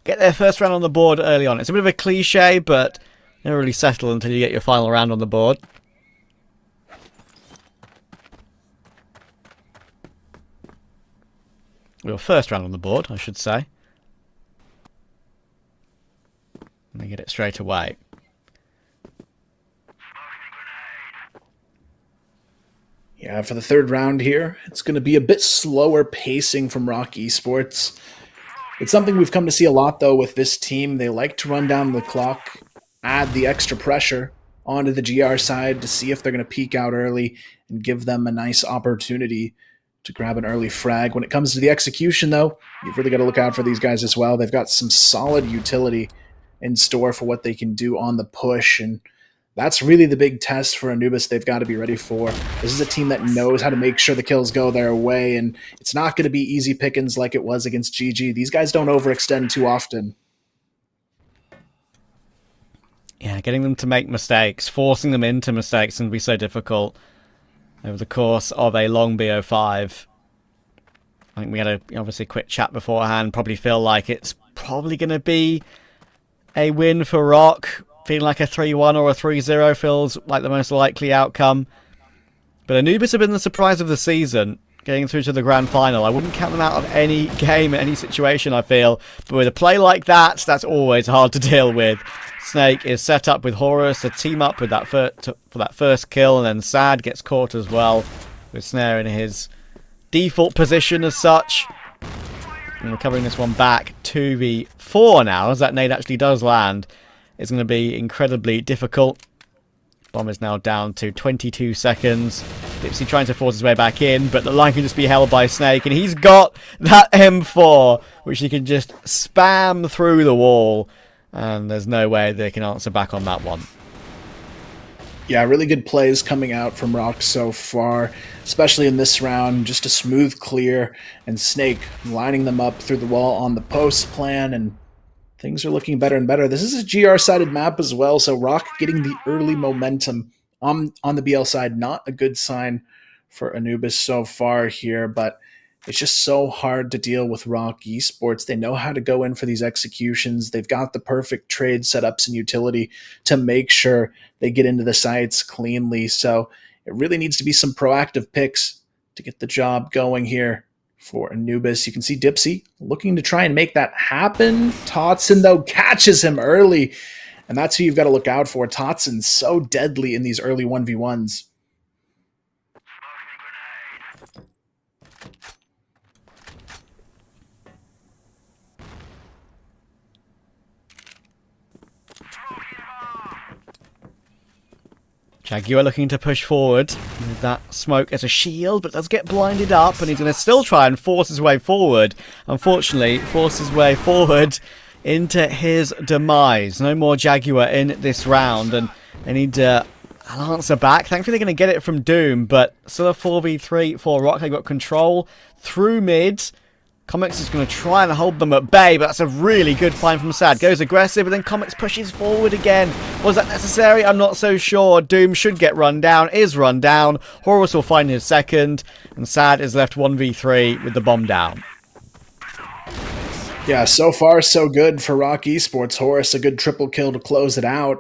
get their first round on the board early on. It's a bit of a cliche, but never really settle until you get your final round on the board. Your first round on the board, I should say. And they get it straight away. Yeah, for the third round here, it's going to be a bit slower pacing from ROC Esports. It's something we've come to see a lot, though, with this team. They like to run down the clock, add the extra pressure onto the GR side to see if they're going to peek out early and give them a nice opportunity to grab an early frag. When it comes to the execution, though, you've really got to look out for these guys as well. They've got some solid utility in store for what they can do on the push, and that's really the big test for Anubis they've got to be ready for. This is a team that knows how to make sure the kills go their way, and it's not going to be easy pickings like it was against GG. These guys don't overextend too often. Yeah, getting them to make mistakes, forcing them into mistakes can be so difficult over the course of a long BO5. I think we had a obviously quick chat beforehand. Probably feel like it's probably going to be a win for ROC. Feeling like a 3-1 or a 3-0 feels like the most likely outcome. But Anubis have been the surprise of the season. getting through to the grand final. I wouldn't count them out of any game, any situation, I feel. But with a play like that, that's always hard to deal with. Snake is set up with Horus to team up with that for that first kill, and then Sad gets caught as well with Snare in his default position as such. And recovering this one back 2v4 now, as that nade actually does land. It's going to be incredibly difficult. Bomb is now down to 22 seconds. Dipsy trying to force his way back in, but the line can just be held by Snake, and he's got that M4, which he can just spam through the wall, and there's no way they can answer back on that one. Yeah, really good plays coming out from ROC so far, especially in this round. Just a smooth clear, and Snake lining them up through the wall on the post plan, and things are looking better and better. This is a GR-sided map as well, so ROC getting the early momentum on the BL side. Not a good sign for Anubis so far here, but it's just so hard to deal with ROC Esports. They know how to go in for these executions. They've got the perfect trade setups and utility to make sure they get into the sites cleanly. So it really needs to be some proactive picks to get the job going here for Anubis. You can see Dipsy looking to try and make that happen. Totson, though, catches him early, and that's who you've got to look out for. Totson's so deadly in these early 1v1s. Jaguar looking to push forward with that smoke as a shield, but does get blinded up, and he's going to still try and force his way forward. Unfortunately, force his way forward into his demise. No more Jaguar in this round, and they need an answer back. Thankfully, they're going to get it from Doom, but still a 4v3 for ROC. They've got control through mid. Comics is going to try and hold them at bay, but that's a really good find from Sad. Goes aggressive, but then Comics pushes forward again. Was that necessary? I'm not so sure. Doom should get run down, is run down. Horus will find his second, and Sad is left 1v3 with the bomb down. Yeah, so far so good for ROC Esports. Horus, a good triple kill to close it out.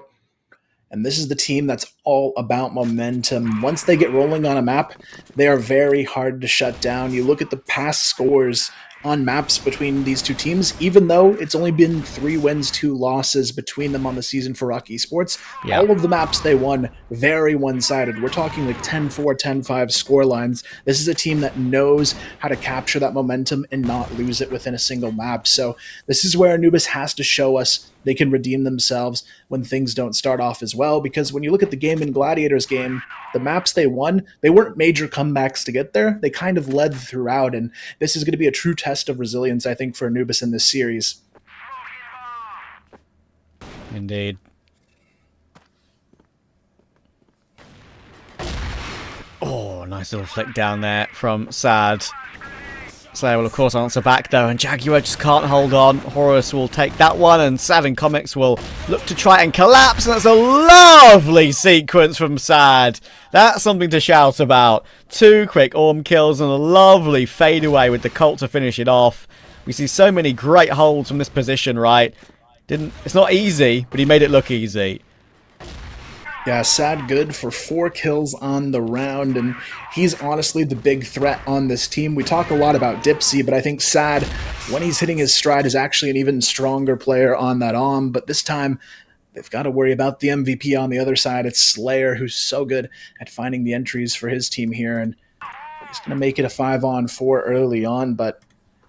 And this is the team that's all about momentum. Once they get rolling on a map, they are very hard to shut down. You look at the past scores on maps between these two teams, even though it's only been 3 wins, 2 losses between them on the season for ROC Esports. Yeah. All of the maps they won, very one-sided. We're talking like 10-4, 10-5 score lines. This is a team that knows how to capture that momentum and not lose it within a single map. So this is where Anubis has to show us they can redeem themselves when things don't start off as well, because when you look at the Gaimin Gladiators game, the maps they won, they weren't major comebacks to get there. They kind of led throughout, and this is going to be a true test of resilience, I think, for Anubis in this series. Indeed. Oh, nice little flick down there from Sad. Slayer will, of course, answer back, though, and Jaguar just can't hold on. Horus will take that one, and Sad and Comics will look to try and collapse, and that's a lovely sequence from Sad. That's something to shout about. 2 quick Orm kills and a lovely fadeaway with the Cult to finish it off. We see so many great holds from this position, right? It's not easy, but he made it look easy. Yeah, Sad good for 4 kills on the round, and he's honestly the big threat on this team. We talk a lot about Dipsy, but I think Sad, when he's hitting his stride, is actually an even stronger player on that AWM, but this time they've got to worry about the MVP on the other side. It's Slayer, who's so good at finding the entries for his team here, and he's going to make it a 5-on-4 early on, but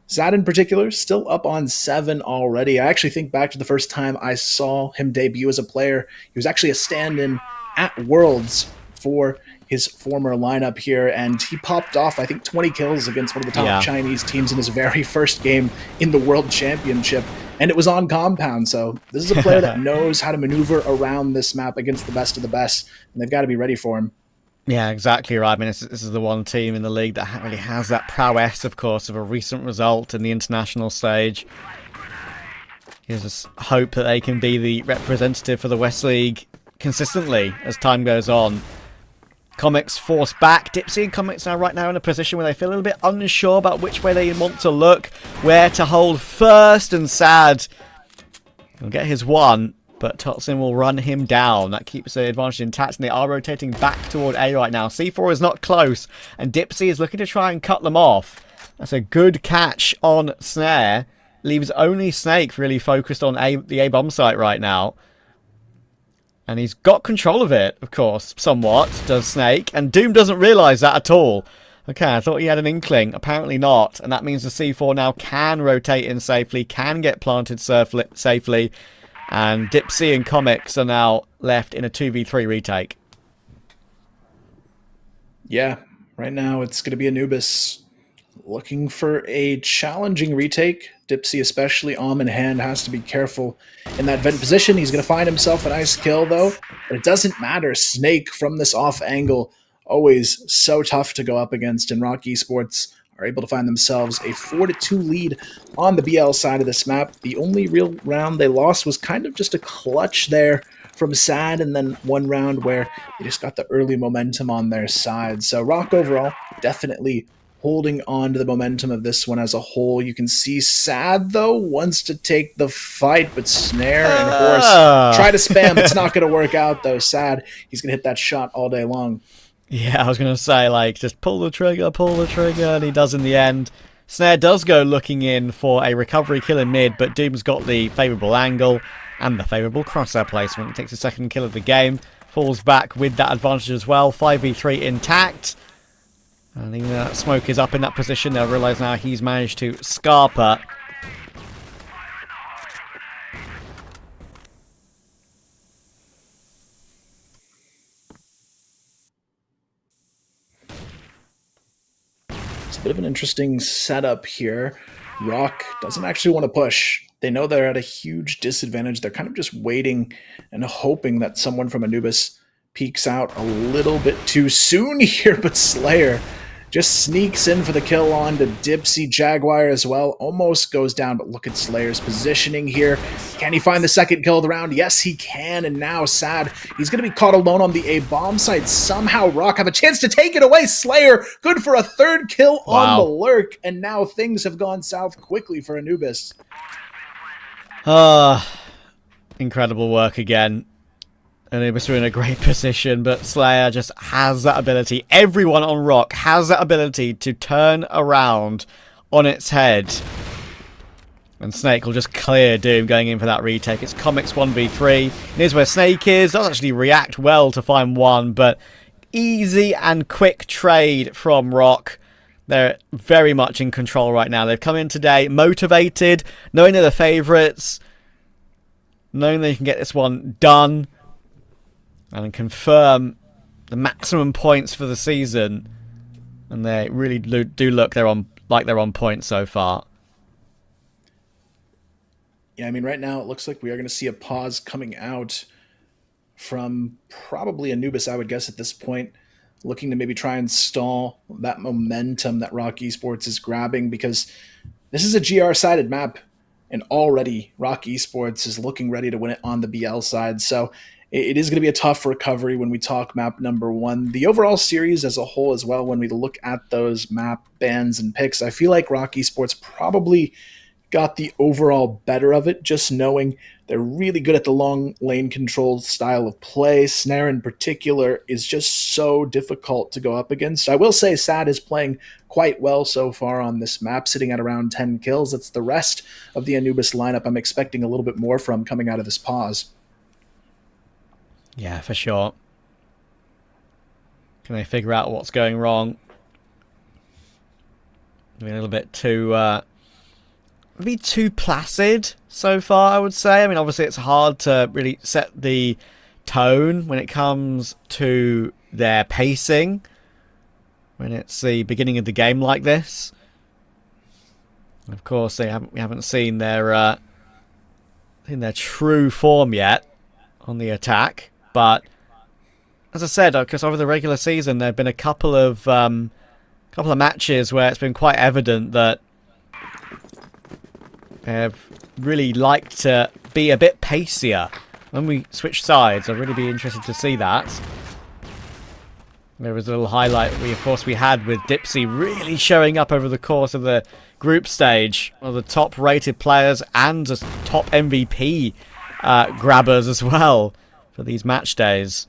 Sad in particular, still up on 7 already. I actually think back to the first time I saw him debut as a player. He was actually a stand-in at Worlds for his former lineup here, and he popped off, I think, 20 kills against one of the top Chinese teams in his very first game in the World Championship, and it was on Compound, so this is a player that knows how to maneuver around this map against the best of the best, and they've got to be ready for him. Yeah, exactly right. I mean, this is the one team in the league that really has that prowess, of course, of a recent result in the international stage. Here's just hope that they can be the representative for the West League consistently as time goes on. Comics force back. Dipsy and Comics right now in a position where they feel a little bit unsure about which way they want to look, where to hold first, and Sad will get his one. But Totsin will run him down. That keeps the advantage intact, and they are rotating back toward A right now. C4 is not close, and Dipsy is looking to try and cut them off. That's a good catch on Snare. Leaves only Snake really focused on the A bomb site right now. And he's got control of it, of course, somewhat, does Snake. And Doom doesn't realise that at all. Okay, I thought he had an inkling. Apparently not. And that means the C4 now can rotate in safely, can get planted safely. And Dipsy and Comics are now left in a 2v3 retake. Yeah, right now it's going to be Anubis looking for a challenging retake. Dipsy, especially arm in hand, has to be careful in that vent position. He's going to find himself a nice kill, though. But it doesn't matter. Snake from this off angle, always so tough to go up against. And ROC Esports are able to find themselves a 4-2 lead on the BL side of this map. The only real round they lost was kind of just a clutch there from Sad, and then one round where they just got the early momentum on their side. So ROC overall definitely holding on to the momentum of this one as a whole. You can see Sad, though, wants to take the fight, but Snare and Horse try to spam. It's not going to work out, though. Sad, he's going to hit that shot all day long. Yeah, I was going to say, like, just pull the trigger, and he does in the end. Snare does go looking in for a recovery kill in mid, but Doom's got the favourable angle and the favourable crosshair placement. He takes the second kill of the game, falls back with that advantage as well. 5v3 intact. And even though that smoke is up in that position, they'll realise now he's managed to Scarper. It's a bit of an interesting setup here. ROC doesn't actually want to push. They know they're at a huge disadvantage. They're kind of just waiting and hoping that someone from Anubis peeks out a little bit too soon here, but Slayer just sneaks in for the kill on to Dipsy. Jaguar as well. Almost goes down, but look at Slayer's positioning here. Can he find the second kill of the round? Yes, he can. And now Sad, he's going to be caught alone on the A bomb site. Somehow ROC have a chance to take it away. Slayer, good for a third kill on the lurk. And now things have gone south quickly for Anubis. Incredible work again. Anubis are in a great position, but Slayer just has that ability. Everyone on ROC has that ability to turn around on its head. And Snake will just clear Doom going in for that retake. It's Comics 1v3. Here's where Snake is. Doesn't actually react well to find one, but easy and quick trade from ROC. They're very much in control right now. They've come in today motivated, knowing they're the favourites, knowing they can get this one done and confirm the maximum points for the season. And they really do look they're on point so far. Yeah, I mean, right now it looks like we are going to see a pause coming out from probably Anubis, I would guess, at this point, looking to maybe try and stall that momentum that ROC Esports is grabbing, because this is a GR-sided map, and already ROC Esports is looking ready to win it on the BL side. So it is going to be a tough recovery when we talk map number one. The overall series as a whole as well, when we look at those map bans and picks, I feel like ROC Esports probably got the overall better of it, just knowing they're really good at the long lane control style of play. Snare in particular is just so difficult to go up against. I will say Sad is playing quite well so far on this map, sitting at around 10 kills. That's the rest of the Anubis lineup I'm expecting a little bit more from coming out of this pause. Yeah, for sure. Can they figure out what's going wrong? Maybe a little bit too maybe too placid so far, I would say. I mean, obviously it's hard to really set the tone when it comes to their pacing when it's the beginning of the game like this. Of course, we haven't seen their true form yet on the attack. But as I said, because over the regular season, there have been a couple of matches where it's been quite evident that they have really liked to be a bit pacier. When we switch sides, I'd really be interested to see that. There was a little highlight we had with Dipsy really showing up over the course of the group stage. One of the top rated players and a top MVP grabbers as well for these match days.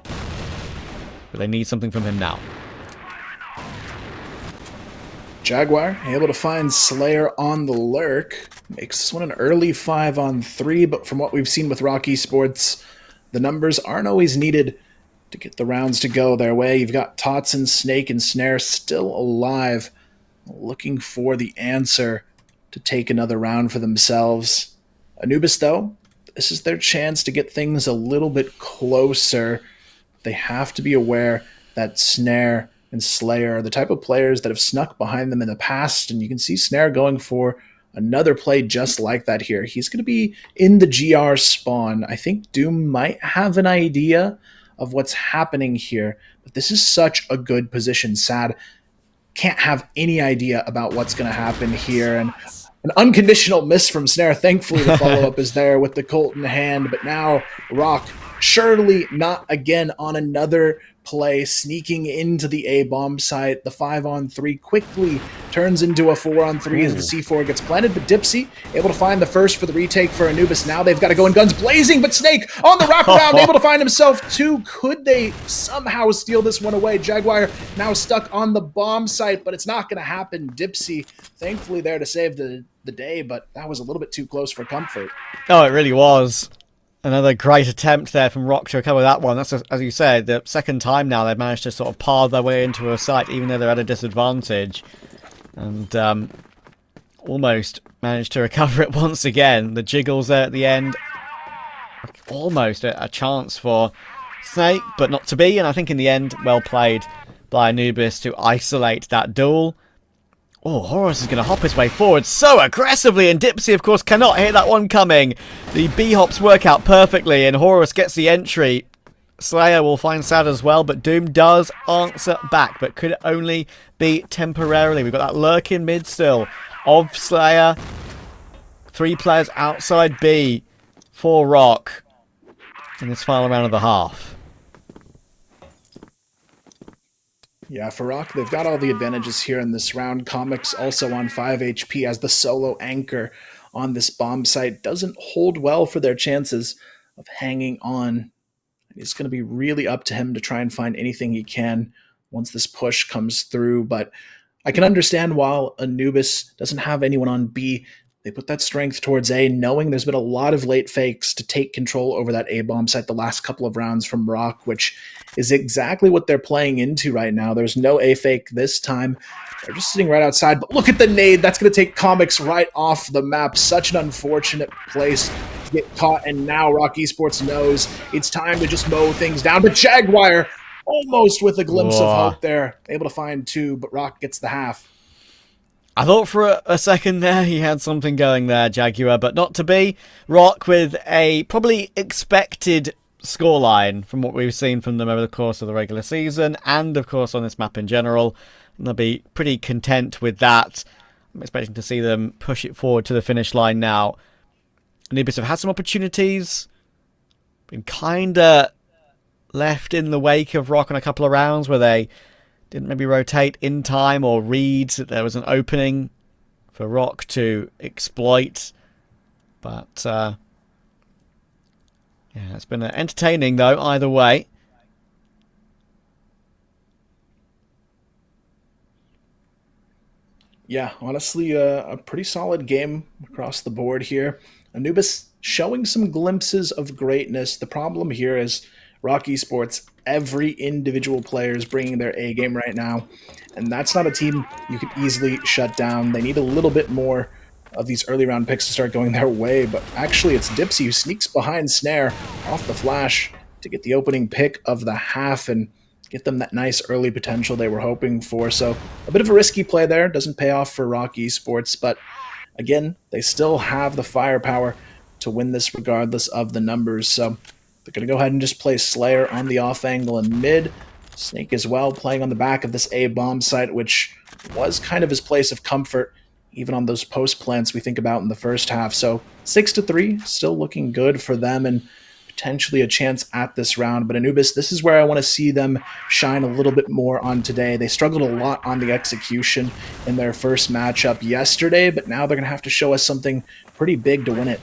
But they need something from him now. Jaguar able to find Slayer on the lurk. Makes this one an early 5-on-3, but from what we've seen with ROC Esports, the numbers aren't always needed to get the rounds to go their way. You've got Totson, Snake, and Snare still alive, looking for the answer to take another round for themselves. Anubis, though, this is their chance to get things a little bit closer. They have to be aware that Snare and Slayer are the type of players that have snuck behind them in the past, and you can see Snare going for another play just like that here. He's going to be in the GR spawn. I think Doom might have an idea of what's happening here, but this is such a good position. Sad can't have any idea about what's going to happen here, and an unconditional miss from Snare. Thankfully, the follow-up is there with the Colt in hand, but now ROC surely not again on another play, sneaking into the A-bomb site. The 5-on-3 quickly turns into a 4-on-3 as the C4 gets planted, but Dipsy able to find the first for the retake for Anubis. Now they've got to go in guns blazing, but Snake on the wraparound, able to find himself too. Could they somehow steal this one away? Jaguar now stuck on the bomb site, but it's not going to happen. Dipsy thankfully there to save the day, but that was a little bit too close for comfort. Oh, it really was. Another great attempt there from ROC to recover that one. That's, as you said, the second time now they've managed to sort of par their way into a site, even though they're at a disadvantage. And almost managed to recover it once again. The jiggles there at the end. Almost a chance for Snake, but not to be. And I think in the end, well played by Anubis to isolate that duel. Oh, Horus is going to hop his way forward so aggressively, and Dipsy, of course, cannot hear that one coming. The B-hops work out perfectly, and Horus gets the entry. Slayer will find Sad as well, but Doom does answer back, but could only be temporarily. We've got that lurk in mid still of Slayer. 3 players outside B for ROC in this final round of the half. Yeah, for ROC, they've got all the advantages here in this round. Comics also on 5 HP as the solo anchor on this bomb site. Doesn't hold well for their chances of hanging on. It's going to be really up to him to try and find anything he can once this push comes through. But I can understand while Anubis doesn't have anyone on B, they put that strength towards A, knowing there's been a lot of late fakes to take control over that A-bomb site the last couple of rounds from ROC, which is exactly what they're playing into right now. There's no A-fake this time. They're just sitting right outside, but look at the nade. That's going to take Comics right off the map. Such an unfortunate place to get caught, and now ROC Esports knows it's time to just mow things down. But Jaguar, almost with a glimpse of hope there, able to find 2, but ROC gets the half. I thought for a second there he had something going there, Jaguar, but not to be. ROC with a probably expected scoreline from what we've seen from them over the course of the regular season, and of course on this map in general. And they'll be pretty content with that. I'm expecting to see them push it forward to the finish line now. Anubis have had some opportunities, been kinda left in the wake of ROC on a couple of rounds where they didn't maybe rotate in time or read that there was an opening for ROC to exploit. But, yeah, it's been entertaining, though, either way. Yeah, honestly, a pretty solid game across the board here. Anubis showing some glimpses of greatness. The problem here is ROC Esports, every individual player is bringing their A game right now, and that's not a team you could easily shut down. They need a little bit more of these early round picks to start going their way, but actually it's Dipsy who sneaks behind Snare off the flash to get the opening pick of the half and get them that nice early potential they were hoping for. So a bit of a risky play there. Doesn't pay off for ROC Esports, but again, they still have the firepower to win this regardless of the numbers. So they're going to go ahead and just play Slayer on the off angle and mid. Snake as well, playing on the back of this A-bomb site, which was kind of his place of comfort, even on those post plants we think about in the first half. So 6-3, still looking good for them, and potentially a chance at this round. But Anubis, this is where I want to see them shine a little bit more on today. They struggled a lot on the execution in their first matchup yesterday, but now they're going to have to show us something pretty big to win it.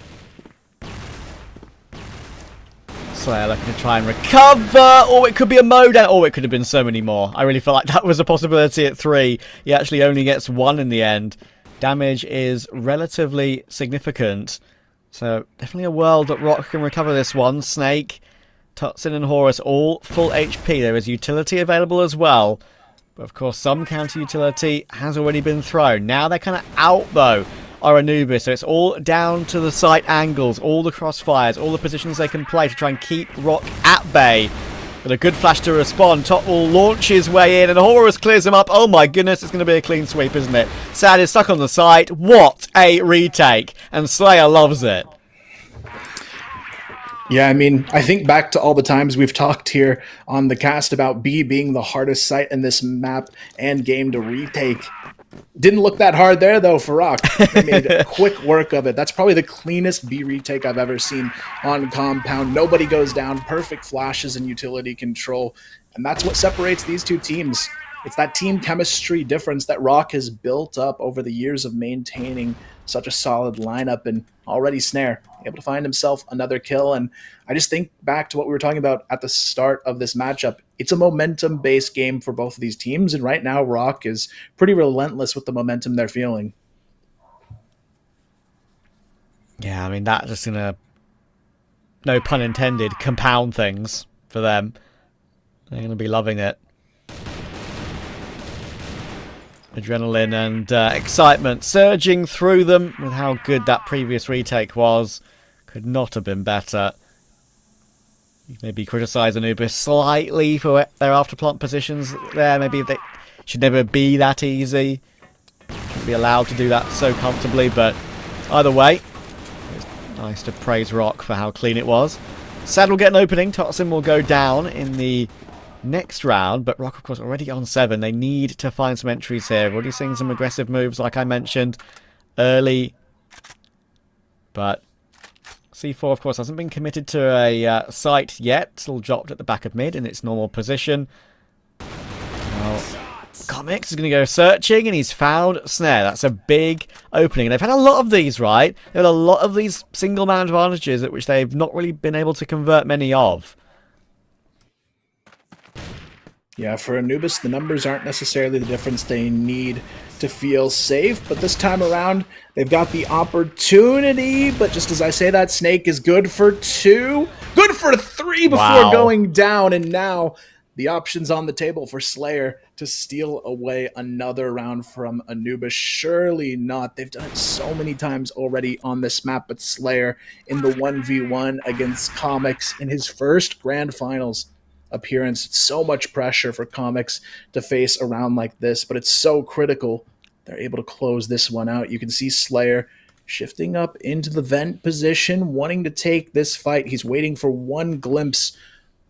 Slayer looking to try and recover. Oh, it could be a mode. Oh, it could have been so many more. I really felt like that was a possibility at 3. He actually only gets 1 in the end. Damage is relatively significant. So definitely a world that ROC can recover this one. Snake, Tutsin and Horus all full HP. There is utility available as well. But of course some counter utility has already been thrown. Now they're kind of out though, are Anubis. So it's all down to the sight angles, all the crossfires, all the positions they can play to try and keep ROC at bay. But a good flash to respond. Top will launch his way in and Horus clears him up. Oh my goodness, it's going to be a clean sweep, isn't it? Sad is stuck on the site. What a retake. And Slayer loves it. Yeah, I mean, I think back to all the times we've talked here on the cast about B being the hardest site in this map and game to retake. Didn't look that hard there, though, for ROC. They made quick work of it. That's probably the cleanest B retake I've ever seen on Compound. Nobody goes down. Perfect flashes and utility control. And that's what separates these two teams. It's that team chemistry difference that ROC has built up over the years of maintaining such a solid lineup. And already Snare able to find himself another kill. And I just think back to what we were talking about at the start of this matchup. It's a momentum-based game for both of these teams. And right now, ROC is pretty relentless with the momentum they're feeling. Yeah, I mean, that's just going to, no pun intended, compound things for them. They're going to be loving it. Adrenaline and excitement surging through them with how good that previous retake was. Could not have been better. Maybe criticise Anubis slightly for their after-plant positions there. Maybe they should never be that easy. Shouldn't be allowed to do that so comfortably, but either way, it's nice to praise ROC for how clean it was. Sad will get an opening. Totsim will go down in the next round, but ROC, of course, already on 7. They need to find some entries here. Already seeing some aggressive moves, like I mentioned early. But C4, of course, hasn't been committed to a site yet. Still dropped at the back of mid in its normal position. Well, Comics is going to go searching, and he's found Snare. That's a big opening. And they've had a lot of these, right? They've had a lot of these single-man advantages at which they've not really been able to convert many of. Yeah, for Anubis, the numbers aren't necessarily the difference they need to feel safe, but this time around, they've got the opportunity, but just as I say that, Snake is good for 2, good for 3 before going down, and now the options on the table for Slayer to steal away another round from Anubis. Surely not. They've done it so many times already on this map, but Slayer in the 1v1 against Comics in his first Grand Finals appearance. It's so much pressure for Comics to face a round like this, but it's so critical they're able to close this one out. You can see Slayer shifting up into the vent position, wanting to take this fight. He's waiting for one glimpse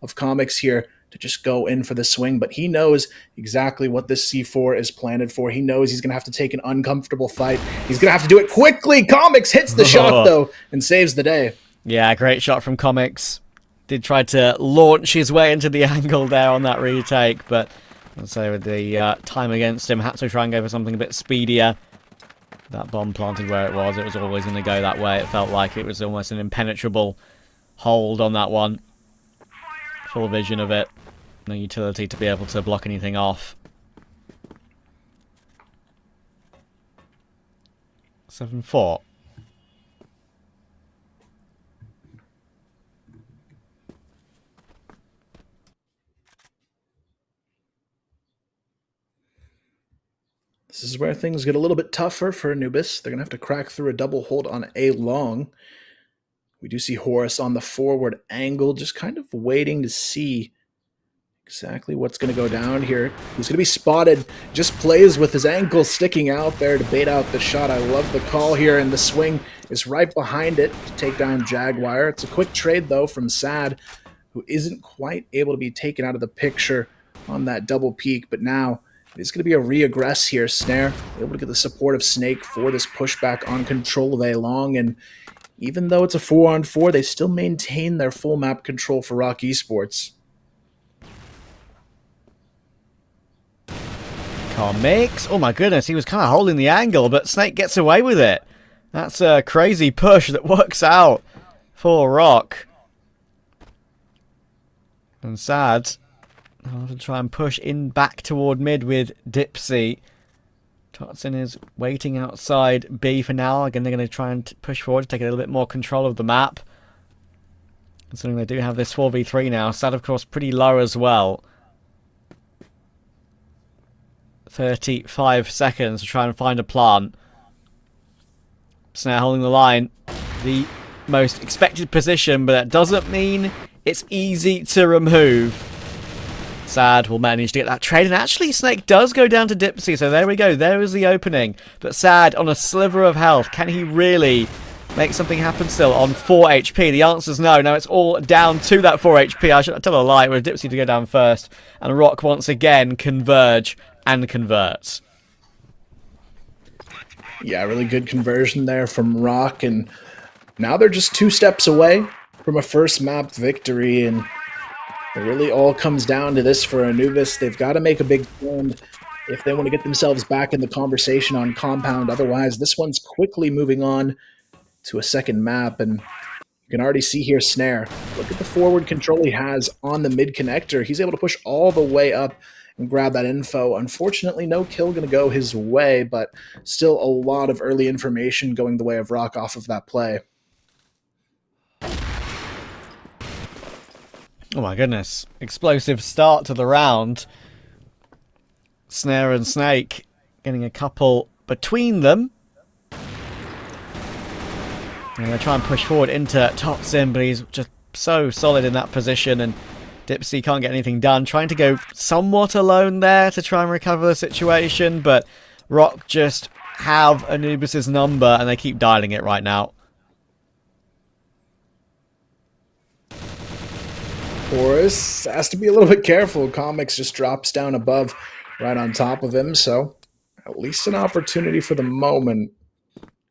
of Comics here to just go in for the swing, but he knows exactly what this C4 is planted for. He knows he's going to have to take an uncomfortable fight. He's going to have to do it quickly. Comics hits the shot, though, and saves the day. Yeah, great shot from Comics. Did try to launch his way into the angle there on that retake, but I'd say with the time against him, had to try and go for something a bit speedier. That bomb planted where it was always going to go that way. It felt like it was almost an impenetrable hold on that one. Full vision of it. No utility to be able to block anything off. 7-4. This is where things get a little bit tougher for Anubis. They're going to have to crack through a double hold on A long. We do see Horus on the forward angle, just kind of waiting to see exactly what's going to go down here. He's going to be spotted. Just plays with his ankle sticking out there to bait out the shot. I love the call here, and the swing is right behind it to take down Jaguar. It's a quick trade, though, from Sad, who isn't quite able to be taken out of the picture on that double peek, but now it's going to be a re-aggress here. Snare able to get the support of Snake for this pushback on control of A long, and even though it's a 4-on-4, they still maintain their full map control for ROC Esports. Comics. Oh my goodness, he was kind of holding the angle, but Snake gets away with it. That's a crazy push that works out for ROC. And Sad, I'll have to try and push in back toward mid with Dipsy. Totson is waiting outside B for now. Again, they're going to try and push forward to take a little bit more control of the map. Considering they do have this 4v3 now. Sad, of course, pretty low as well. 35 seconds to try and find a plant. Snare holding the line. The most expected position, but that doesn't mean it's easy to remove. Sad will manage to get that trade, and actually Snake does go down to Dipsy, so there we go. There is the opening. But Sad on a sliver of health. Can he really make something happen still on 4 HP? The answer's no. Now it's all down to that 4 HP. I should tell a lie. We're Dipsy to go down first, and ROC once again converge and converts. Yeah, really good conversion there from ROC, and now they're just 2 steps away from a first map victory, and it really all comes down to this for Anubis. They've got to make a big stand if they want to get themselves back in the conversation on Compound. Otherwise, this one's quickly moving on to a second map, and you can already see here Snare. Look at the forward control he has on the mid connector. He's able to push all the way up and grab that info. Unfortunately, no kill going to go his way, but still a lot of early information going the way of ROC off of that play. Oh my goodness. Explosive start to the round. Snare and Snake getting a couple between them. And they try and push forward into Totson, but he's just so solid in that position, and Dipsy can't get anything done. Trying to go somewhat alone there to try and recover the situation, but ROC just have Anubis' number, and they keep dialing it right now. Horus has to be a little bit careful. Comics just drops down above, right on top of him, so at least an opportunity for the moment.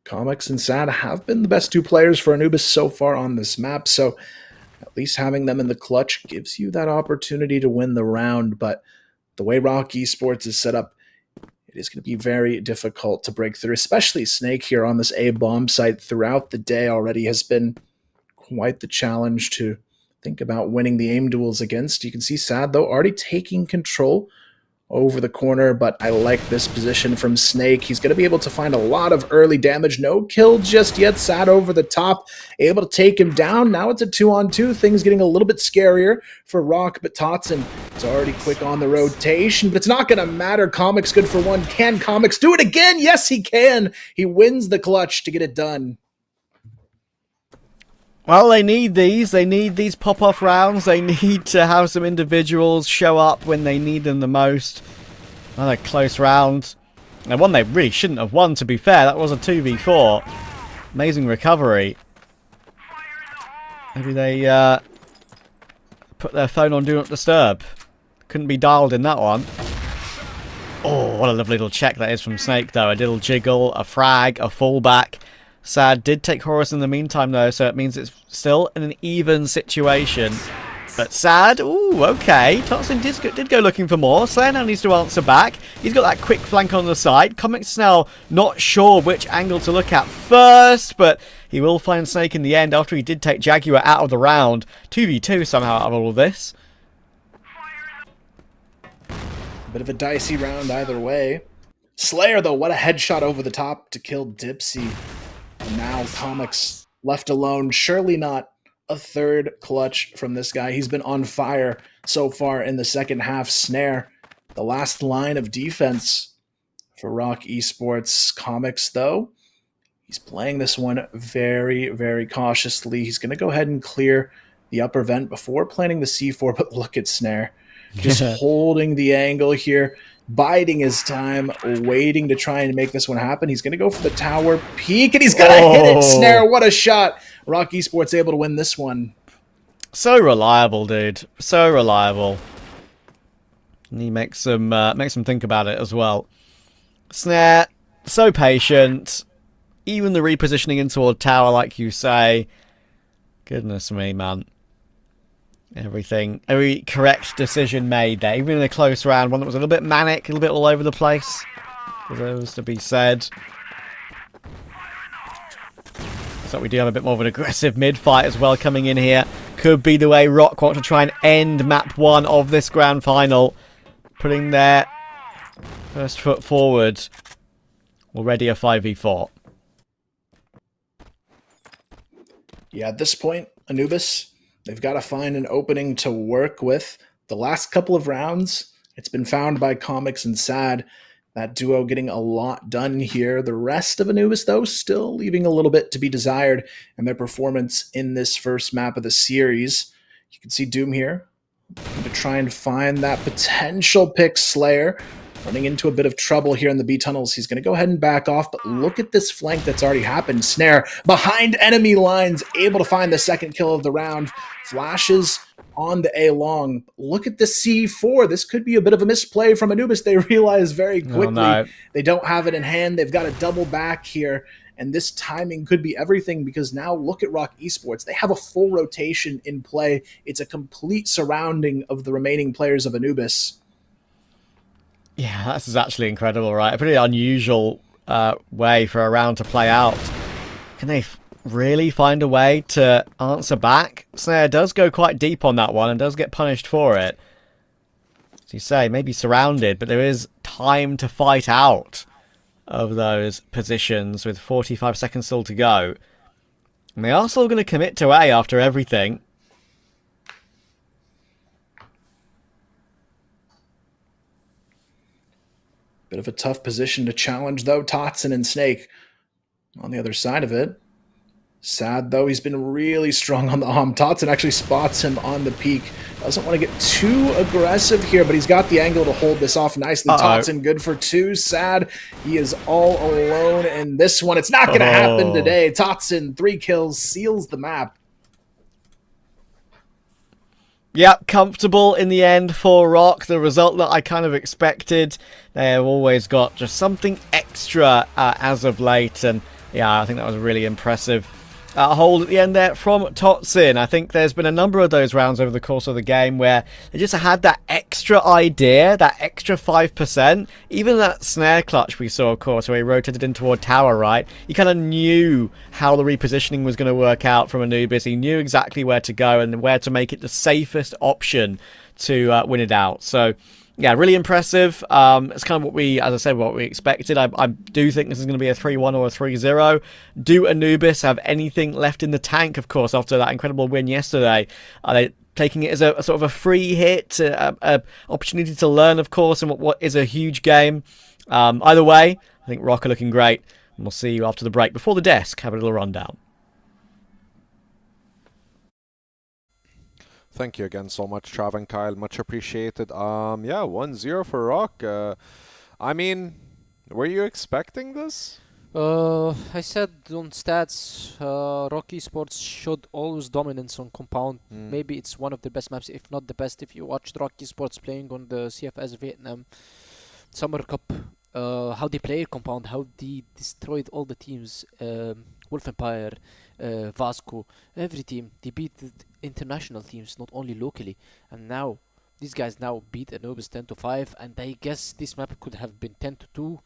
Comics and Sad have been the best 2 players for Anubis so far on this map, so at least having them in the clutch gives you that opportunity to win the round. But the way ROC Esports is set up, it is going to be very difficult to break through, especially Snake here on this A bomb site throughout the day already has been quite the challenge to think about winning the aim duels against. You can see Sad, though, already taking control over the corner, but I like this position from Snake. He's going to be able to find a lot of early damage. No kill just yet. Sad over the top, able to take him down. Now it's a 2-on-2. Things getting a little bit scarier for ROC, but Totson is already quick on the rotation, but it's not going to matter. Comics good for 1. Can Comics do it again? Yes, he can. He wins the clutch to get it done. Well, they need these. They need these pop-off rounds. They need to have some individuals show up when they need them the most. Another close round. And one they really shouldn't have won, to be fair. That was a 2v4. Amazing recovery. Maybe they put their phone on Do Not Disturb. Couldn't be dialed in that one. Oh, what a lovely little check that is from Snake, though. A little jiggle, a frag, a fallback. Sad did take Horus in the meantime, though, so it means it's still an even situation. But Sad, ooh, okay. Totson did go looking for more. Slayer now needs to answer back. He's got that quick flank on the side. Comics now not sure which angle to look at first, but he will find Snake in the end after he did take Jaguar out of the round. 2v2 somehow out of all of this. A bit of a dicey round either way. Slayer, though, what a headshot over the top to kill Dipsy. And now Comics left alone. Surely not a third clutch from this guy. He's been on fire so far in the second half. Snare, the last line of defense for ROC Esports. Comics, though, he's playing this one very, very cautiously. He's going to go ahead and clear the upper vent before planting the C4, but look at Snare. Just holding the angle here, biding his time, waiting to try and make this one happen. He's going to go for the tower peak, and he's going to hit it. Snare, what a shot. ROC Esports able to win this one. So reliable, dude. So reliable. And he makes them think about it as well. Snare, so patient. Even the repositioning in toward tower, like you say. Goodness me, man. Every correct decision made there. Even in a close round, one that was a little bit manic, a little bit all over the place. Deserves to be said. So we do have a bit more of an aggressive mid-fight as well coming in here. Could be the way ROC want to try and end map 1 of this grand final. Putting their first foot forward. Already a 5v4. Yeah, at this point, Anubis, they've got to find an opening to work with. The last couple of rounds, it's been found by Comics and Sad. That duo getting a lot done here. The rest of Anubis, though, still leaving a little bit to be desired in their performance in this first map of the series. You can see Doom here to try and find that potential pick Slayer. Running into a bit of trouble here in the B tunnels. He's going to go ahead and back off, but look at this flank that's already happened. Snare behind enemy lines, able to find the second kill of the round. Flashes on the A long. Look at the C4. This could be a bit of a misplay from Anubis. They realize very quickly they don't have it in hand. They've got to double back here. And this timing could be everything because now look at ROC Esports. They have a full rotation in play. It's a complete surrounding of the remaining players of Anubis. Yeah, this is actually incredible, right? A pretty unusual way for a round to play out. Can they really find a way to answer back? Snare does go quite deep on that one and does get punished for it. As you say, maybe surrounded, but there is time to fight out of those positions with 45 seconds still to go. And they are still going to commit to A after everything. Bit of a tough position to challenge, though. Totson and Snake on the other side of it. Sad, though. He's been really strong on the Totson actually spots him on the peak. Doesn't want to get too aggressive here, but he's got the angle to hold this off nicely. Totson good for 2. Sad, he is all alone in this one. It's not going to happen today. Totson, 3 kills, seals the map. Yep, comfortable in the end for ROC. The result that I kind of expected. They have always got just something extra as of late. And yeah, I think that was really impressive. Hold at the end there from Totson. I think there's been a number of those rounds over the course of the game where they just had that extra idea, that extra 5%. Even that snare clutch we saw, of course, where he rotated in toward tower, right? He kind of knew how the repositioning was going to work out from Anubis. He knew exactly where to go and where to make it the safest option to win it out. So yeah, really impressive. It's kind of what we, as I said, what we expected. I do think this is going to be a 3-1 or a 3-0. Do Anubis have anything left in the tank, of course, after that incredible win yesterday? Are they taking it as a sort of a free hit, a opportunity to learn, of course, in what is a huge game? Either way, I think ROC are looking great. And we'll see you after the break. Before the desk, have a little rundown. Thank you again so much, Trav and Kyle. Much appreciated. Yeah, 1-0 for ROC. I mean, were you expecting this? I said on stats, ROC Esports showed always dominance on compound. Maybe it's one of the best maps, if not the best. If you watched ROC Esports playing on the CFS Vietnam Summer Cup, how they play compound, how they destroyed all the teams, Wolf Empire, Vasco, every team. They beat the international teams, not only locally. And now, these guys now beat Anubis 10-5, and I guess this map could have been 10-2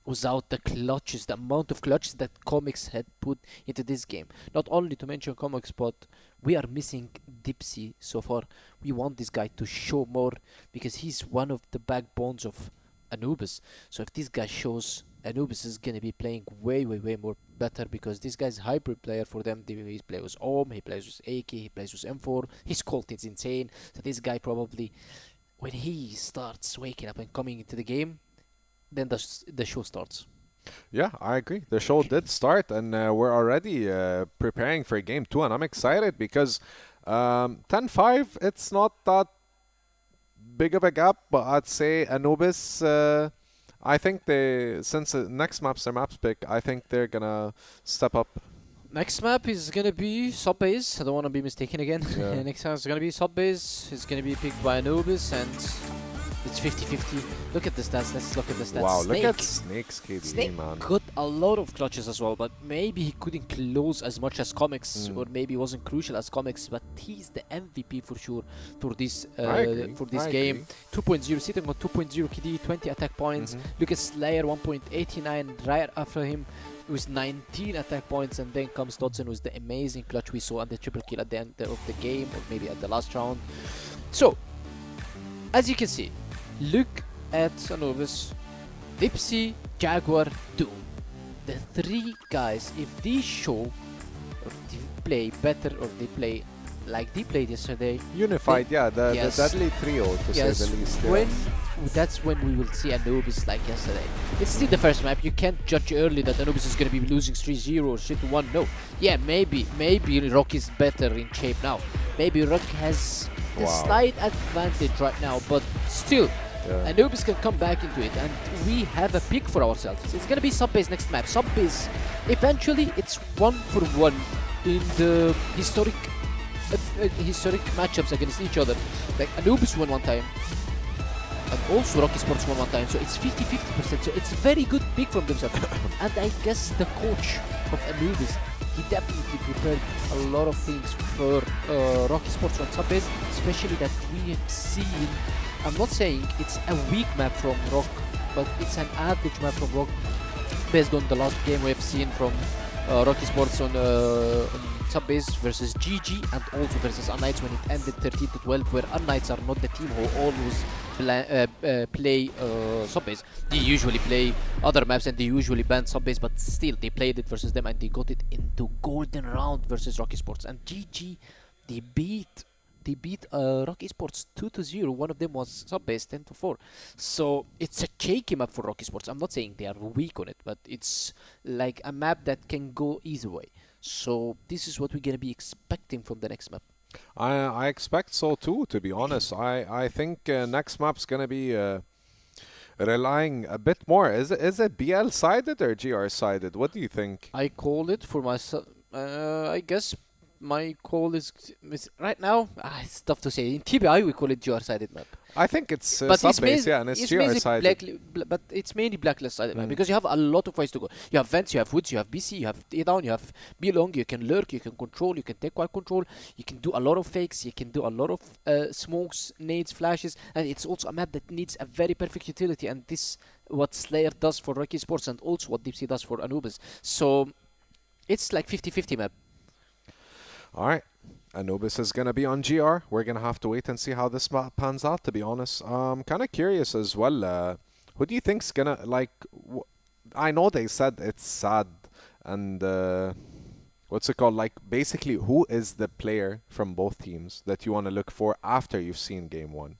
without the clutches, the amount of clutches that Comics had put into this game. Not only to mention Comics, but we are missing Dipsy so far. We want this guy to show more because he's one of the backbones of Anubis. So if this guy shows, Anubis is gonna be playing way more better because this guy's a hybrid player for them. He plays with Ohm, he plays with AK, he plays with M4. His cult is insane. So this guy probably, when he starts waking up and coming into the game, then the show starts. Yeah, I agree. The show did start, and we're already preparing for game 2, and I'm excited because 10-5, it's not that big of a gap, but I'd say Anubis, I think they, since next map's their maps pick, I think they're gonna step up. Next map is gonna be sub base. I don't want to be mistaken again. Yeah. Next time it's gonna be sub base. It's gonna be picked by Anubis, and It's 50-50. Look at the stats. Let's look at the stats. Wow, look Snake. at Snake's KD, Snake man. got a lot of clutches as well, but maybe he couldn't close as much as Comics, or maybe wasn't crucial as Comics. But he's the MVP for sure for this I agree. game. 2.0 sitting on 2.0 KD, 20 attack points. Look at Slayer 1.89 right after him with 19 attack points, and then comes Dodson with the amazing clutch we saw and the triple kill at the end of the game, or maybe at the last round. So, as you can see, look at Anubis, Dipsy, Jaguar, Doom. The three guys, if they show or they play better or they play like they played yesterday, Unified, yeah, the Yes. deadly trio, to say the least. Yeah. that's when we will see Anubis like yesterday. It's still the first map. You can't judge early that Anubis is going to be losing 3-0 or 3-1. No. Yeah, maybe ROC is better in shape now. Maybe ROC has a Wow. slight advantage right now, but still, Yeah. Anubis can come back into it, and we have a pick for ourselves. It's going to be sub-base next map. Sub-base, eventually, it's 1-for-1 in the historic matchups against each other. Like Anubis won one time, and also ROC Esports won one time, so it's 50-50%. So it's a very good pick from themselves. And I guess the coach of Anubis, he definitely prepared a lot of things for ROC Esports on sub-base, especially that we have seen. I'm not saying it's a weak map from ROC, but it's an average map from ROC based on the last game we have seen from ROC Esports on sub-base versus GG, and also versus unKnights when it ended 13-12, where unKnights are not the team who always play sub-base. They usually play other maps and they usually ban sub-base, but still they played it versus them and they got it into golden round versus ROC Esports. And GG, they beat ROC Esports 2-0. One of them was sub-base 10-4. So it's a shaky map for ROC Esports. I'm not saying they are weak on it, but it's like a map that can go either way. So this is what we're gonna be expecting from the next map. I expect so too, to be honest. I think next map's gonna be relying a bit more. Is it BL sided or GR sided? What do you think? I call it for myself. I guess my call is right now. It's tough to say. In TBI we call it GR-sided map. I think it's But sub-base, yeah, and it's mainly GR-sided. but it's mainly blacklist-sided map because you have a lot of ways to go. You have vents, you have woods, you have BC, you have A down, you have B long. You can lurk, you can control, you can take quiet control. You can do a lot of fakes. You can do a lot of smokes, nades, flashes, and it's also a map that needs a very perfect utility. And this what Slayer does for ROC Esports, and also what Deep Sea does for Anubis. So it's like 50-50 map. Alright, Anubis is gonna be on GR. We're gonna have to wait and see how this map pans out, to be honest. Kind of curious as well. Who do you think's gonna, like, I know they said it's sad, and what's it called? Like, basically, who is the player from both teams that you want to look for after you've seen game one?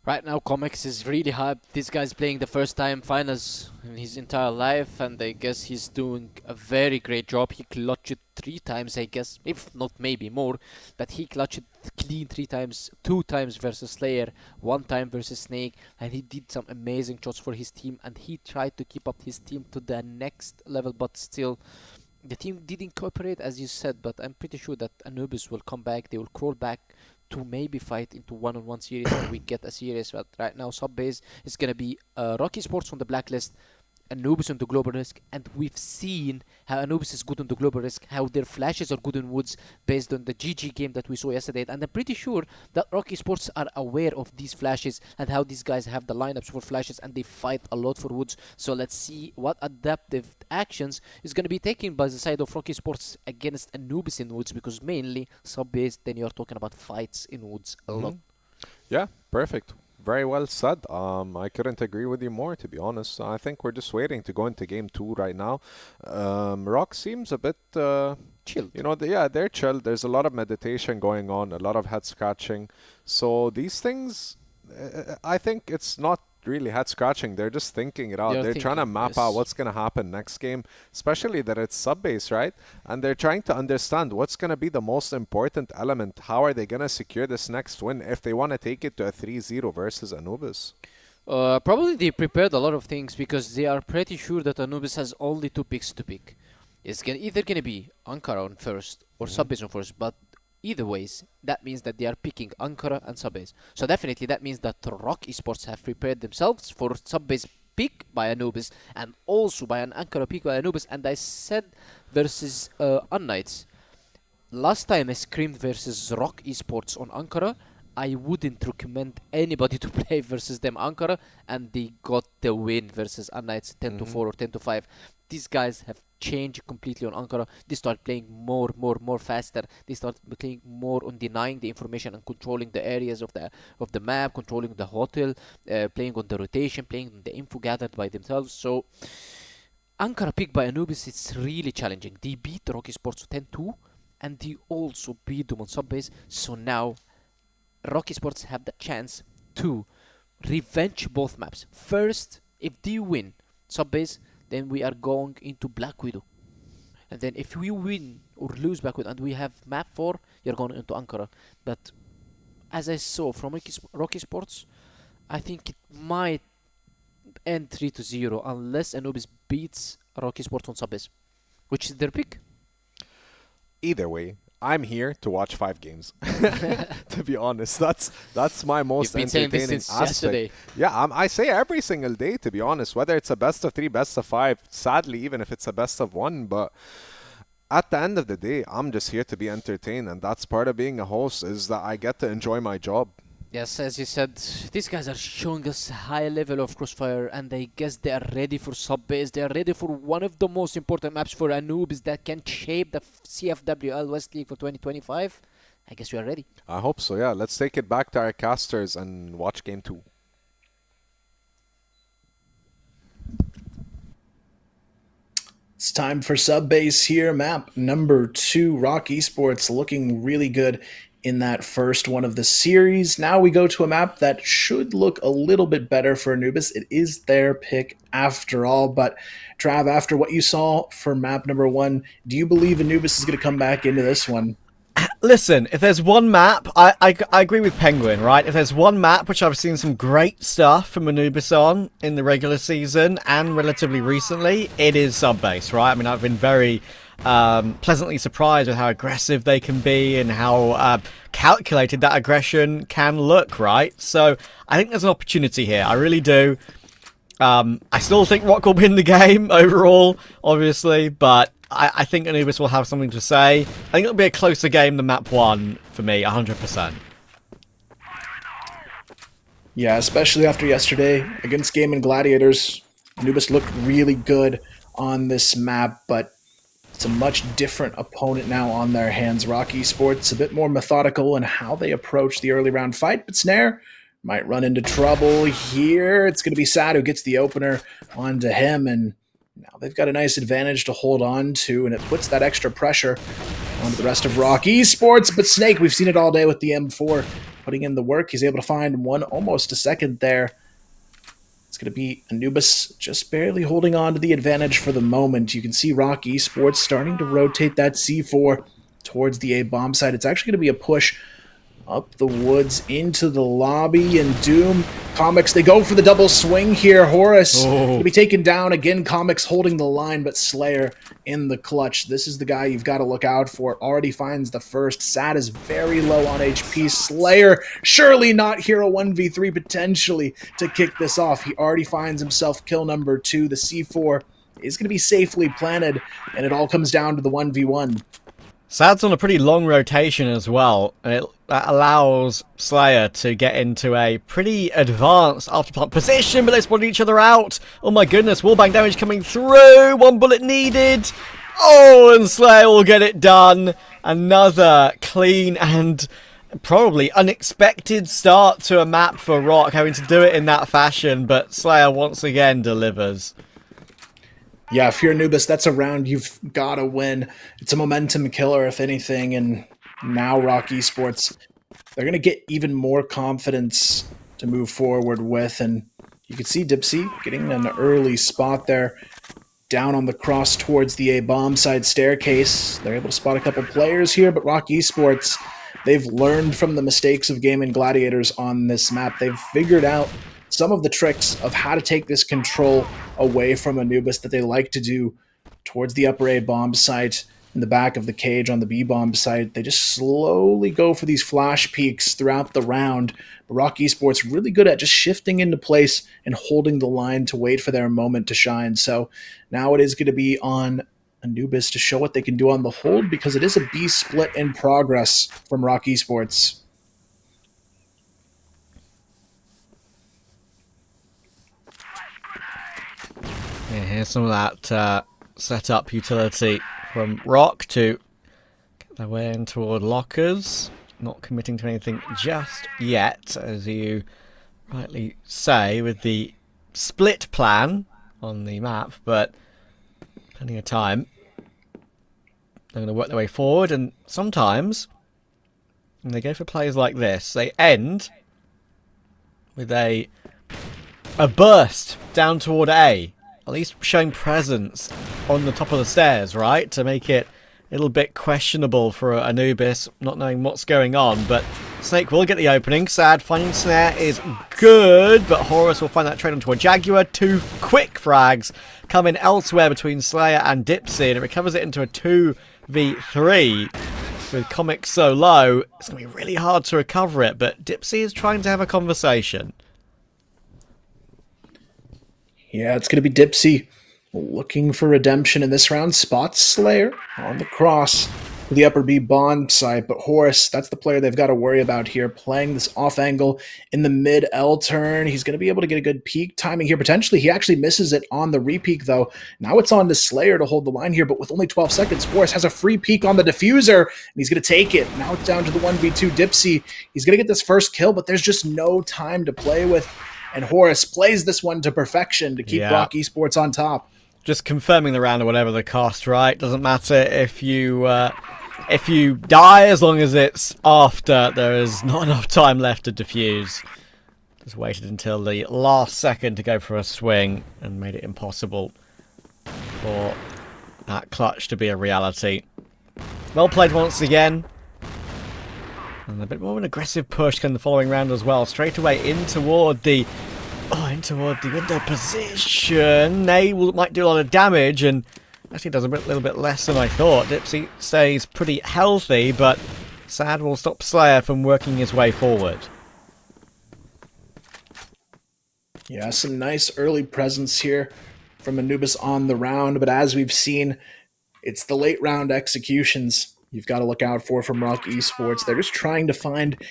Right now, Comics is really hyped. This guy's playing the first time finals in his entire life, and I guess he's doing a very great job. He clutched it 3 times, I guess, if not maybe more, but he clutched it clean 3 times, 2 times versus Slayer, 1 time versus Snake, and he did some amazing shots for his team, and he tried to keep up his team to the next level, but still, the team didn't cooperate, as you said, but I'm pretty sure that Anubis will come back. They will crawl back to maybe fight into one-on-one series and we get a series. But right now, sub-base is going to be ROC Esports on the blacklist, Anubis on the global risk, and we've seen how Anubis is good on the global risk, how their flashes are good in woods based on the GG game that we saw yesterday, and I'm pretty sure that ROC Esports are aware of these flashes and how these guys have the lineups for flashes and they fight a lot for woods. So let's see what adaptive actions is going to be taken by the side of ROC Esports against Anubis in woods, because mainly sub-base, then you're talking about fights in woods a lot. Yeah, perfect. Very well said. I couldn't agree with you more, to be honest. I think we're just waiting to go into game 2 right now. ROC seems a bit Chilled. you know, yeah, they're chilled. There's a lot of meditation going on, a lot of head scratching. So these things, I think it's not really head scratching. They're just thinking it out. They're trying to map out what's going to happen next game, especially that it's sub-base, right? And they're trying to understand what's going to be the most important element. How are they going to secure this next win if they want to take it to a 3-0 versus Anubis? Probably they prepared a lot of things because they are pretty sure that Anubis has only 2 picks to pick. It's either gonna be Ankara on first or sub-base on first, but either ways, that means that they are picking Ankara and Subbase. So definitely that means that ROC Esports have prepared themselves for Subbase pick by Anubis and also by an Ankara pick by Anubis. And I said versus unKnights. Last time I screamed versus ROC Esports on Ankara, I wouldn't recommend anybody to play versus them Ankara, and they got the win versus unKnights 10 to 4 or 10 to 5. These guys have changed completely on Ankara. They start playing more faster. They start playing more on denying the information and controlling the areas of the map, controlling the hotel, playing on the rotation, playing on the info gathered by themselves. So Ankara picked by Anubis, it's really challenging. They beat ROC Esports 10-2, and they also beat them on Subbase. So now ROC Esports have the chance to revenge both maps. First, if they win Subbase, then we are going into Black Widow. And then if we win or lose Black Widow and we have map 4, you're going into Ankara. But as I saw from ROC Esports, I think it might end 3-0 unless Anubis beats ROC Esports on Subbase, which is their pick. Either way, I'm here to watch 5 games. To be honest, that's my most You've been saying this entertaining since aspect. yesterday. Yeah, I say every single day, to be honest, whether it's a best of 3, best of 5, sadly, even if it's a best of 1, but at the end of the day, I'm just here to be entertained, and that's part of being a host, is that I get to enjoy my job. Yes, as you said, these guys are showing us a high level of Crossfire, and I guess they are ready for Subbase. They are ready for one of the most important maps for Anubis that can shape the CFWL West League for 2025. I guess we are ready. I hope so, yeah. Let's take it back to our casters and watch game 2. It's time for Subbase here. Map number 2, ROC Esports looking really good in that first one of the series. Now we go to a map that should look a little bit better for Anubis. It is their pick after all, but Trav, after what you saw for map number 1, do you believe Anubis is going to come back into this one? Listen, if there's one map, I agree with Penguin, right? If there's one map which I've seen some great stuff from Anubis on in the regular season and relatively recently, it is Subbase, right? I mean, I've been very pleasantly surprised with how aggressive they can be and how calculated that aggression can look, right? So I think there's an opportunity here. I really do. I still think ROC will win the game overall, obviously, but I think Anubis will have something to say. I think it'll be a closer game than map 1 for me, 100%. Yeah, especially after yesterday against Gaimin Gladiators. Anubis looked really good on this map, but it's a much different opponent now on their hands. ROC Esports a bit more methodical in how they approach the early round fight, but Snare might run into trouble here. It's going to be Sad who gets the opener onto him, and now they've got a nice advantage to hold on to, and it puts that extra pressure onto the rest of ROC Esports. But Snake, we've seen it all day with the M4 putting in the work. He's able to find one, almost a second there. It's going to be Anubis just barely holding on to the advantage for the moment. You can see ROC Esports starting to rotate that C4 towards the A bomb site. It's actually going to be a push up the woods into the lobby, and Doom, Comics, they go for the double swing here. Horus going to be taken down again. Comics holding the line, but Slayer in the clutch. This is the guy you've got to look out for. Already finds the first. Sad is very low on HP. Slayer surely not hero 1v3 potentially to kick this off. He already finds himself kill number 2. The C4 is going to be safely planted, and it all comes down to the 1v1. Sad's on a pretty long rotation as well, and that allows Slayer to get into a pretty advanced afterplant position, but they spot each other out. Oh my goodness, wallbang damage coming through, 1 bullet needed. Oh, and Slayer will get it done. Another clean and probably unexpected start to a map for ROC, having to do it in that fashion, but Slayer once again delivers. Yeah, if you're Anubis, that's a round you've got to win. It's a momentum killer, if anything, and now ROC Esports, they're going to get even more confidence to move forward with, and you can see Dipsy getting an early spot there down on the cross towards the A bomb side staircase. They're able to spot a couple players here, but ROC Esports, they've learned from the mistakes of Gaimin Gladiators on this map. They've figured out some of the tricks of how to take this control away from Anubis that they like to do towards the upper A bomb site. in the back of the cage on the B-bomb site. They just slowly go for these flash peaks throughout the round. But ROC Esports really good at just shifting into place and holding the line to wait for their moment to shine. So now it is going to be on Anubis to show what they can do on the hold, because it is a B split in progress from ROC Esports. Yeah, here's some of that setup utility from ROC to get their way in toward lockers. Not committing to anything just yet, as you rightly say, with the split plan on the map, but plenty of time. They're going to work their way forward, and sometimes when they go for plays like this, they end with a burst down toward A. At least showing presence on the top of the stairs, right? To make it a little bit questionable for Anubis, not knowing what's going on. But Snake will get the opening. Sad finding Snare is good, but Horus will find that trade onto a Jaguar. 2 quick frags come in elsewhere between Slayer and Dipsy, and it recovers it into a 2v3. With Comics so low, it's going to be really hard to recover it, but Dipsy is trying to have a conversation. Yeah, it's going to be Dipsy looking for redemption in this round. Spots Slayer on the cross to the upper B bond side, but Horus, that's the player they've got to worry about here, playing this off angle in the mid L turn. He's going to be able to get a good peak timing here. Potentially, he actually misses it on the re-peak, though. Now it's on to Slayer to hold the line here, but with only 12 seconds, Horus has a free peek on the diffuser, and he's going to take it. Now it's down to the 1v2 Dipsy. He's going to get this first kill, but there's just no time to play with. And Horus plays this one to perfection to keep ROC Esports on top. Just confirming the round at whatever the cost, right? Doesn't matter if you die, as long as it's after there is not enough time left to defuse. Just waited until the last second to go for a swing and made it impossible for that clutch to be a reality. Well played once again. And a bit more of an aggressive push in the following round as well. Straight away in toward the window position. They might do a lot of damage, and actually does a little bit less than I thought. Dipsy stays pretty healthy, but Sad will stop Slayer from working his way forward. Yeah, some nice early presence here from Anubis on the round, but as we've seen, it's the late round executions you've got to look out for from ROC Esports. They're just trying to find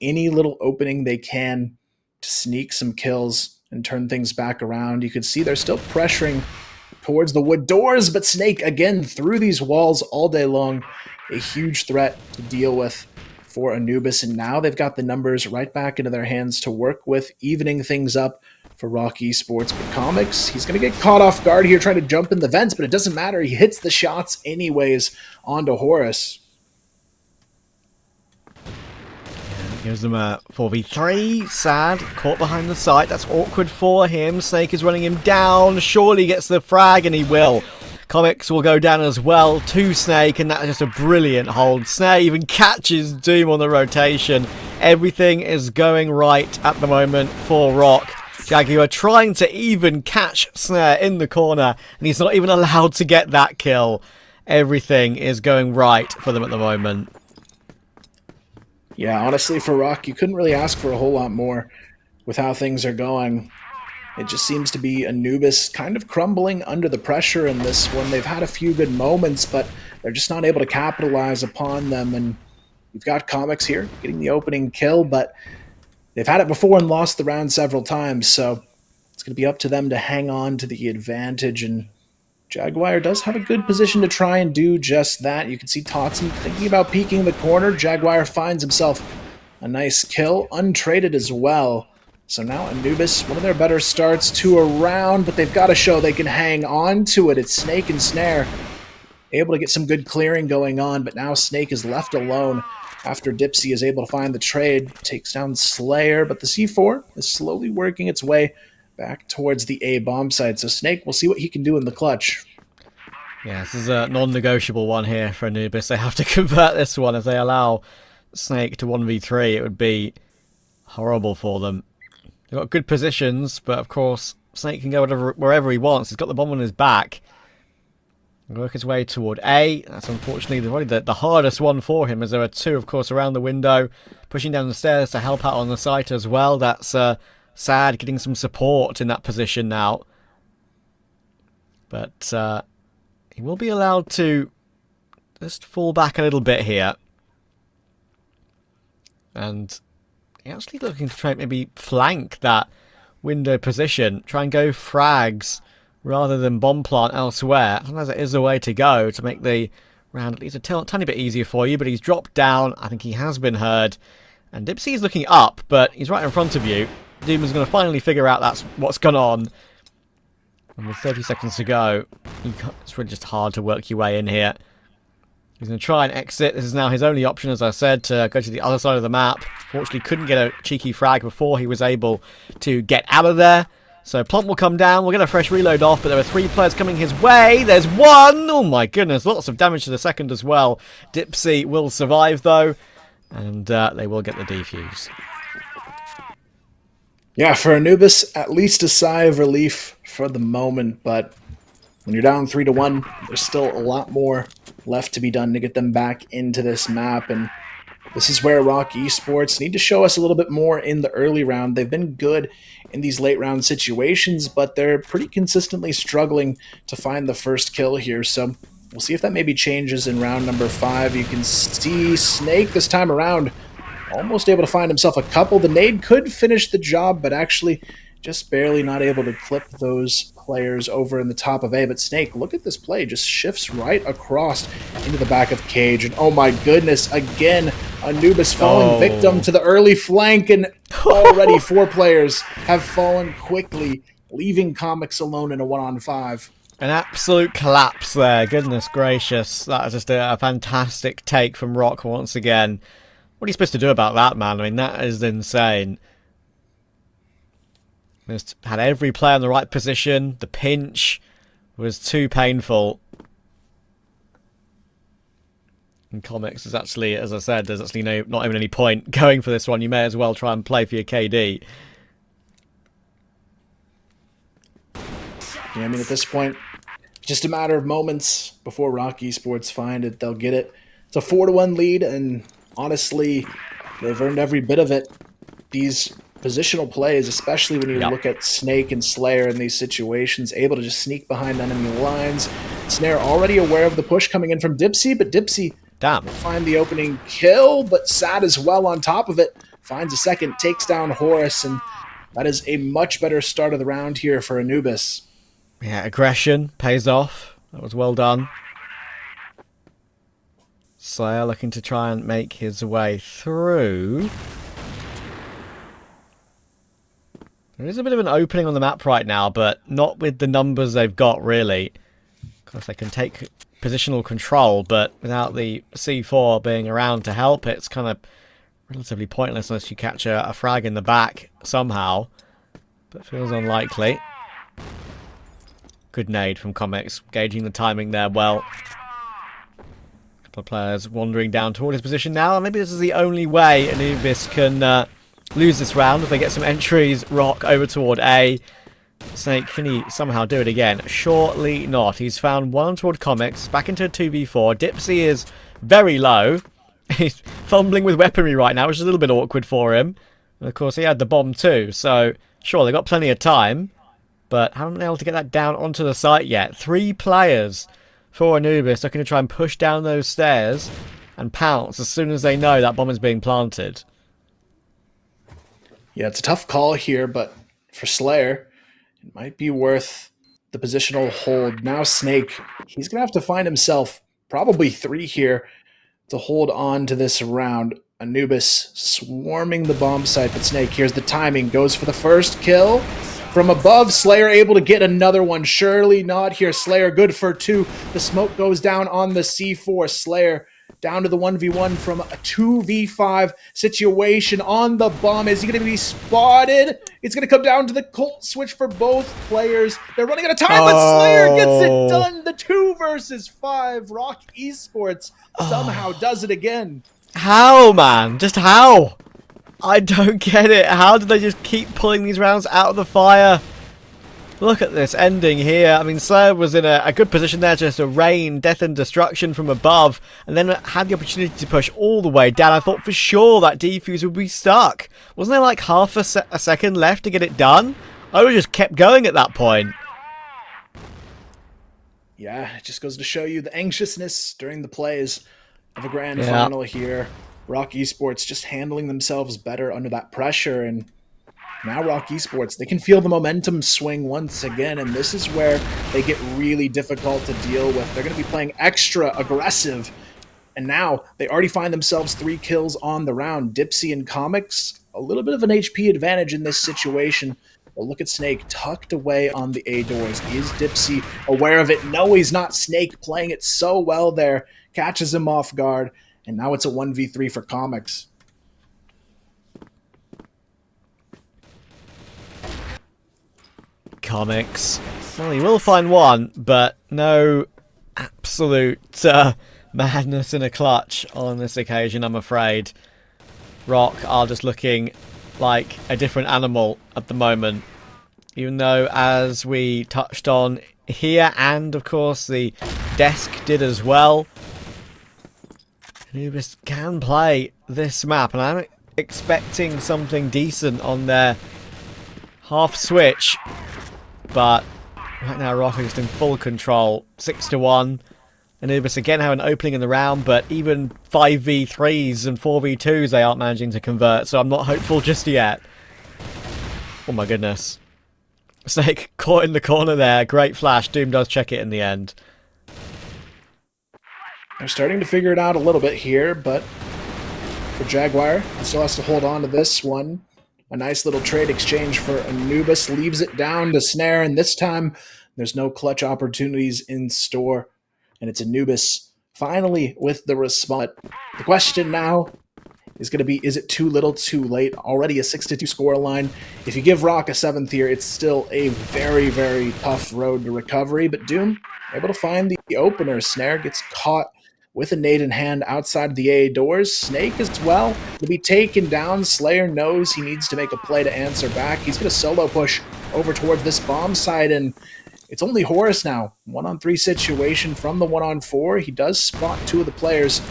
any little opening they can to sneak some kills and turn things back around. You can see they're still pressuring towards the wood doors, but Snake, again, through these walls all day long. A huge threat to deal with for Anubis, and now they've got the numbers right back into their hands to work with, evening things up for ROC Esports. But Comics, he's going to get caught off guard here trying to jump in the vents, but it doesn't matter. He hits the shots anyways onto Horus. Gives them a 4v3. Sad, caught behind the site. That's awkward for him. Snake is running him down. Surely gets the frag, and he will. Comics will go down as well to Snake, and that's just a brilliant hold. Snare even catches Doom on the rotation. Everything is going right at the moment for ROC. Jaguar trying to even catch Snare in the corner, and he's not even allowed to get that kill. Everything is going right for them at the moment. Yeah, honestly, for ROC, you couldn't really ask for a whole lot more with how things are going. It just seems to be Anubis kind of crumbling under the pressure in this one. They've had a few good moments, but they're just not able to capitalize upon them. And you've got Comics here getting the opening kill, but they've had it before and lost the round several times, so it's going to be up to them to hang on to the advantage. And Jaguar does have a good position to try and do just that. You can see Totson thinking about peeking the corner. Jaguar finds himself a nice kill, untraded as well. So now Anubis, one of their better starts to a round, but they've got to show they can hang on to it. It's Snake and Snare able to get some good clearing going on, but now Snake is left alone after Dipsy is able to find the trade. Takes down Slayer, but the C4 is slowly working its way back towards the A bomb site. So Snake, we'll see what he can do in the clutch. Yeah, this is a non-negotiable one here for Anubis. They have to convert this one. If they allow Snake to 1v3, it would be horrible for them. They've got good positions, but of course, Snake can go wherever he wants. He's got the bomb on his back. Work his way toward A. That's unfortunately probably the hardest one for him, as there are two, of course, around the window, pushing down the stairs to help out on the site as well. That's sad, getting some support in that position now. But he will be allowed to just fall back a little bit here. And he's actually looking to try and maybe flank that window position, try and go frags rather than bomb plant elsewhere. Sometimes it is the way to go to make the round at least a tiny bit easier for you, but he's dropped down. I think he has been heard. And Dipsy is looking up, but he's right in front of you. Demon's going to finally figure out that's what's gone on. And with 30 seconds to go, it's really just hard to work your way in here. He's going to try and exit. This is now his only option, as I said, to go to the other side of the map. Fortunately, couldn't get a cheeky frag before he was able to get out of there. So Plump will come down. We'll get a fresh reload off, but there are 3 players coming his way. There's one! Oh my goodness, lots of damage to the second as well. Dipsy will survive, though, and they will get the defuse. Yeah, for Anubis, at least a sigh of relief for the moment, but when you're down 3-1, there's still a lot more left to be done to get them back into this map, and this is where ROC Esports need to show us a little bit more in the early round. They've been good in these late round situations, but they're pretty consistently struggling to find the first kill here, so we'll see if that maybe changes in round number 5. You can see Snake this time around almost able to find himself a couple. The nade could finish the job, but actually just barely not able to clip those players over in the top of A. But Snake, look at this play, just shifts right across into the back of Cage. And oh my goodness, again, Anubis falling victim to the early flank, and already 4 players have fallen quickly, leaving Comics alone in a 1-on-5. An absolute collapse there, goodness gracious. That is just a fantastic take from ROC once again. What are you supposed to do about that, man? I mean, that is insane. Just had every player in the right position. The pinch was too painful. And Comics is actually, as I said, there's actually not even any point going for this one. You may as well try and play for your KD. Yeah, I mean, at this point, just a matter of moments before ROC Esports find it. They'll get it. It's a 4-1 lead, and honestly, they've earned every bit of it. These positional plays, especially when you look at Snake and Slayer in these situations, able to just sneak behind enemy lines. Snare already aware of the push coming in from Dipsy, but Dipsy will find the opening kill, but Sad as well on top of it. Finds a second, takes down Horus, and that is a much better start of the round here for Anubis. Yeah, aggression pays off. That was well done. Slayer looking to try and make his way through. There is a bit of an opening on the map right now, but not with the numbers they've got, really. Of course, they can take positional control, but without the C4 being around to help, it's kind of relatively pointless unless you catch a frag in the back somehow. But feels unlikely. Good nade from Comics, gauging the timing there well. A couple of players wandering down toward his position now, and maybe this is the only way Anubis can lose this round if they get some entries. ROC over toward A. Snake, can he somehow do it again? Surely not. He's found one toward Comics, back into a 2v4. Dipsy is very low. He's fumbling with weaponry right now, which is a little bit awkward for him. And of course, he had the bomb too, so sure, they've got plenty of time, but haven't been able to get that down onto the site yet. 3 players for Anubis looking to try and push down those stairs and pounce as soon as they know that bomb is being planted. Yeah, it's a tough call here, but for Slayer, it might be worth the positional hold. Now Snake, he's going to have to find himself probably 3 here to hold on to this round. Anubis swarming the bomb site, but Snake, here's the timing, goes for the first kill. From above, Slayer able to get another one. Surely not here. Slayer good for 2. The smoke goes down on the C4. Slayer down to the 1v1 from a 2v5 situation on the bomb. Is he going to be spotted? It's going to come down to the Colt switch for both players. They're running out of time, but Slayer gets it done. The 2 versus 5. ROC Esports somehow does it again. How, man? Just how? I don't get it. How did they just keep pulling these rounds out of the fire? Look at this ending here. I mean, Slayer was in a good position there just to rain death and destruction from above, and then had the opportunity to push all the way down. I thought for sure that defuse would be stuck. Wasn't there like half a second left to get it done? I would have just kept going at that point. Yeah, it just goes to show you the anxiousness during the plays of a grand final here. ROC Esports just handling themselves better under that pressure, and now ROC Esports, they can feel the momentum swing once again, and this is where they get really difficult to deal with. They're going to be playing extra aggressive, and now they already find themselves 3 kills on the round. Dipsy and Comics, a little bit of an HP advantage in this situation. But look at Snake tucked away on the A doors. Is Dipsy aware of it? No, he's not. Snake playing it so well there. Catches him off guard, and now it's a 1v3 for Comics. Comics. Well, he will find one, but no absolute madness in a clutch on this occasion, I'm afraid. ROC are just looking like a different animal at the moment. Even though, as we touched on here, and of course the desk did as well, Anubis can play this map, and I'm expecting something decent on their half switch. But right now, ROC is in full control. 6-1. Anubis again have an opening in the round, but even 5v3s and 4v2s they aren't managing to convert, so I'm not hopeful just yet. Oh my goodness. Snake caught in the corner there. Great flash. Doom does check it in the end. They're starting to figure it out a little bit here, but for Jaguar, he still has to hold on to this one. A nice little trade exchange for Anubis. Leaves it down to Snare, and this time there's no clutch opportunities in store. And it's Anubis finally with the response. The question now is going to be, is it too little too late? Already a 6-2 scoreline. If you give ROC a 7th here, it's still a very, very tough road to recovery. But Doom able to find the opener. Snare gets caught with a nade in hand outside the A doors. Snake as well to be taken down. Slayer knows he needs to make a play to answer back. He's going to solo push over towards this bomb site, and it's only Horus now. 1-on-3 situation from the 1-on-4. He does spot 2 of the players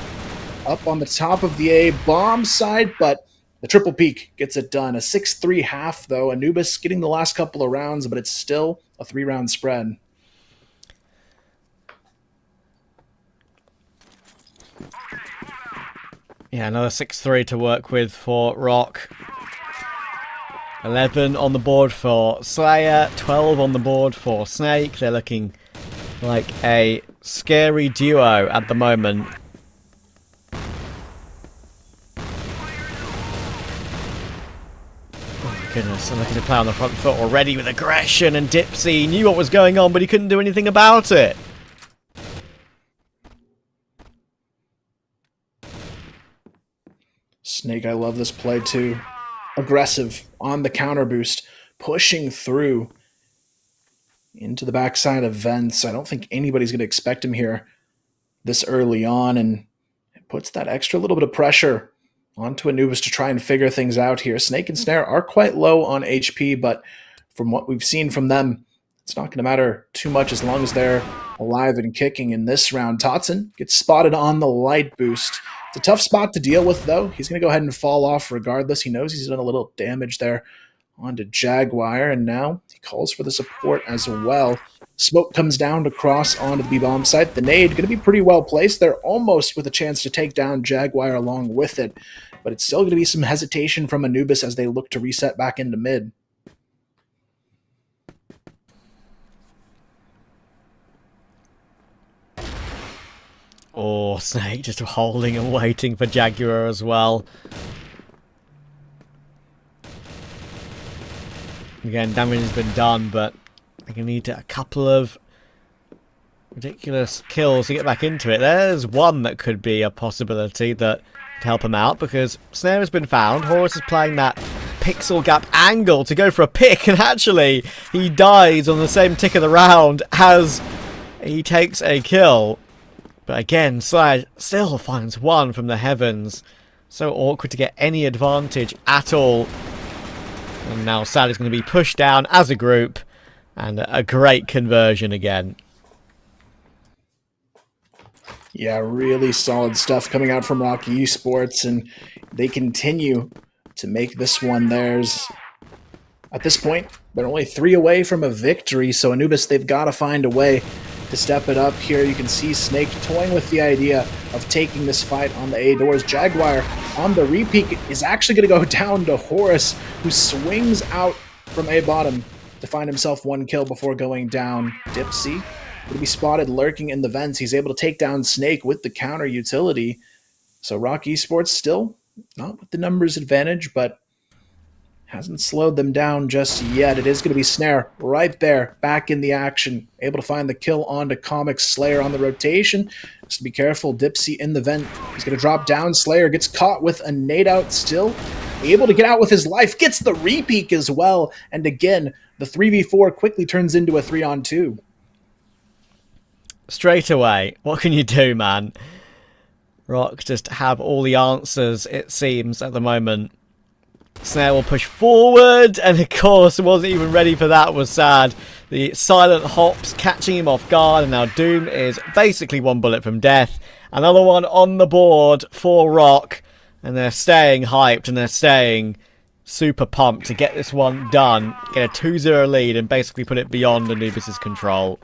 up on the top of the A bomb side, but the triple peak gets it done. A 6-3 half, though. Anubis getting the last couple of rounds, but it's still a 3-round spread. Yeah, another 6-3 to work with for ROC. 11 on the board for Slayer, 12 on the board for Snake. They're looking like a scary duo at the moment. Oh my goodness, I'm looking to play on the front foot already with aggression, and Dipsy knew what was going on, but he couldn't do anything about it. Snake, I love this play too. Aggressive on the counter boost, pushing through into the backside of Vents. I don't think anybody's going to expect him here this early on, and it puts that extra little bit of pressure onto Anubis to try and figure things out here. Snake and Snare are quite low on HP, but from what we've seen from them, it's not going to matter too much as long as they're alive and kicking in this round. Totson gets spotted on the light boost. It's a tough spot to deal with, though. He's going to go ahead and fall off regardless. He knows he's done a little damage there onto Jaguar, and now he calls for the support as well. Smoke comes down to cross onto the B-bomb site. The nade going to be pretty well placed. They're almost with a chance to take down Jaguar along with it, but it's still going to be some hesitation from Anubis as they look to reset back into mid. Oh, Snake just holding and waiting for Jaguar as well. Again, damage has been done, but they're going to need a couple of ridiculous kills to get back into it. There's one that could be a possibility that to help him out, because Snare has been found. Horus is playing that pixel gap angle to go for a pick, and actually he dies on the same tick of the round as he takes a kill. But again, Slide still finds one from the heavens. So awkward to get any advantage at all. And now Sad is going to be pushed down as a group. And a great conversion again. Yeah, really solid stuff coming out from ROC Esports, and they continue to make this one theirs. At this point, they're only 3 away from a victory, so Anubis, they've got to find a way to step it up here. You can see Snake toying with the idea of taking this fight on the A doors. Jaguar on the repeat is actually going to go down to Horus, who swings out from A bottom to find himself 1 kill before going down. Dipsy will be spotted lurking in the vents. He's able to take down Snake with the counter utility. So ROC Esports still not with the numbers advantage, but hasn't slowed them down just yet. It is going to be Snare right there, back in the action. Able to find the kill onto Comics. Slayer on the rotation. Just to be careful. Dipsy in the vent. He's going to drop down. Slayer gets caught with a nade out still. Able to get out with his life. Gets the repeat as well. And again, the 3v4 quickly turns into a 3-on-2. Straight away, what can you do, man? ROC just have all the answers, it seems, at the moment. Snare will push forward, and of course, wasn't even ready for that, was Sad. The silent hops catching him off guard, and now Doom is basically 1 bullet from death. Another one on the board for ROC, and they're staying hyped, and they're staying super pumped to get this one done, get a 2-0 lead, and basically put it beyond Anubis' control.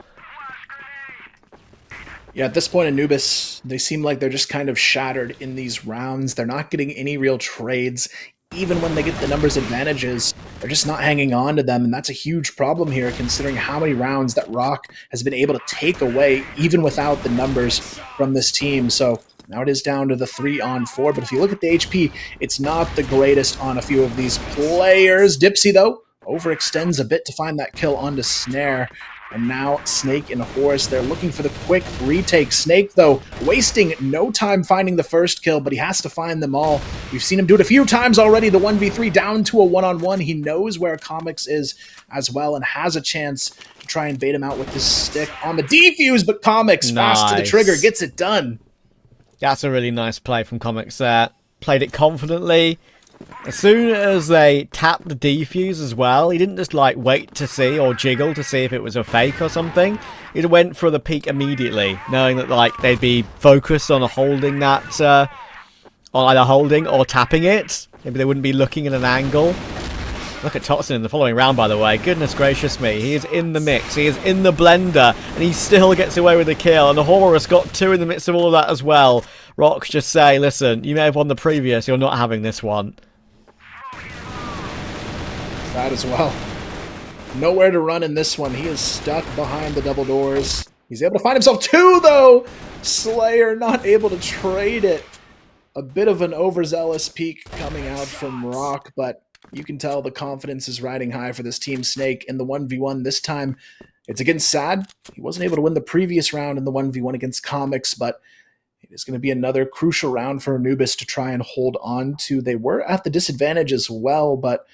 Yeah, at this point, Anubis, they seem like they're just kind of shattered in these rounds. They're not getting any real trades. Even when they get the numbers advantages, they're just not hanging on to them, and that's a huge problem here, considering how many rounds that ROC has been able to take away, even without the numbers from this team. So now it is down to the 3-on-4, but if you look at the HP, it's not the greatest on a few of these players. Dipsy, though, overextends a bit to find that kill onto Snare. And now Snake and Horus, they're looking for the quick retake. Snake, though, wasting no time finding the first kill, but he has to find them all. We've seen him do it a few times already, the 1v3 down to a 1-on-1. He knows where Comics is as well and has a chance to try and bait him out with his stick on the defuse, but Comics, fast to the trigger, gets it done. That's a really nice play from Comics there. Played it confidently. As soon as they tapped the defuse as well, he didn't just like wait to see or jiggle to see if it was a fake or something. He went for the peak immediately, knowing that like they'd be focused on holding that, on either holding or tapping it. Maybe they wouldn't be looking at an angle. Look at Totson in the following round, by the way. Goodness gracious me, he is in the mix, he is in the blender, and he still gets away with the kill. And the Horus got 2 in the midst of all of that as well. ROC just say, listen, you may have won the previous, you're not having this one. That as well. Nowhere to run in this one. He is stuck behind the double doors. He's able to find himself 2, though. Slayer not able to trade it. A bit of an overzealous peak coming out from ROC, but you can tell the confidence is riding high for this team. Snake in the 1v1 this time. It's against Sad. He wasn't able to win the previous round in the 1v1 against Comics, but it is going to be another crucial round for Anubis to try and hold on to. They were at the disadvantage as well, but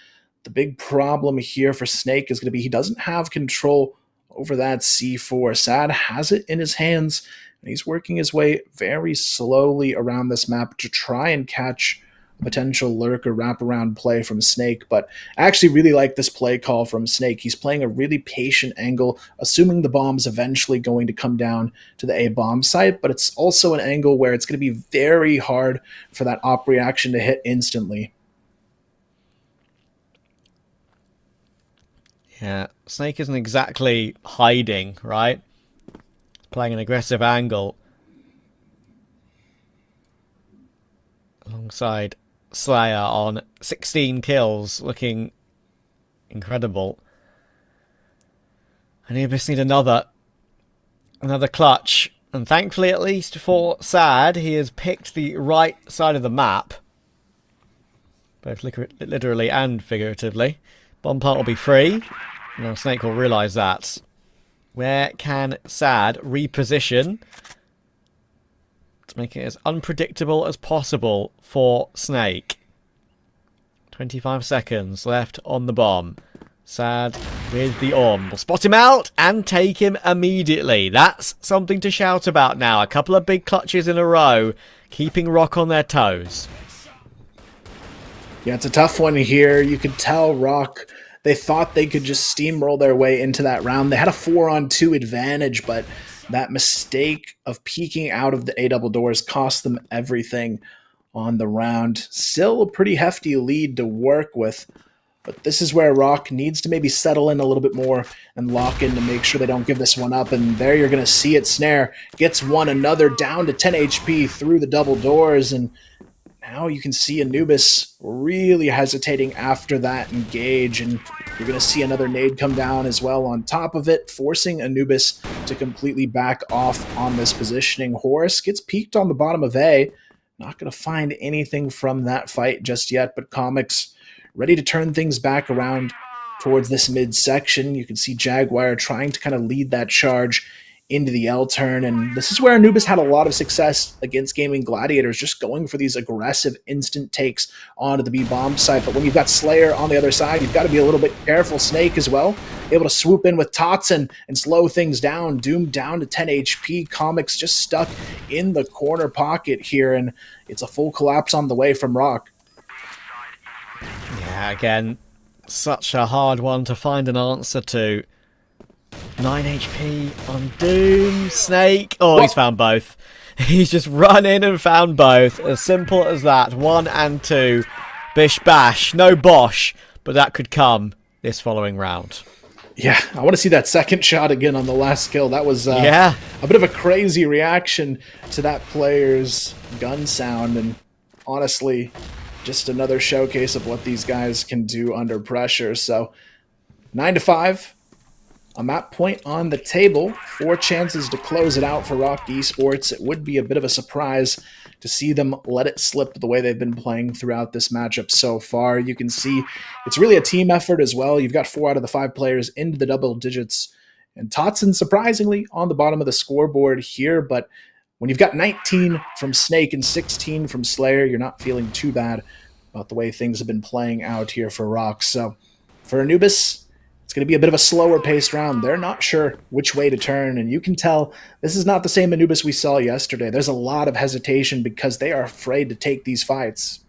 the big problem here for Snake is going to be he doesn't have control over that C4. Sad has it in his hands, and he's working his way very slowly around this map to try and catch a potential lurk or wraparound play from Snake. But I actually really like this play call from Snake. He's playing a really patient angle, assuming the bomb's eventually going to come down to the A bomb site, but it's also an angle where it's going to be very hard for that op reaction to hit instantly. Yeah, Snake isn't exactly hiding, right? Playing an aggressive angle. Alongside Slayer on 16 kills, looking incredible. Anubis need another clutch. And thankfully, at least for Sad, he has picked the right side of the map. Both literally and figuratively. Bomb plant will be free. Now Snake will realise that. Where can Sad reposition to make it as unpredictable as possible for Snake? 25 seconds left on the bomb. Sad with the orb. We'll spot him out and take him immediately. That's something to shout about now. A couple of big clutches in a row, keeping ROC on their toes. Yeah, it's a tough one here. You can tell ROC, they thought they could just steamroll their way into that round. They had a 4-on-2 advantage, but that mistake of peeking out of the A double doors cost them everything on the round. Still a pretty hefty lead to work with, but this is where ROC needs to maybe settle in a little bit more and lock in to make sure they don't give this one up. And there you're going to see it. Snare gets one, another down to 10 HP through the double doors. And now you can see Anubis really hesitating after that engage. And you're going to see another nade come down as well on top of it, forcing Anubis to completely back off on this positioning. Horus gets peeked on the bottom of A. Not going to find anything from that fight just yet, but Comics ready to turn things back around towards this midsection. You can see Jaguar trying to kind of lead that charge into the L turn, and this is where Anubis had a lot of success against Gaimin Gladiators, just going for these aggressive instant takes onto the B-bomb site. But when you've got Slayer on the other side, you've got to be a little bit careful. Snake as well, able to swoop in with Totson and slow things down. Doom down to 10 HP. Comics just stuck in the corner pocket here, and it's a full collapse on the way from ROC. Yeah, again, such a hard one to find an answer to. 9 HP on Doom. Snake. Oh, he's found both. He's just run in and found both. As simple as that. 1 and 2. Bish bash. No bosh. But that could come this following round. Yeah, I want to see that second shot again on the last kill. That was a bit of a crazy reaction to that player's gun sound. And honestly, just another showcase of what these guys can do under pressure. So 9-5, a map point on the table, 4 chances to close it out for ROC Esports. It would be a bit of a surprise to see them let it slip the way they've been playing throughout this matchup so far. You can see it's really a team effort as well. You've got 4 out of the 5 players into the double digits, and Totson surprisingly on the bottom of the scoreboard here, but when you've got 19 from Snake and 16 from Slayer, you're not feeling too bad about the way things have been playing out here for ROC. So for Anubis, it's going to be a bit of a slower paced round. They're not sure which way to turn, and you can tell this is not the same Anubis we saw yesterday. There's a lot of hesitation because they are afraid to take these fights.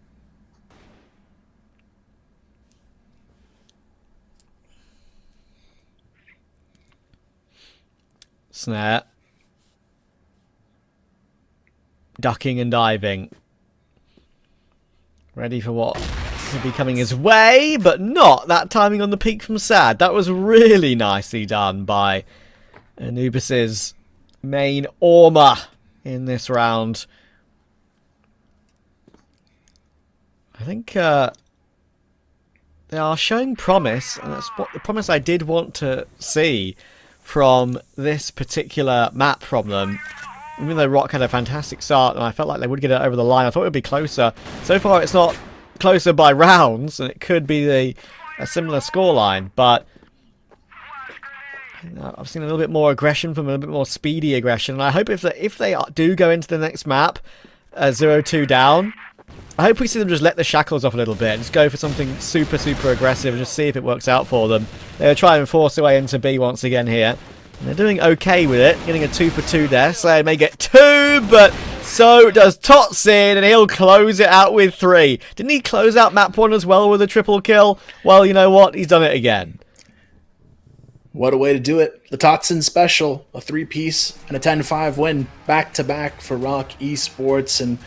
Snare. Ducking and diving. Ready for what could be coming his way, but not that timing on the peak from Sad. That was really nicely done by Anubis's main Orma in this round. I think they are showing promise, and that's what the promise I did want to see from this particular map from them. Even though ROC had a fantastic start and I felt like they would get it over the line, I thought it would be closer. So far it's not closer by rounds, and it could be a similar scoreline, but I've seen a little bit more aggression from a little bit more speedy aggression, and I hope if they do go into the next map 0-2 down, I hope we see them just let the shackles off a little bit and just go for something super aggressive and just see if it works out for them. They'll try and force their way into B once again here. And they're doing okay with it, getting a 2 for 2 there. Slayer may get 2, but so does Totson, and he'll close it out with 3. Didn't he close out map 1 as well with a triple kill? Well, you know what? He's done it again. What a way to do it. The Totson special, a 3-piece and a 10-5 win back-to-back for ROC Esports. And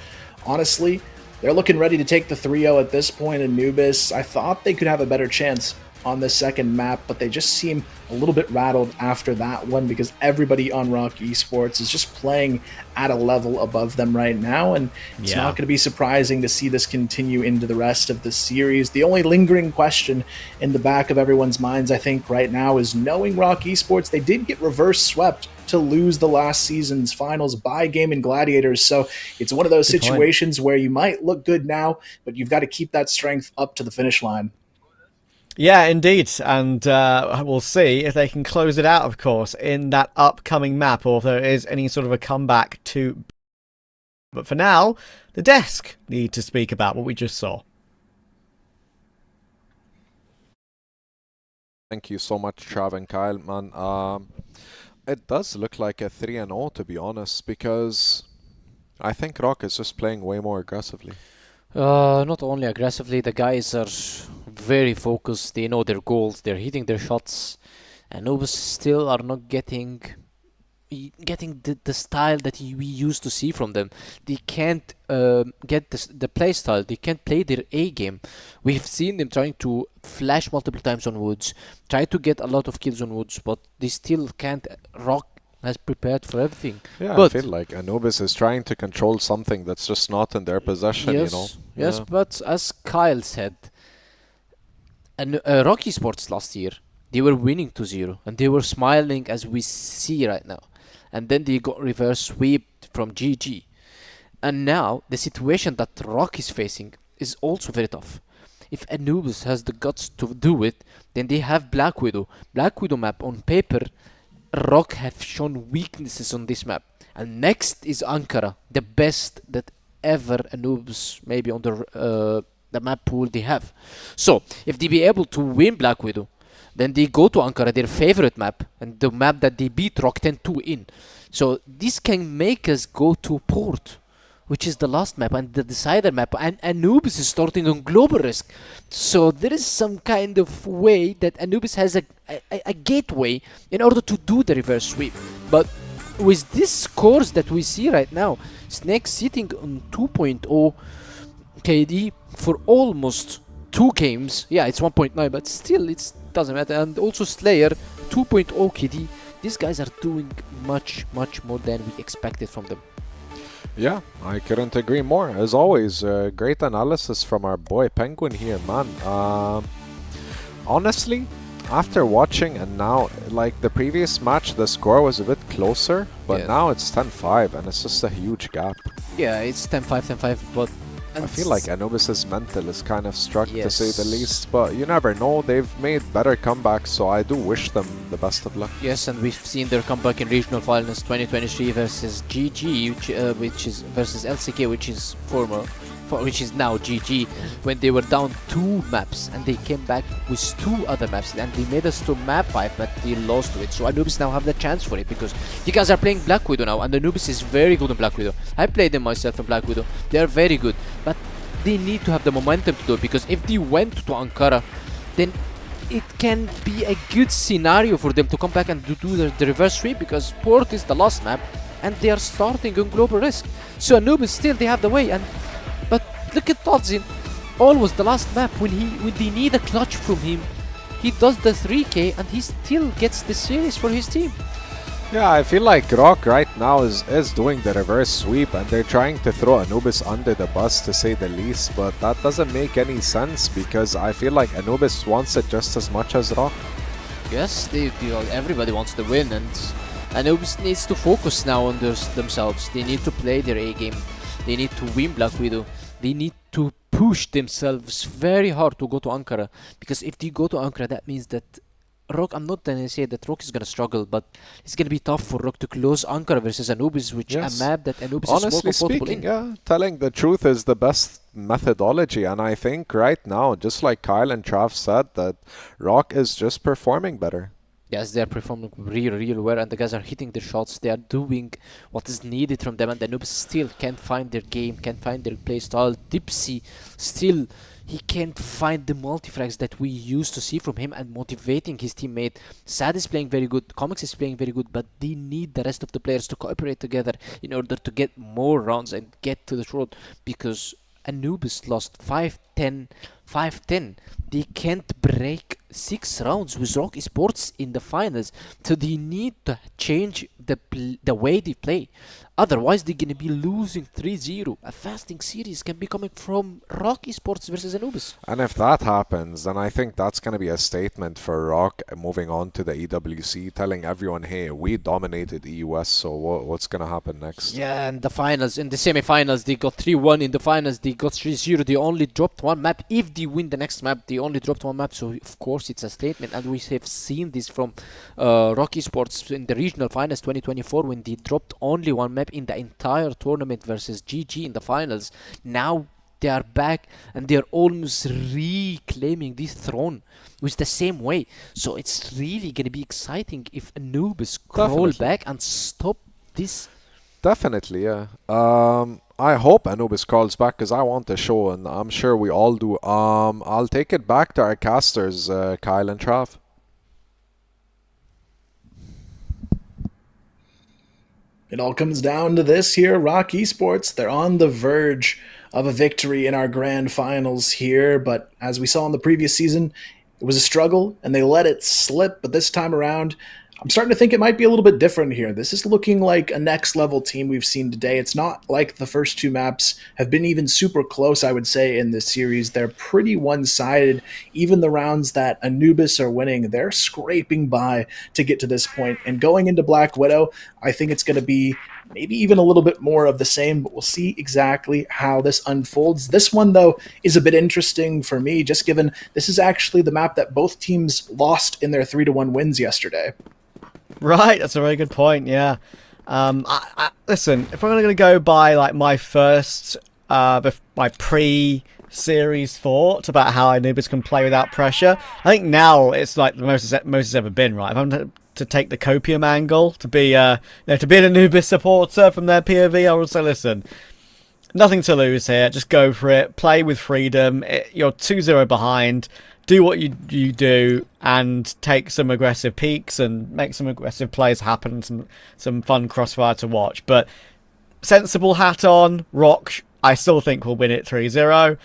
honestly, they're looking ready to take the 3-0 at this point. Anubis, I thought they could have a better chance on the second map, but they just seem a little bit rattled after that one because everybody on ROC Esports is just playing at a level above them right now, and it's not going to be surprising to see this continue into the rest of the series. The only lingering question in the back of everyone's minds, I think, right now is knowing ROC Esports, they did get reverse swept to lose the last season's finals by Gaimin Gladiators, so it's one of those situations where you might look good now, but you've got to keep that strength up to the finish line. Yeah, indeed, and we'll see if they can close it out, of course, in that upcoming map, or if there is any sort of a comeback to... But for now, the desk need to speak about what we just saw. Thank you so much, Trav and Kyle, man. It does look like a 3-0, to be honest, because I think ROC is just playing way more aggressively. Not only aggressively, the guys are very focused. They know their goals. They're hitting their shots. Anubis still are not getting the style that we used to see from them. They can't get the play style. They can't play their A game. We've seen them trying to flash multiple times on Woods, try to get a lot of kills on Woods, but they still can't. ROC has prepared for everything. Yeah, But I feel like Anubis is trying to control something that's just not in their possession, yes, you know? yes, Yeah. but as Kyle said, and ROC Esports last year, they were winning 2-0 and they were smiling as we see right now. And then they got reverse swept from GG. And now the situation that ROC is facing is also very tough. If Anubis has the guts to do it, then they have Black Widow. Black Widow map on paper, ROC have shown weaknesses on this map. And next is Ankara, the best that ever Anubis maybe on the map pool they have. So if they be able to win Black Widow, then they go to Ankara, their favorite map, and the map that they beat ROC 10-2 in. So this can make us go to Port, which is the last map and the decider map, and Anubis is starting on global risk. So there is some kind of way that Anubis has a gateway in order to do the reverse sweep. But with this scores that we see right now, Snake sitting on 2.0 KD for almost 2 games. Yeah, it's 1.9, but still it doesn't matter. And also Slayer 2.0 KD. These guys are doing much more than we expected from them. Yeah, I couldn't agree more. As always, great analysis from our boy Penguin here, man. Honestly, after watching and now, like the previous match, the score was a bit closer, but Yes. now it's 10-5 and it's just a huge gap. Yeah, it's 10-5, but I feel like Anubis's mental is kind of struck, to say the Yes. least, but you never know. They've made better comebacks, so I do wish them the best of luck. yes, and we've seen their comeback in regional finals 2023 versus GG, which is versus LCK, which is which is now GG, when they were down 2 maps and they came back with 2 other maps and they made us to map 5, but they lost to it. So Anubis now have the chance for it because you guys are playing Black Widow now, and Anubis is very good in Black Widow. I played them myself in Black Widow. They are very good, but they need to have the momentum to do it, because if they went to Ankara, then it can be a good scenario for them to come back and do the reverse sweep, because Port is the last map and they are starting on global risk. So Anubis still they have the way, but look at Todzin, always the last map when they need a clutch from him, he does the 3k and he still gets the series for his team. Yeah, I feel like ROC right now is doing the reverse sweep and they're trying to throw Anubis under the bus, to say the least, but that doesn't make any sense because I feel like Anubis wants it just as much as ROC. Yes, everybody wants to win, and Anubis needs to focus now on themselves. They need to play their A game. They need to win Black Widow. They need to push themselves very hard to go to Ankara, because if they go to Ankara, that means that ROC, I'm not gonna say that ROC is gonna struggle, but it's gonna be tough for ROC to close Ankara versus Anubis, which Yes. a map that Anubis Honestly is more comfortable speaking, in. yeah, telling the truth is the best methodology, and I think right now, just like Kyle and Trav said, that ROC is just performing better. Yes, they are performing real well, and the guys are hitting their shots. They are doing what is needed from them, and the Anubis still can't find their game, can't find their play style. Dipsy still, he can't find the multifrags that we used to see from him and motivating his teammate. Sad is playing very good, Comics is playing very good, but they need the rest of the players to cooperate together in order to get more rounds and get to the throat, because Anubis lost 5-10, 5-10. They can't break 6 rounds with ROC Esports in the finals, so they need to change the way they play. Otherwise, they're gonna be losing 3-0. A fasting series can be coming from ROC Esports versus Anubis. And if that happens, then I think that's going to be a statement for ROC moving on to the EWC, telling everyone, hey, we dominated EUS, so what's going to happen next? Yeah, and the finals, in the semi-finals, they got 3-1. In the finals, they got 3-0. They only dropped 1 map. If they win the next map, they only dropped 1 map. So, of course, it's a statement. And we have seen this from ROC Esports in the regional finals 2024, when they dropped only 1 map in the entire tournament versus GG in the finals. Now they are back and they're almost reclaiming this throne with the same way. So it's really gonna be exciting if Anubis crawl Definitely. back and stop this Definitely, yeah. I hope Anubis crawls back because I want the show, and I'm sure we all do. I'll take it back to our casters, Kyle and Trav. It all comes down to this here, ROC Esports. They're on the verge of a victory in our grand finals here, but as we saw in the previous season, it was a struggle and they let it slip, but this time around, I'm starting to think it might be a little bit different here. This is looking like a next level team we've seen today. It's not like the first two maps have been even super close, I would say, in this series. They're pretty one-sided. Even the rounds that Anubis are winning, they're scraping by to get to this point. And going into Black Widow, I think it's going to be maybe even a little bit more of the same, but we'll see exactly how this unfolds. This one, though, is a bit interesting for me, just given this is actually the map that both teams lost in their 3-1 wins yesterday. Right, that's a very good point. Yeah. Listen, if I'm going to go by like my first, my pre-series thought about how Anubis can play without pressure, I think now it's like the most it's ever been. Right, if I'm to take the copium angle to be, to be an Anubis supporter from their POV, I would say, listen, nothing to lose here. Just go for it. Play with freedom. You're 2-0 behind. Do what you do and take some aggressive peaks and make some aggressive plays happen, some fun crossfire to watch. But sensible hat on, ROC, I still think we'll win it 3-0.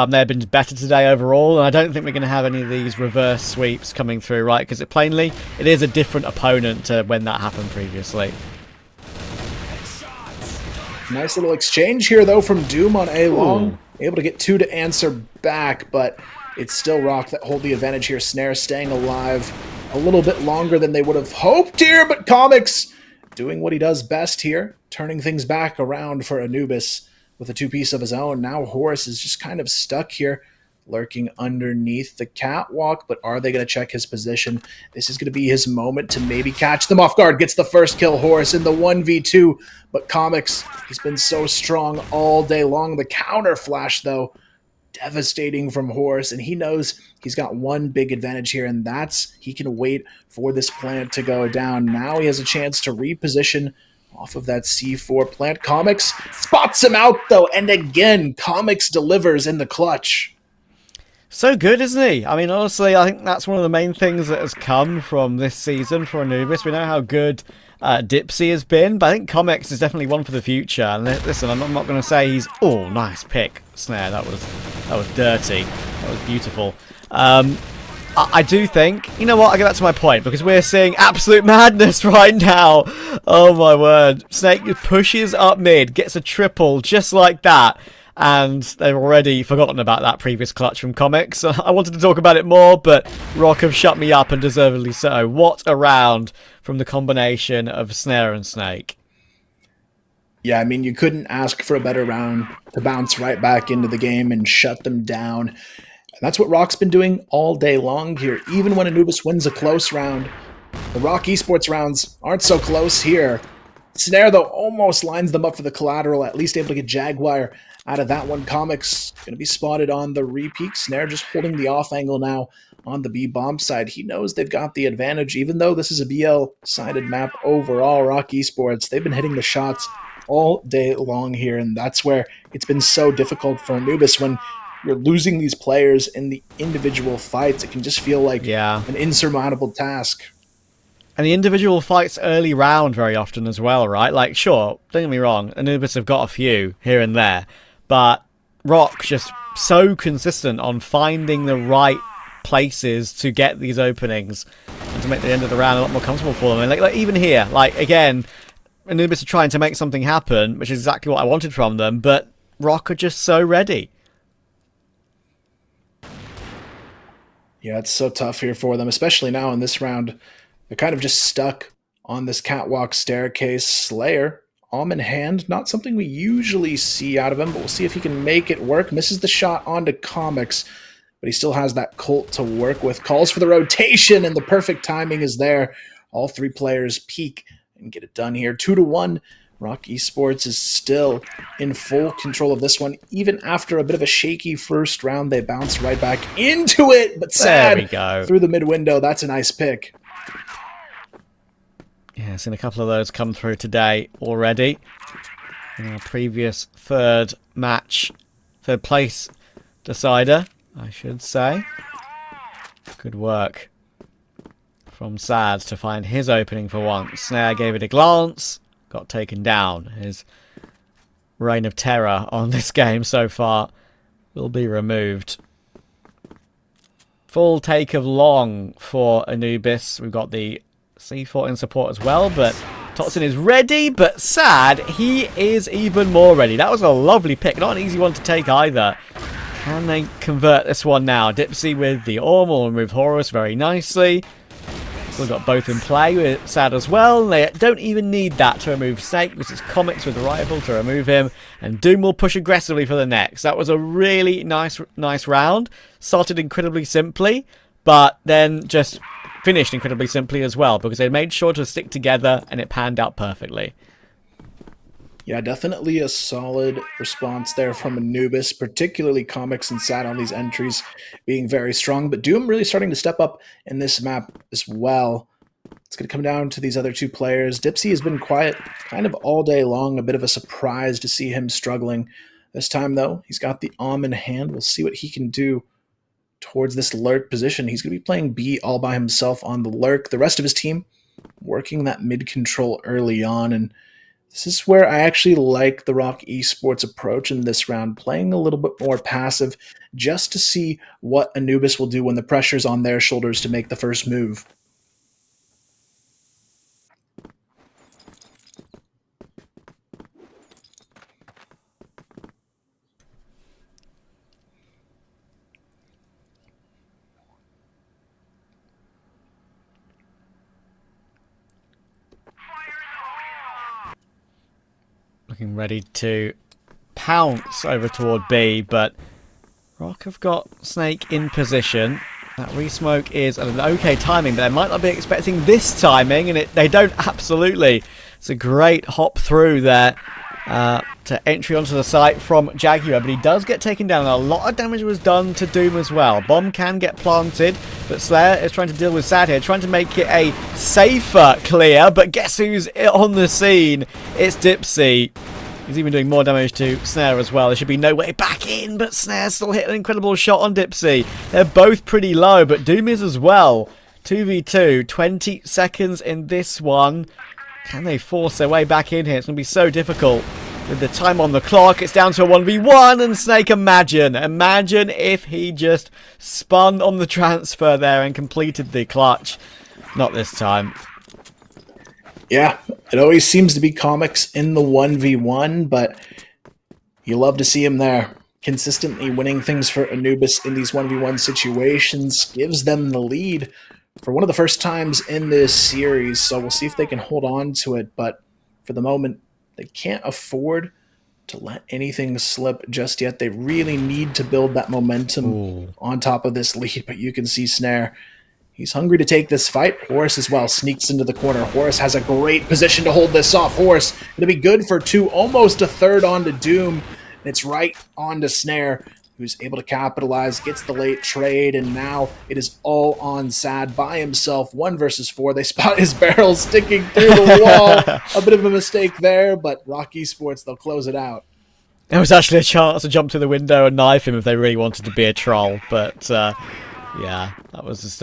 They've been better today overall, and I don't think we're going to have any of these reverse sweeps coming through, right? Because plainly, it is a different opponent to when that happened previously. Nice little exchange here, though, from Doom on A long. Able to get 2 to answer back, but it's still ROC that hold the advantage here. Snare staying alive a little bit longer than they would have hoped here, but Comics doing what he does best here, turning things back around for Anubis with a 2-piece of his own. Now Horus is just kind of stuck here, lurking underneath the catwalk, but are they going to check his position? This is going to be his moment to maybe catch them off guard. Gets the first kill, Horus, in the 1v2, but Comics, he's been so strong all day long. The counter flash, though, devastating from Horus, and he knows he's got one big advantage here, and that's he can wait for this plant to go down. Now he has a chance to reposition off of that C4 plant. Comics spots him out, though, and again, Comics delivers in the clutch. So good, isn't he? I mean, honestly, I think that's one of the main things that has come from this season for Anubis. We know how good Dipsy has been, but I think Comics is definitely one for the future. And listen, I'm not going to say he's nice pick, Snare. That was dirty. That was beautiful. I do think, you know what, I get back to my point, because we're seeing absolute madness right now. Oh my word. Snake pushes up mid, gets a triple just like that, and they've already forgotten about that previous clutch from Comics. I wanted to talk about it more, but ROC have shut me up, and deservedly so. What a round from the combination of Snare and Snake. Yeah, I mean, you couldn't ask for a better round to bounce right back into the game and shut them down. And that's what ROC's been doing all day long here. Even when Anubis wins a close round, the ROC Esports rounds aren't so close here. Snare, though, almost lines them up for the collateral, at least able to get Jaguar out of that one. Comics going to be spotted on the repeat. Snare just holding the off angle now on the B-bomb side. He knows they've got the advantage, even though this is a BL-sided map overall. ROC Esports, they've been hitting the shots all day long here, and that's where it's been so difficult for Anubis. When you're losing these players in the individual fights, it can just feel like an insurmountable task. And the individual fights early round very often as well, right? Like, sure, don't get me wrong, Anubis have got a few here and there, but ROC just so consistent on finding the right places to get these openings and to make the end of the round a lot more comfortable for them. And like even here, like again, Anubis are trying to make something happen, which is exactly what I wanted from them, but ROC are just so ready. Yeah, it's so tough here for them, especially now in this round. They're kind of just stuck on this catwalk staircase. Slayer, arm in hand, not something we usually see out of him, but we'll see if he can make it work. Misses the shot onto Comics, but he still has that Colt to work with. Calls for the rotation, and the perfect timing is there. All three players peak and get it done here. 2-1. ROC Esports is still in full control of this one. Even after a bit of a shaky first round, they bounce right back into it, but sad there we go. Through the mid window. That's a nice pick. Yeah, seen a couple of those come through today already. In our previous third place decider, I should say. Good work from Sad to find his opening for once. Snare gave it a glance, got taken down. His reign of terror on this game so far will be removed. Full take of long for Anubis. We've got the C4 in support as well, but Totson is ready, but Sad, he is even more ready. That was a lovely pick, not an easy one to take either. Can they convert this one now? Dipsy with the Orm will remove Horus very nicely. Still got both in play with Sad as well. They don't even need that to remove Snake, because it's Comics with the rifle to remove him. And Doom will push aggressively for the next. That was a really nice round. Started incredibly simply, but then just finished incredibly simply as well, because they made sure to stick together and it panned out perfectly. Yeah, definitely a solid response there from Anubis, particularly Comics and Sad on these entries being very strong, but Doom really starting to step up in this map as well. It's going to come down to these other two players. Dipsy has been quiet kind of all day long, a bit of a surprise to see him struggling. This time, though, he's got the Om in hand. We'll see what he can do towards this lurk position. He's going to be playing B all by himself on the lurk. The rest of his team working that mid control early on, and this is where I actually like the ROC Esports approach in this round, playing a little bit more passive just to see what Anubis will do when the pressure's on their shoulders to make the first move. Looking ready to pounce over toward B, but ROC have got Snake in position. That resmoke is an okay timing, but they might not be expecting this timing, and they don't absolutely. It's a great hop through there to entry onto the site from Jaguar, but he does get taken down. A lot of damage was done to Doom as well. Bomb can get planted, but Slayer is trying to deal with Sad here, trying to make it a safer clear, but guess who's on the scene? It's Dipsy. He's even doing more damage to Snare as well. There should be no way back in, but Snare still hit an incredible shot on Dipsy. They're both pretty low, but Doom is as well. 2v2, 20 seconds in this one. Can they force their way back in here? It's going to be so difficult. With the time on the clock, it's down to a 1v1, and Snake, imagine if he just spun on the transfer there and completed the clutch. Not this time. Yeah, it always seems to be Comics in the 1v1, but you love to see him there. Consistently winning things for Anubis in these 1v1 situations, gives them the lead for one of the first times in this series, so we'll see if they can hold on to it, but for the moment, they can't afford to let anything slip just yet. They really need to build that momentum on top of this lead, but you can see Snare. He's hungry to take this fight. Horus as well sneaks into the corner. Horus has a great position to hold this off. Horus going to be good for two, almost a third onto Doom. It's right onto Snare, who's able to capitalize, gets the late trade, and now it is all on Sad by himself. 1 versus 4. They spot his barrel sticking through the wall. A bit of a mistake there, but ROC Esports, they'll close it out. There was actually a chance to jump through the window and knife him if they really wanted to be a troll, but yeah, that was just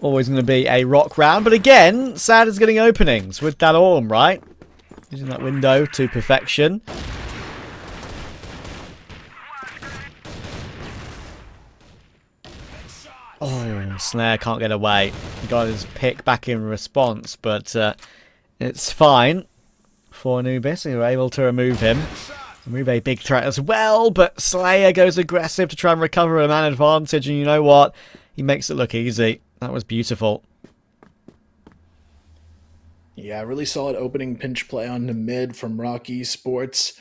always going to be a ROC round. But again, Sad is getting openings with that Orm, right? Using that window to perfection. Oh, Snare can't get away. He got his pick back in response, but it's fine for Anubis. They were able to remove him. Remove a big threat as well, but Slayer goes aggressive to try and recover a man advantage, and you know what? He makes it look easy. That was beautiful. Yeah, really solid opening pinch play on the mid from ROC Esports.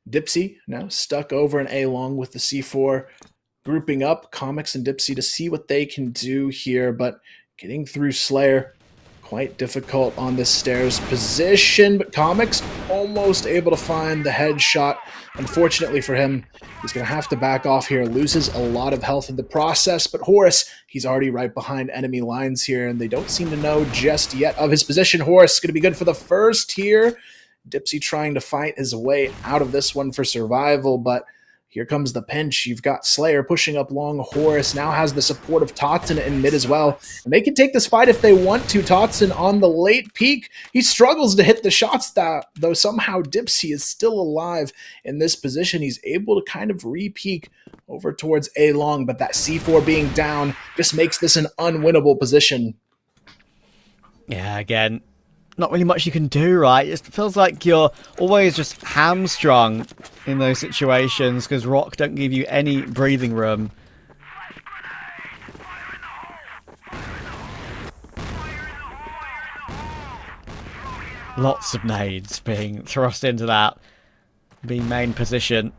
Dipsy now stuck over an A-long with the C4, grouping up Comics and Dipsy to see what they can do here, but getting through Slayer quite difficult on this stairs position, but Comics almost able to find the headshot. Unfortunately for him, he's going to have to back off here, loses a lot of health in the process, but Horus, he's already right behind enemy lines here, and they don't seem to know just yet of his position. Horus is going to be good for the first here. Dipsy trying to fight his way out of this one for survival, but here comes the pinch. You've got Slayer pushing up long. Horus now has the support of Totson in mid as well. And they can take this fight if they want to. Totson on the late peak. He struggles to hit the shots, though somehow Dipsy is still alive in this position. He's able to kind of re-peek over towards A long, but that C4 being down just makes this an unwinnable position. Yeah, again, not really much you can do, right? It feels like you're always just hamstrung in those situations because ROC don't give you any breathing room. Lots of nades being thrust into that B main position,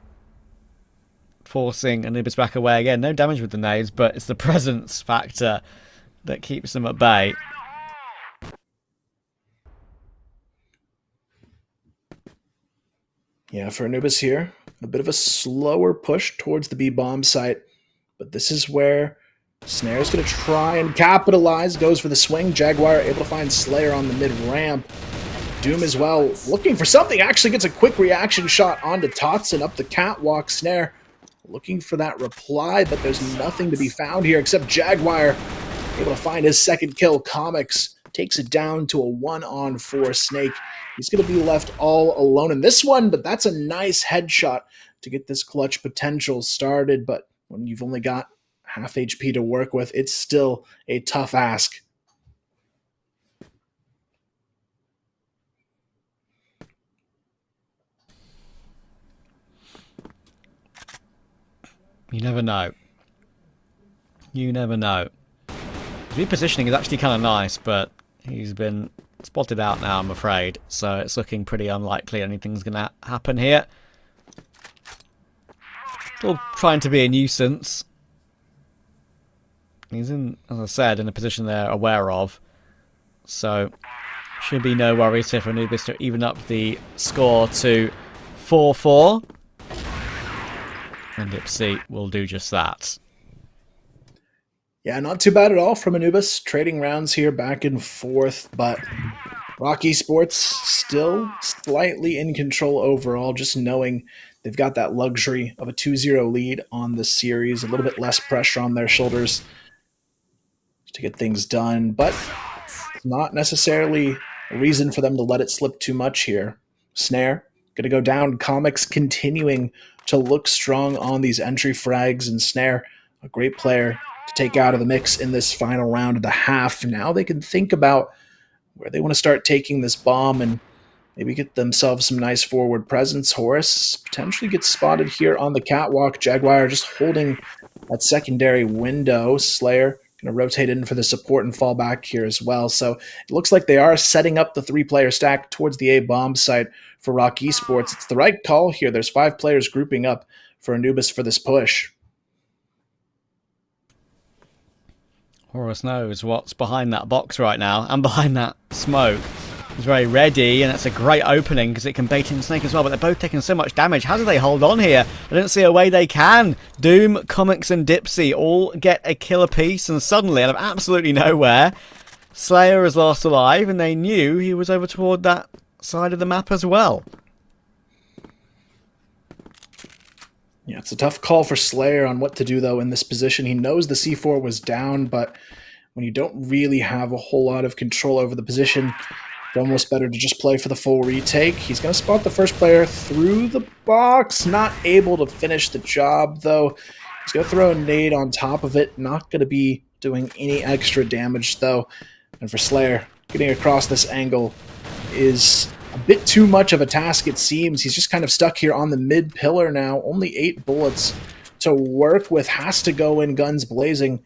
forcing Anubis back away again. No damage with the nades, but it's the presence factor that keeps them at bay. Yeah, for Anubis here, a bit of a slower push towards the B bomb site, but this is where Snare's going to try and capitalize, goes for the swing. Jaguar able to find Slayer on the mid ramp. Doom as well, looking for something, actually gets a quick reaction shot onto Totson up the catwalk. Snare looking for that reply, but there's nothing to be found here except Jaguar able to find his second kill. Comics takes it down to a 1-on-4 Snake. He's going to be left all alone in this one, but that's a nice headshot to get this clutch potential started. But when you've only got half HP to work with, it's still a tough ask. You never know. You never know. His repositioning is actually kind of nice, but he's been spotted out now, I'm afraid. So it's looking pretty unlikely anything's going to happen here. Still trying to be a nuisance. He's in, as I said, in a position they're aware of. So should be no worries here for Anubis to even up the score to 4-4. And Dipsy will do just that. Yeah, not too bad at all from Anubis. Trading rounds here back and forth, but ROC Esports still slightly in control overall, just knowing they've got that luxury of a 2-0 lead on the series, a little bit less pressure on their shoulders to get things done, but not necessarily a reason for them to let it slip too much here. Snare going to go down. Comics continuing to look strong on these entry frags, and Snare, a great player to take out of the mix in this final round of the half. Now they can think about where they want to start taking this bomb and maybe get themselves some nice forward presence. Horus potentially gets spotted here on the catwalk. Jaguar just holding that secondary window. Slayer going to rotate in for the support and fall back here as well. So it looks like they are setting up the 3-player stack towards the A bomb site for ROC Esports. It's the right call here. There's 5 players grouping up for Anubis for this push. Horus knows what's behind that box right now and behind that smoke. He's very ready, and that's a great opening because it can bait in Snake as well, but they're both taking so much damage. How do they hold on here? I don't see a way they can. Doom, Comics, and Dipsy all get a kill apiece, and suddenly, out of absolutely nowhere, Slayer is last alive, and they knew he was over toward that side of the map as well. Yeah, it's a tough call for Slayer on what to do, though, in this position. He knows the C4 was down, but when you don't really have a whole lot of control over the position, it's almost better to just play for the full retake. He's going to spot the first player through the box. Not able to finish the job, though. He's going to throw a nade on top of it. Not going to be doing any extra damage, though. And for Slayer, getting across this angle is a bit too much of a task, it seems. He's just kind of stuck here on the mid pillar now. Only 8 bullets to work with. Has to go in guns blazing.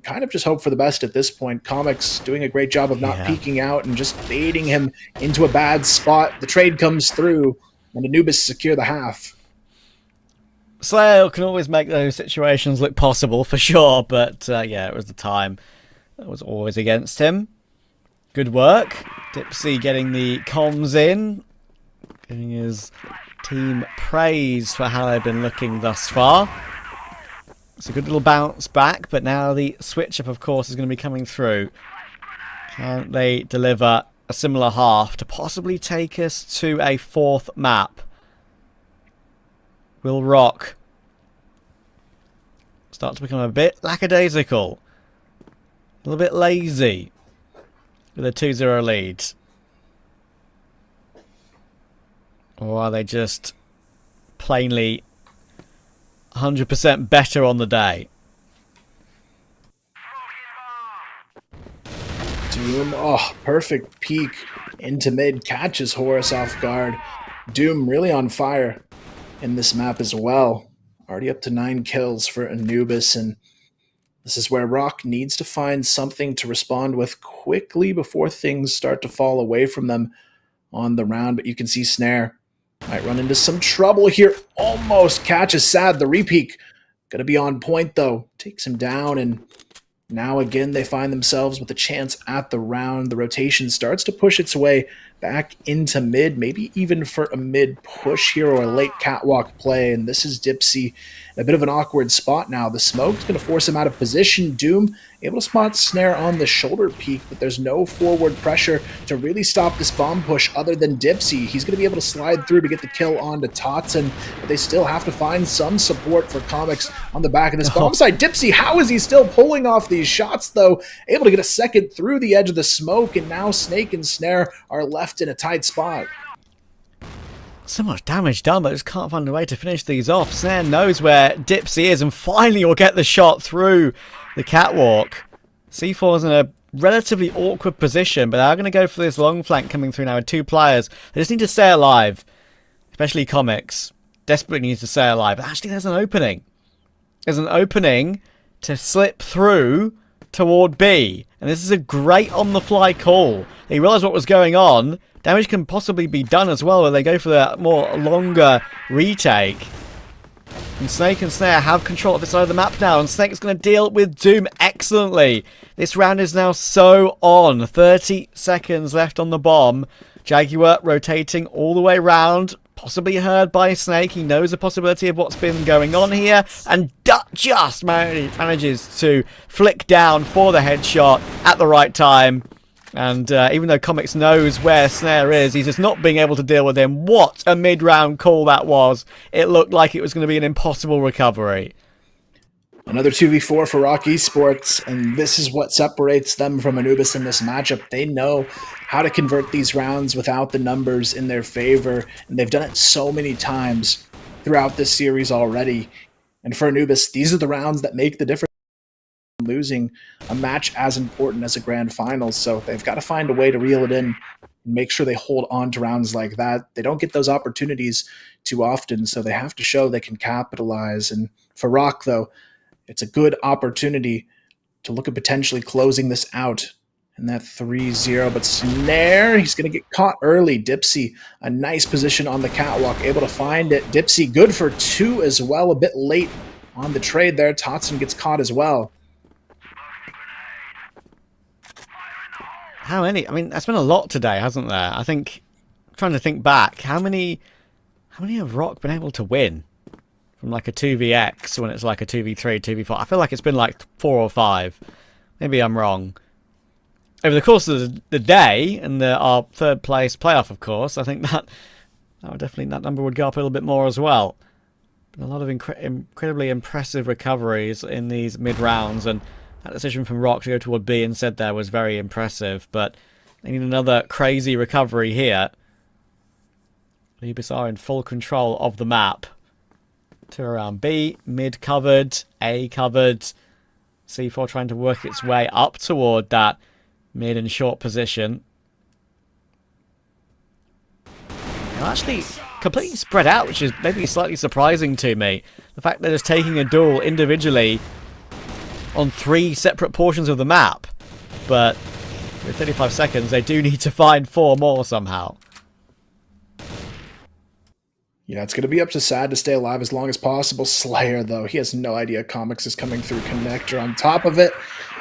Kind of just hope for the best at this point. Comics doing a great job of not peeking out and just baiting him into a bad spot. The trade comes through, and Anubis secure the half. Slayer can always make those situations look possible, for sure, but yeah, it was the time that was always against him. Good work. Dipsy getting the comms in. Giving his team praise for how they've been looking thus far. It's a good little bounce back, but now the switch up, of course, is going to be coming through. Can they deliver a similar half to possibly take us to a 4th map? Will ROC start to become a bit lackadaisical? A little bit lazy with a 2-0 lead? Or are they just plainly 100% better on the day? Doom, oh, perfect peek into mid, catches Horus off guard. Doom really on fire in this map as well. Already up to 9 kills for Anubis, and this is where ROC needs to find something to respond with quickly before things start to fall away from them on the round. But you can see Snare might run into some trouble here. Almost catches Sad. The repeak gonna be on point though. Takes him down, and now again they find themselves with a chance at the round. The rotation starts to push its way back into mid, maybe even for a mid push here or a late catwalk play. And this is Dipsy in a bit of an awkward spot now. The smoke's going to force him out of position. Doom able to spot Snare on the shoulder peak, but there's no forward pressure to really stop this bomb push other than Dipsy. He's going to be able to slide through to get the kill onto Totson, but they still have to find some support for Comics on the back of this bomb site. Dipsy, how is he still pulling off these shots though? Able to get a second through the edge of the smoke, and now Snake and Snare are left in a tight spot. So much damage done, but just can't find a way to finish these off. Snare knows where Dipsy is, and finally will get the shot through the catwalk. C4 is in a relatively awkward position, but they're going to go for this long flank coming through now with 2 players. They just need to stay alive, especially Comics. Desperately needs to stay alive. But actually, there's an opening. There's an opening to slip through toward B, and this is a great on-the-fly call. They realised what was going on. Damage can possibly be done as well, where they go for that more longer retake. And Snake and Snare have control of this side of the map now, and Snake's going to deal with Doom excellently. This round is now so on. 30 seconds left on the bomb. Jaguar rotating all the way round, possibly heard by Snake. He knows the possibility of what's been going on here, and just manages to flick down for the headshot at the right time. And even though Comics knows where Snare is, he's just not being able to deal with him. What a mid-round call that was. It looked like it was going to be an impossible recovery. Another 2v4 for ROC Esports, and this is what separates them from Anubis in this matchup. They know how to convert these rounds without the numbers in their favor, and they've done it so many times throughout this series already. And for Anubis, these are the rounds that make the difference. Losing a match as important as a grand finals, so they've got to find a way to reel it in and make sure they hold on to rounds like that. They don't get those opportunities too often, so they have to show they can capitalize. And for ROC, though, it's a good opportunity to look at potentially closing this out in that 3-0. But Snare, he's going to get caught early. Dipsy, a nice position on the catwalk, able to find it. Dipsy, good for 2 as well, a bit late on the trade there. Totson gets caught as well. How many? I mean, that's been a lot today, hasn't there? I think, trying to think back, how many have ROC been able to win from like a 2vx when it's like a 2v3, 2v4? I feel like it's been like 4 or 5. Maybe I'm wrong. Over the course of the day and our 3rd place playoff, of course, I think that number would go up a little bit more as well. Been a lot of incredibly impressive recoveries in these mid rounds, and that decision from ROC to go toward B instead there was very impressive, but they need another crazy recovery here. Anubis are in full control of the map. 2 around B, mid covered, A covered. C4 trying to work its way up toward that mid and short position. They're actually completely spread out, which is maybe slightly surprising to me. The fact they're just taking a duel individually on 3 separate portions of the map, but with 35 seconds they do need to find 4 more somehow. Yeah, it's going to be up to Sad to stay alive as long as possible. Slayer, though, he has no idea Comics is coming through Connector on top of it.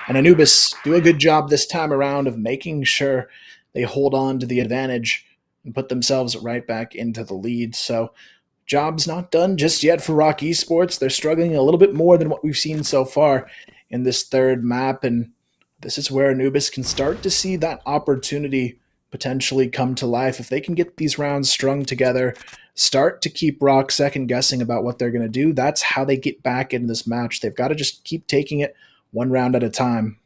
And Anubis do a good job this time around of making sure they hold on to the advantage and put themselves right back into the lead. So job's not done just yet for ROC Esports. They're struggling a little bit more than what we've seen so far in this third map, and this is where Anubis can start to see that opportunity potentially come to life. If they can get these rounds strung together, start to keep ROC second guessing about what they're going to do, that's how they get back into this match. They've got to just keep taking it one round at a time.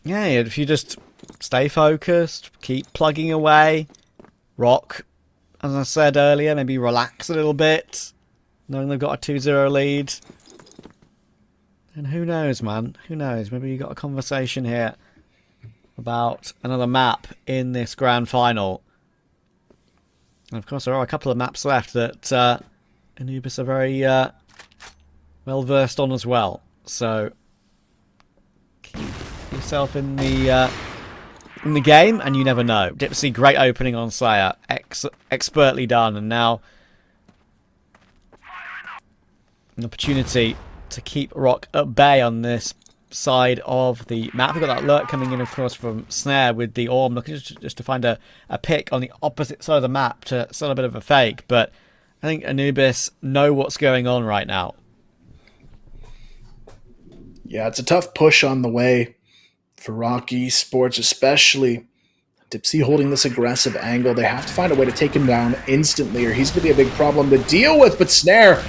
Yeah, if you just stay focused, keep plugging away, ROC, as I said earlier, maybe relax a little bit, knowing they've got a 2-0 lead. And who knows, man? Who knows? Maybe you got a conversation here about another map in this grand final. And of course, there are a couple of maps left that Anubis are very well versed on as well. So keep yourself in the game, and you never know. Dipsy, great opening on Slayer, expertly done, and now an opportunity to keep ROC at bay on this side of the map. We've got that lurk coming in, of course, from Snare with the Orm, looking just to find a pick on the opposite side of the map to sell a bit of a fake. But I think Anubis know what's going on right now. Yeah, it's a tough push on the way for ROC Esports, especially Dipsy holding this aggressive angle. They have to find a way to take him down instantly, or he's going to be a big problem to deal with. But Snare,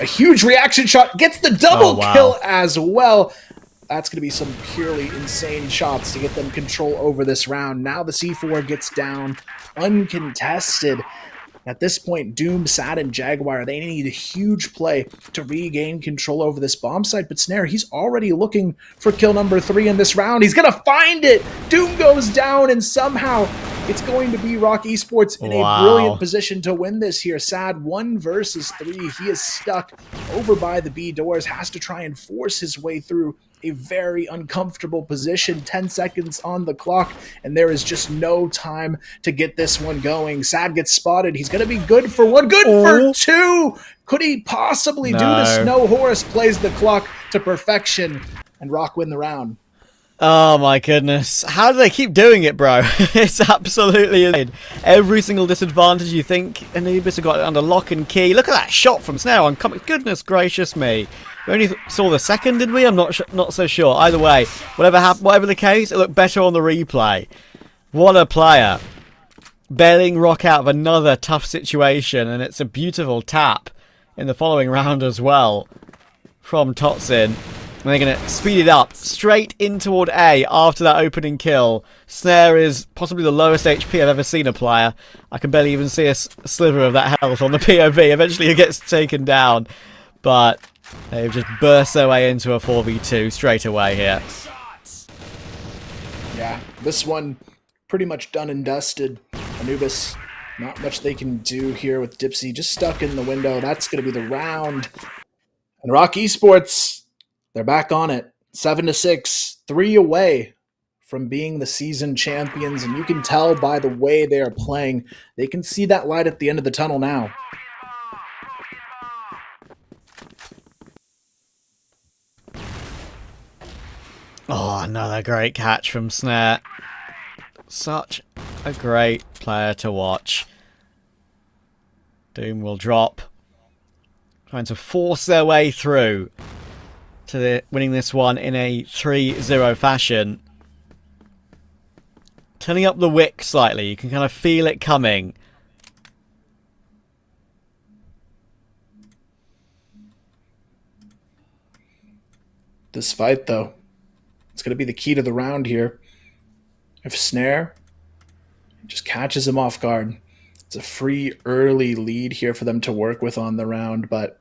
a huge reaction shot, gets the double kill as well. That's going to be some purely insane shots to get them control over this round. Now the C4 gets down uncontested. At this point, Doom, Sad, and Jaguar, they need a huge play to regain control over this bomb site. But Snare, he's already looking for kill number 3 in this round. He's going to find it! Doom goes down, and somehow it's going to be ROC Esports in a brilliant position to win this here. Sad, 1 versus 3. He is stuck over by the B doors, has to try and force his way through a very uncomfortable position. 10 seconds on the clock, and there is just no time to get this one going. Sad gets spotted. He's going to be good for 1, good for 2. Could he possibly do this? No, Horus plays the clock to perfection, and ROC win the round. Oh my goodness. How do they keep doing it, bro? It's absolutely insane. Every single disadvantage you think Anubis have got it under lock and key. Look at that shot from Snare on coming. Goodness gracious me. We only saw the second, did we? I'm not so sure. Either way, whatever the case, it looked better on the replay. What a player. Bailing ROC out of another tough situation, and it's a beautiful tap in the following round as well from Totsin. And they're going to speed it up straight in toward A after that opening kill. Snare is possibly the lowest HP I've ever seen a player. I can barely even see a sliver of that health on the POV. Eventually he gets taken down. But they've just burst their way into a 4v2 straight away here. Yeah, this one pretty much done and dusted. Anubis, not much they can do here with Dipsy. Just stuck in the window. That's going to be the round. And ROC Esports, they're back on it. 7-6, 3 away from being the season champions. And you can tell by the way they are playing, they can see that light at the end of the tunnel now. Oh, another great catch from Snare. Such a great player to watch. Doom will drop. Trying to force their way through to winning this one in a 3-0 fashion. Turning up the wick slightly. You can kind of feel it coming. This fight, though, it's going to be the key to the round here. If Snare just catches him off guard, it's a free early lead here for them to work with on the round, but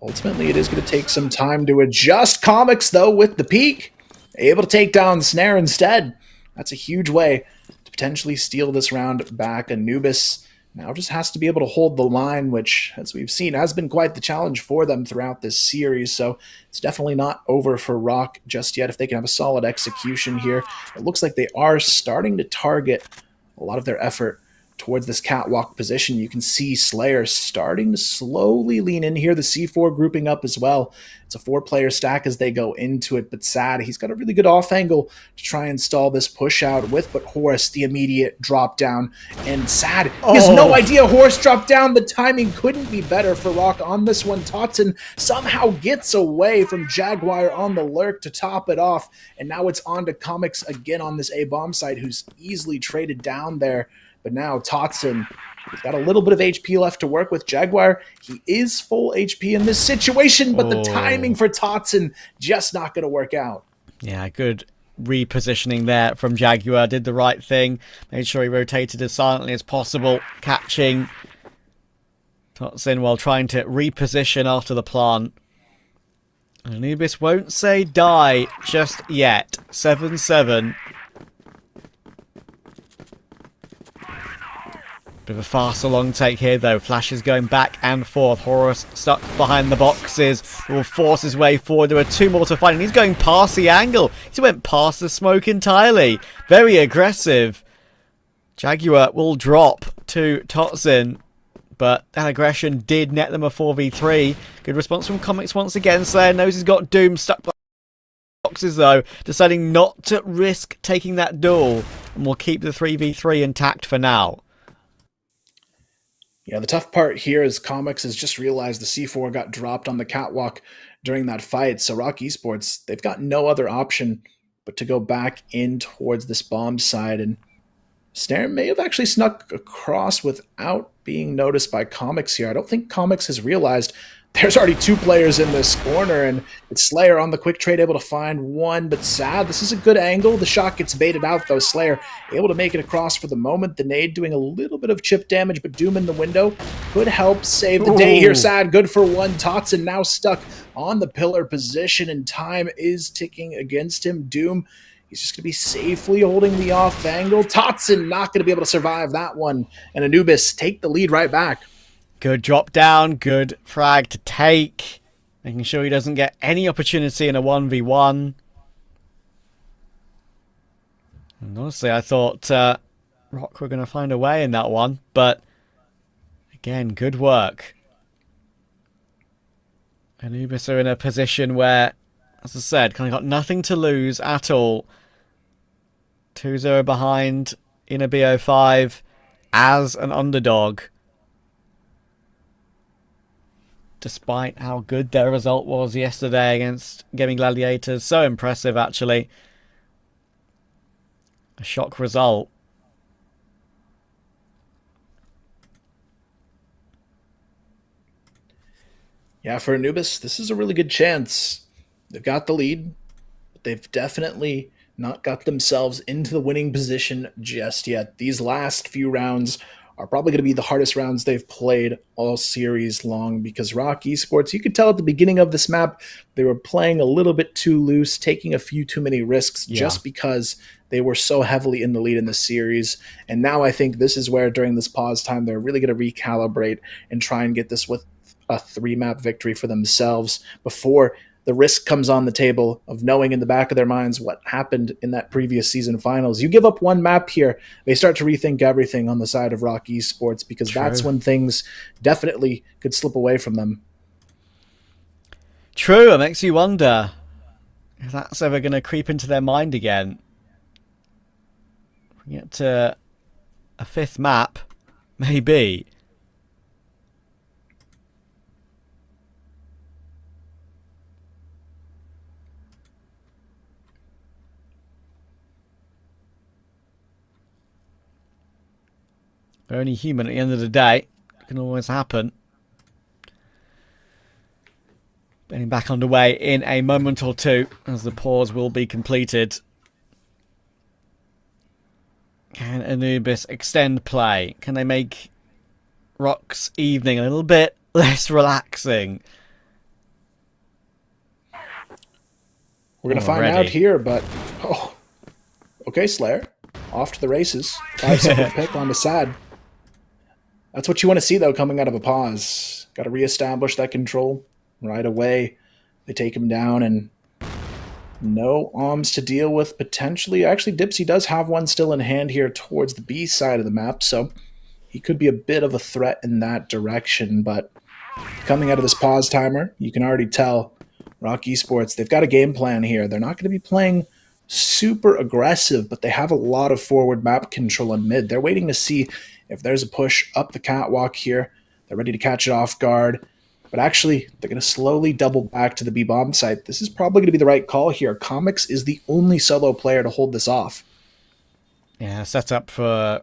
ultimately it is going to take some time to adjust. Comics, though, with the peak, able to take down Snare instead. That's a huge way to potentially steal this round back. Anubis now just has to be able to hold the line, which, as we've seen, has been quite the challenge for them throughout this series. So it's definitely not over for ROC just yet. If they can have a solid execution here, it looks like they are starting to target a lot of their effort towards this catwalk position. You can see Slayer starting to slowly lean in here. The C4 grouping up as well. It's a 4-player stack as they go into it, but Sad, he's got a really good off angle to try and stall this push out with, but Horus, the immediate drop down, and Sad, he has no idea Horus dropped down. The timing couldn't be better for ROC on this one. Totson somehow gets away from Jaguar on the lurk to top it off, and now it's on to Comics again on this A-bomb site, who's easily traded down there, but now Totson, he's got a little bit of HP left to work with. Jaguar, he is full HP in this situation, but the timing for Totson just not going to work out. Yeah, good repositioning there from Jaguar. Did the right thing. Made sure he rotated as silently as possible, catching Totson while trying to reposition after the plant. Anubis won't say die just yet. 7-7. Bit of a faster long take here though. Flashes going back and forth. Horus stuck behind the boxes. Will force his way forward. There are 2 more to find, and he's going past the angle. He went past the smoke entirely. Very aggressive. Jaguar will drop to Totson, but that aggression did net them a 4v3. Good response from Comics once again. Slayer knows he's got Doom stuck behind the boxes though, deciding not to risk taking that duel, and will keep the 3v3 intact for now. Yeah, the tough part here is Comics has just realized the C4 got dropped on the catwalk during that fight. So ROC Esports, they've got no other option but to go back in towards this bomb side. And Snare may have actually snuck across without being noticed by Comics here. I don't think Comics has realized there's already 2 players in this corner, and it's Slayer on the quick trade, able to find one, but Sad, this is a good angle. The shot gets baited out, though. Slayer able to make it across for the moment. The nade doing a little bit of chip damage, but Doom in the window could help save the day here. Sad, good for one. Totson now stuck on the pillar position, and time is ticking against him. Doom, he's just going to be safely holding the off angle. Totson not going to be able to survive that one, and Anubis take the lead right back. Good drop down, good frag to take. Making sure he doesn't get any opportunity in a 1v1. And honestly, I thought ROC were going to find a way in that one. But, again, good work. Anubis are in a position where, as I said, kind of got nothing to lose at all. 2-0 behind in a BO5 as an underdog. Despite how good their result was yesterday against Gaimin Gladiators. So impressive, actually. A shock result. Yeah, for Anubis, this is a really good chance. They've got the lead, but they've definitely not got themselves into the winning position just yet. These last few rounds are probably going to be the hardest rounds they've played all series long, because ROC Esports, you could tell at the beginning of this map, they were playing a little bit too loose, taking a few too many risks just because they were so heavily in the lead in the series. And now I think this is where, during this pause time, they're really going to recalibrate and try and get this with a 3-map victory for themselves before the risk comes on the table of knowing in the back of their minds what happened in that previous season finals. You give up one map here, they start to rethink everything on the side of ROC Esports, because that's when things definitely could slip away from them. True, it makes you wonder if that's ever going to creep into their mind again. We get to a 5th map, maybe. They're only human at the end of the day. It can always happen. Getting back underway in a moment or two, as the pause will be completed. Can Anubis extend play? Can they make ROC's evening a little bit less relaxing? We're going to find out here, but... Oh, okay, Slayer. Off to the races. 5-second pick on the side. That's what you want to see, though, coming out of a pause. Got to reestablish that control right away. They take him down, and no arms to deal with, potentially. Actually, Dipsy does have one still in hand here towards the B side of the map, so he could be a bit of a threat in that direction. But coming out of this pause timer, you can already tell ROC Esports, they've got a game plan here. They're not going to be playing super aggressive, but they have a lot of forward map control in mid. They're waiting to see if there's a push up the catwalk here. They're ready to catch it off guard. But actually, they're going to slowly double back to the B-bomb site. This is probably going to be the right call here. Comics is the only solo player to hold this off. Yeah, setup for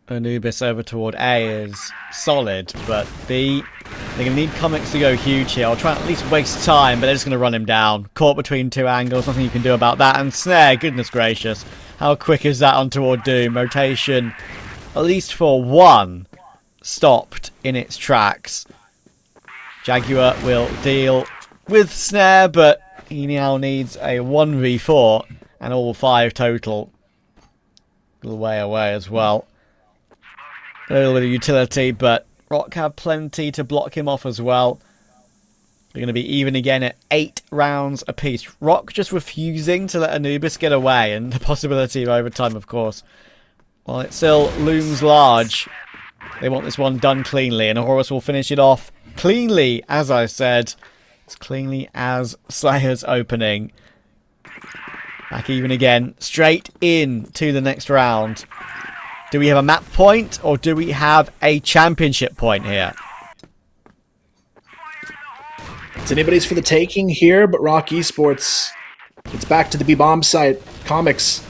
Anubis over toward A is solid, but B, they're going to need Comics to go huge here. I'll try and at least waste time, but they're just going to run him down. Caught between two angles, nothing you can do about that. And Snare, goodness gracious, how quick is that on toward Doom? Rotation, at least for one, stopped in its tracks. Jaguar will deal with Snare, but he now needs a 1v4 and all 5 total. A little way away as well. A little bit of utility, but ROC have plenty to block him off as well. They're going to be even again at 8 rounds apiece. ROC just refusing to let Anubis get away, and the possibility of overtime, of course. While it still looms large, they want this one done cleanly, and Horus will finish it off cleanly, as I said. As cleanly as Slayer's opening. Back even again, straight in to the next round. Do we have a map point, or do we have a championship point here? It's anybody's for the taking here, but ROC Esports gets back to the B-bomb site. Comics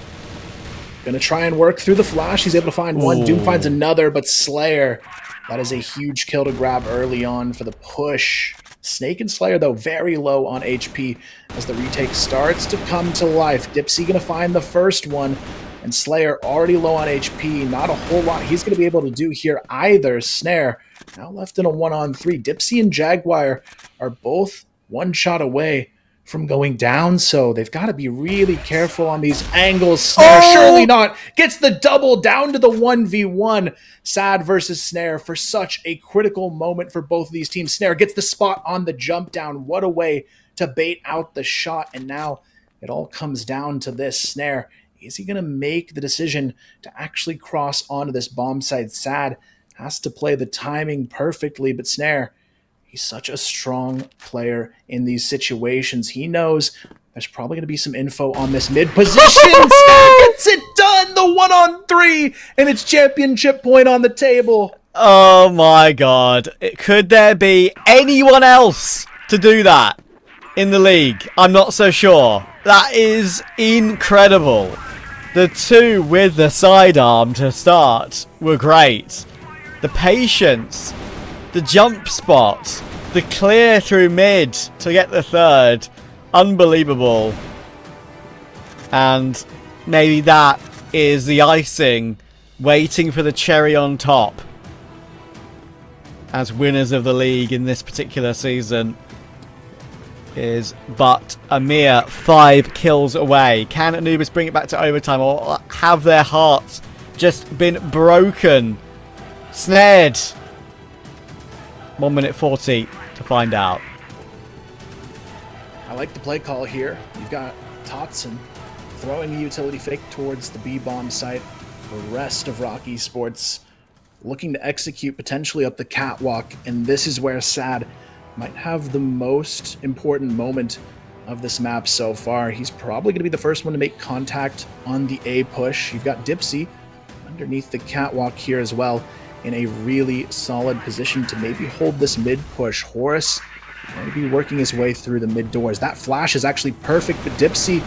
gonna try and work through the flash. He's able to find one. Doom finds another, but Slayer, that is a huge kill to grab early on for the push. Snake and Slayer, though, very low on HP as the retake starts to come to life. Dipsy gonna find the first one, and Slayer already low on HP. Not a whole lot he's gonna be able to do here either. Snare now left in a 1-on-3. Dipsy and Jaguar are both one shot away from going down, so they've got to be really careful on these angles. Snare, surely not, gets the double down to the 1v1. Sad versus Snare for such a critical moment for both of these teams. Snare gets the spot on the jump down. What a way to bait out the shot, and now it all comes down to this. Snare, is he going to make the decision to actually cross onto this bomb site? Sad has to play the timing perfectly, but Snare, he's such a strong player in these situations. He knows there's probably going to be some info on this mid position. Snare gets it done! The 1-on-3, and it's championship point on the table. Oh my god. Could there be anyone else to do that in the league? I'm not so sure. That is incredible. The two with the sidearm to start were great. The patience, the jump spot, the clear through mid to get the third. Unbelievable. And maybe that is the icing waiting for the cherry on top as winners of the league in this particular season is but a mere 5 kills away. Can Anubis bring it back to overtime, or have their hearts just been broken? Snared. 1 minute 40 to find out. I like the play call here. You've got Totson throwing a utility fake towards the B-bomb site. The rest of ROC Esports looking to execute potentially up the catwalk, and this is where Sad might have the most important moment of this map so far. He's probably going to be the first one to make contact on the A push. You've got Dipsy underneath the catwalk here as well, in a really solid position to maybe hold this mid push. Horus maybe working his way through the mid doors. That flash is actually perfect, but Dipsy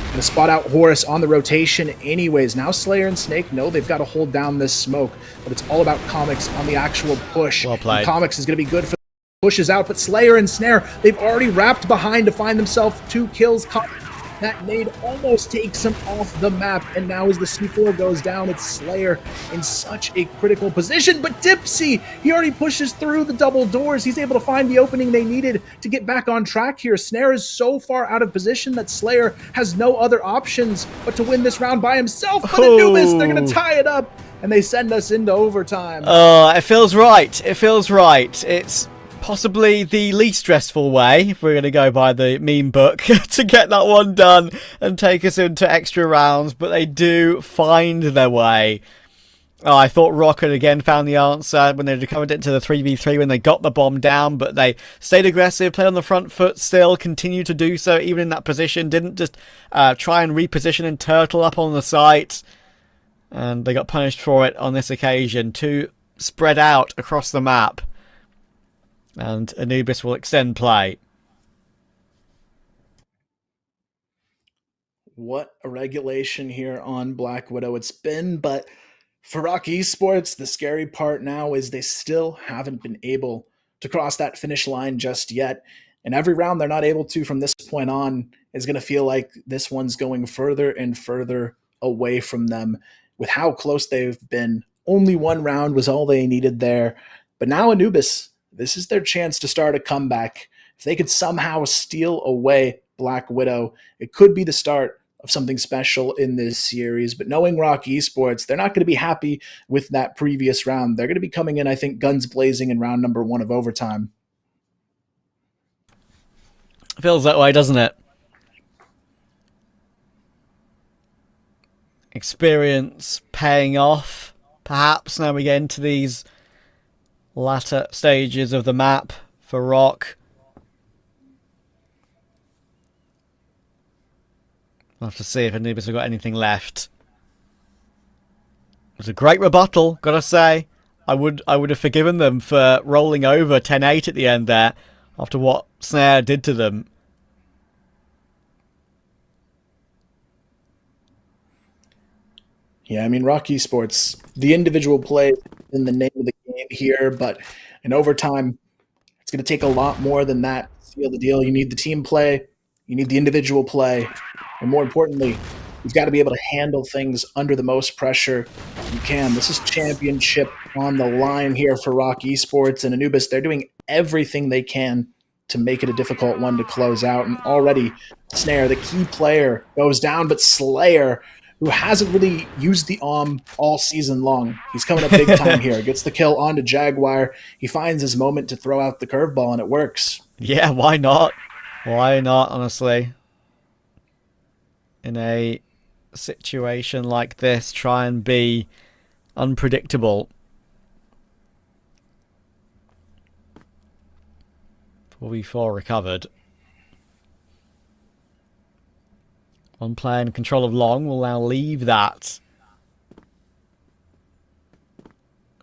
gonna spot out Horus on the rotation anyways. Now Slayer and Snake know they've got to hold down this smoke, but it's all about Comics on the actual push. Well played. And Comics is gonna be good for pushes out, but Slayer and Snare, they've already wrapped behind to find themselves 2 kills. That nade almost takes him off the map, and now as the C4 goes down, it's Slayer in such a critical position, but Dipsy, he already pushes through the double doors. He's able to find the opening they needed to get back on track here. Snare is so far out of position that Slayer has no other options but to win this round by himself, but Anubis, they're going to tie it up, and they send us into overtime. It feels right. It feels right. It's possibly the least stressful way, if we're going to go by the meme book, to get that one done and take us into extra rounds, but they do find their way Oh, I thought ROC had again found the answer when they recovered it to the 3v3 when they got the bomb down, but they stayed aggressive, played on the front foot still, continued to do so even in that position, didn't just try and reposition and turtle up on the site. And they got punished for it on this occasion. Too spread out across the map. And Anubis will extend play. What a regulation here on Black Widow it's been, but for ROC Esports, the scary part now is they still haven't been able to cross that finish line just yet. And every round they're not able to from this point on is going to feel like this one's going further and further away from them with how close they've been. Only one round was all they needed there. But now Anubis, this is their chance to start a comeback. If they could somehow steal away Black Widow, it could be the start of something special in this series. But knowing ROC Esports, they're not going to be happy with that previous round. They're going to be coming in, I think, guns blazing in round number 1 of overtime. Feels that way, doesn't it? Experience paying off, perhaps. Now we get into these latter stages of the map for ROC. We'll have to see if Anubis have got anything left. It was a great rebuttal, gotta say. I would have forgiven them for rolling over 10-8 at the end there after what Snare did to them. Yeah, I mean, ROC Esports, the individual play in the name of the game here, but in overtime, it's going to take a lot more than that to seal the deal. You need the team play, you need the individual play, and more importantly, you've got to be able to handle things under the most pressure you can. This is championship on the line here for ROC Esports, and Anubis, they're doing everything they can to make it a difficult one to close out. And already, Snare, the key player, goes down, but Slayer, who hasn't really used the all season long, he's coming up big time here. Gets the kill onto Jaguar. He finds his moment to throw out the curveball, and it works. Yeah, why not? Why not, honestly? In a situation like this, try and be unpredictable. 4v4 recovered. One player in control of long will now leave that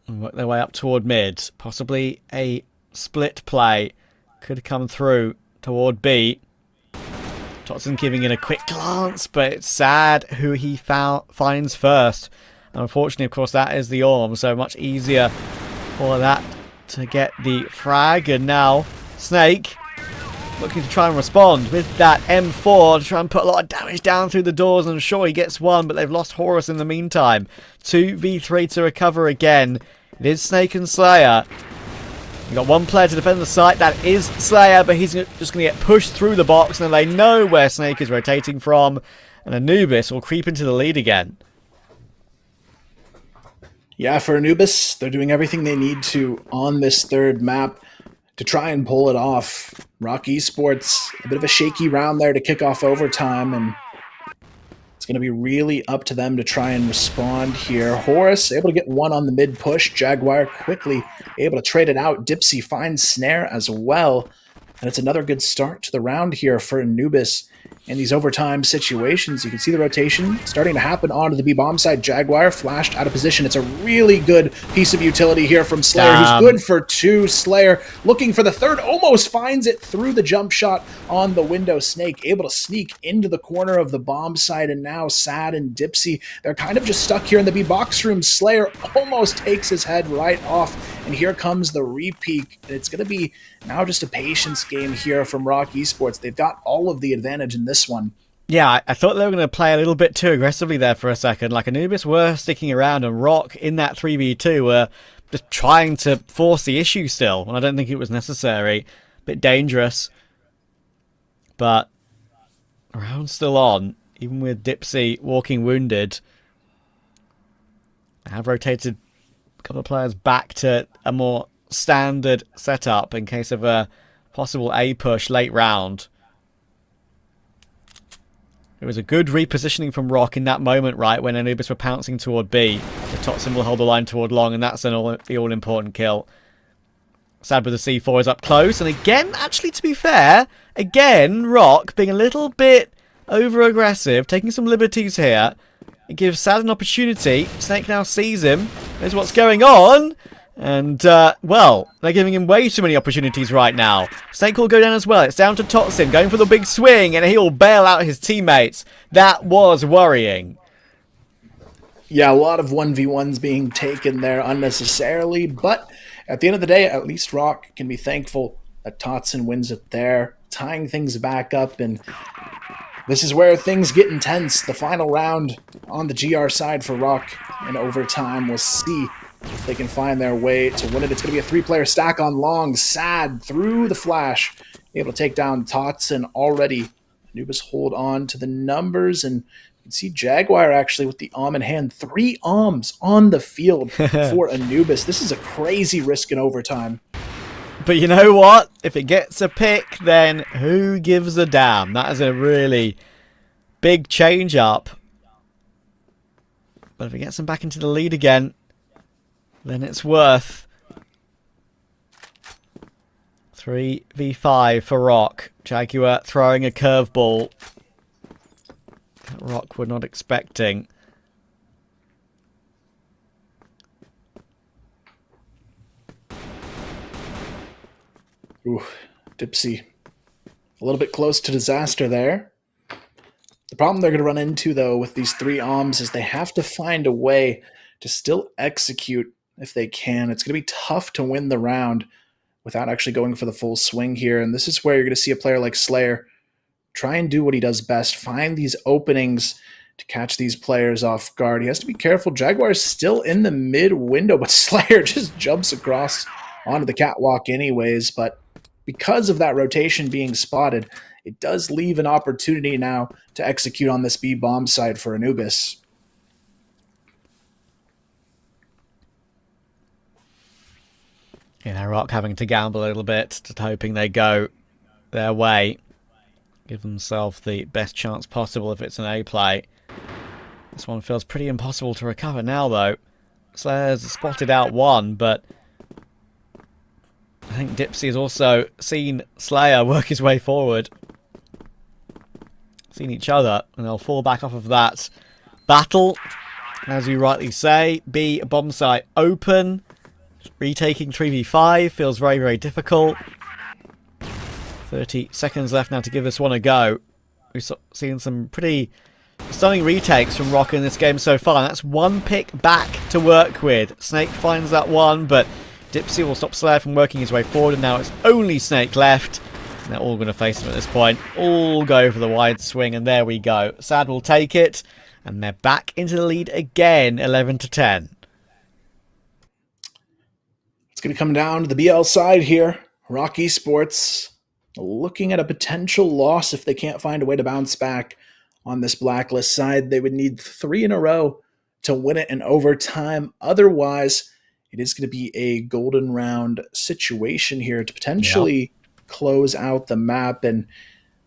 and work their way up toward mid. Possibly a split play could come through toward B. Totson giving it a quick glance, but it's sad who he finds first. And unfortunately, of course, that is the Orm, so much easier for that to get the frag. And now Snake looking to try and respond with that M4 to try and put a lot of damage down through the doors. And I'm sure he gets one, but they've lost Horus in the meantime. 2v3 to recover again. It is Snake and Slayer. You've got one player to defend the site, that is Slayer, but he's just going to get pushed through the box, and they know where Snake is rotating from, and Anubis will creep into the lead again. Yeah, for Anubis, they're doing everything they need to on this third map to try and pull it off. ROC Esports, a bit of a shaky round there to kick off overtime, and it's going to be really up to them to try and respond here. Horus able to get one on the mid push. Jaguar quickly able to trade it out. Dipsy finds Snare as well. And it's another good start to the round here for Anubis. In these overtime situations, you can see the rotation starting to happen onto the B-bomb side. Jaguar flashed out of position. It's a really good piece of utility here from Slayer, who's good for 2. Slayer looking for the third, almost finds it through the jump shot on the window. Snake able to sneak into the corner of the bomb side, and now Sad and Dipsy, they're kind of just stuck here in the B-box room. Slayer almost takes his head right off, and here comes the repeat. It's going to be now just a patience game here from ROC Esports. They've got all of the advantage in this one. Yeah, I thought they were going to play a little bit too aggressively there for a second. Like, Anubis were sticking around, and ROC in that 3v2 were just trying to force the issue still, and I don't think it was necessary. A bit dangerous. But round's still on, even with Dipsy walking wounded. I have rotated a couple of players back to a more standard setup in case of a possible A push late round. It was a good repositioning from ROC in that moment, right, when Anubis were pouncing toward B. The Totson will hold the line toward long, and that's the all-important kill. Sad with the C4 is up close, and again, actually, to be fair, again, ROC being a little bit over-aggressive, taking some liberties here. It gives Sad an opportunity. Snake now sees him, knows what's going on, and, well, they're giving him way too many opportunities right now. Snake will go down as well. It's down to Totson, going for the big swing, and he'll bail out his teammates. That was worrying. Yeah, a lot of 1v1s being taken there unnecessarily, but at the end of the day, at least ROC can be thankful that Totson wins it there, tying things back up, and this is where things get intense. The final round on the GR side for ROC in overtime. We'll see if they can find their way to win it. It's going to be a three-player stack on long. Sad through the flash, able to take down Totson already. Anubis hold on to the numbers, and you can see Jaguar actually with the in hand. 3 on the field for Anubis. This is a crazy risk in overtime. But you know what? If it gets a pick, then who gives a damn? That is a really big change up. But if it gets them back into the lead again, then it's worth 3v5 for ROC. Jaguar throwing a curveball that ROC were not expecting. Ooh, Dipsy. A little bit close to disaster there. The problem they're going to run into, though, with these 3 is they have to find a way to still execute if they can. It's going to be tough to win the round without actually going for the full swing here. And this is where you're going to see a player like Slayer try and do what he does best, find these openings to catch these players off guard. He has to be careful. Jaguar's still in the mid window, but Slayer just jumps across onto the catwalk anyways. But because of that rotation being spotted, it does leave an opportunity now to execute on this B-bomb side for Anubis. Yeah, ROC having to gamble a little bit, just hoping they go their way. Give themselves the best chance possible if it's an A play. This one feels pretty impossible to recover now, though. Slayer's spotted out one, but I think Dipsy has also seen Slayer work his way forward. Seen each other, and they'll fall back off of that battle. As you rightly say, B bomb site open. Retaking 3v5 feels very, very difficult. 30 seconds left now to give this one a go. We've seen some pretty stunning retakes from ROC in this game so far. That's 1 pick back to work with. Snake finds that one, but Dipsy will stop Slayer from working his way forward, and now it's only Snake left. And they're all going to face him at this point. All go for the wide swing, and there we go. Sad will take it, and they're back into the lead again, 11-10. It's going to come down to the BL side here. ROC Esports looking at a potential loss if they can't find a way to bounce back on this blacklist side. They would need 3 in a row to win it in overtime. Otherwise, it is going to be a golden round situation here to potentially close out the map. And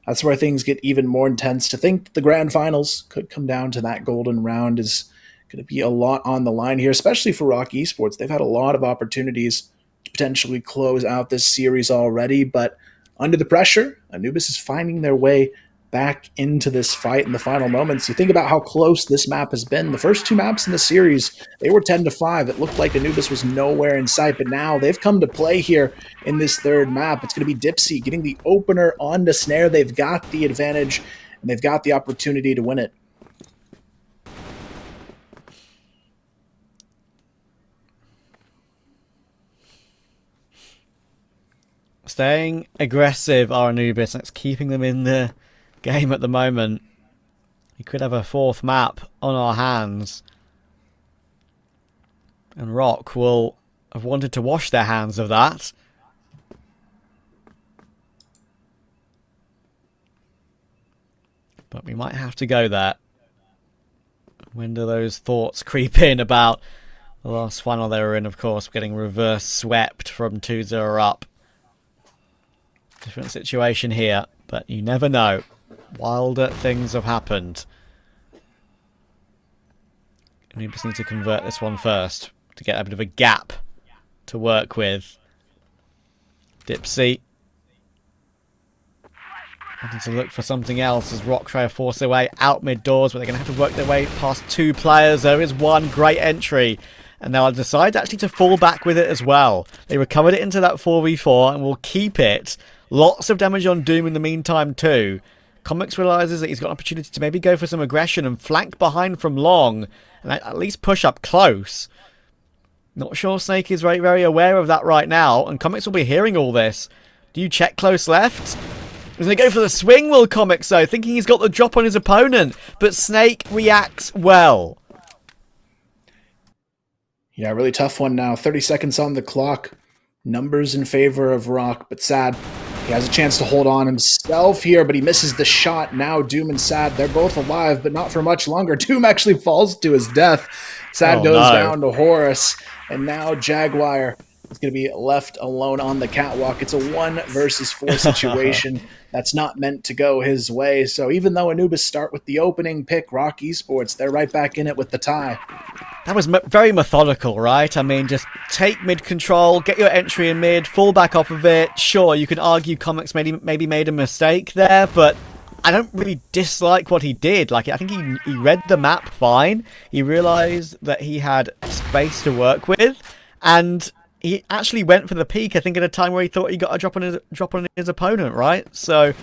that's where things get even more intense. To think the grand finals could come down to that golden round is going to be a lot on the line here, especially for ROC Esports. They've had a lot of opportunities to potentially close out this series already, but under the pressure, Anubis is finding their way back into this fight in the final moments. You think about how close this map has been. The first 2 maps in the series, they were 10-5. It looked like Anubis was nowhere in sight, but now they've come to play here in this 3rd map. It's going to be Dipsy getting the opener on the snare. They've got the advantage, and they've got the opportunity to win it. Staying aggressive are Anubis. That's keeping them in the game at the moment. We could have a 4th map on our hands. And ROC will have wanted to wash their hands of that. But we might have to go there. When do those thoughts creep in about the last final they were in, of course, getting reverse swept from 2-0 up. Different situation here, but you never know. Wilder things have happened. Anubis needs to convert this one first to get a bit of a gap to work with. Dipsy wanting to look for something else as ROC try to force their way out mid-doors, but they're going to have to work their way past 2 players. There is one great entry, and they'll decide actually to fall back with it as well. They recovered it into that 4v4 and will keep it. Lots of damage on Doom in the meantime too. Comics realizes that he's got an opportunity to maybe go for some aggression and flank behind from long, and at least push up close. Not sure Snake is very, very aware of that right now, and Comics will be hearing all this. Do you check close left? He's going to go for the swing, will Comics, though, thinking he's got the drop on his opponent. But Snake reacts well. Yeah, really tough one now. 30 seconds on the clock. Numbers in favor of ROC, but Sad, he has a chance to hold on himself here, but he misses the shot. Now Doom and Sad, they're both alive, but not for much longer. Doom actually falls to his death. Sad goes down to Horus, and now Jaguar is going to be left alone on the catwalk. It's a 1 versus 4 situation. That's not meant to go his way. So even though Anubis start with the opening pick, ROC Esports, they're right back in it with the tie. That was very methodical, right? I mean, just take mid control, get your entry in mid, fall back off of it. Sure, you can argue Comics maybe made a mistake there, but I don't really dislike what he did. Like, I think he read the map fine. He realized that he had space to work with, and he actually went for the peak, I think, at a time where he thought he got a drop on his opponent, right? So,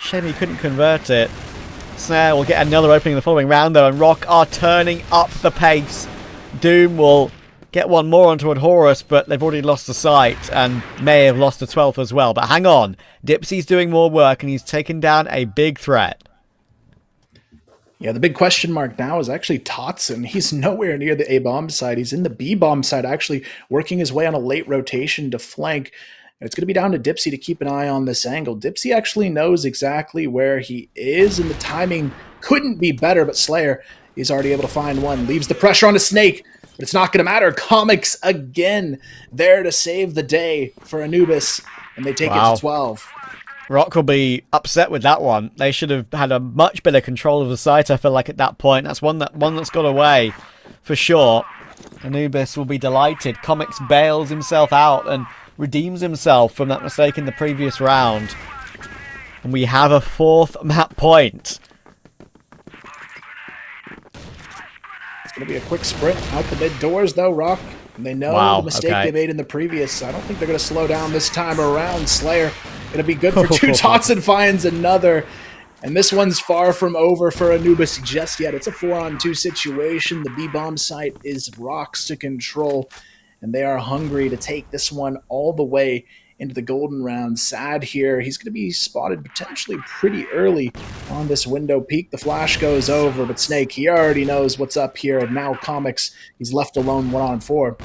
shame he couldn't convert it. Snare will get another opening in the following round, though, and ROC are turning up the pace. Doom will get one more onto Horus, but they've already lost the sight, and may have lost the 12th as well. But hang on, Dipsy's doing more work, and he's taken down a big threat. Yeah, the big question mark now is actually Totson. He's nowhere near the A-bomb side. He's in the B-bomb side, actually working his way on a late rotation to flank. And it's going to be down to Dipsy to keep an eye on this angle. Dipsy actually knows exactly where he is, and the timing couldn't be better, but Slayer, he's already able to find one. Leaves the pressure on a Snake, but it's not going to matter. Comics again there to save the day for Anubis, and they take it to 12. ROC will be upset with that one. They should have had a much better control of the site, I feel like, at that point. That's one that's got away, for sure. Anubis will be delighted. Comics bails himself out and redeems himself from that mistake in the previous round. And we have a 4th map point. It's going to be a quick sprint out the mid doors, though, ROC. And they know the mistake they made in the previous. I don't think they're going to slow down this time around. Slayer going to be good for 2 Totson finds another. And this one's far from over for Anubis just yet. It's a 4-on-2 situation. The B-bomb site is ROC's to control, and they are hungry to take this one all the way into the golden round. Sad here. He's going to be spotted potentially pretty early on this window peak. The flash goes over, but Snake, he already knows what's up here, and now Comics, he's left alone 1-on-4.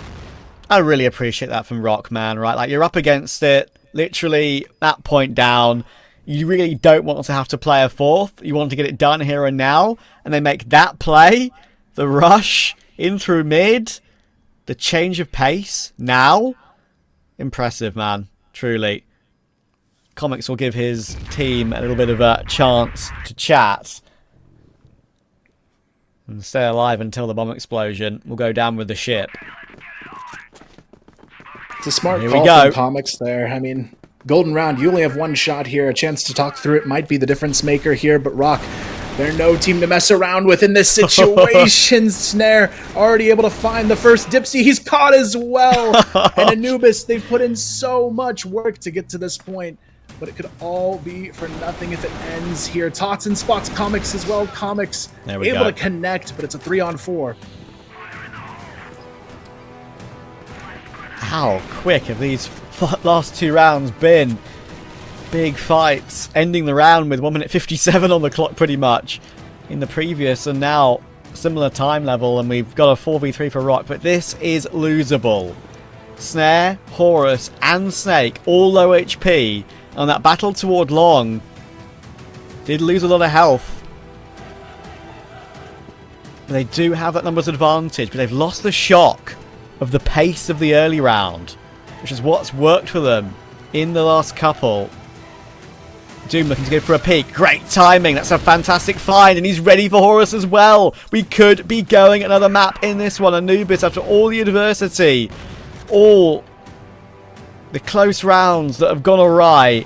I really appreciate that from ROC, man, right? Like, you're up against it, literally that point down. You really don't want to have to play a 4th. You want to get it done here and now, and they make that play, the rush in through mid, the change of pace now. Impressive, man. Truly. Comics will give his team a little bit of a chance to chat and stay alive until the bomb explosion. We'll go down with the ship. It's a smart call from Comics there. I mean, golden round, you only have 1 shot here. A chance to talk through it might be the difference maker here, but ROC, they're no team to mess around with in this situation. Snare already able to find the first Dipsy. He's caught as well. And Anubis, they've put in so much work to get to this point, but it could all be for nothing if it ends here. Totson spots Comics as well. Comics able to connect, but it's a 3-on-4. How quick have these last 2 rounds been? Big fights, ending the round with 1 minute 57 on the clock pretty much in the previous, and now similar time level, and we've got a 4v3 for ROC, but this is losable. Snare, Horus, and Snake, all low HP, and that battle toward long did lose a lot of health. But they do have that numbers advantage, but they've lost the shock of the pace of the early round, which is what's worked for them in the last couple. Doom looking to go for a peek. Great timing. That's a fantastic find. And he's ready for Horus as well. We could be going another map in this one. Anubis, after all the adversity, all the close rounds that have gone awry,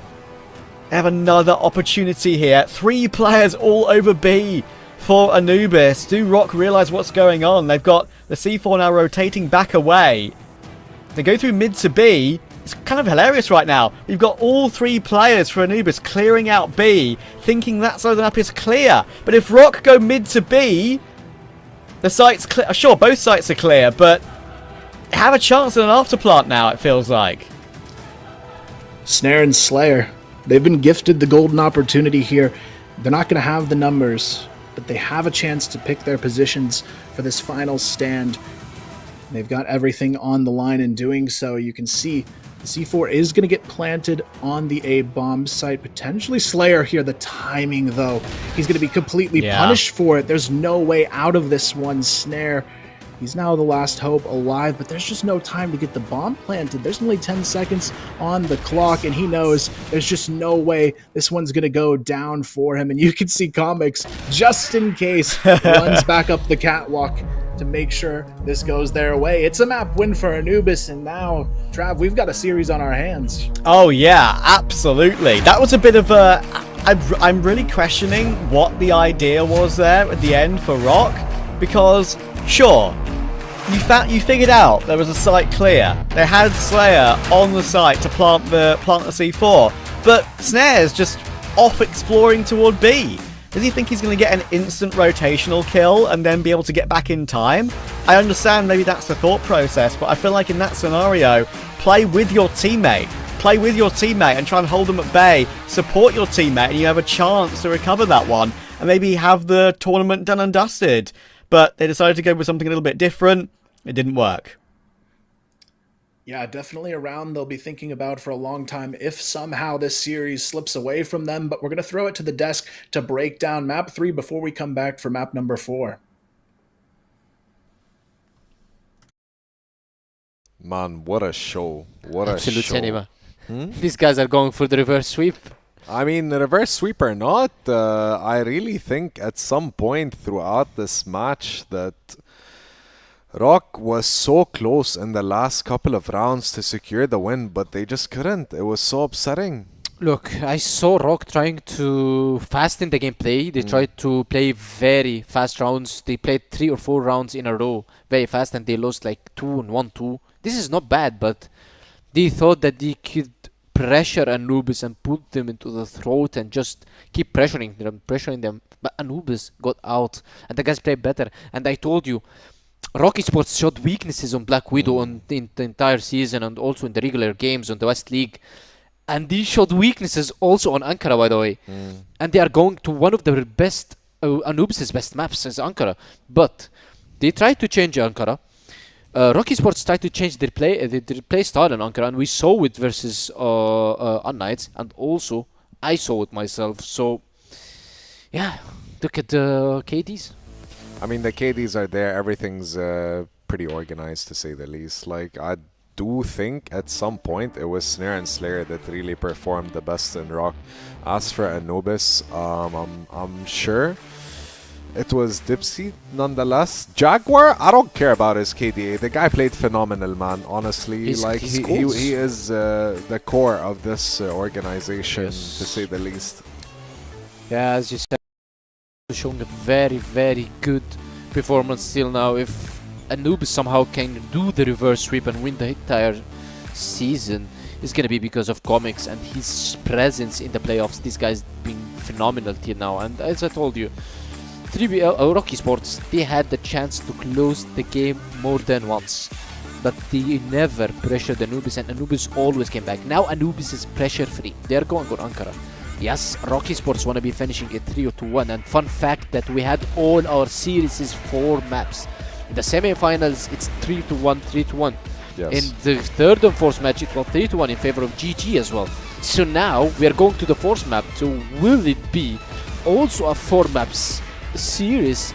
they have another opportunity here. 3 players all over B for Anubis. Do ROC realise what's going on? They've got the C4 now rotating back away. They go through mid to B. It's kind of hilarious right now. We've got all 3 players for Anubis clearing out B, thinking that side of the map is clear. But if ROC go mid to B, the site's clear. Sure, both sites are clear, but they have a chance at an afterplant now, it feels like. Snare and Slayer, they've been gifted the golden opportunity here. They're not going to have the numbers, but they have a chance to pick their positions for this final stand. They've got everything on the line in doing so. You can see the C4 is going to get planted on the A bomb site. Potentially Slayer here. The timing, though. He's going to be completely punished for it. There's no way out of this one. Snare, he's now the last hope alive, but there's just no time to get the bomb planted. There's only 10 seconds on the clock, and he knows there's just no way this one's going to go down for him. And you can see Comics, just in case, runs back up the catwalk to make sure this goes their way. It's a map win for Anubis, and now, Trav, we've got a series on our hands. Oh yeah, absolutely. That was a bit of a... I'm really questioning what the idea was there at the end for ROC, because, sure, you figured out there was a site clear. They had Slayer on the site to plant the C4, but Snare's just off exploring toward B. Does he think he's going to get an instant rotational kill and then be able to get back in time? I understand maybe that's the thought process, but I feel like in that scenario, play with your teammate. Play with your teammate and try and hold them at bay. Support your teammate and you have a chance to recover that one and maybe have the tournament done and dusted. But they decided to go with something a little bit different. It didn't work. Yeah, definitely a round they'll be thinking about for a long time if somehow this series slips away from them. But we're going to throw it to the desk to break down map 3 before we come back for map number 4. Man, what a show. What a show. Absolutely. These guys are going for the reverse sweep. I mean, the reverse sweep or not, I really think at some point throughout this match that ROC was so close in the last couple of rounds to secure the win, but they just couldn't. It was so upsetting. Look, I saw ROC trying to fasten the gameplay. They tried to play very fast rounds. They played 3 or 4 rounds in a row very fast, and they lost like 2 and 1-2. This is not bad, but they thought that they could pressure Anubis and put them into the throat and just keep pressuring them. But Anubis got out, and the guys played better. And I told you, ROC Esports showed weaknesses on Black Widow in the entire season and also in the regular games on the West League. And they showed weaknesses also on Ankara, by the way. And they are going to one of the best, Anubis' best maps is Ankara. But they tried to change Ankara. ROC Esports tried to change their play style in Ankara, and we saw it versus unKnights, and also I saw it myself. So, yeah, look at the KDs. I mean, the KDs are there. Everything's pretty organized, to say the least. Like, I do think at some point it was Snare and Slayer that really performed the best in ROC. As for Anubis, I'm sure it was Dipsy nonetheless. Jaguar, I don't care about his KDA. The guy played phenomenal, man. Honestly, he is the core of this organization, to say the least. Yeah, as you said, showing a very, very good performance still now. If Anubis somehow can do the reverse sweep and win the entire season, it's gonna be because of Comics and his presence in the playoffs. This guy's been phenomenal till now, and as I told you, ROC Esports, they had the chance to close the game more than once, but they never pressured Anubis, and Anubis always came back. Now Anubis is pressure free. They're going on Ankara. Yes, ROC Esports want to be finishing it 3-1, and fun fact that we had all our series is 4 maps. In the semi-finals, it's 3-1, 3-1. Yes. In the third and fourth match, it was 3-1 in favor of GG as well. So now we are going to the 4th map. So will it be also a 4 maps series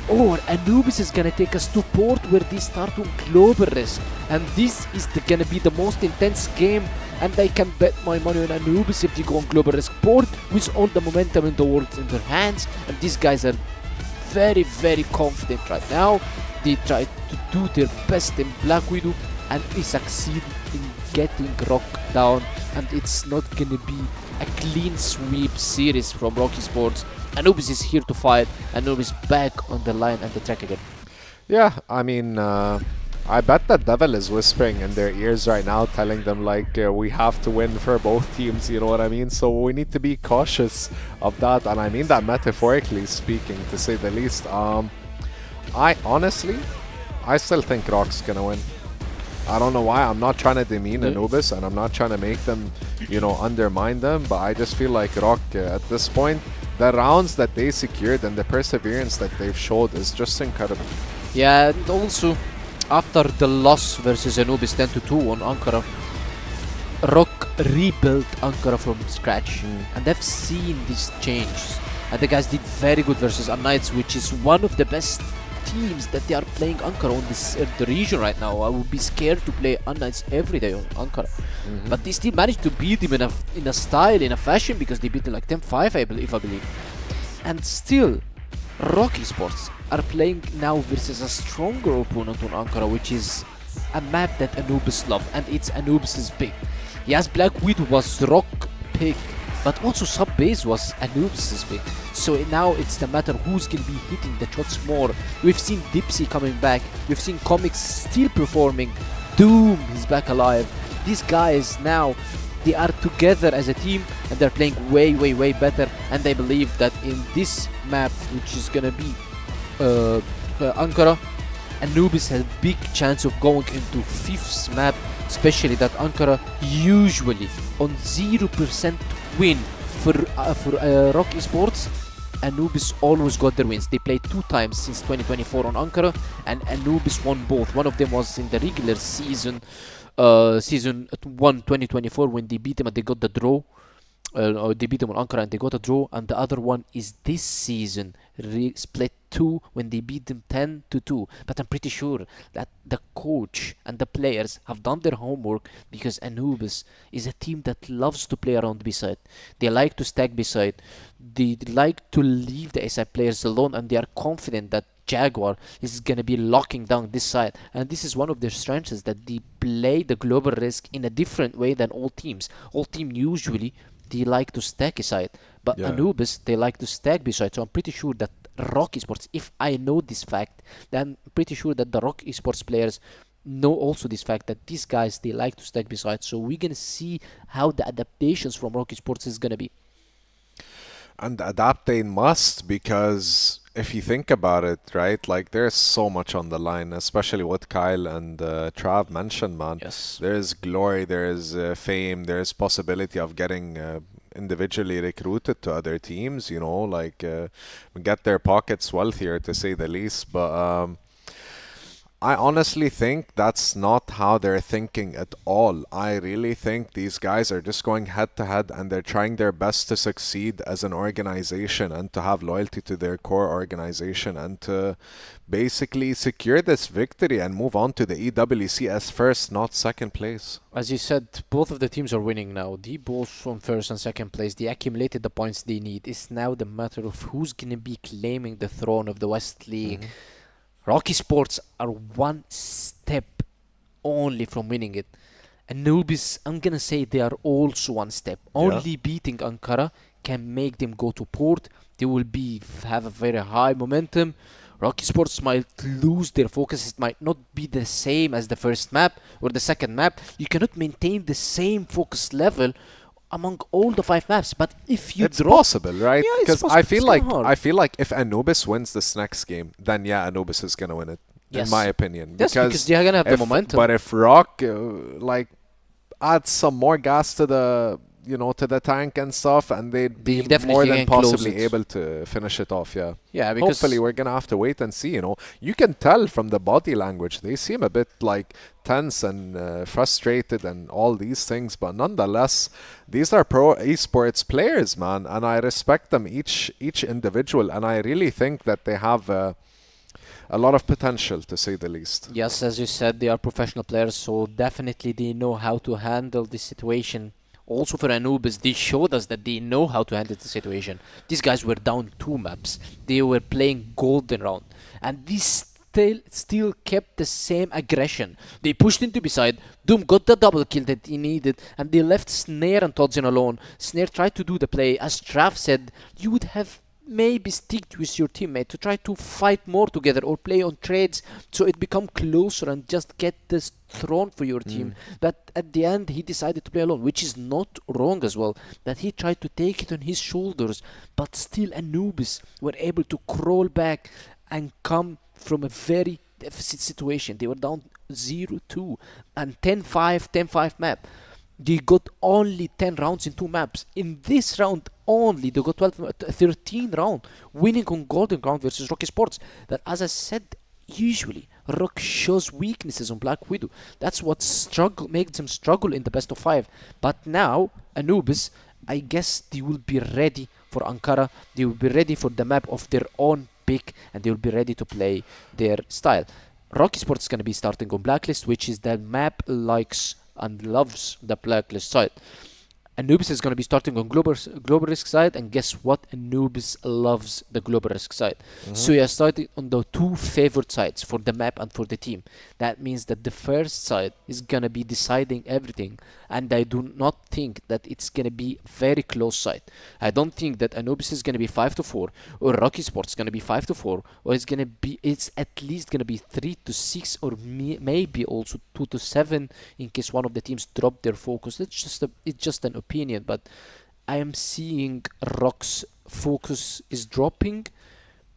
or Anubis is gonna take us to port where they start on global risk, and this is gonna be the most intense game, and I can bet my money on Anubis if they go on global risk port with all the momentum in the world in their hands, and these guys are very, very confident right now. They try to do their best in Black Widow, and they succeed in getting ROC down, and it's not gonna be a clean sweep series from ROC Esports. Anubis is here to fight. Anubis back on the line and the track again. Yeah, I mean, I bet the devil is whispering in their ears right now, telling them like we have to win for both teams, you know what I mean? So we need to be cautious of that, and I mean that metaphorically speaking, to say the least. I honestly, I still think ROC's gonna win. I don't know why. I'm not trying to demean Anubis, and I'm not trying to make them, you know, undermine them, but I just feel like ROC at this point, the rounds that they secured and the perseverance that they've showed is just incredible. Yeah, and also after the loss versus Anubis 10-2 on Ankara, ROC rebuilt Ankara from scratch, and I've seen these changes. And the guys did very good versus unKnights, which is one of the best teams that they are playing Ankara on this the region right now. I would be scared to play unKnights every day on Ankara, but they still managed to beat them in a style, in a fashion, because they beat them like 10-5, I believe. And still, ROC Esports are playing now versus a stronger opponent on Ankara, which is a map that Anubis love, and it's Anubis' pick. Yes, Black Widow was ROC pick, but also Sub-Base was Anubis' pick. So now it's the matter who's going to be hitting the shots more. We've seen Dipsy coming back. We've seen Comics still performing. Doom is back alive. These guys now, they are together as a team, and they're playing way, way, way better. And I believe that in this map, which is going to be Ankara, Anubis has a big chance of going into 5th map, especially that Ankara usually on 0% win for ROC Esports. Anubis always got their wins. They played 2 times since 2024 on Ankara, and Anubis won both. One of them was in the regular season, season 1 2024, when they beat them and they got the draw. They beat them on Ankara and they got a draw, and the other one is this season, split 2, when they beat them 10-2. But I'm pretty sure that the coach and the players have done their homework, because Anubis is a team that loves to play around B-side. They like to stack B-side. They like to leave the A-side players alone, and they are confident that Jaguar is going to be locking down this side. And this is one of their strengths, is that they play the global risk in a different way than all teams. All teams usually, they like to stack a side, but Anubis, they like to stack B-side. So I'm pretty sure that ROC Esports, if I know this fact, then I'm pretty sure that the ROC Esports players know also this fact, that these guys, they like to stack B-side. So we're going to see how the adaptations from ROC Esports is going to be. And adapt they must, because if you think about it, right, like there's so much on the line, especially what Kyle and Trav mentioned, man. Yes. There's glory, there's fame, there's possibility of getting individually recruited to other teams, you know, like get their pockets wealthier, to say the least. But I honestly think that's not how they're thinking at all. I really think these guys are just going head to head, and they're trying their best to succeed as an organization and to have loyalty to their core organization and to basically secure this victory and move on to the EWC as first, not second place. As you said, both of the teams are winning now. They both on first and second place. They accumulated the points they need. It's now the matter of who's going to be claiming the throne of the West League. ROC Esports are one step only from winning it. Anubis, I'm gonna say they are also one step. Only beating Ankara can make them go to port. They will have a very high momentum. ROC Esports might lose their focus. It might not be the same as the first map or the second map. You cannot maintain the same focus level among all the 5 maps, but if you it's possible, right? Yeah, because I feel like if Anubis wins this next game, then Anubis is gonna win it. Yes. In my opinion, yes, because they're gonna have the momentum. But if ROC like adds some more gas to the to the tank and stuff, and they'd be more than possibly able to finish it off. Yeah, because hopefully we're gonna have to wait and see. You can tell from the body language, they seem a bit like tense and frustrated and all these things, but nonetheless, these are pro esports players, man, and I respect them each individual, and I really think that they have a lot of potential, to say the least. Yes, as you said, they are professional players, so definitely they know how to handle this situation. Also for Anubis, they showed us that they know how to handle the situation. These guys were down 2 maps. They were playing golden round. And these still kept the same aggression. They pushed into B-side. Doom got the double kill that he needed, and they left Snare and Todzin alone. Snare tried to do the play. As Trav said, you would have maybe stick with your teammate to try to fight more together or play on trades so it become closer and just get this throne for your team. But at the end he decided to play alone, which is not wrong as well, that he tried to take it on his shoulders. But still Anubis were able to crawl back and come from a very deficit situation. They were down 0-2 and 10-5, 10-5 map. They got only 10 rounds in 2 maps. In this round only, they got 13 round, winning on Golden Ground versus ROC Esports. That, as I said, usually ROC shows weaknesses on Black Widow. That's what makes them struggle in the best of 5. But now, Anubis, I guess they will be ready for Ankara. They will be ready for the map of their own pick, and they will be ready to play their style. ROC Esports is going to be starting on Blacklist, which is the map likes and loves the Blacklist side. Anubis is going to be starting on global risk side, and guess what? Anubis loves the global risk side. So you are starting on the 2 favorite sides for the map and for the team. That means that the first side is going to be deciding everything, and I do not think that it's going to be very close side. I don't think that Anubis is going to be 5-4 or ROC Esports is going to be 5-4, or it's at least going to be 3-6, or maybe also 2-7 in case one of the teams drop their focus. It's just an opinion, but I am seeing ROC's focus is dropping,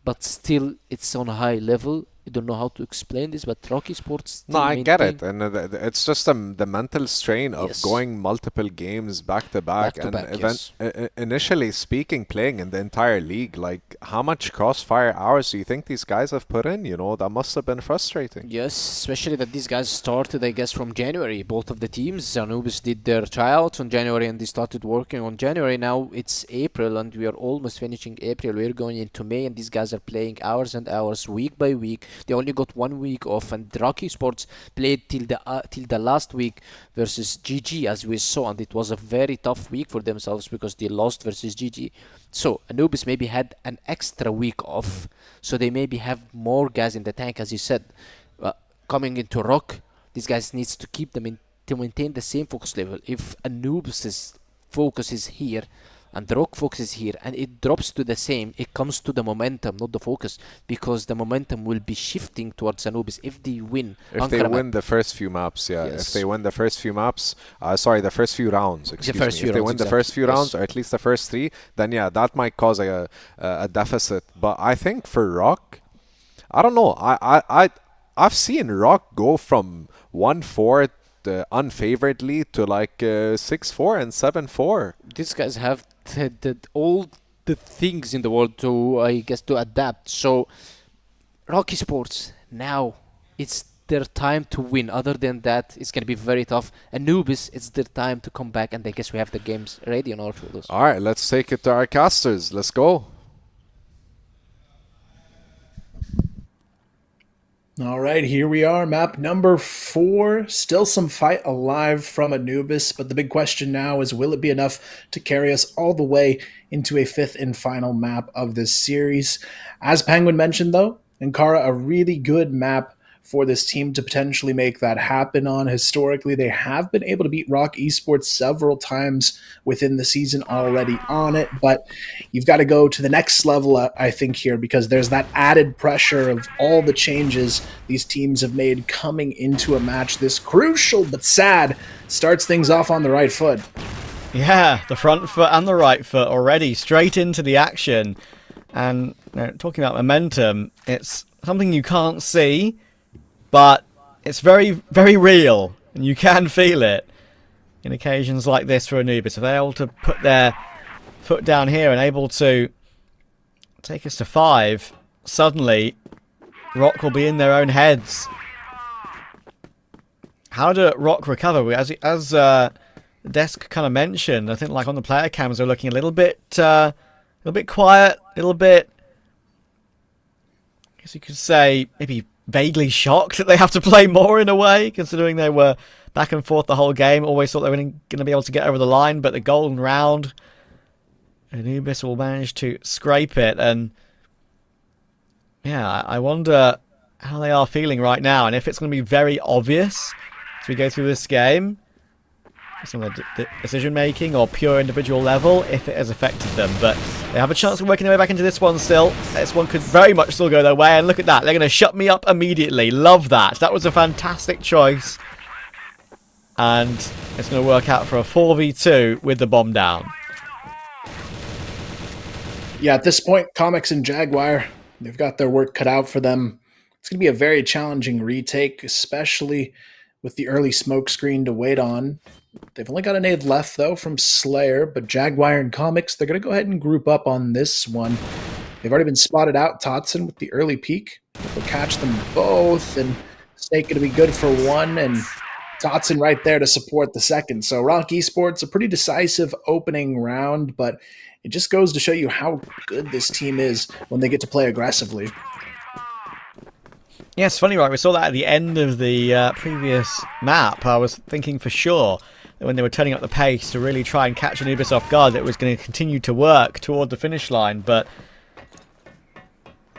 but still it's on a high level. I don't know how to explain this, but ROC Esports. No, I get it, and it's just the mental strain of going multiple games back to back, and initially speaking, playing in the entire league. Like, how much Crossfire hours do you think these guys have put in? You know, that must have been frustrating. Yes, especially that these guys started, I guess, from January. Both of the teams, Anubis did their tryouts on January, and they started working on January. Now it's April, and we are almost finishing April. We're going into May, and these guys are playing hours and hours, week by week. They only got 1 week off, and ROC Esports played till the last week versus GG, as we saw, and it was a very tough week for themselves because they lost versus GG. So Anubis maybe had an extra week off, so they maybe have more gas in the tank, as you said. Coming into ROC, these guys needs to keep them to maintain the same focus level. If Anubis's focus is here and the ROC focus is here, and it drops to the same, it comes to the momentum, not the focus, because the momentum will be shifting towards Anubis if they win. If they win the first few maps, yeah. Yes. If they win the first few maps, the first few rounds, excuse me. If they win the first few rounds, or at least the first 3, then yeah, that might cause a deficit. But I think for ROC, I don't know. I've seen ROC go from 1-4 unfavoredly to like 6-4 and 7-4. These guys have all the things in the world to, I guess, to adapt. So ROC Esports, now it's their time to win. Other than that, it's going to be very tough. Anubis, it's their time to come back, and I guess we have the games ready on our shoulders. All right, let's take it to our casters. Let's go. All right, here we are, map number 4. Still some fight alive from Anubis, but the big question now is, will it be enough to carry us all the way into a 5th and final map of this series? As Penguin mentioned, though, Ankara, a really good map for this team to potentially make that happen on. Historically, they have been able to beat ROC Esports several times within the season already on it, but you've got to go to the next level, I think, here, because there's that added pressure of all the changes these teams have made coming into a match this crucial but sad starts things off on the right foot. Yeah, the front foot and the right foot already straight into the action. And talking about momentum, it's something you can't see, but it's very, very real, and you can feel it in occasions like this for Anubis. If they're able to put their foot down here and able to take us to 5, suddenly ROC will be in their own heads. How do ROC recover? As Desk kind of mentioned, I think like on the player cams they're looking a little bit quiet, a little bit guess you could say maybe vaguely shocked that they have to play more in a way, considering they were back and forth the whole game. Always thought they were going to be able to get over the line, but the golden round, Anubis will manage to scrape it. And yeah, I wonder how they are feeling right now, and if it's going to be very obvious as we go through this game, some of the decision making or pure individual level, if it has affected them. But they have a chance of working their way back into this one still. This one could very much still go their way, and look at that, they're going to shut me up immediately. Love that. That was a fantastic choice, and it's going to work out for a 4v2 with the bomb down. Yeah, at this point, Comics and Jaguar, they've got their work cut out for them. It's going to be a very challenging retake, especially with the early smoke screen to wait on. They've only got a nade left, though, from Slayer, but Jaguar and Comics, they're going to go ahead and group up on this one. They've already been spotted out. Totson with the early peek will catch them both, and Snake going to be good for one, and Totson right there to support the second. So ROC Esports, a pretty decisive opening round, but it just goes to show you how good this team is when they get to play aggressively. Yeah, it's funny, right? We saw that at the end of the previous map. I was thinking for sure that when they were turning up the pace to really try and catch Anubis off guard, it was going to continue to work toward the finish line. But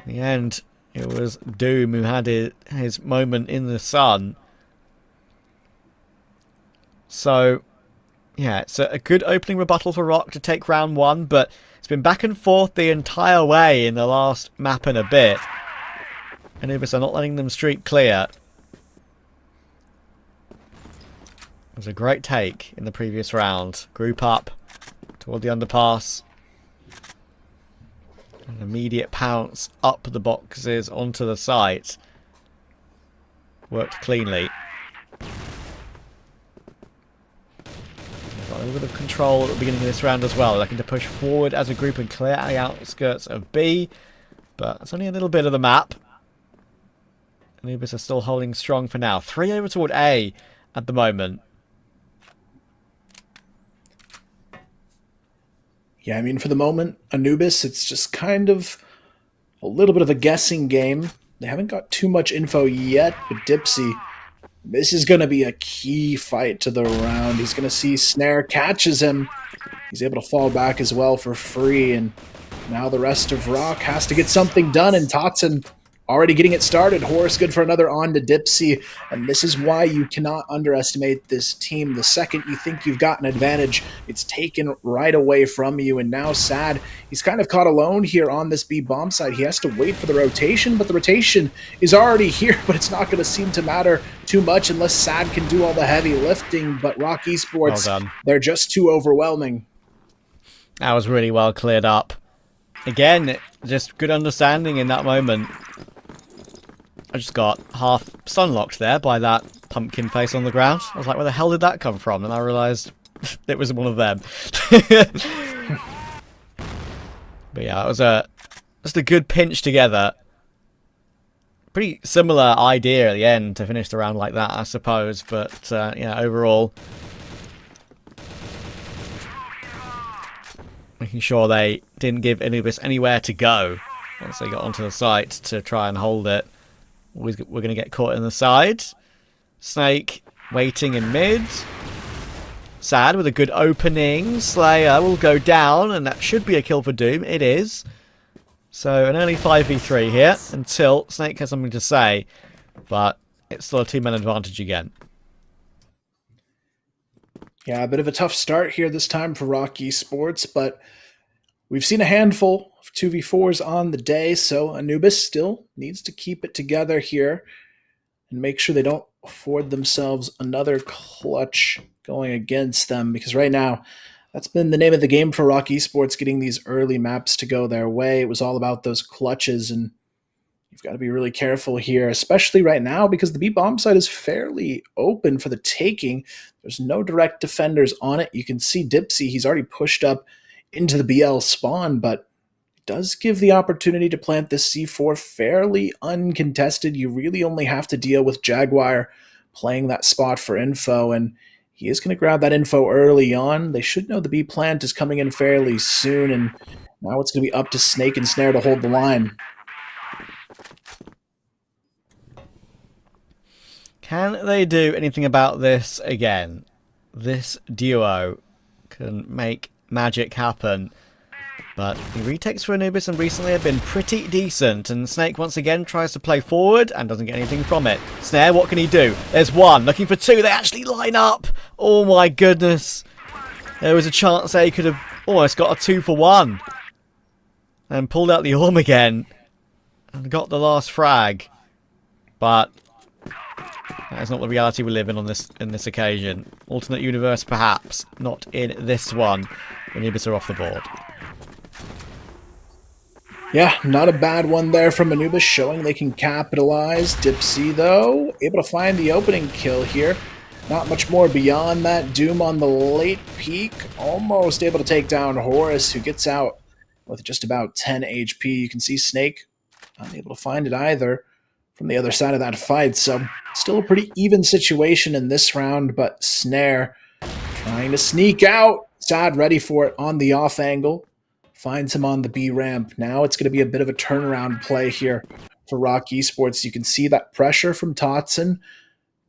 in the end, it was Doom who had his moment in the sun. So, yeah, it's a good opening rebuttal for ROC to take round one, but it's been back and forth the entire way in the last map and a bit. Anubis are not letting them streak clear. It was a great take in the previous round. Group up toward the underpass. An immediate pounce up the boxes onto the site. Worked cleanly. Got a little bit of control at the beginning of this round as well. Looking to push forward as a group and clear out the outskirts of B. But it's only a little bit of the map. Anubis are still holding strong for now. 3 over toward A at the moment. Yeah, I mean, for the moment, Anubis, it's just kind of a little bit of a guessing game. They haven't got too much info yet, but Dipsy, this is going to be a key fight to the round. He's going to see Snare catches him. He's able to fall back as well for free, and now the rest of ROC has to get something done, and Totson already getting it started. Horse good for another on to Dipsy, and this is why you cannot underestimate this team. The second you think you've got an advantage, it's taken right away from you, and now Sad, he's kind of caught alone here on this B bomb side. He has to wait for the rotation, but the rotation is already here, but it's not going to seem to matter too much unless Sad can do all the heavy lifting, but ROC Esports, Well done. They're just too overwhelming. That was really well cleared up. Again, just good understanding in that moment. I just got half stun-locked there by that pumpkin face on the ground. I was like, where the hell did that come from? And I realised it was one of them. But yeah, it was just a good pinch together. Pretty similar idea at the end to finish the round like that, I suppose. But yeah, overall, making sure they didn't give Anubis anywhere to go once they got onto the site to try and hold it. We're going to get caught in the side. Snake waiting in mid. Sad with a good opening. Slayer will go down, and that should be a kill for Doom. It is. So an early 5v3 here until Snake has something to say. But it's still a two-man advantage again. Yeah, a bit of a tough start here this time for ROC Esports, but we've seen a handful of 2v4s on the day, so Anubis still needs to keep it together here and make sure they don't afford themselves another clutch going against them, because right now, that's been the name of the game for ROC Esports, getting these early maps to go their way. It was all about those clutches, and you've got to be really careful here, especially right now, because the B-bomb side is fairly open for the taking. There's no direct defenders on it. You can see Dipsy, he's already pushed up into the BL spawn, but it does give the opportunity to plant this C4 fairly uncontested. You really only have to deal with Jaguar playing that spot for info, and he is going to grab that info early on. They should know the B plant is coming in fairly soon, and now it's going to be up to Snake and Snare to hold the line. Can they do anything about this again? This duo can make magic happen. But the retakes for Anubis and recently have been pretty decent, and Snake once again tries to play forward and doesn't get anything from it. Snare, what can he do? There's one, looking for two, they actually line up! Oh my goodness! There was a chance there he could have almost got a 2-for-1. And pulled out the Orm again, and got the last frag. But that is not the reality we live in on this occasion. Alternate universe perhaps, not in this one. Anubis are off the board. Yeah, not a bad one there from Anubis, showing they can capitalize. Dipsy, though, able to find the opening kill here. Not much more beyond that. Doom on the late peak, almost able to take down Horus, who gets out with just about 10 HP. You can see Snake unable to find it either from the other side of that fight. So still a pretty even situation in this round, but Snare trying to sneak out. Sad ready for it on the off angle. Finds him on the B ramp. Now it's going to be a bit of a turnaround play here for ROC Esports. You can see that pressure from Totson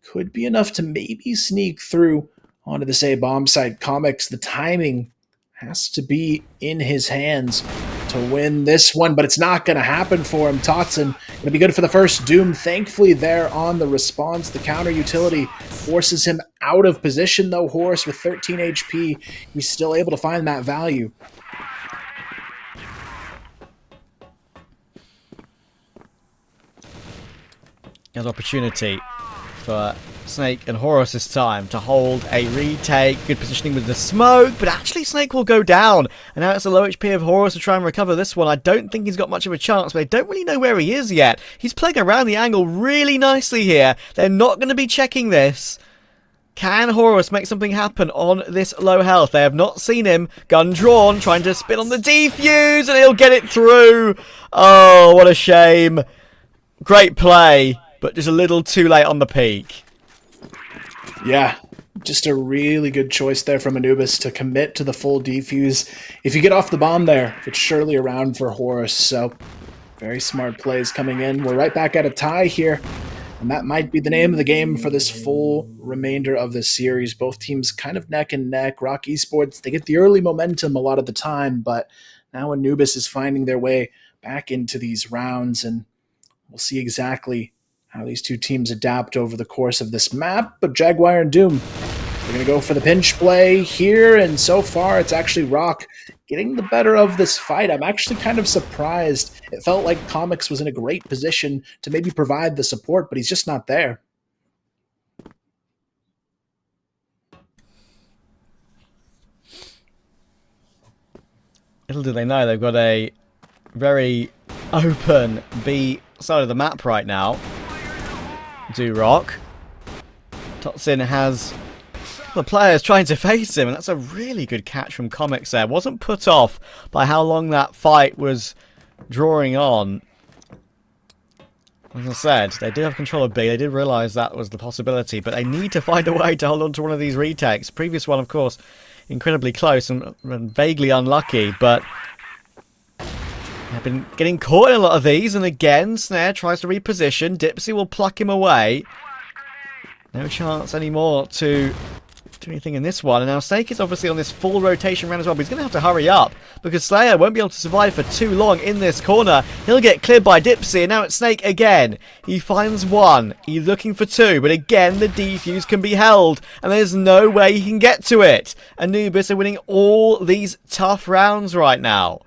could be enough to maybe sneak through onto this A bomb site. Comics, the timing has to be in his hands to win this one, but it's not going to happen for him. Totson going to be good for the first Doom. Thankfully there on the response, the counter utility forces him out of position, though. Horus with 13 HP, he's still able to find that value. There's opportunity for Snake and Horus this time to hold a retake. Good positioning with the smoke, but actually Snake will go down. And now it's a low HP of Horus to try and recover this one. I don't think he's got much of a chance, but they don't really know where he is yet. He's playing around the angle really nicely here. They're not going to be checking this. Can Horus make something happen on this low health? They have not seen him. Gun drawn, trying to spin on the defuse, and he'll get it through. Oh, what a shame. Great play, but just a little too late on the peak. Yeah, just a really good choice there from Anubis to commit to the full defuse. If you get off the bomb there, it's surely around for Horus. So very smart plays coming in. We're right back at a tie here, and that might be the name of the game for this full remainder of the series. Both teams kind of neck and neck. ROC Esports, they get the early momentum a lot of the time, but now Anubis is finding their way back into these rounds, and we'll see exactly how these two teams adapt over the course of this map. But Jaguar and Doom, they're going to go for the pinch play here, and so far it's actually ROC getting the better of this fight. I'm actually kind of surprised. It felt like Comics was in a great position to maybe provide the support, but he's just not there. Little do they know they've got a very open B side of the map right now. Do ROC. Totson has the players trying to face him, and that's a really good catch from Comics there. Wasn't put off by how long that fight was drawing on. As I said, they do have control of B. They did realise that was the possibility, but they need to find a way to hold on to one of these retakes. Previous one, of course, incredibly close and vaguely unlucky, but I've been getting caught in a lot of these, and again, Snare tries to reposition. Dipsy will pluck him away. No chance anymore to do anything in this one. And now Snake is obviously on this full rotation round as well, but he's going to have to hurry up because Slayer won't be able to survive for too long in this corner. He'll get cleared by Dipsy, and now it's Snake again. He finds one. He's looking for two, but again, the defuse can be held, and there's no way he can get to it. Anubis are winning all these tough rounds right now.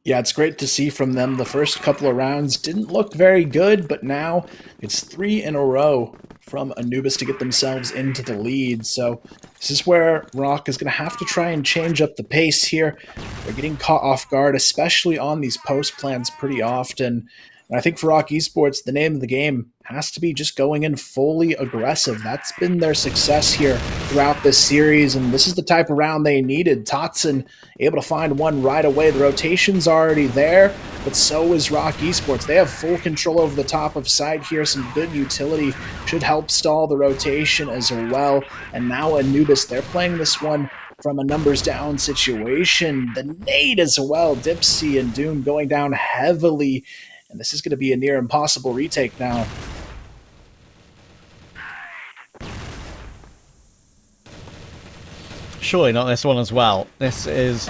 Yeah, it's great to see from them. The first couple of rounds didn't look very good, but now it's 3 in a row from Anubis to get themselves into the lead. So this is where ROC is going to have to try and change up the pace here. They're getting caught off guard, especially on these post plans pretty often. And I think for ROC Esports, the name of the game has to be just going in fully aggressive. That's been their success here throughout this series, and this is the type of round they needed. Totson able to find one right away. The rotation's already there, but so is ROC Esports. They have full control over the top of side here. Some good utility should help stall the rotation as well. And now Anubis, they're playing this one from a numbers down situation. The nade as well. Dipsy and Doom going down heavily. And this is going to be a near impossible retake now. surely not this one as well. This is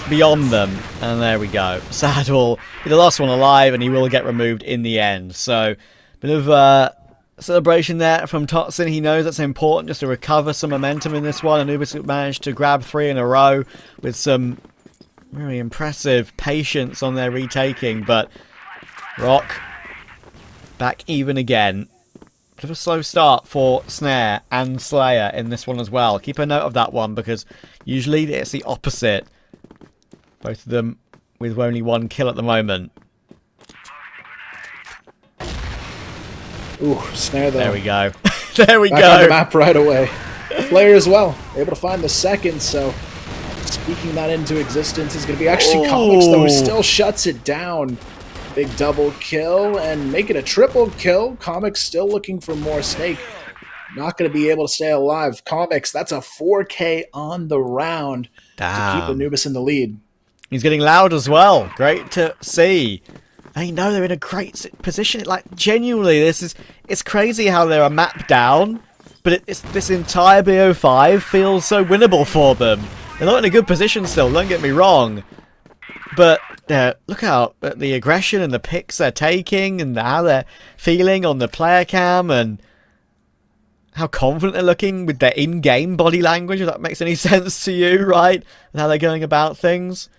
beyond them. And there we go. Sad will be the last one alive, and he will get removed in the end. So, bit of celebration there from Totson. He knows that's important just to recover some momentum in this one. Anubis managed to grab 3 in a row with some very impressive patience on their retaking, but ROC back even again. Bit of a slow start for Snare and Slayer in this one as well. Keep a note of that one, because usually it's the opposite. Both of them with only 1 kill at the moment. Ooh, Snare though. There we go. There we Back on the go. map right away. Player as well, able to find the second, so speaking that into existence is going to be actually Comics, though, who still shuts it down. Big double kill and make it a triple kill. Comics still looking for more. Snake not going to be able to stay alive. Comics, that's a 4K on the round to keep Anubis in the lead. He's getting loud as well. Great to see. I know they're in a great position. Like, genuinely, it's crazy how they're a map down, but it's this entire BO5 feels so winnable for them. They're not in a good position still, don't get me wrong. But look out at the aggression and the picks they're taking and how they're feeling on the player cam and how confident they're looking with their in-game body language, if that makes any sense to you, right? And how they're going about things.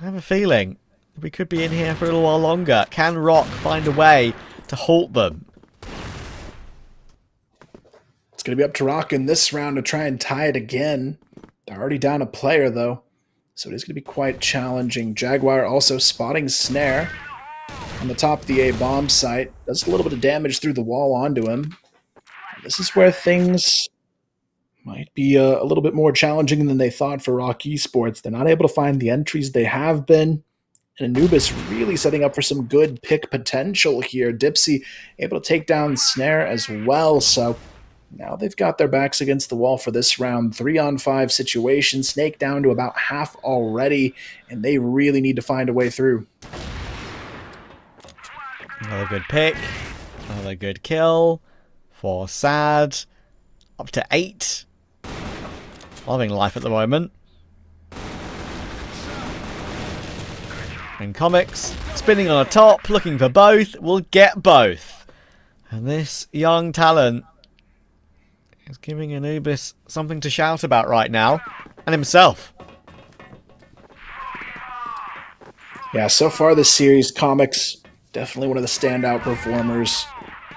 I have a feeling we could be in here for a little while longer. Can ROC find a way to halt them? It's going to be up to ROC in this round to try and tie it again. They're already down a player, though, so it is going to be quite challenging. Jaguar also spotting Snare on the top of the A bomb site. Does a little bit of damage through the wall onto him. This is where things might be a little bit more challenging than they thought for ROC Esports. They're not able to find the entries they have been. And Anubis really setting up for some good pick potential here. Dipsy able to take down Snare as well. So now they've got their backs against the wall for this round. 3-on-5 situation. Snake down to about half already. And they really need to find a way through. Another good pick. Another good kill. For Sad. Up to 8. Loving life at the moment. And Comics, spinning on a top, looking for both, will get both. And this young talent is giving Anubis something to shout about right now, and himself. Yeah, so far this series, Comics, definitely one of the standout performers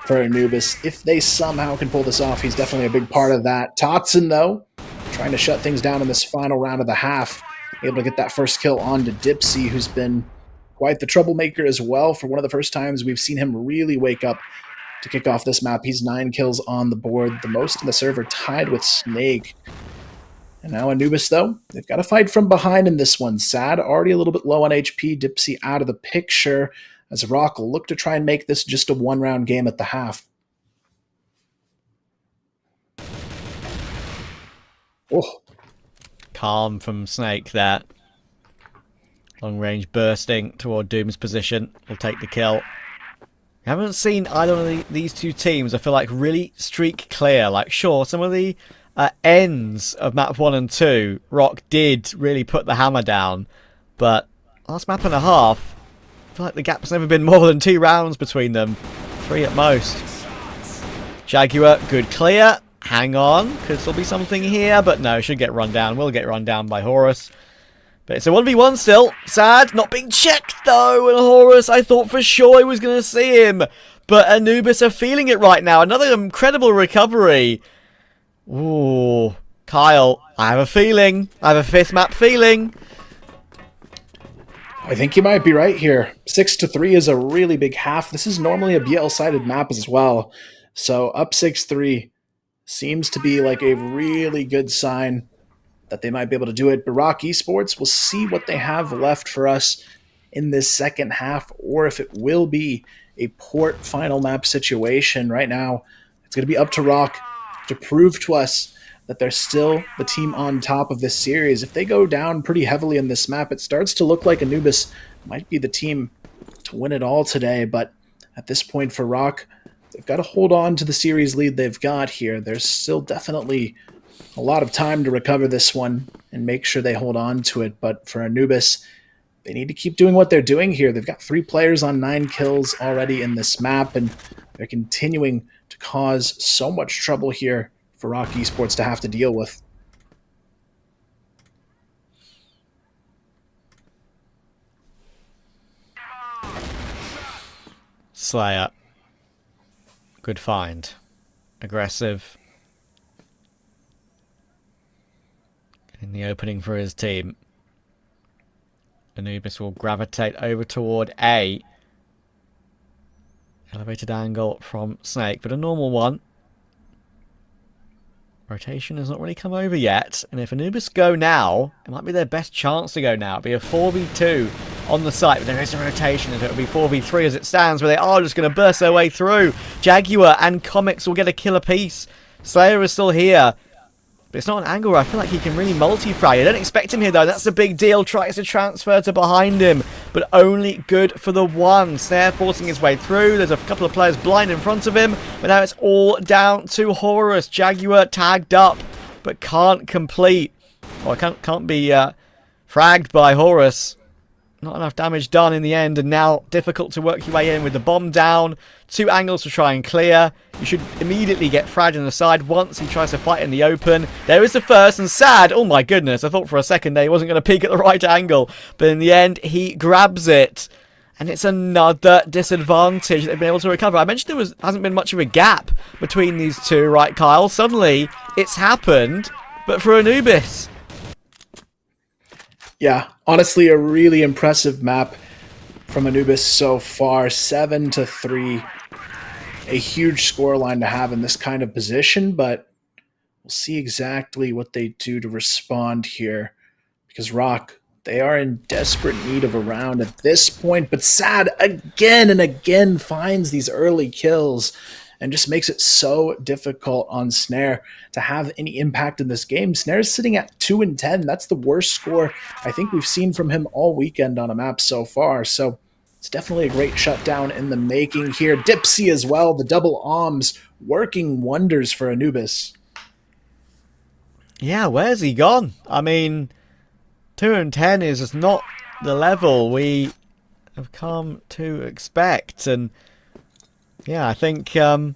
for Anubis. If they somehow can pull this off, he's definitely a big part of that. Totson, though, trying to shut things down in this final round of the half. Able to get that first kill onto Dipsy, who's been quite the troublemaker as well. For one of the first times we've seen him really wake up to kick off this map. He's 9 kills on the board, the most in the server, tied with Snake. And now Anubis, though, they've got to fight from behind in this one. Sad, already a little bit low on HP. Dipsy out of the picture as ROC will look to try and make this just a one-round game at the half. Oh. Calm from Snake there. Long range bursting toward Doom's position. Will take the kill. We haven't seen either of these two teams, I feel like, really streak clear. Like, sure, some of the ends of map 1 and 2, ROC did really put the hammer down. But last map and a half, I feel like the gap's never been more than 2 rounds between them. 3 at most. Jaguar, good clear. Hang on, could still be something here, but no, should get run down. Will get run down by Horus. But it's a 1v1 still. Sad, not being checked though, and Horus, I thought for sure he was going to see him. But Anubis are feeling it right now. Another incredible recovery. Ooh, Kyle, I have a feeling. I have a 5th map feeling. I think you might be right here. 6-3 is a really big half. This is normally a BL-sided map as well. So up 6-3 seems to be like a really good sign that they might be able to do it. But ROC Esports will see what they have left for us in this second half, or if it will be a port final map situation. Right now, it's going to be up to ROC to prove to us that they're still the team on top of this series. If they go down pretty heavily in this map, it starts to look like Anubis might be the team to win it all today. But at this point for ROC, they've got to hold on to the series lead they've got here. There's still definitely A lot of time to recover this one and make sure they hold on to it. But for Anubis, they need to keep doing what they're doing here. They've got 3 players on 9 kills already in this map, and they're continuing to cause so much trouble here for ROC Esports to have to deal with. Slayer. Good find. Aggressive. In the opening for his team. Anubis will gravitate over toward A. Elevated angle from Snake, but a normal one. Rotation has not really come over yet, and if Anubis go now, it might be their best chance to go now. It'll be a 4v2 on the site, but there is a rotation, and it'll be 4v3 as it stands, where they are just going to burst their way through. Jaguar and Comics will get a kill apiece. Slayer is still here. But it's not an angle where I feel like he can really multi-frag. I don't expect him here, though. That's a big deal. Tries to transfer to behind him, but only good for the one. Snare forcing his way through. There's a couple of players blind in front of him, but now it's all down to Horus. Jaguar tagged up, but can't complete. Or can't be fragged by Horus. Not enough damage done in the end, and now difficult to work your way in with the bomb down. 2 angles to try and clear. You should immediately get fragged in the side once he tries to fight in the open. There is the first, and Sad, oh my goodness, I thought for a second there he wasn't going to peek at the right angle, but in the end he grabs it. And it's another disadvantage they've been able to recover. I mentioned there hasn't been much of a gap between these two, right, Kyle? Suddenly it's happened, but for Anubis. Yeah, honestly, a really impressive map from Anubis so far. 7-3. A huge scoreline to have in this kind of position, but we'll see exactly what they do to respond here. Because ROC, they are in desperate need of a round at this point, but Sad again and again finds these early kills and just makes it so difficult on Snare to have any impact in this game. Snare's sitting at 2-10. That's the worst score I think we've seen from him all weekend on a map so far. So it's definitely a great shutdown in the making here. Dipsy as well, the double arms working wonders for Anubis. Yeah, where's he gone? I mean, 2-10 is just not the level we have come to expect, and yeah, I think they're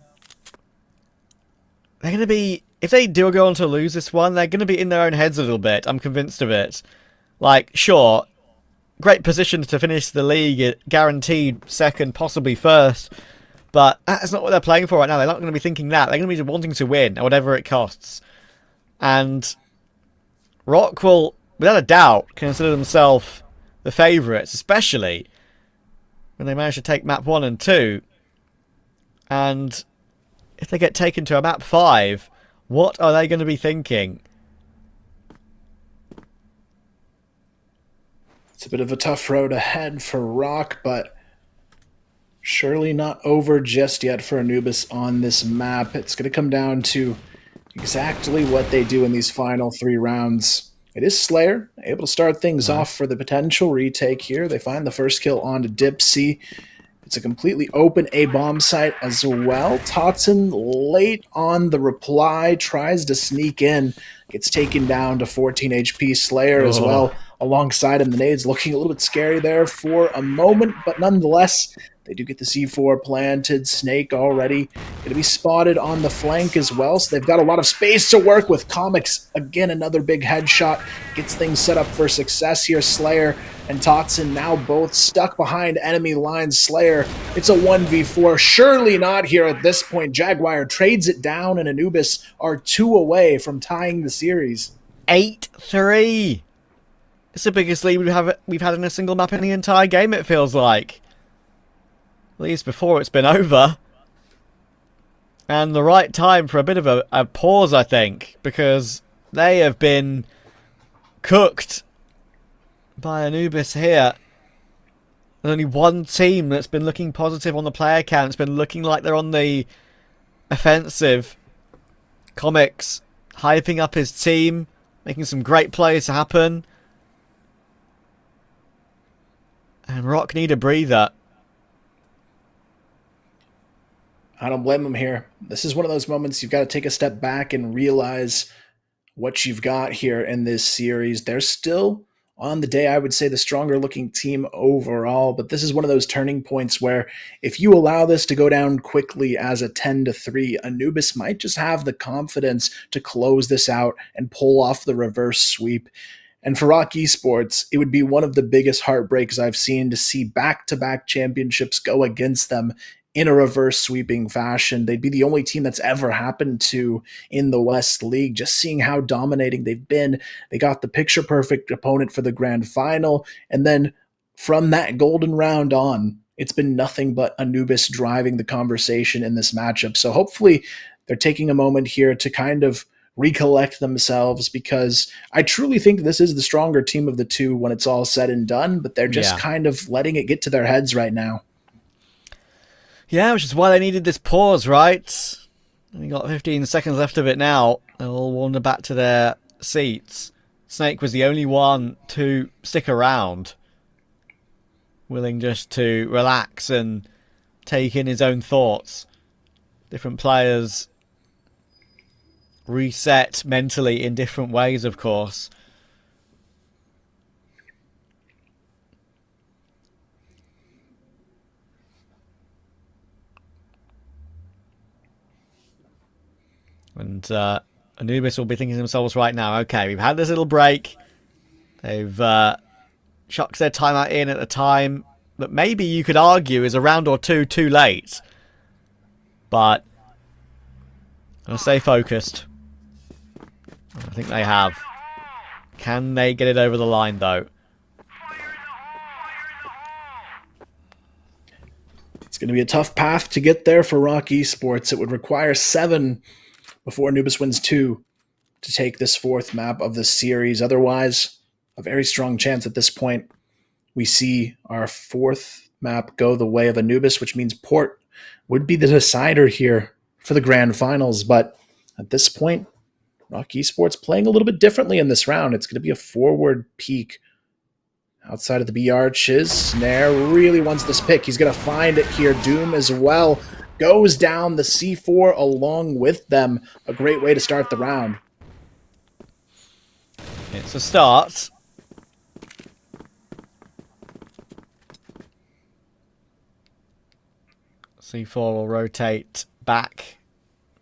going to be, if they do go on to lose this one, they're going to be in their own heads a little bit. I'm convinced of it. Like, sure, great position to finish the league, guaranteed second, possibly first, but that's not what they're playing for right now. They're not going to be thinking that. They're going to be wanting to win at whatever it costs. And ROC will, without a doubt, consider themselves the favourites, especially when they manage to take map 1 and 2. And if they get taken to a map 5, what are they going to be thinking? It's a bit of a tough road ahead for ROC, but surely not over just yet for Anubis on this map. It's going to come down to exactly what they do in these final 3 rounds. It is Slayer, able to start things off for the potential retake here. They find the first kill onto Dipsy. It's a completely open A-bomb site as well. Totson late on the reply, tries to sneak in, gets taken down to 14 HP. Slayer as well, alongside him. The nades looking a little bit scary there for a moment, but nonetheless, they do get the C4 planted. Snake already going to be spotted on the flank as well, so they've got a lot of space to work with. Comics, again, another big headshot, gets things set up for success here. Slayer and Totson now both stuck behind enemy lines. Slayer, it's a 1v4. Surely not here at this point. Jaguar trades it down, and Anubis are 2 away from tying the series. 8-3. It's the biggest lead we've had in a single map in the entire game, it feels like. At least before it's been over. And the right time for a bit of a pause, I think, because they have been cooked by Anubis here. There's only one team that's been looking positive on the player count. It's been looking like they're on the offensive. Comics hyping up his team, making some great plays happen. And ROC need a breather. I don't blame him here. This is one of those moments you've got to take a step back and realize what you've got here in this series. They're still on the day, I would say, the stronger looking team overall, but this is one of those turning points where if you allow this to go down quickly as a 10-3, Anubis might just have the confidence to close this out and pull off the reverse sweep. And for ROC Esports, it would be one of the biggest heartbreaks I've seen to see back-to-back championships go against them in a reverse sweeping fashion. They'd be the only team that's ever happened to in the West League. Just seeing how dominating they've been. They got the picture-perfect opponent for the grand final, and then from that golden round on, it's been nothing but Anubis driving the conversation in this matchup. So hopefully they're taking a moment here to kind of recollect themselves, because I truly think this is the stronger team of the two when it's all said and done, but they're just kind of letting it get to their heads right now. Yeah, which is why they needed this pause, right? Only got 15 seconds left of it now. They'll all wander back to their seats. Snake was the only one to stick around, willing just to relax and take in his own thoughts. Different players reset mentally in different ways, of course. And Anubis will be thinking to themselves right now, okay, we've had this little break. They've chucked their timeout in at a time that maybe you could argue is a round or two too late. But I'm going to stay focused. I think they have. Can they get it over the line, though? It's going to be a tough path to get there for ROC Esports. It would require 7 before Anubis wins 2 to take this 4th map of the series. Otherwise, a very strong chance at this point we see our 4th map go the way of Anubis, which means Port would be the decider here for the grand finals. But at this point, ROC Esports playing a little bit differently in this round. It's going to be a forward peek outside of the B arches. Snare really wants this pick. He's going to find it here. Doom as well goes down the C4 along with them. A great way to start the round. It's a start. C4 will rotate back.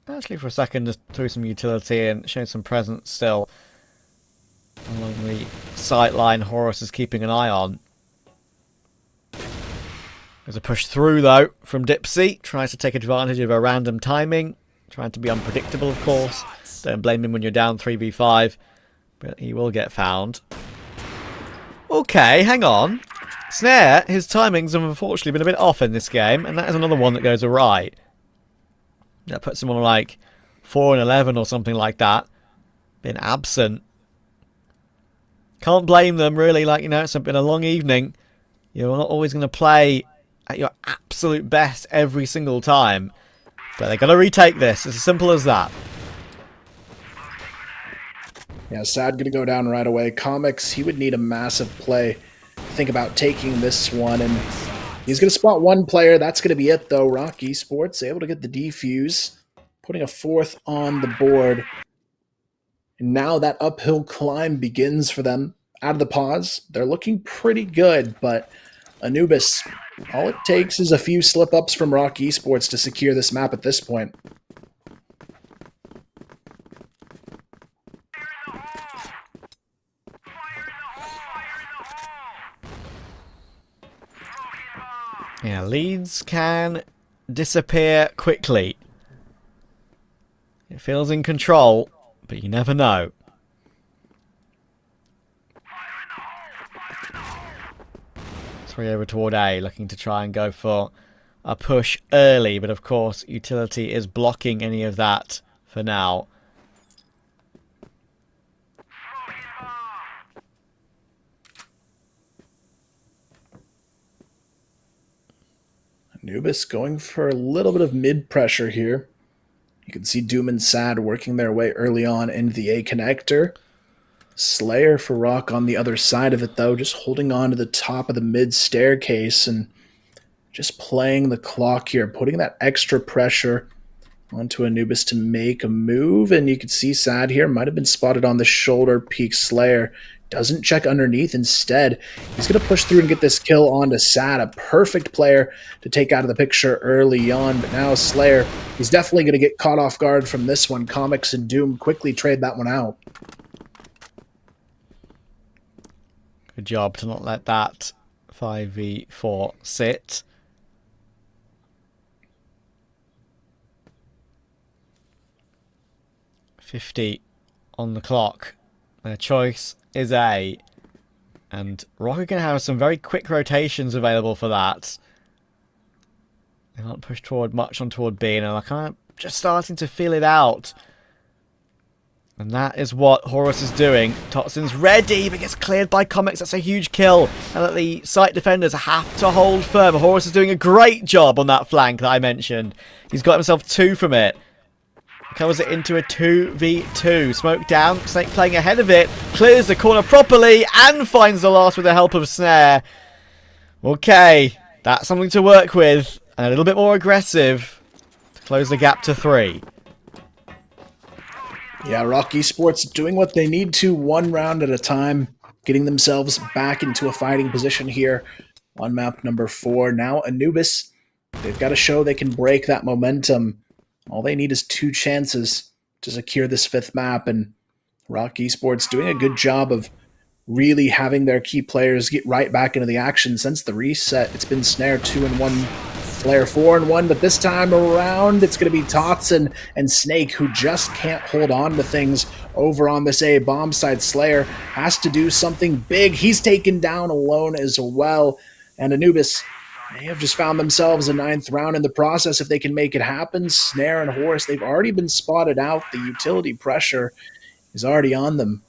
Actually, for a second, just threw some utility and showed some presence still along the sight line Horus is keeping an eye on. There's a push through, though, from Dipsy. Tries to take advantage of a random timing. Trying to be unpredictable, of course. Don't blame him when you're down 3v5. But he will get found. Okay, hang on. Snare, his timings have unfortunately been a bit off in this game. And that is another one that goes awry. That puts him on like 4 and 11 or something like that. Been absent. Can't blame them, really. Like, you know, it's been a long evening. You're not always going to play at your absolute best every single time. But they've got to retake this. It's as simple as that. Yeah, Sad going to go down right away. Comics, he would need a massive play. Think about taking this one, and he's going to spot one player. That's going to be it, though. ROC Esports able to get the defuse, putting a 4th on the board. And now that uphill climb begins for them. Out of the pause, they're looking pretty good, but Anubis, all it takes is a few slip-ups from ROC Esports to secure this map at this point. Yeah, leads can disappear quickly. It feels in control, but you never know. Three over toward A, looking to try and go for a push early, but of course utility is blocking any of that for now. Anubis going for a little bit of mid-pressure here. You can see Doom and Sad working their way early on into the A connector. Slayer for ROC on the other side of it, though, just holding on to the top of the mid staircase and just playing the clock here, putting that extra pressure onto Anubis to make a move, and you can see Sad here might have been spotted on the shoulder peak. Slayer doesn't check underneath. Instead, he's going to push through and get this kill onto Sad, a perfect player to take out of the picture early on. But now Slayer, he's definitely going to get caught off guard from this one. Comics and Doom quickly trade that one out. Good job to not let that 5v4 sit. .50 on the clock. Their choice is A. And ROC are going to have some very quick rotations available for that. They can't push toward much on toward B, and they're kind of just starting to feel it out. And that is what Horus is doing. Toxin's ready, but gets cleared by Comics. That's a huge kill. And that the site defenders have to hold firm. Horus is doing a great job on that flank that I mentioned. He's got himself 2 from it. Covers it into a 2v2. Smoke down. Snake playing ahead of it. Clears the corner properly and finds the last with the help of Snare. Okay, that's something to work with. And a little bit more aggressive to close the gap to 3. Yeah, ROC Esports doing what they need to, one round at a time, getting themselves back into a fighting position here on map number 4. Now Anubis, they've got to show they can break that momentum. All they need is 2 chances to secure this 5th map, and ROC Esports doing a good job of really having their key players get right back into the action. Since the reset, it's been Snare 2-1, Slayer 4-1, but this time around it's going to be Toxin and Snake who just can't hold on to things over on this A bomb side. Slayer has to do something big. He's taken down alone as well, and Anubis, they have just found themselves a 9th round in the process if they can make it happen. Snare and Horus, they've already been spotted out. The utility pressure is already on them.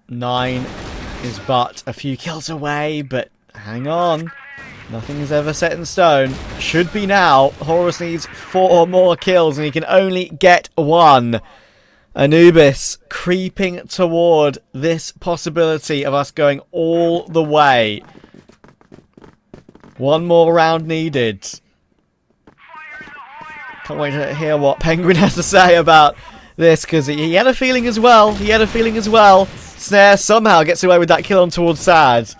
Nine is but a few kills away, but hang on. Nothing is ever set in stone. Should be now. Horus needs 4 more kills and he can only get 1. Anubis creeping toward this possibility of us going all the way. 1 more round needed. Can't wait to hear what Penguin has to say about this, because he had a feeling as well. Snare somehow gets away with that kill on towards Sad.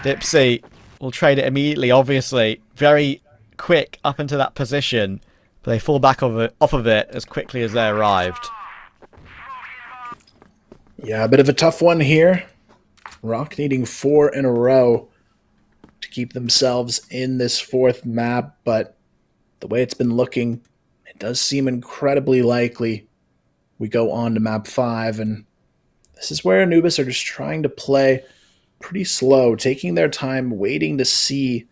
Dipsy will trade it immediately, obviously. Very quick up into that position. But they fall back off of it as quickly as they arrived. Yeah, a bit of a tough one here. ROC needing 4 in a row to keep themselves in this 4th map, but the way it's been looking, it does seem incredibly likely we go on to map 5, and this is where Anubis are just trying to play pretty slow, taking their time, waiting to see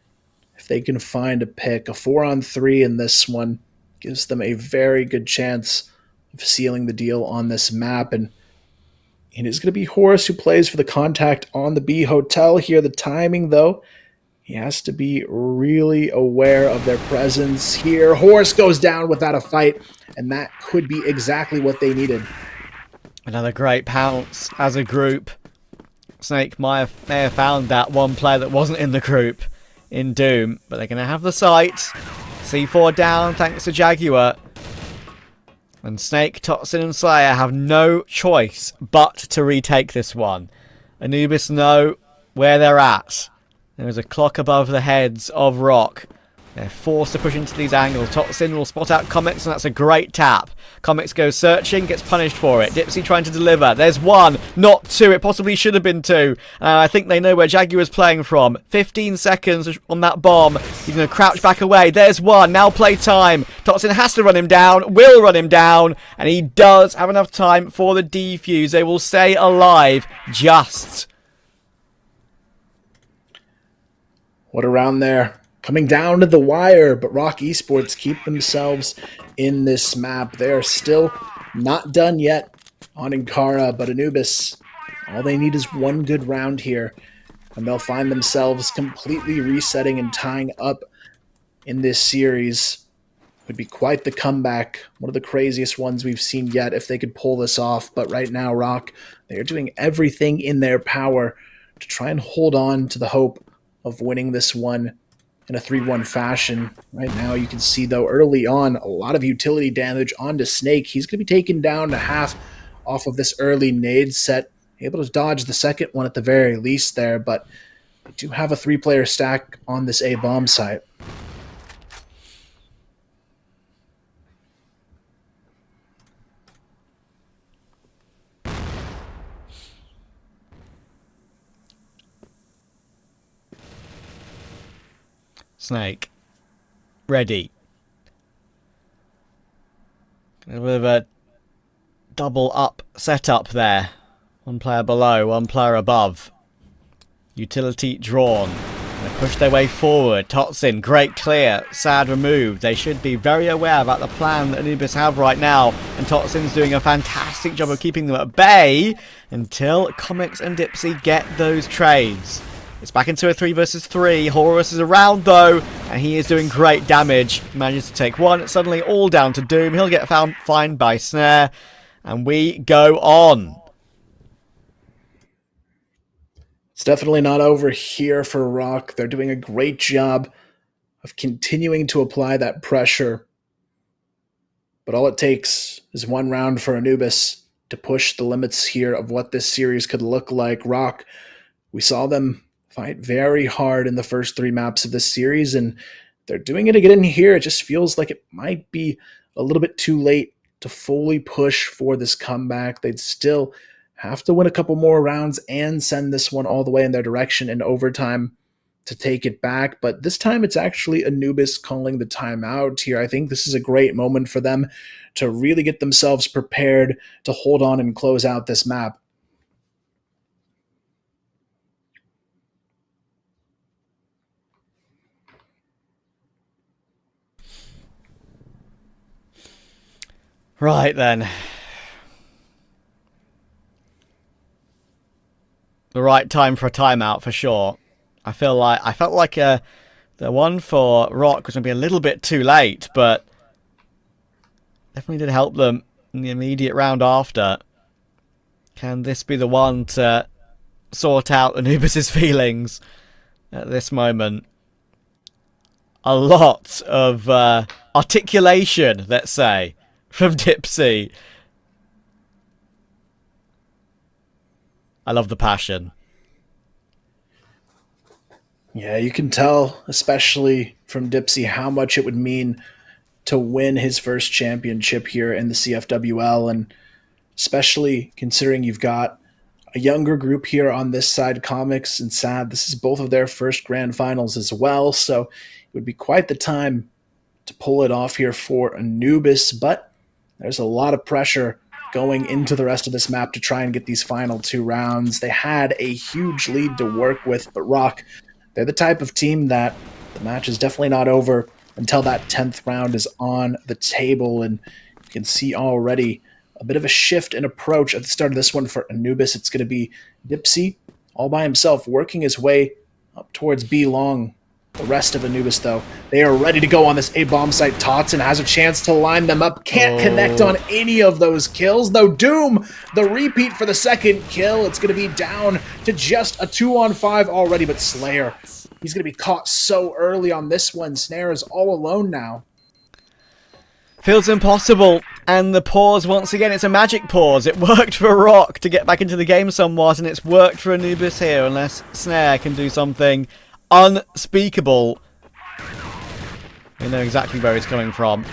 if they can find a pick. A 4-on-3 in this one gives them a very good chance of sealing the deal on this map, and it is going to be Horus who plays for the contact on the B hotel here. The timing, though, he has to be really aware of their presence here. Horus goes down without a fight, and that could be exactly what they needed. Another great pounce as a group. Snake may have found that one player that wasn't in the group in Doom, but they're going to have the site. C4 down thanks to Jaguar. And Snake, Toxin and Slayer have no choice but to retake this one. Anubis know where they're at. There is a clock above the heads of ROC. They're forced to push into these angles. Toxin will spot out Comics, and that's a great tap. Comics goes searching, gets punished for it. Dipsy trying to deliver. There's 1, not 2. It possibly should have been 2. I think they know where Jaguar's playing from. 15 seconds on that bomb. He's going to crouch back away. There's 1. Now play time. Toxin has to run him down. Will run him down. And he does have enough time for the defuse. They will stay alive. Just. What a round there. Coming down to the wire, but ROC Esports keep themselves in this map. They are still not done yet on Ankara, but Anubis, all they need is 1 good round here, and they'll find themselves completely resetting and tying up in this series. It would be quite the comeback, one of the craziest ones we've seen yet if they could pull this off. But right now, ROC, they are doing everything in their power to try and hold on to the hope of winning this one in a 3-1 fashion. Right now, you can see, though, early on, a lot of utility damage onto Snake. He's going to be taken down to half off of this early nade set. Able to dodge the second one at the very least there, but they do have a 3-player stack on this A-bomb site. Snake. Ready. A bit of a double up setup there. One player below, one player above. Utility drawn. They push their way forward. Totsin, great clear. Sad removed. They should be very aware about the plan that Anubis have right now. And Totsin's doing a fantastic job of keeping them at bay until Comics and Dipsy get those trades. It's back into a 3 versus 3. Horus is around though, and he is doing great damage. He manages to take one. It's suddenly all down to Doom. He'll get fined by Snare. And we go on. It's definitely not over here for ROC. They're doing a great job of continuing to apply that pressure. But all it takes is one round for Anubis to push the limits here of what this series could look like. ROC, we saw them fight very hard in the first 3 maps of this series, and they're doing it again here. It just feels like it might be a little bit too late to fully push for this comeback. They'd still have to win a couple more rounds and send this one all the way in their direction in overtime to take it back. But this time it's actually Anubis calling the timeout here. I think this is a great moment for them to really get themselves prepared to hold on and close out this map. Right then. The right time for a timeout for sure. I felt like the one for ROC was going to be a little bit too late, but definitely did help them in the immediate round after. Can this be the one to sort out Anubis' feelings at this moment? A lot of articulation, let's say, from Dipsy. I love the passion. Yeah, you can tell, especially from Dipsy, how much it would mean to win his first championship here in the CFWL, and especially considering you've got a younger group here on this side, Comics and Sad. This is both of their first grand finals as well, so it would be quite the time to pull it off here for Anubis, but there's a lot of pressure going into the rest of this map to try and get these final 2 rounds. They had a huge lead to work with, but ROC, they're the type of team that the match is definitely not over until that 10th round is on the table, and you can see already a bit of a shift in approach at the start of this one for Anubis. It's going to be Dipsy all by himself working his way up towards B long. The rest of Anubis, though, they are ready to go on this A-bomb site. Totsin has a chance to line them up. Can't connect on any of those kills, though. Doom, the repeat for the second kill. It's going to be down to just a 2-on-5 already, but Slayer, he's going to be caught so early on this one. Snare is all alone now. Feels impossible, and the pause, once again, it's a magic pause. It worked for ROC to get back into the game somewhat, and it's worked for Anubis here, unless Snare can do something unspeakable. They know exactly where he's coming from.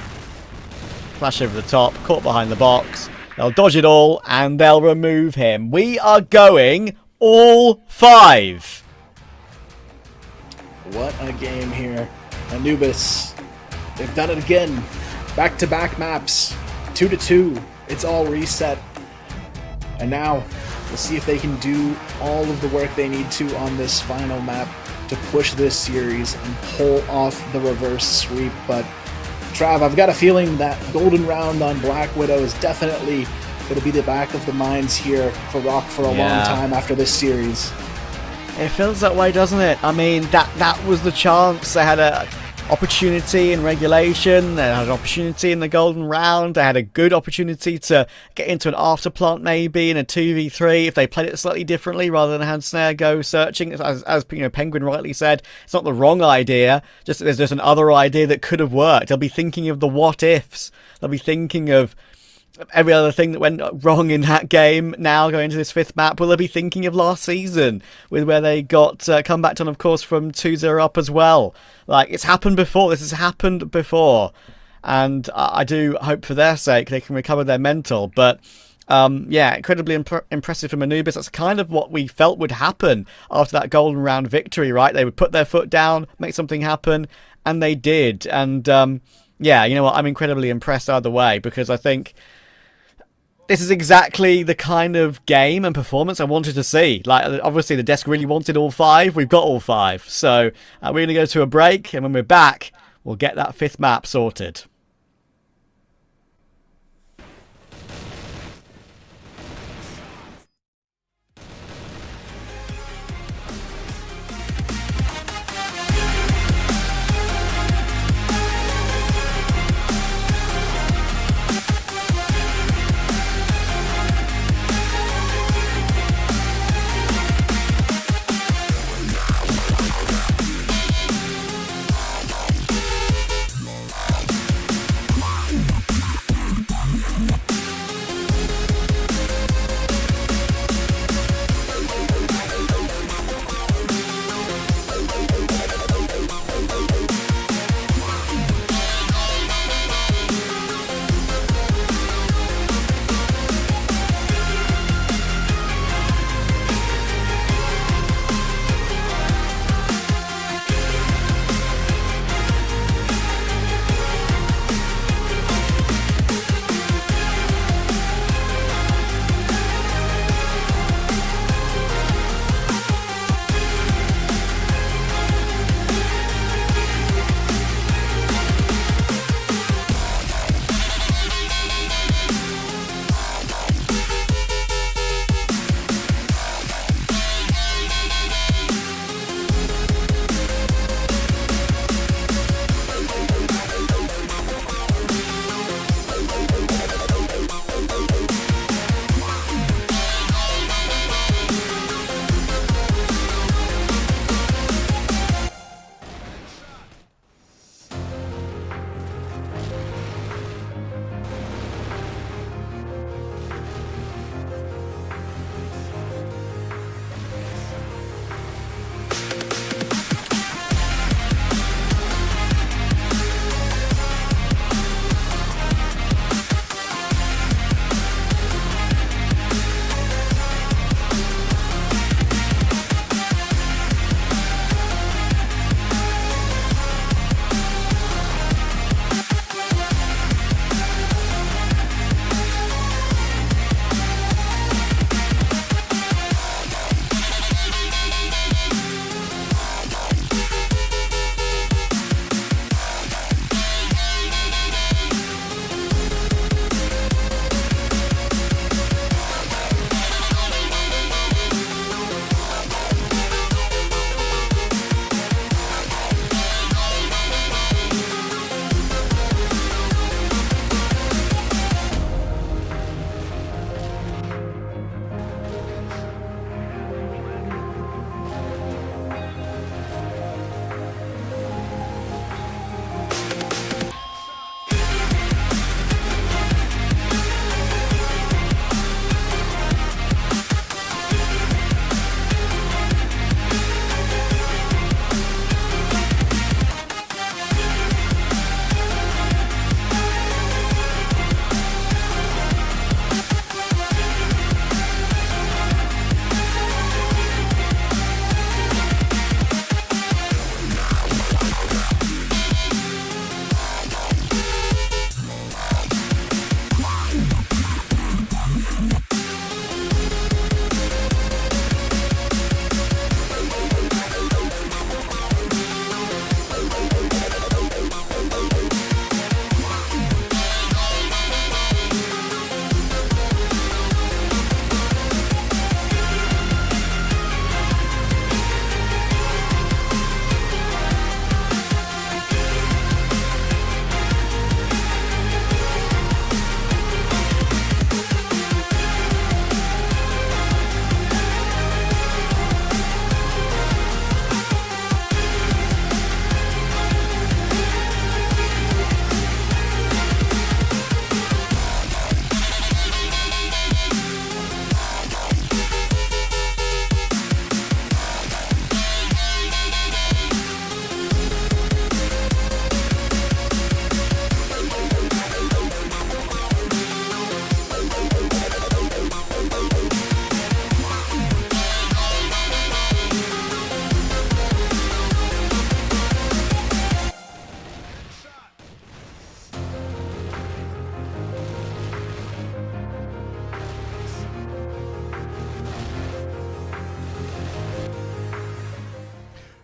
Flash over the top, caught behind the box. They'll dodge it all, and they'll remove him. We are going all 5. What a game here. Anubis, they've done it again. Back-to-back maps, 2-2. It's all reset. And now, we'll see if they can do all of the work they need to on this final map to push this series and pull off the reverse sweep. But Trav, I've got a feeling that golden round on Black Widow is definitely going to be the back of the minds here for ROC for a long time after this series. It feels that way, doesn't it? I mean, that was the chance. They had a opportunity in regulation, they had an opportunity in the golden round, they had a good opportunity to get into an afterplant maybe in a 2v3 if they played it slightly differently rather than had Snare go searching. As Penguin rightly said, it's not the wrong idea, just there's just another idea that could have worked. They'll be thinking of the what ifs, they'll be thinking of every other thing that went wrong in that game now going into this 5th map. Will they be thinking of last season with where they got comeback on, of course, from 2-0 up as well? Like, it's happened before. This has happened before. And I do hope for their sake they can recover their mental. But yeah, incredibly impressive from Anubis. That's kind of what we felt would happen after that golden round victory, right? They would put their foot down, make something happen, and they did. And yeah, you know what? I'm incredibly impressed either way, because I think this is exactly the kind of game and performance I wanted to see. Like, obviously, the desk really wanted all 5. We've got all 5. So we're going to go to a break, and when we're back, we'll get that 5th map sorted.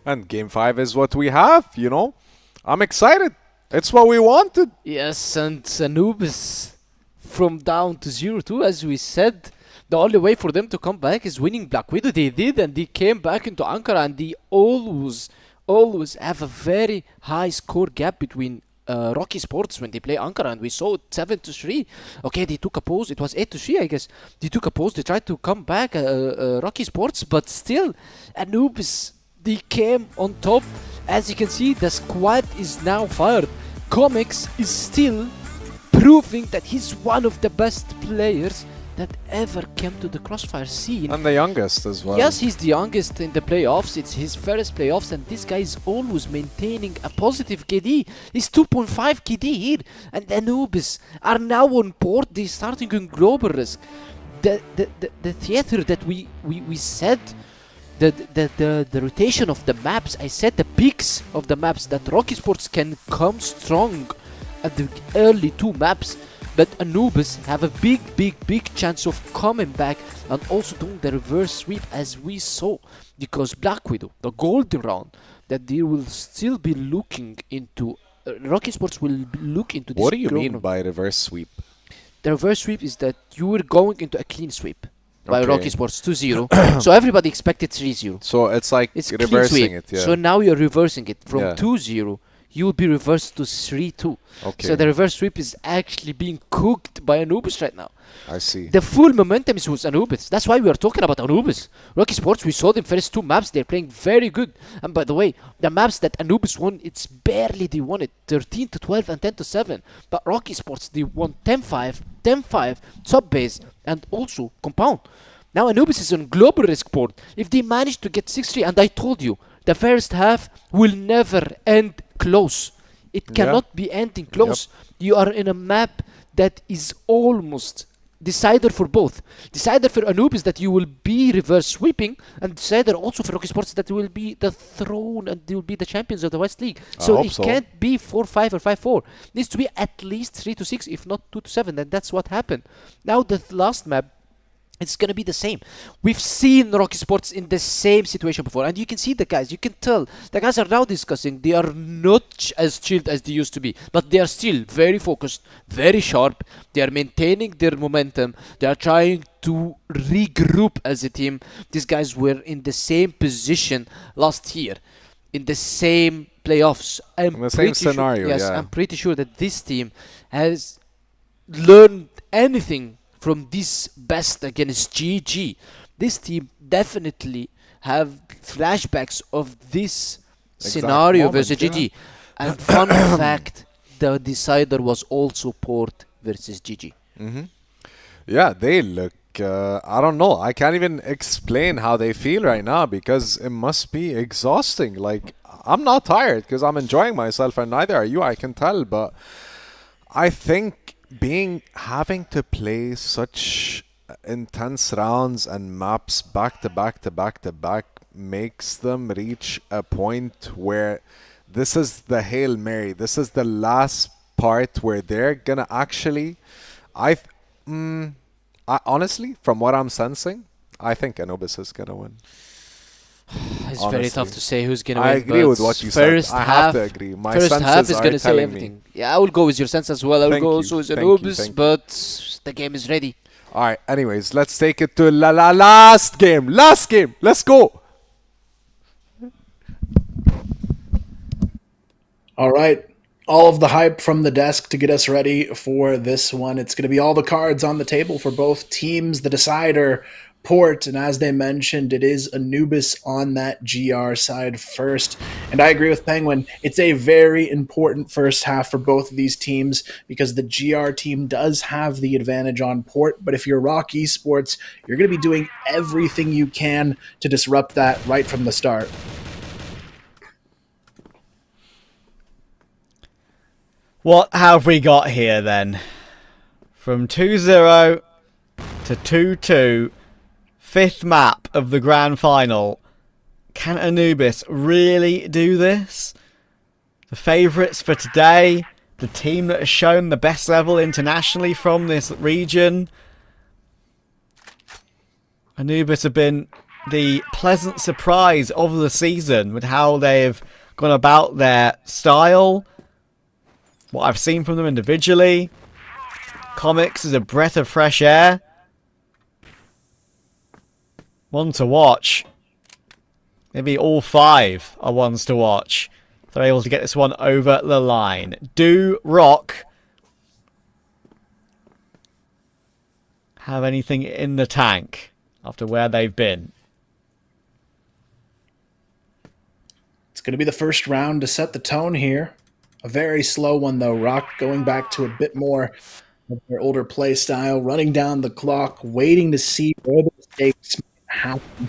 And game 5 is what we have, you know. I'm excited. It's what we wanted. Yes, and Anubis from down to 0-2, as we said. The only way for them to come back is winning Black Widow. They did, and they came back into Ankara, and they always have a very high score gap between ROC Esports when they play Ankara, and we saw it 7-3. Okay, they took a pause. It was 8-3, I guess. They took a pause. They tried to come back, ROC Esports, but still, Anubis, they came on top. As you can see, the squad is now fired. Comics is still proving that he's one of the best players that ever came to the CrossFire scene. And the youngest as well. Yes, he's the youngest in the playoffs. It's his first playoffs, and this guy is always maintaining a positive KD. He's 2.5 KD here, and Anubis are now on board. They're starting in global risk. The theater that we said, the rotation of the maps. I said the peaks of the maps that ROC Esports can come strong at the early 2 maps. But Anubis have a big chance of coming back and also doing the reverse sweep as we saw. Because Black Widow, the golden round, that they will still be looking into, ROC Esports will look into this. What do you mean round. by reverse sweep? The reverse sweep is that you were going into a clean sweep by Okay. ROC Esports 2-0. So everybody expected 3-0. So it's like It's clean reversing sweep. it, yeah. So now you're reversing it from Yeah. 2-0. You will be reversed to 3-2. Okay, So the reverse sweep is actually being cooked by Anubis right now. I see. The full momentum is with Anubis. That's why we are talking about Anubis. ROC Esports, we saw them first 2 maps. They're playing very good. And by the way, the maps that Anubis won, it's barely they won it. 13-12 and 10-7. But ROC Esports, they won 10-5, 10-5, sub base, and also compound. Now Anubis is on global risk board. If they manage to get 6-3, and I told you, the first half will never end close. It cannot be ending close. You are in a map that is almost decider for both. Decider for Anubis that you will be reverse sweeping, and decider also for ROC Esports that will be the throne and they will be the champions of the West League. So hope it so. can't be 4-5 or 5-4. It needs to be at least 3-6, if not 2-7, and that's what happened. Now the last map, it's gonna be the same. We've seen ROC Esports in the same situation before, and you can see the guys. You can tell the guys are now discussing. They are not as chilled as they used to be, but they are still very focused, very sharp. They are maintaining their momentum. They are trying to regroup as a team. These guys were in the same position last year, in the same playoffs. In the same scenario, yes, yeah. I'm pretty sure that this team has learned anything from this best against GG. This team definitely have flashbacks of this scenario moment, versus GG. And fun fact, the decider was also Port versus GG. Yeah, they look, I don't know. I can't even explain how they feel right now because it must be exhausting. Like, I'm not tired because I'm enjoying myself and neither are you, I can tell. But I think having to play such intense rounds and maps back to back makes them reach a point where this is the Hail Mary. This is the last part where they're gonna actually I honestly, from what I'm sensing, I think Anubis is gonna win. It's very tough Honestly. to say who's gonna win. I agree but with what you said. first I half, have to agree. My first senses half is are gonna say telling everything. me. Yeah, I will go with your sense as well. I will Thank go you, also with thank you, Anubis, thank you. but the game is ready. All right. Anyways, let's take it to last game. Last game. Let's go. All right. All of the hype from the desk to get us ready for this one. It's going to be all the cards on the table for both teams, the decider, Port, and as they mentioned, it is Anubis on that GR side first. And I agree with Penguin. It's a very important first half for both of these teams because the GR team does have the advantage on Port. But if you're ROC Esports, you're going to be doing everything you can to disrupt that right from the start. What have we got here then? From 2-0 to 2-2, fifth map of the grand final. Can Anubis really do this? The favourites for today, the team that has shown the best level internationally from this region. Anubis have been the pleasant surprise of the season with how they've gone about their style, what I've seen from them individually. Comics is a breath of fresh air. One to watch. Maybe all 5 are ones to watch. They're able to get this one over the line. Do ROC have anything in the tank after where they've been? It's going to be the first round to set the tone here. A very slow one, though. ROC going back to a bit more of their older play style, running down the clock, waiting to see where the mistakes happen.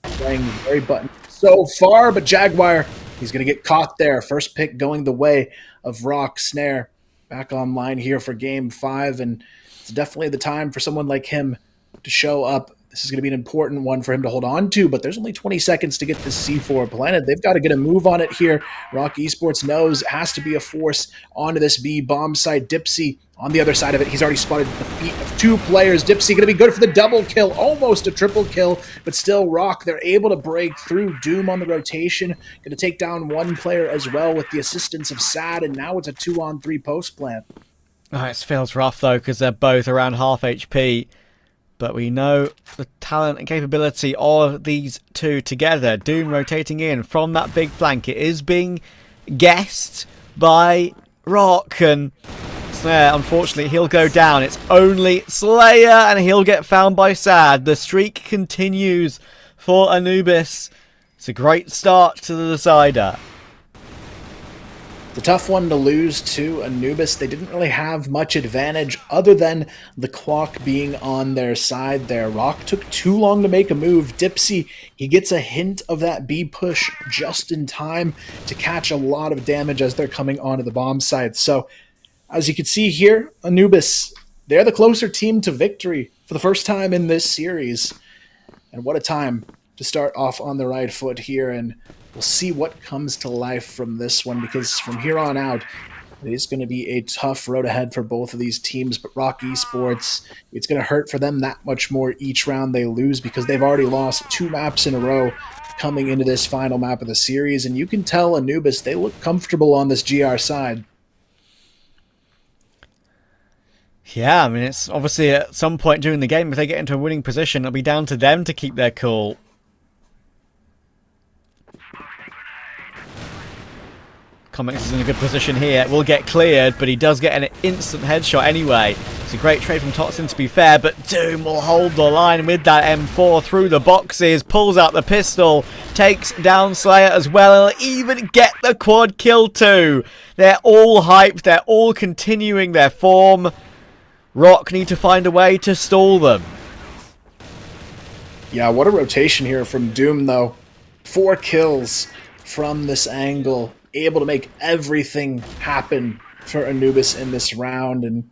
Playing very button so far, but Jaguar, he's going to get caught there. First pick going the way of ROC. Snare back online here for game 5, and it's definitely the time for someone like him to show up. This is going to be an important one for him to hold on to, but there's only 20 seconds to get this C4 planted. They've got to get a move on it here. ROC Esports knows it has to be a force onto this B bomb site. Dipsy on the other side of it. He's already spotted the feet of 2 players. Dipsy going to be good for the double kill, almost a triple kill, but still ROC, they're able to break through. Doom on the rotation, going to take down 1 player as well with the assistance of Sad, and now it's a 2-on-3 post plant. Oh, it feels rough though because they're both around half HP. But we know the talent and capability of these 2 together. Doom rotating in from that big flank. It is being guessed by ROC, and Snare, unfortunately, he'll go down. It's only Slayer, and he'll get found by Sad. The streak continues for Anubis. It's a great start to the decider. The tough one to lose to Anubis. They didn't really have much advantage other than the clock being on their side there. ROC took too long to make a move. Dipsy, he gets a hint of that B push just in time to catch a lot of damage as they're coming onto the bomb site. So, as you can see here, Anubis, they're the closer team to victory for the first time in this series. And what a time to start off on the right foot here, and we'll see what comes to life from this one, because from here on out, it is going to be a tough road ahead for both of these teams. But ROC Esports, it's going to hurt for them that much more each round they lose, because they've already lost 2 maps in a row coming into this final map of the series. And you can tell Anubis, they look comfortable on this GR side. Yeah, I mean, it's obviously at some point during the game, if they get into a winning position, it'll be down to them to keep their cool. Comics is in a good position here. Will get cleared, but he does get an instant headshot anyway. It's a great trade from Totson, to be fair, but Doom will hold the line with that M4 through the boxes, pulls out the pistol, takes down Slayer as well, and even get the quad kill too. They're all hyped. They're all continuing their form. ROC need to find a way to stall them. Yeah, what a rotation here from Doom, though. 4 kills from this angle. Able to make everything happen for Anubis in this round, and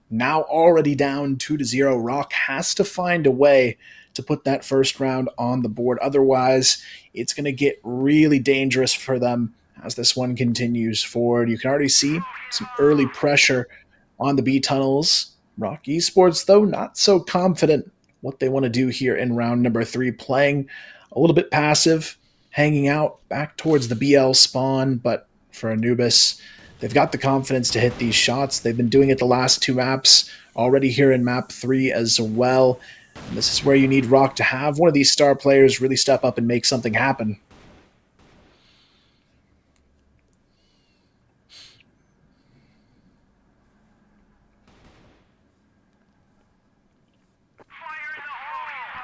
now already down 2-0. ROC has to find a way to put that first round on the board. Otherwise, it's going to get really dangerous for them as this one continues forward. You can already see some early pressure on the B tunnels. ROC Esports, though, not so confident what they want to do here in round number 3, playing a little bit passive, hanging out back towards the BL spawn. But for Anubis, they've got the confidence to hit these shots. They've been doing it the last 2 maps, already here in map 3 as well. And this is where you need ROC to have one of these star players really step up and make something happen.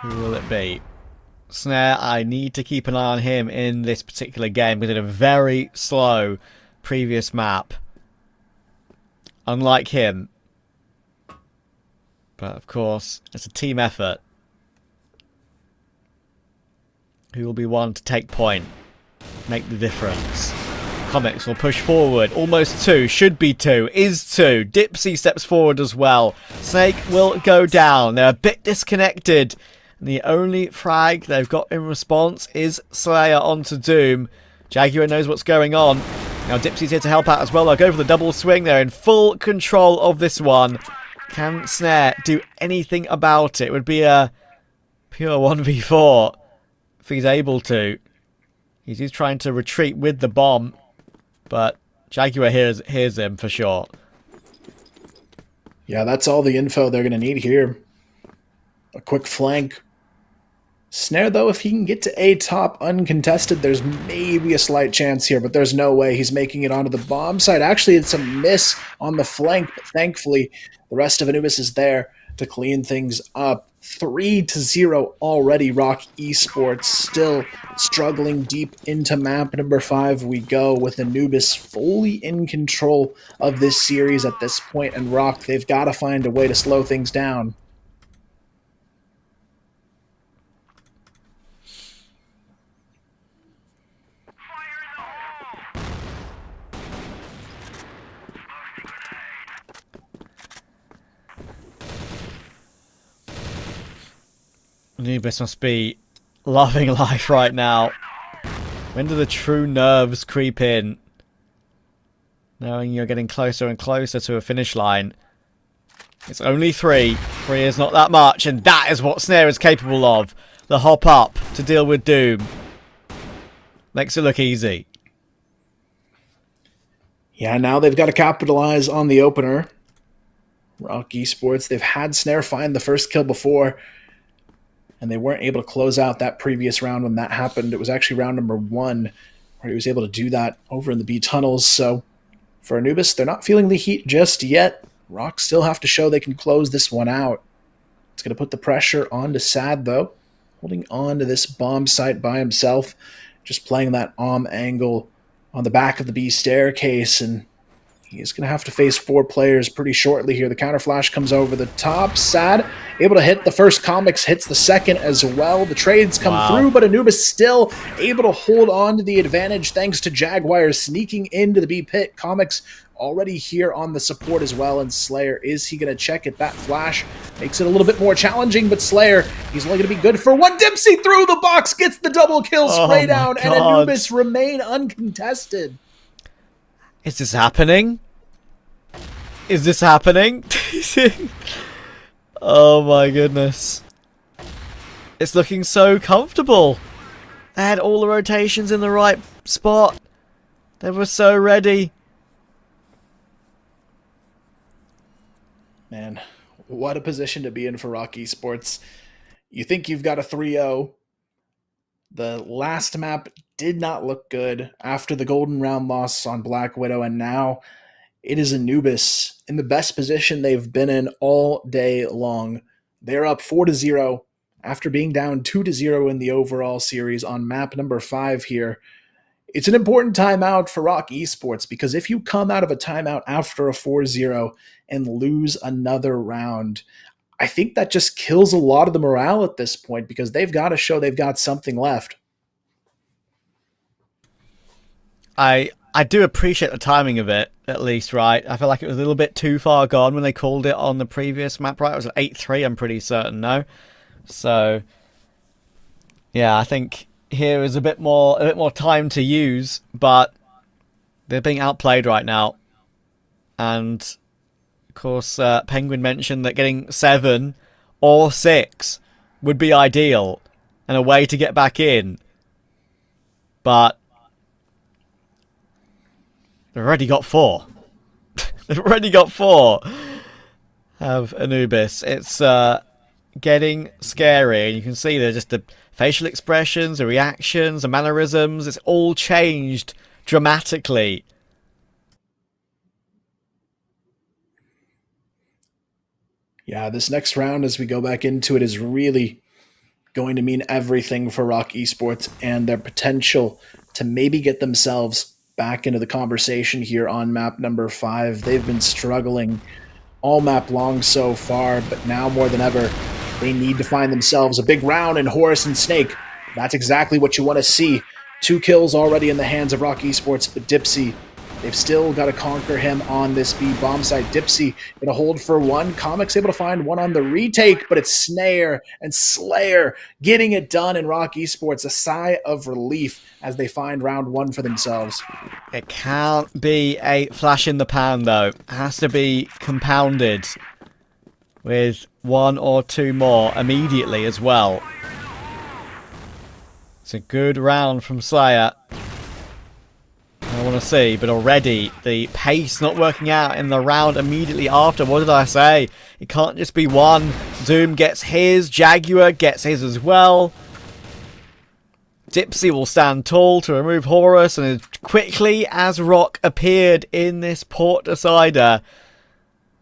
Who will it be? Snare, I need to keep an eye on him in this particular game. We did a very slow previous map. Unlike him. But of course, it's a team effort. Who will be one to take point? Make the difference. Comics will push forward. Almost 2. Should be 2. Is 2. Dipsy steps forward as well. Snake will go down. They're a bit disconnected. The only frag they've got in response is Slayer onto Doom. Jaguar knows what's going on. Now Dipsy's here to help out as well. They'll go for the double swing. They're in full control of this one. Can Snare do anything about it? It would be a pure 1v4 if he's able to. He's trying to retreat with the bomb, but Jaguar hears him for sure. Yeah, that's all the info they're going to need here. A quick flank. Snare, though, if he can get to A top uncontested, there's maybe a slight chance here, but there's no way he's making it onto the bomb side. Actually, it's a miss on the flank, but thankfully, the rest of Anubis is there to clean things up. 3-0 already. ROC Esports still struggling deep into map number 5 we go, with Anubis fully in control of this series at this point, and ROC, they've got to find a way to slow things down. Anubis must be loving life right now. When do the true nerves creep in? Knowing you're getting closer and closer to a finish line. It's only 3. 3 is not that much, and that is what Snare is capable of. The hop up to deal with Doom. Makes it look easy. Yeah, now they've got to capitalize on the opener. ROC Esports, they've had Snare find the first kill before, and they weren't able to close out that previous round when that happened. It was actually round number 1 where he was able to do that over in the B tunnels. So for Anubis, they're not feeling the heat just yet. ROC still have to show they can close this one out. It's going to put the pressure onto Sad, though, holding on to this bomb site by himself, just playing that angle on the back of the B staircase, and he's going to have to face 4 players pretty shortly here. The counter flash comes over the top. Sad able to hit the first. Comics hits the second as well. The trades come through, but Anubis still able to hold on to the advantage thanks to Jaguar sneaking into the B pit. Comics already here on the support as well, and Slayer, is he going to check it? That flash makes it a little bit more challenging, but Slayer, he's only going to be good for 1. Dipsy through the box, gets the double kill, spray down, and Anubis remain uncontested. Is this happening? Is this happening? Oh my goodness. It's looking so comfortable. They had all the rotations in the right spot. They were so ready. Man, what a position to be in for ROC Esports. You think you've got a 3-0. The last map did not look good after the golden round loss on Black Widow, and now it is Anubis in the best position they've been in all day long. They're up 4-0 after being down 2-0 in the overall series on map number 5 here. It's an important timeout for ROC Esports, because if you come out of a timeout after a 4-0 and lose another round, I think that just kills a lot of the morale at this point, because they've got to show they've got something left. I do appreciate the timing of it, at least, right? I feel like it was a little bit too far gone when they called it on the previous map, right? It was an 8-3, I'm pretty certain, no? So, yeah, I think here is a bit more time to use, but they're being outplayed right now. And, of course, Penguin mentioned that getting 7 or 6 would be ideal and a way to get back in. But they've already got 4. They've already got 4. Have Anubis. It's getting scary. And you can see there's just the facial expressions, the reactions, the mannerisms. It's all changed dramatically. Yeah, this next round, as we go back into it, is really going to mean everything for ROC Esports and their potential to maybe get themselves back into the conversation here on map number 5. They've been struggling all map long so far, but now more than ever, they need to find themselves a big round in Horus and Snake. That's exactly what you want to see. 2 kills already in the hands of ROC Esports, but Dipsy, they've still got to conquer him on this B bomb site. Dipsy gonna hold for 1. Comics able to find 1 on the retake, but it's Snare and Slayer getting it done in ROC Esports. A sigh of relief as they find round 1 for themselves. It can't be a flash in the pan, though. It has to be compounded with 1 or 2 more immediately as well. It's a good round from Slayer. I want to see, but already the pace not working out in the round immediately after. What did I say? It can't just be one. Doom gets his, Jaguar gets his as well. Dipsy will stand tall to remove Horus, and as quickly as ROC appeared in this port decider,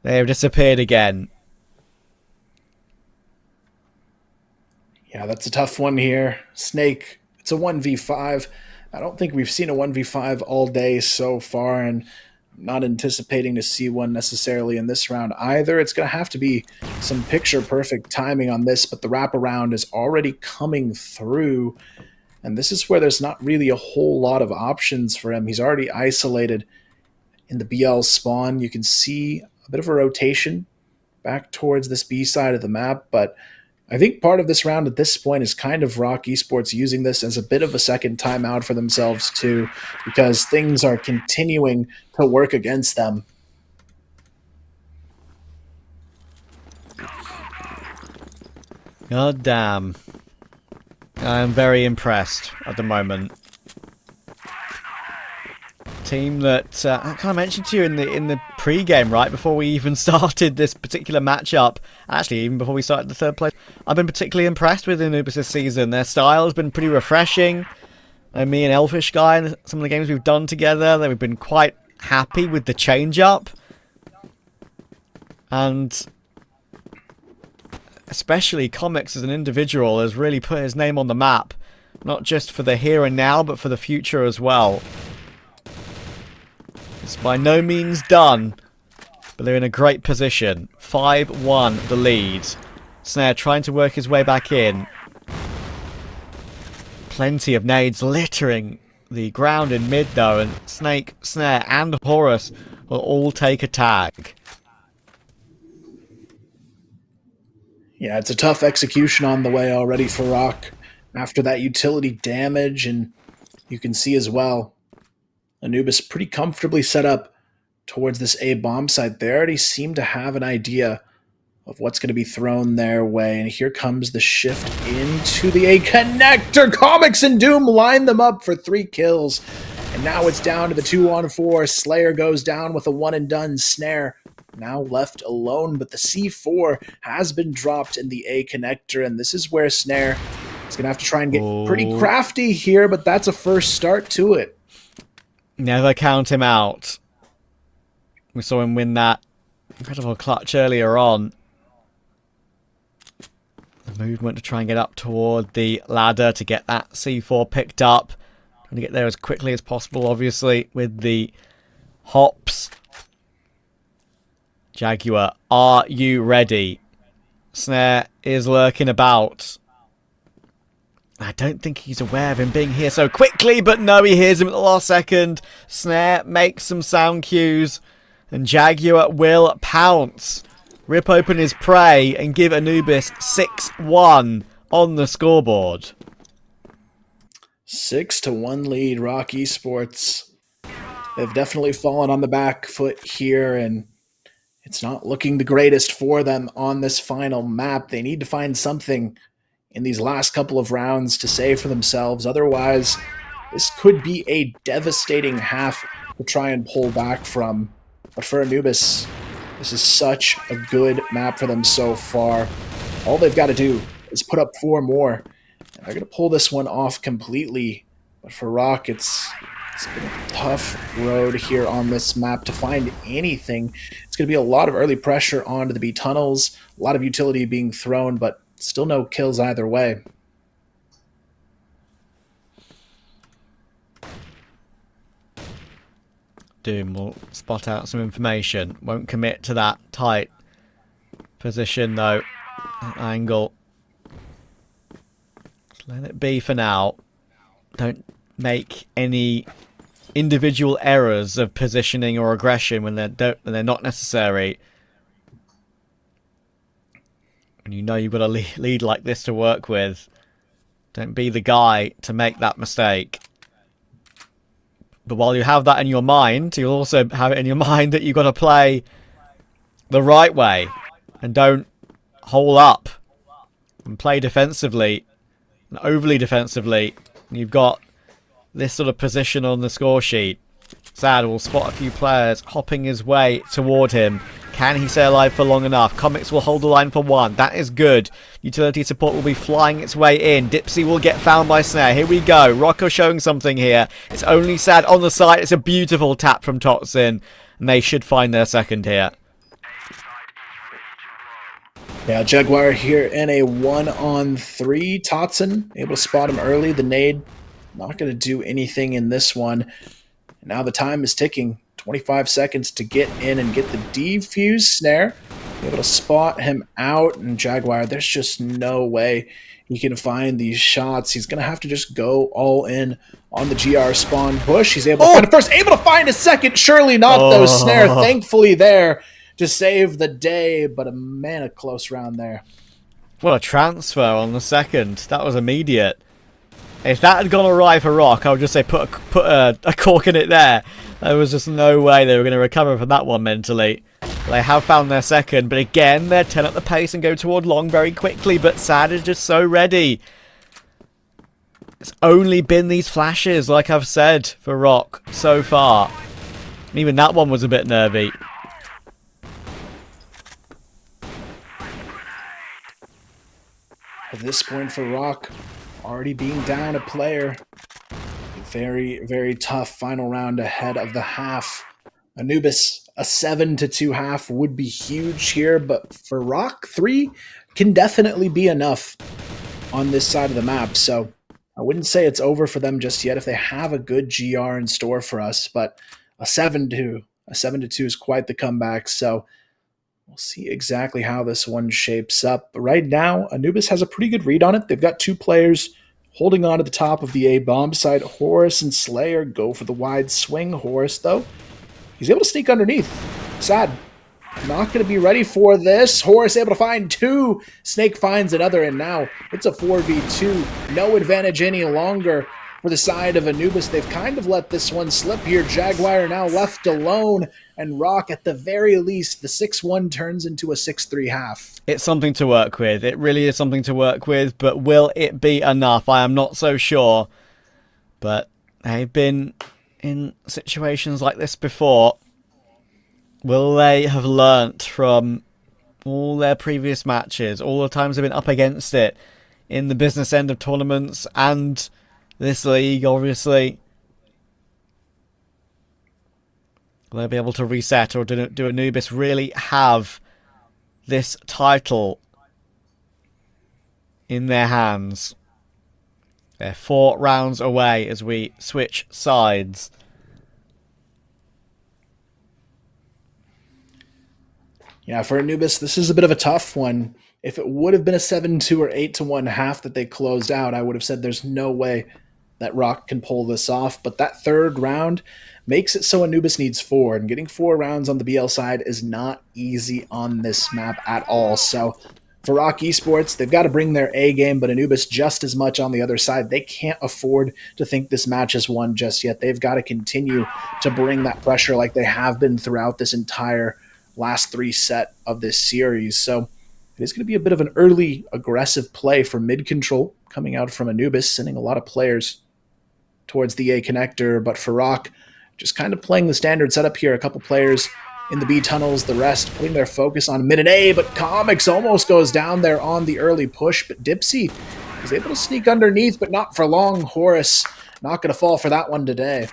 they have disappeared again. Yeah, that's a tough one here. Snake, it's a 1v5. I don't think we've seen a 1v5 all day so far, and I'm not anticipating to see one necessarily in this round either. It's going to have to be some picture-perfect timing on this, but the wraparound is already coming through, and this is where there's not really a whole lot of options for him. He's already isolated in the BL spawn. You can see a bit of a rotation back towards this B side of the map, but I think part of this round at this point is kind of ROC Esports using this as a bit of a second timeout for themselves too, because things are continuing to work against them. God damn. I'm very impressed at the moment. Team that I kind of mentioned to you in the pre-game, right before we even started this particular matchup. Actually, even before we started the third place, I've been particularly impressed with Anubis this season. Their style has been pretty refreshing. Me and Elfish Guy, and some of the games we've done together, we've been quite happy with the change-up, and especially Comics as an individual has really put his name on the map, not just for the here and now, but for the future as well. It's by no means done, but they're in a great position. 5-1 the lead. Snare trying to work his way back in. Plenty of nades littering the ground in mid though, and Snake, Snare and Horus will all take a tag. Yeah, it's a tough execution on the way already for ROC after that utility damage, and you can see as well Anubis pretty comfortably set up towards this A bomb site. They already seem to have an idea of what's going to be thrown their way, and here comes the shift into the A connector. Comics and Doom line them up for 3 kills, and now it's down to the 2-on-4. Slayer goes down with a one and done. Snare now left alone, but the C4 has been dropped in the A connector, and this is where Snare is going to have to try and get pretty crafty here, but that's a first start to it. Never count him out. We saw him win that incredible clutch earlier on. The movement to try and get up toward the ladder to get that C4 picked up. Trying to get there as quickly as possible, obviously, with the hops. Jaguar, are you ready? Snare is lurking about. I don't think he's aware of him being here so quickly, but no, he hears him at the last second. Snare makes some sound cues, and Jaguar will pounce, rip open his prey, and give Anubis 6-1 on the scoreboard. 6-1 lead, ROC Esports. They've definitely fallen on the back foot here, and it's not looking the greatest for them on this final map. They need to find something in these last couple of rounds to save for themselves. Otherwise, this could be a devastating half to try and pull back from. But for Anubis, this is such a good map for them so far. All they've got to do is put up 4 more, and they're going to pull this one off completely. But for ROC, it's been a tough road here on this map to find anything. It's going to be a lot of early pressure onto the B tunnels, a lot of utility being thrown, but still no kills either way. Doom will spot out some information. Won't commit to that tight position though. That angle. Just let it be for now. Don't make any individual errors of positioning or aggression when they're not necessary. And you know you've got a lead like this to work with. Don't be the guy to make that mistake. But while you have that in your mind, you'll also have it in your mind that you've got to play the right way. And don't hole up. And play defensively. And overly defensively. You've got this sort of position on the score sheet. Sad will spot a few players hopping his way toward him. Can he stay alive for long enough? Comics will hold the line for one. That is good. Utility support will be flying its way in. Dipsy will get found by Snare. Here we go. Rocco showing something here. It's only Sad on the side. It's a beautiful tap from Totsin. And they should find their second here. Yeah, Jaguar here in a 1-on-3. Totsin able to spot him early. The nade not going to do anything in this one. Now the time is ticking. 25 seconds to get in and get the defuse. Snare able to spot him out, and Jaguar, there's just no way he can find these shots. He's going to have to just go all in on the GR spawn push. He's able to find a first, able to find a second. Surely not, though. Snare thankfully there to save the day, but a man, a close round there. What a transfer on the second. That was immediate. If that had gone awry for ROC, I would just say put a cork in it there. There was just no way they were going to recover from that one mentally. They have found their second, but again, they're 10 at the pace and go toward long very quickly, but Sad is just so ready. It's only been these flashes, like I've said, for ROC so far. Even that one was a bit nervy. At this point for ROC, already being down a player. Very, very tough final round ahead of the half. Anubis, a 7-2 half would be huge here, but for ROC, 3 can definitely be enough on this side of the map. So I wouldn't say it's over for them just yet if they have a good GR in store for us, but a 7-2 is quite the comeback. So we'll see exactly how this one shapes up. But right now, Anubis has a pretty good read on it. They've got 2 players holding on to the top of the A-bomb side. Horus and Slayer go for the wide swing. Horus, though, he's able to sneak underneath. Sad. Not going to be ready for this. Horus able to find 2. Snake finds another, and now it's a 4v2. No advantage any longer for the side of Anubis. They've kind of let this one slip here. Jaguar now left alone, and ROC, at the very least, the 6-1 turns into a 6-3 half. It's something to work with. It really is something to work with, but will it be enough? I am not so sure. But they've been in situations like this before. Will they have learnt from all their previous matches, all the times they've been up against it in the business end of tournaments and this league, obviously? Will they be able to reset, or do Anubis really have this title in their hands? They're 4 rounds away as we switch sides. Yeah, for Anubis, this is a bit of a tough one. If it would have been a 7-2 or 8-1 half that they closed out, I would have said there's no way that ROC can pull this off. But that third round makes it so Anubis needs 4. And getting 4 rounds on the BL side is not easy on this map at all. So for ROC Esports, they've got to bring their A game, but Anubis just as much on the other side. They can't afford to think this match is won just yet. They've got to continue to bring that pressure like they have been throughout this entire last 3 set of this series. So it is going to be a bit of an early aggressive play for mid control coming out from Anubis, sending a lot of players towards the A connector, but for ROC, just kind of playing the standard setup here. A couple players in the B tunnels, the rest putting their focus on mid and A, but Comics almost goes down there on the early push, but Dipsy is able to sneak underneath, but not for long. Horus not going to fall for that one today.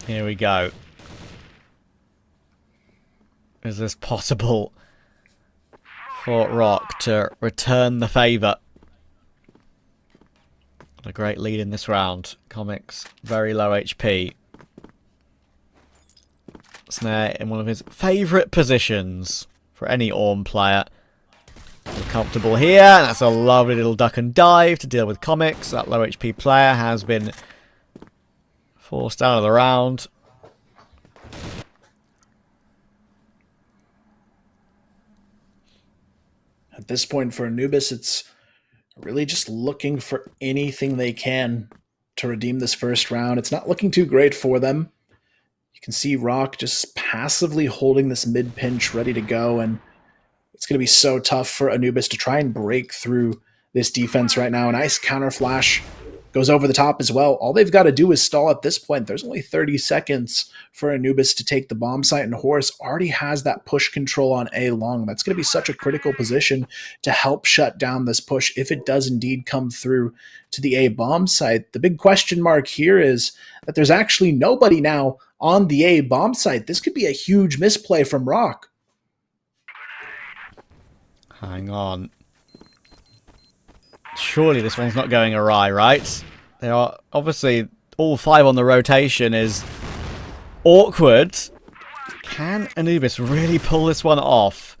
Here we go. Is this possible for ROC to return the favour? A great lead in this round. Comics, very low HP. Snare in one of his favourite positions for any Orm player. Comfortable here, and that's a lovely little duck and dive to deal with Comics. That low HP player has been forced out of the round. At this point for Anubis, it's really just looking for anything they can to redeem this first round. It's not looking too great for them. You can see ROC just passively holding this mid pinch ready to go, and it's going to be so tough for Anubis to try and break through this defense right now. A nice counter flash goes over the top as well. All they've got to do is stall at this point. There's only 30 seconds for Anubis to take the bomb site, and Horus already has that push control on A long. That's going to be such a critical position to help shut down this push if it does indeed come through to the A bomb site. The big question mark here is that there's actually nobody now on the A bomb site. This could be a huge misplay from ROC. Hang on. Surely this one's not going awry, right? They are obviously all 5 on the rotation is awkward. Can Anubis really pull this one off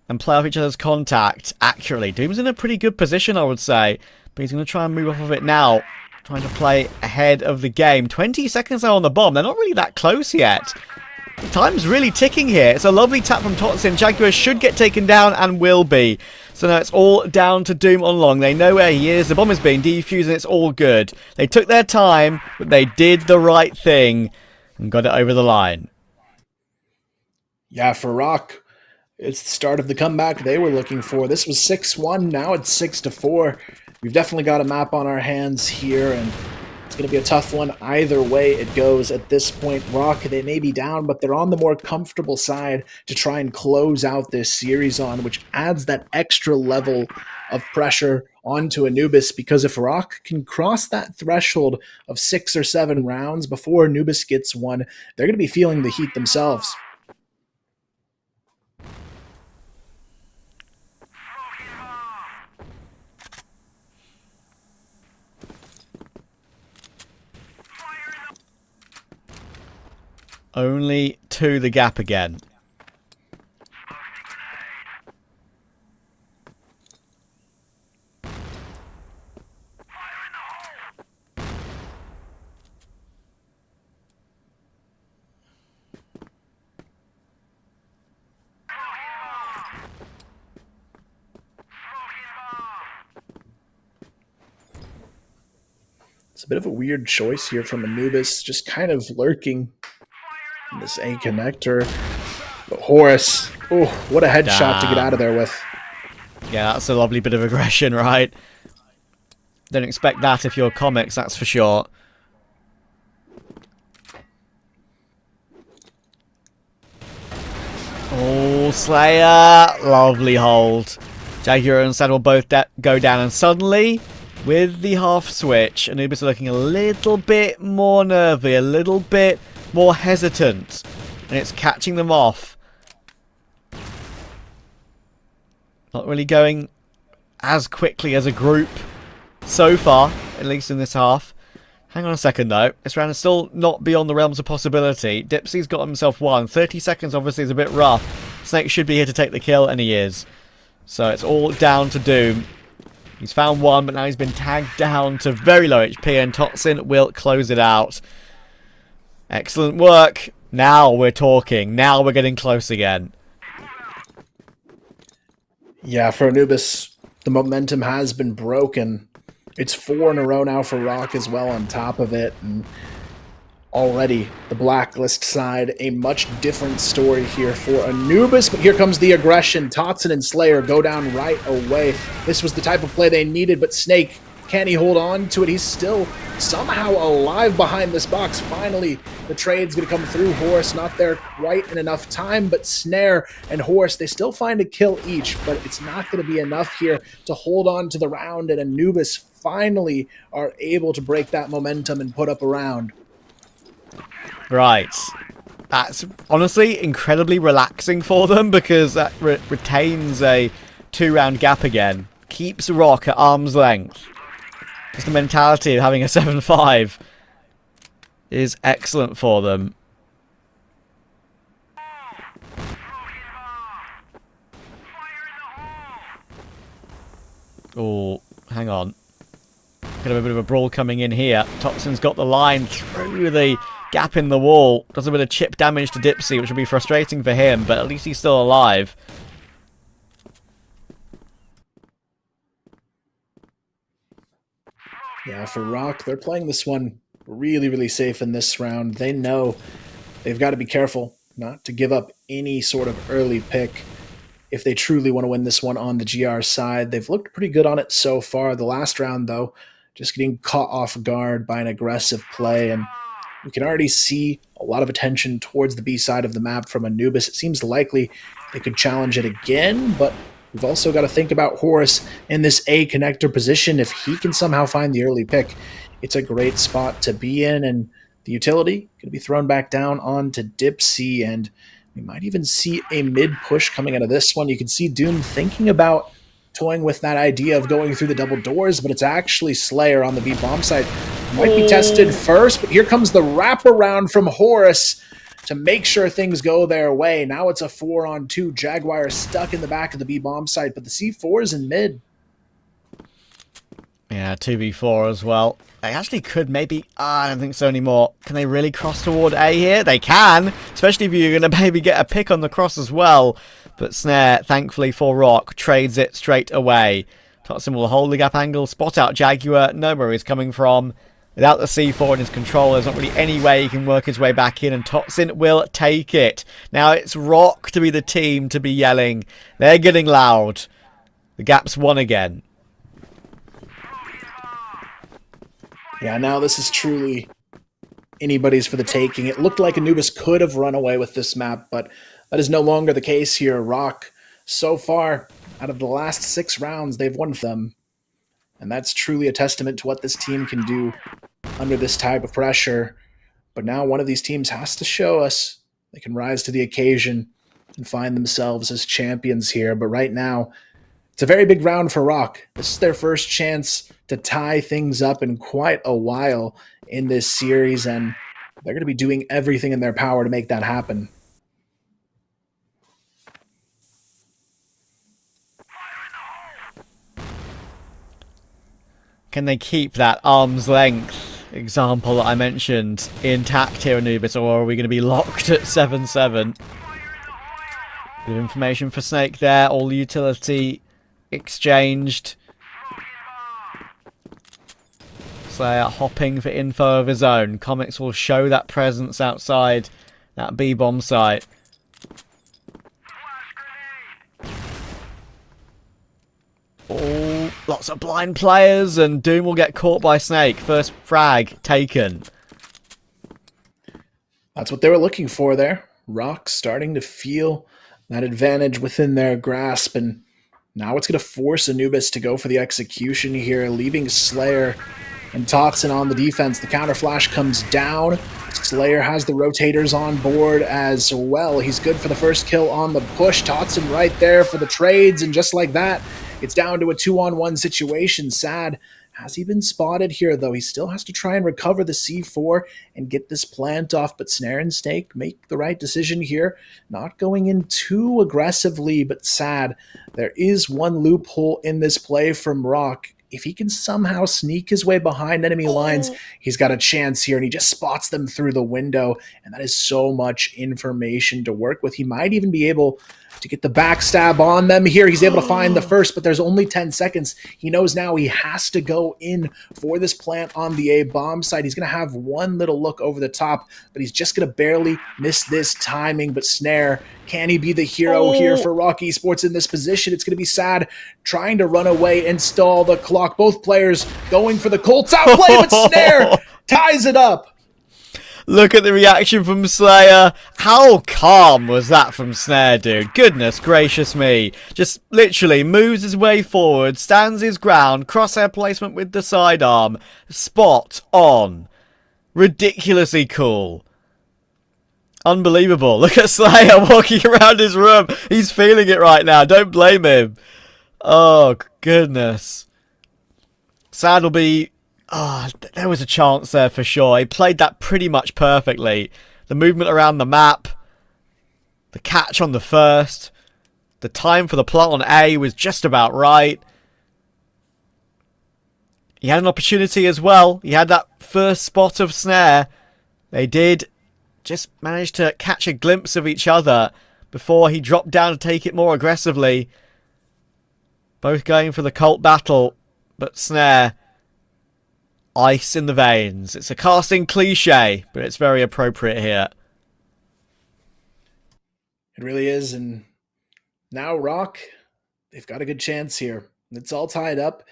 and play off each other's contact accurately? Doom's in a pretty good position, I would say, but he's going to try and move off of it now, trying to play ahead of the game. 20 seconds now on the bomb. They're not really that close yet. Time's really ticking here. It's a lovely tap from Totsin. Jaguar should get taken down and will be. So now it's all down to Doom on long. They know where he is. The bomb is being defused and it's all good. They took their time, but they did the right thing and got it over the line. Yeah, for ROC, it's the start of the comeback they were looking for. This was 6-1. Now it's 6-4. We've definitely got a map on our hands here, and it's going to be a tough one either way it goes at this point. ROC, they may be down, but they're on the more comfortable side to try and close out this series on, which adds that extra level of pressure onto Anubis, because if ROC can cross that threshold of 6 or 7 rounds before Anubis gets one, they're going to be feeling the heat themselves. Only to the gap again. It's a bit of a weird choice here from Anubis, just kind of lurking in this A connector. But Horus, oh, what a headshot to get out of there with. Yeah, that's a lovely bit of aggression, right? Don't expect that if you're comics, that's for sure. Oh, Slayer. Lovely hold. Jaguar and Sad will both go down, and suddenly, with the half switch, Anubis are looking a little bit more nervy, a little bit more hesitant, and it's catching them off. Not really going as quickly as a group so far, at least in this half. Hang on a second though, this round is still not beyond the realms of possibility. Dipsy's got himself one. 30 seconds obviously is a bit rough. Snake should be here to take the kill, and he is. So it's all down to Doom. He's found one, but now he's been tagged down to very low HP, and Totsin will close it out. Excellent work. Now we're talking. Now we're getting close again. Yeah, for Anubis, the momentum has been broken. It's 4 in a row now for ROC as well on top of it. And already, the Blacklist side, a much different story here for Anubis. But here comes the aggression. Totsin and Slayer go down right away. This was the type of play they needed, but Snake, can he hold on to it? He's still somehow alive behind this box. Finally, the trade's going to come through. Horus not there quite in enough time, but Snare and Horus, they still find a kill each, but it's not going to be enough here to hold on to the round, and Anubis finally are able to break that momentum and put up a round. Right. That's honestly incredibly relaxing for them, because that retains a 2-round gap again. Keeps ROC at arm's length. Just the mentality of having a 7-5 is excellent for them. Oh, hang on. Got a bit of a brawl coming in here. Totsin's got the line through the gap in the wall. Does a bit of chip damage to Dipsy, which will be frustrating for him, but at least he's still alive. Yeah, for ROC, they're playing this one really, really safe in this round. They know they've got to be careful not to give up any sort of early pick if they truly want to win this one on the GR side. They've looked pretty good on it so far. The last round, though, just getting caught off guard by an aggressive play, and we can already see a lot of attention towards the B side of the map from Anubis. It seems likely they could challenge it again, but we've also got to think about Horus in this A connector position. If he can somehow find the early pick, it's a great spot to be in, and the utility going to be thrown back down onto Dipsy, and we might even see a mid push coming out of this one. You can see Doom thinking about toying with that idea of going through the double doors, but it's actually Slayer on the B bomb side. Might be tested first, but here comes the wraparound from Horus to make sure things go their way. Now it's a 4-on-2. Jaguar stuck in the back of the B bomb site, but the C4 is in mid. Yeah, 2v4 as well. They actually could maybe... I don't think so anymore. Can they really cross toward A here? They can, especially if you're going to maybe get a pick on the cross as well. But Snare, thankfully for ROC, trades it straight away. Totson will hold the gap angle, spot out Jaguar, know where he's coming from. Without the C4 in his control, there's not really any way he can work his way back in, and Totson will take it. Now it's ROC to be the team to be yelling. They're getting loud. The gap's won again. Yeah, now this is truly anybody's for the taking. It looked like Anubis could have run away with this map, but that is no longer the case here. ROC, so far, out of the last 6 rounds, they've won them. And that's truly a testament to what this team can do under this type of pressure. But now one of these teams has to show us they can rise to the occasion and find themselves as champions here. But right now, it's a very big round for ROC. This is their first chance to tie things up in quite a while in this series, and they're going to be doing everything in their power to make that happen. Can they keep that arm's length example that I mentioned intact here, Anubis, or are we going to be locked at 7-7? Bit of information for Snake there. All the utility exchanged. Slayer hopping for info of his own. Comics will show that presence outside that B-bomb site. Oh, lots of blind players, and Doom will get caught by Snake. First frag taken. That's what they were looking for there. ROC starting to feel that advantage within their grasp, and now it's going to force Anubis to go for the execution here, leaving Slayer and Totson on the defense. The counter flash comes down. Slayer has the rotators on board as well. He's good for the first kill on the push. Totson right there for the trades, and just like that, it's down to a 2-on-1 situation. Sad. Has he been spotted here, though? He still has to try and recover the C4 and get this plant off, but Snare and Snake make the right decision here. Not going in too aggressively, but sad. There is one loophole in this play from ROC. If he can somehow sneak his way behind enemy lines, he's got a chance here, and he just spots them through the window, and that is so much information to work with. He might even be able to get the backstab on them here. He's able to find the first, but there's only 10 seconds. He knows now he has to go in for this plant on the A bomb site. He's going to have one little look over the top, but he's just going to barely miss this timing. But Snare, can he be the hero here for ROC Esports in this position? It's going to be sad trying to run away and stall the clock. Both players going for the Colts outplay, but Snare ties it up. Look at the reaction from Slayer. How calm was that from Snare, dude? Goodness gracious me. Just literally moves his way forward, stands his ground, crosshair placement with the sidearm. Spot on. Ridiculously cool. Unbelievable. Look at Slayer walking around his room. He's feeling it right now. Don't blame him. Oh, goodness. Sad will be... there was a chance there for sure. He played that pretty much perfectly. The movement around the map, the catch on the first, the time for the plot on A was just about right. He had an opportunity as well. He had that first spot of Snare. They did just manage to catch a glimpse of each other before he dropped down to take it more aggressively. Both going for the Colt battle, but Snare... ice in the veins. It's a casting cliche, but it's very appropriate here. It really is. And now ROC, they've got a good chance here. It's all tied up,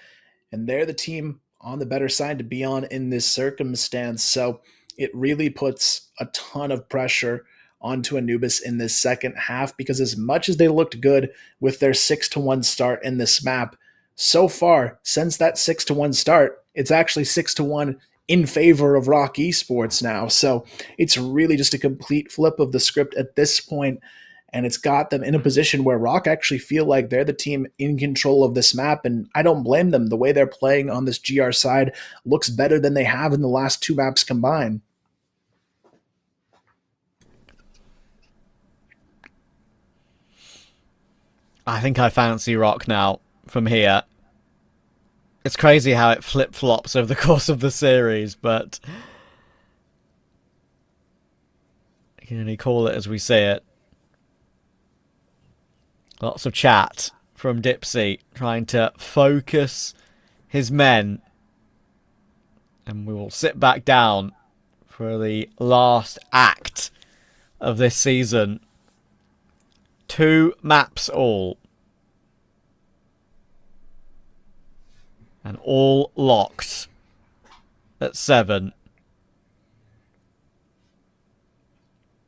and they're the team on the better side to be on in this circumstance. So it really puts a ton of pressure onto Anubis in this second half, because as much as they looked good with their 6-1 start in this map, so far since that 6-1 start, it's actually 6-1 in favor of ROC Esports now. So it's really just a complete flip of the script at this point, and it's got them in a position where ROC actually feel like they're the team in control of this map, and I don't blame them. The way they're playing on this GR side looks better than they have in the last two maps combined. I think I fancy ROC now from here. It's crazy how it flip-flops over the course of the series, but you can only call it as we see it. Lots of chat from Dipsy trying to focus his men. And we will sit back down for the last act of this season. 2 maps all. And all locked at 7.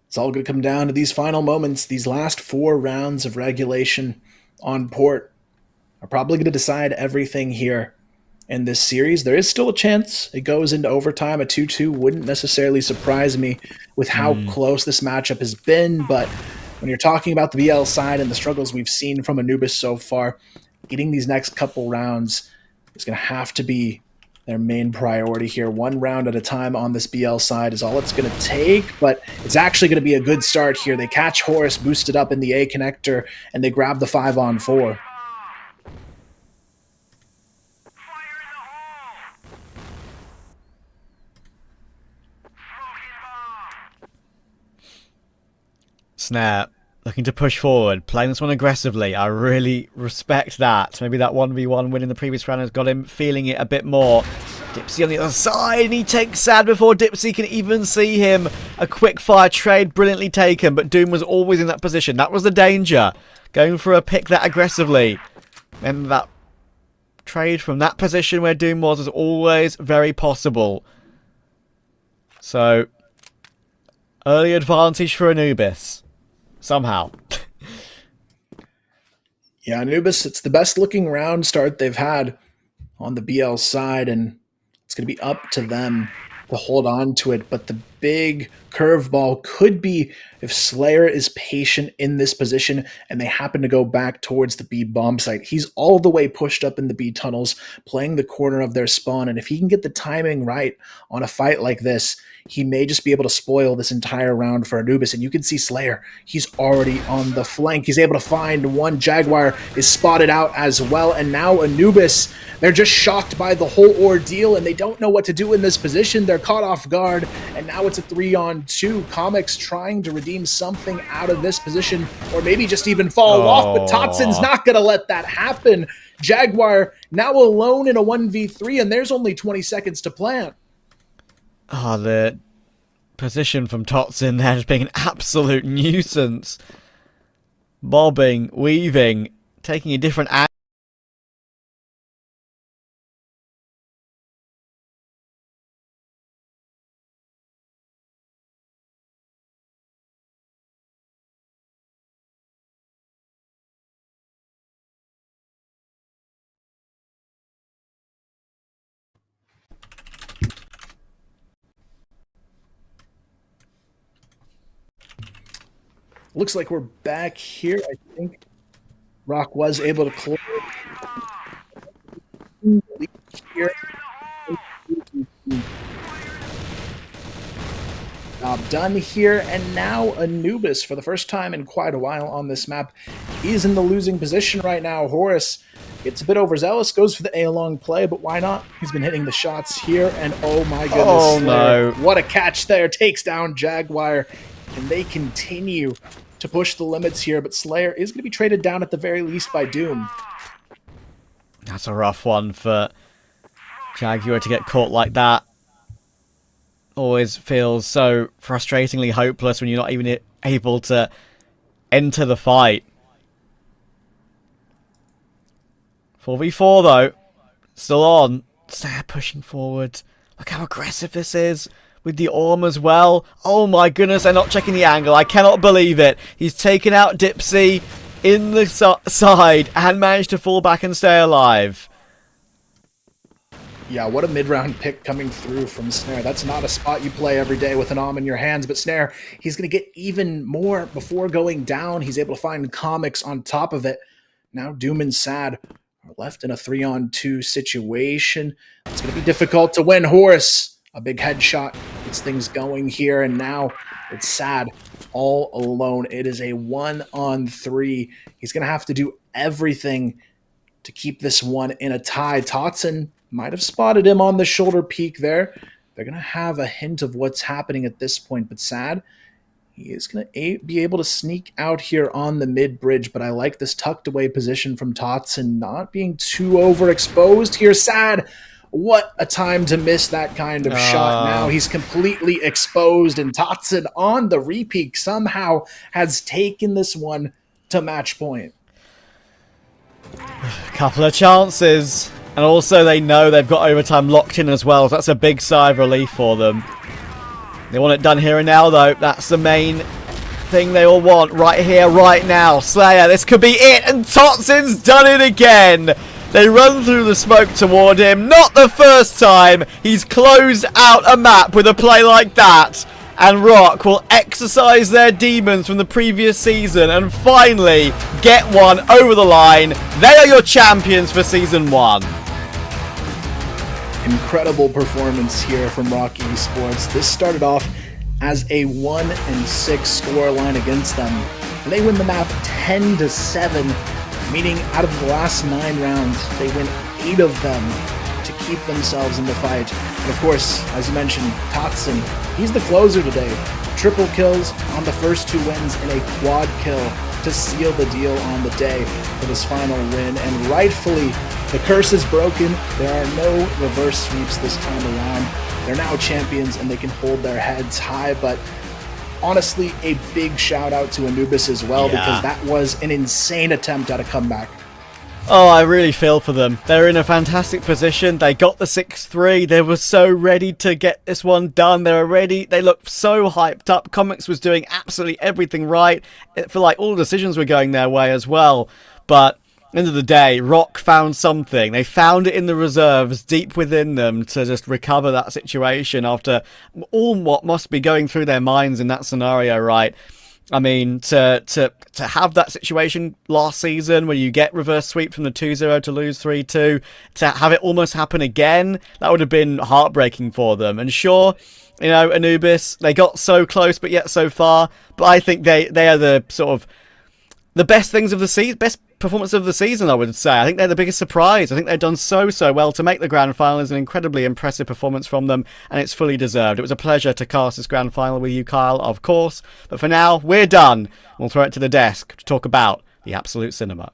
It's all going to come down to these final moments. These last 4 rounds of regulation on port are probably going to decide everything here in this series. There is still a chance it goes into overtime. A 2-2 wouldn't necessarily surprise me with how close this matchup has been, but when you're talking about the BL side and the struggles we've seen from Anubis so far, getting these next couple rounds is going to have to be their main priority here. 1 round at a time on this BL side is all it's going to take, but it's actually going to be a good start here. They catch Horus boosted up in the A connector, and they grab the 5-on-4. Snare looking to push forward, playing this one aggressively. I really respect that. Maybe that 1v1 win in the previous round has got him feeling it a bit more. Dipsy on the other side, and he takes Sad before Dipsy can even see him. A quick fire trade, brilliantly taken, but Doom was always in that position. That was the danger. Going for a pick that aggressively. And that trade from that position where Doom was always very possible. So, early advantage for Anubis. Somehow. Yeah, Anubis, it's the best looking round start they've had on the BL side, and it's going to be up to them to hold on to it. But the big curveball could be if Slayer is patient in this position and they happen to go back towards the B bomb site. He's all the way pushed up in the B tunnels, playing the corner of their spawn, and if he can get the timing right on a fight like this, he may just be able to spoil this entire round for Anubis. And you can see Slayer, he's already on the flank. He's able to find one. Jaguar is spotted out as well. And now Anubis, they're just shocked by the whole ordeal, and they don't know what to do in this position. They're caught off guard, and now it's a 3-on-2. Comics trying to redeem something out of this position, or maybe just even fall off, but Totson's not going to let that happen. Jaguar now alone in a 1v3, and there's only 20 seconds to plant. Oh, the position from Totson there just being an absolute nuisance. Bobbing, weaving, taking a different angle. Looks like we're back here. I think ROC was able to close here. Job done here, and now Anubis, for the first time in quite a while on this map, is in the losing position right now. Horus gets a bit overzealous, goes for the A-long play, but why not? He's been hitting the shots here, and oh my goodness. Oh Slayer, no. what a catch there. Takes down Jaguar, and they continue to push the limits here, but Slayer is going to be traded down at the very least by Doom. That's a rough one for Jaguar to get caught like that. Always feels so frustratingly hopeless when you're not even able to enter the fight. 4v4 though. Still on. Snare pushing forward. Look how aggressive this is. With the Orm as well. Oh my goodness, they're not checking the angle. I cannot believe it. He's taken out Dipsy in the side and managed to fall back and stay alive. Yeah, what a mid-round pick coming through from Snare. That's not a spot you play every day with an Om in your hands, but Snare, he's going to get even more before going down. He's able to find comics on top of it. Now Doom and Sad are left in a 3-on-2 situation. It's going to be difficult to win. Horus, a big headshot, gets things going here, and now it's Sad all alone. It is a 1-on-3. He's going to have to do everything to keep this one in a tie. Totson might have spotted him on the shoulder peak there. They're going to have a hint of what's happening at this point, but Sad, he is going to be able to sneak out here on the mid bridge, but I like this tucked away position from Totson, not being too overexposed here. Sad, what a time to miss that kind of shot. Now he's completely exposed, and Totson on the repeat somehow has taken this one to match point. Couple of chances. And also they know they've got overtime locked in as well. So that's a big sigh of relief for them. They want it done here and now though. That's the main thing they all want. Right here, right now. Slayer, this could be it. And Totson's done it again. They run through the smoke toward him. Not the first time he's closed out a map with a play like that. And ROC will exercise their demons from the previous season and finally get one over the line. They are your champions for Season 1. Incredible performance here from ROC Esports. This started off as a 1-6 scoreline against them. And they win the map 10-7, meaning out of the last 9 rounds, they win 8 of them to keep themselves in the fight. And of course, as you mentioned, Totson, he's the closer today. Triple kills on the first 2 wins and a quad kill to seal the deal on the day for this final win. And rightfully, the curse is broken. There are no reverse sweeps this time around. They're now champions and they can hold their heads high. But honestly, a big shout out to Anubis as well, because that was an insane attempt at a comeback. Oh, I really feel for them. They're in a fantastic position. They got the 6-3. They were so ready to get this one done. They were ready. They looked so hyped up. Comics was doing absolutely everything right. It felt like all the decisions were going their way as well. But at the end of the day, ROC found something. They found it in the reserves deep within them to just recover that situation after all what must be going through their minds in that scenario, right? I mean, to have that situation last season where you get reverse sweep from the 2-0 to lose 3-2, to have it almost happen again, that would have been heartbreaking for them. And sure, you know, Anubis, they got so close but yet so far, but I think they are the sort of the best things of the season, best performance of the season, I would say. I think they're the biggest surprise. I think they've done so well to make the grand final. Is an incredibly impressive performance from them, and it's fully deserved. It was a pleasure to cast this grand final with you, Kyle, of course. But for now, we're done. We'll throw it to the desk to talk about the absolute cinema.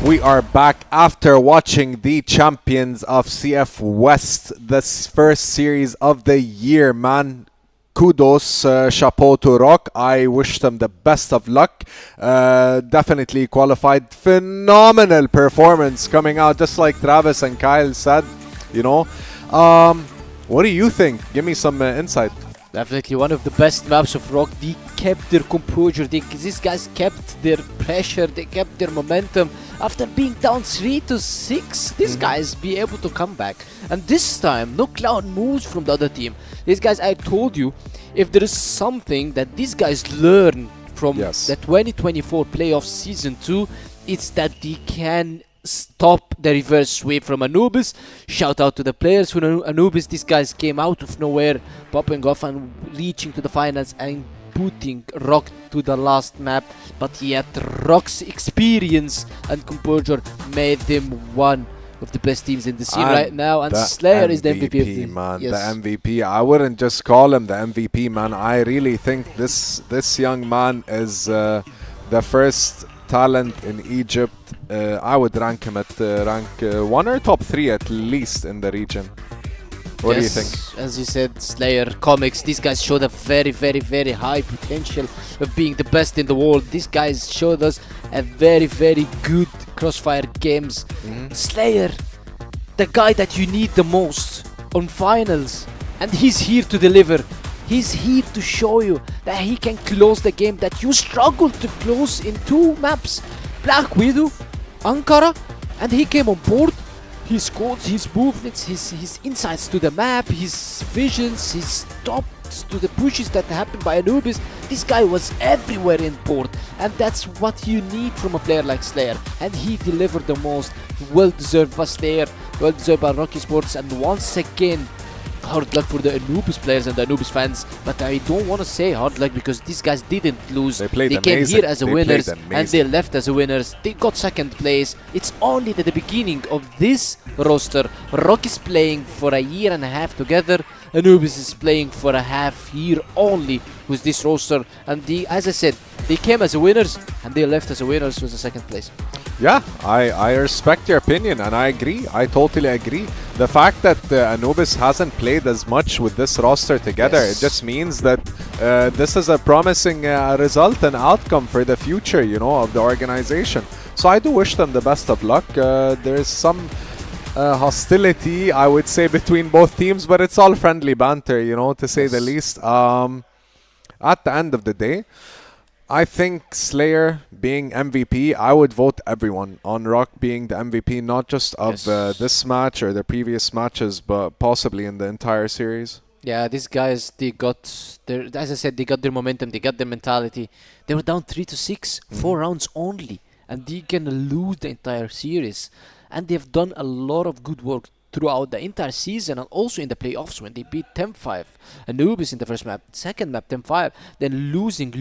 We are back after watching the champions of CF West, this first series of the year, man. Kudos, chapeau to ROC. I wish them the best of luck. Definitely qualified. Phenomenal performance coming out, just like Travis and Kyle said, you know. What do you think? Give me some insight. Definitely one of the best maps of ROC. They kept their composure. These guys kept their pressure. They kept their momentum. After being down 3-6, these guys be able to come back. And this time, no cloud moves from the other team. These guys, I told you, if there is something that these guys learn from the 2024 playoff season 2, it's that they can stop the reverse sweep from Anubis. Shout out to the players who Anubis. These guys came out of nowhere, popping off and reaching to the finals and putting ROC to the last map. But yet ROC's experience and composure made them one of the best teams in the scene right now, and Slayer is the MVP of the man. Yes. The MVP. I wouldn't just call him the MVP, man. I really think this young man is the first talent in Egypt. I would rank him at rank 1 or top 3 at least in the region. What do you think? As you said, Slayer, Comics, these guys showed a very, very, very high potential of being the best in the world. These guys showed us a very, very good CrossFire games. Slayer, the guy that you need the most on finals, and he's here to deliver. He's here to show you that he can close the game that you struggled to close in 2 maps. Black Widow, Ankara, and he came on board. His codes, his movements, his insights to the map, his visions, his stops to the pushes that happened by Anubis. This guy was everywhere in port, and that's what you need from a player like Slayer. And he delivered the most. Well deserved by Slayer, well deserved by ROC Esports, and once again, hard luck for the Anubis players and the Anubis fans, but I don't want to say hard luck because these guys didn't lose. They came here as winners and they left as winners. They got second place. It's only at the beginning of this roster. ROC is playing for a year and a half together. Anubis is playing for a half year only with this roster, and as I said, they came as winners and they left as winners with the second place. Yeah, I respect your opinion and I agree. I totally agree. The fact that Anubis hasn't played as much with this roster together, it just means that this is a promising result and outcome for the future, you know, of the organization. So I do wish them the best of luck. There's some hostility, I would say, between both teams, but it's all friendly banter, you know, to say the least. At the end of the day, I think Slayer being MVP, I would vote everyone on ROC being the MVP, not just of this match or the previous matches, but possibly in the entire series. Yeah, these guys, they got their, as I said, they got their momentum, they got their mentality. They were down 3-6, 4 rounds only, and they can lose the entire series. And they've done a lot of good work throughout the entire season and also in the playoffs when they beat 10-5. Anubis in the first map, second map 10-5, then losing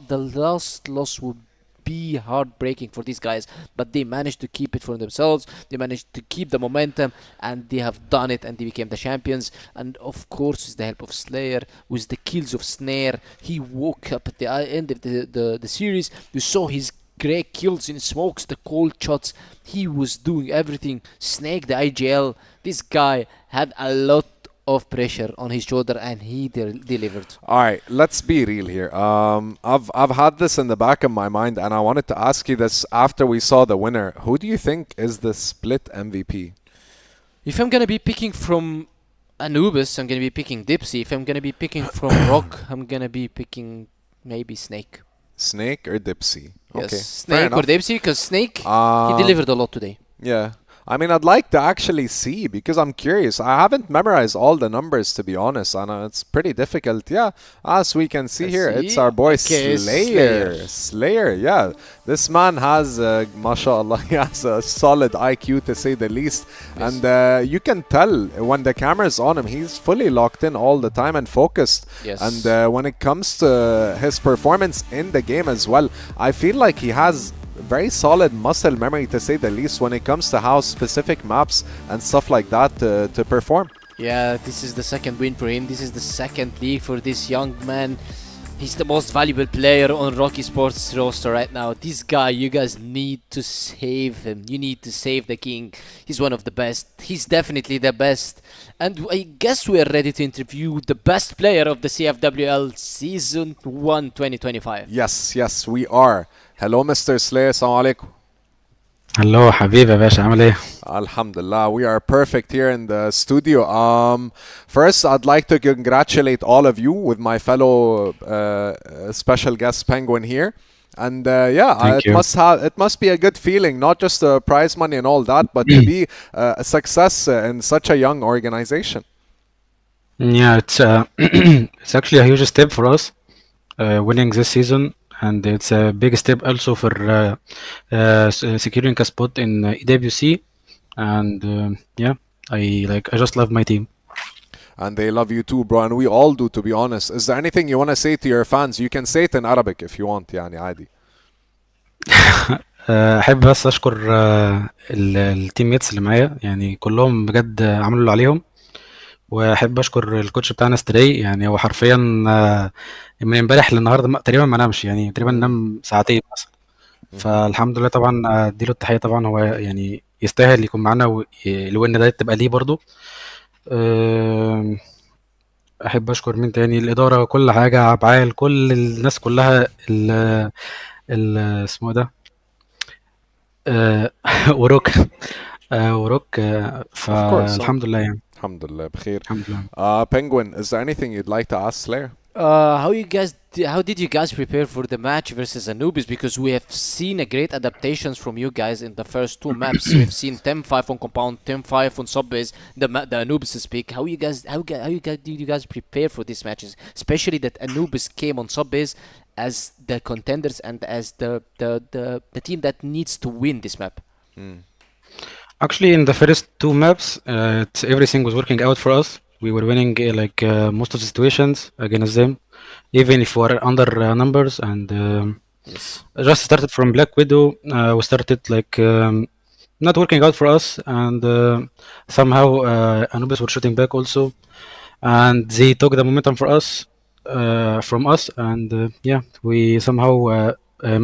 the last loss would be heartbreaking for these guys, but they managed to keep it for themselves. They managed to keep the momentum, and they have done it, and they became the champions. And of course, with the help of Slayer, with the kills of Snare, he woke up at the end of the series. You saw his great kills in smokes, the cold shots. He was doing everything. Snake the IGL. This guy had a lot of pressure on his shoulder, and he delivered. All right, let's be real here. I've had this in the back of my mind, and I wanted to ask you this after we saw the winner. Who do you think is the split MVP? If I'm gonna be picking from Anubis, I'm gonna be picking Dipsy. If I'm gonna be picking from ROC, I'm gonna be picking maybe Snake. Snake or Dipsy? Yes, okay, Snake or Dipsy, because Snake, he delivered a lot today. Yeah. I mean, I'd like to actually see, because I'm curious. I haven't memorized all the numbers, to be honest, and it's pretty difficult. Yeah, as we can see here, it's our boy Slayer. Yeah, this man has, mashallah, he has a solid IQ, to say the least. Yes. And you can tell when the camera's on him, he's fully locked in all the time and focused. Yes. And when it comes to his performance in the game as well, I feel like he has very solid muscle memory, to say the least, when it comes to how specific maps and stuff like that to perform. Yeah, this is the second win for him. This is the second league for this young man. He's the most valuable player on ROC Esports roster right now. This guy, you guys need to save him. You need to save the king. He's one of the best. He's definitely the best. And I guess we are ready to interview the best player of the CFWL Season 1 2025. Yes, we are. Hello, Mr. Slay. Assalamu alaikum. هلو حبيبي يا باشا عامل ايه؟ Alhamdulillah, we are perfect here in the studio. First, I'd like to congratulate all of you with my fellow special guest Penguin here. And Thank you. it must be a good feeling, not just the prize money and all that, but to be a success in such a young organization. Yeah, it's it's actually a huge step for us winning this season, and it's a big step also for securing a spot in EWC. And I just love my team. And they love you too, bro, and we all do, to be honest. Is there anything you want to say to your fans? You can say it in Arabic if you want, يعني عادي. احب بس اشكر التيم ميتس اللي معايا، يعني كلهم بجد عملوا اللي عليهم. واحب اشكر الكوتش بتاعنا ستري، يعني هو حرفيا من امبارح للنهارده تقريبا ما نامش، يعني تقريبا نام ساعتين مثلا. فالحمد لله طبعا اديله التحيه، طبعا هو يعني يستاهل يكون معانا، والوين ده تبقى ليه برضو. احب اشكر مين تاني، الاداره، كل حاجه، عبعال، كل الناس كلها، ال اسمه ده وروك وروك فالحمد لله يعني. Alhamdulillah, بخير. الحمد لله. Penguin, is there anything you'd like to ask Slayer? How did you guys prepare for the match versus Anubis? Because we have seen a great adaptations from you guys in the first two maps. We've seen 10-5 on Compound, 10-5 on Subbase, the Anubis pick. How did you guys prepare for these matches? Especially that Anubis came on Subbase as the contenders and as the team that needs to win this map. Actually, in the first two maps, everything was working out for us. We were winning most of the situations against them, even if we were under numbers. And Yes. just started from Black Widow. We started not working out for us, and somehow Anubis were shooting back also, and they took the momentum from us, and we somehow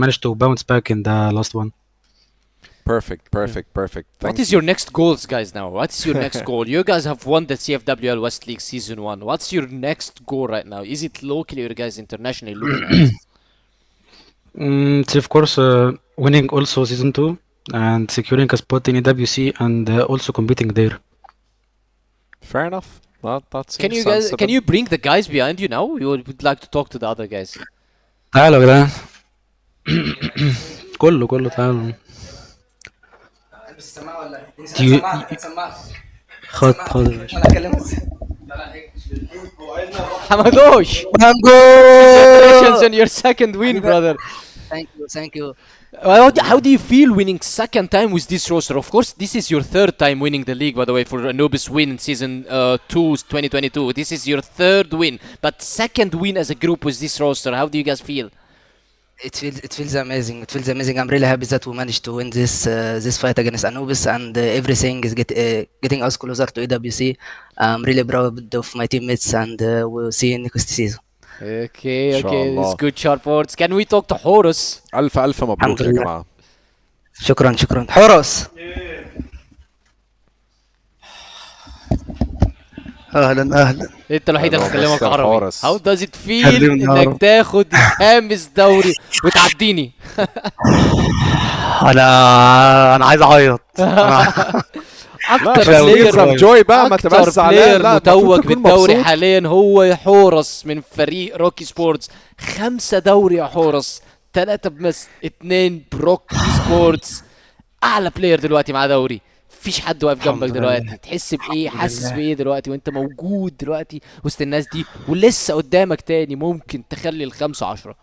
managed to bounce back in the last one. Perfect. What is your next goals, guys, now? What is your next goal? You guys have won the CFWL West League Season 1. What's your next goal right now? Is it locally or guys internationally looking at? It's of course winning also Season 2 and securing a spot in EWC and also competing there. Fair enough. That Can seems you guys sensible. can you bring the guys behind you now? We would like to talk to the other guys. تعالوا يا جدعان. كله تعالوا. خد Hamadosh! Congratulations on your second win, brother. Thank you. How do you feel winning second time with this roster? Of course, this is your third time winning the league, by the way, for Anubis win in Season 2, 2022. This is your third win, but second win as a group with this roster. How do you guys feel? It feels amazing. I'm really happy that we managed to win this fight against Anubis, and everything is getting us closer to EWC. I'm really proud of my teammates, and we'll see you next season. Okay, Inshallah. it's good sharp words. Can we talk to Horus? ألف مبروك يا الحمد لله. جماعة. شكرا حورس. اهلا انت الوحيد اللي Hello, هتكلمك Mr. عربي. Horus. How does it feel كلمني انك عربي. تاخد خامس دوري وتعديني؟ انا عايز اعيط. اكتر tears of بلاير joy بقى، ما اكتر تبقاش زعلان. بلاير لا، المفروض متوج تكون بالدوري مبسوط. حاليا هو حورس من فريق روكي سبورتس. 5 دوري يا حورس، 3 بمس، 2 بروكي سبورتس. اعلى بلاير دلوقتي مع دوري. مفيش حد واقف جنبك الحمد دلوقتي. لله. هتحس بايه؟ الحمد حاسس لله. بايه دلوقتي وانت موجود دلوقتي وسط الناس دي، ولسه قدامك تاني ممكن تخلي ال5-10؟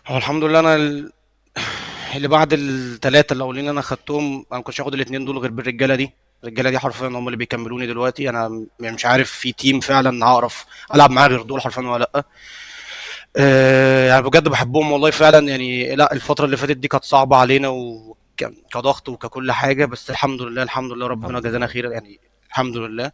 هو الحمد لله انا اللي بعد الثلاثه الاولين انا خدتهم، انا ما كنتش هاخد الاثنين دول غير بالرجاله دي. الرجاله دي حرفيا هم اللي بيكملوني دلوقتي. انا يعني مش عارف في تيم فعلا هعرف العب معاه غير دول حرفيا ولا لا. يعني بجد بحبهم والله فعلا. يعني لا، الفتره اللي فاتت دي كانت صعبه علينا كضغط وككل حاجه، بس الحمد لله ربنا جزانا خير. يعني الحمد لله.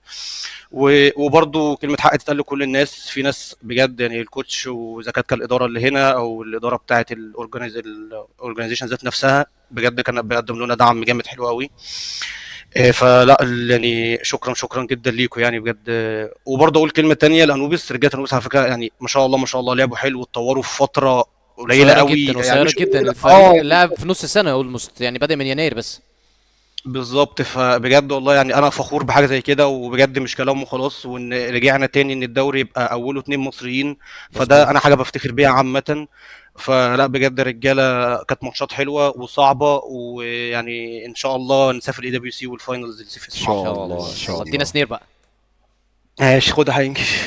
وبرضه كلمه حق تتقال لكل الناس، في ناس بجد يعني الكوتش واذا كانت الاداره اللي هنا او الاداره بتاعه الاورجنايزيشن ذات نفسها بجد كانت بيقدم لنا دعم جامد حلو قوي. فلا يعني شكرا جدا ليكم يعني بجد. وبرضه اقول كلمه تانية لانوبيس، رجاله انوبيس على فكره يعني ما شاء الله لعبوا حلو واتطوروا في فتره قليله قوي جدا يعني قصيره جدا. الفريق لعب في نص سنه اولموست، يعني بدا من يناير بس. بالظبط. فبجد والله يعني انا فخور بحاجه زي كده، وبجد مش كلام وخلاص، وان رجعنا تاني ان الدوري يبقى اوله 2 مصريين، فده انا حاجه بفتخر بيها عامه. فلا بجد رجاله كانت ماتشات حلوه وصعبه، ويعني ان شاء الله نسافر اي دبليو سي والفاينلز اللي في ان شاء الله ان شاء الله. ادينا سنير بقى. ماشي خدها هينجش.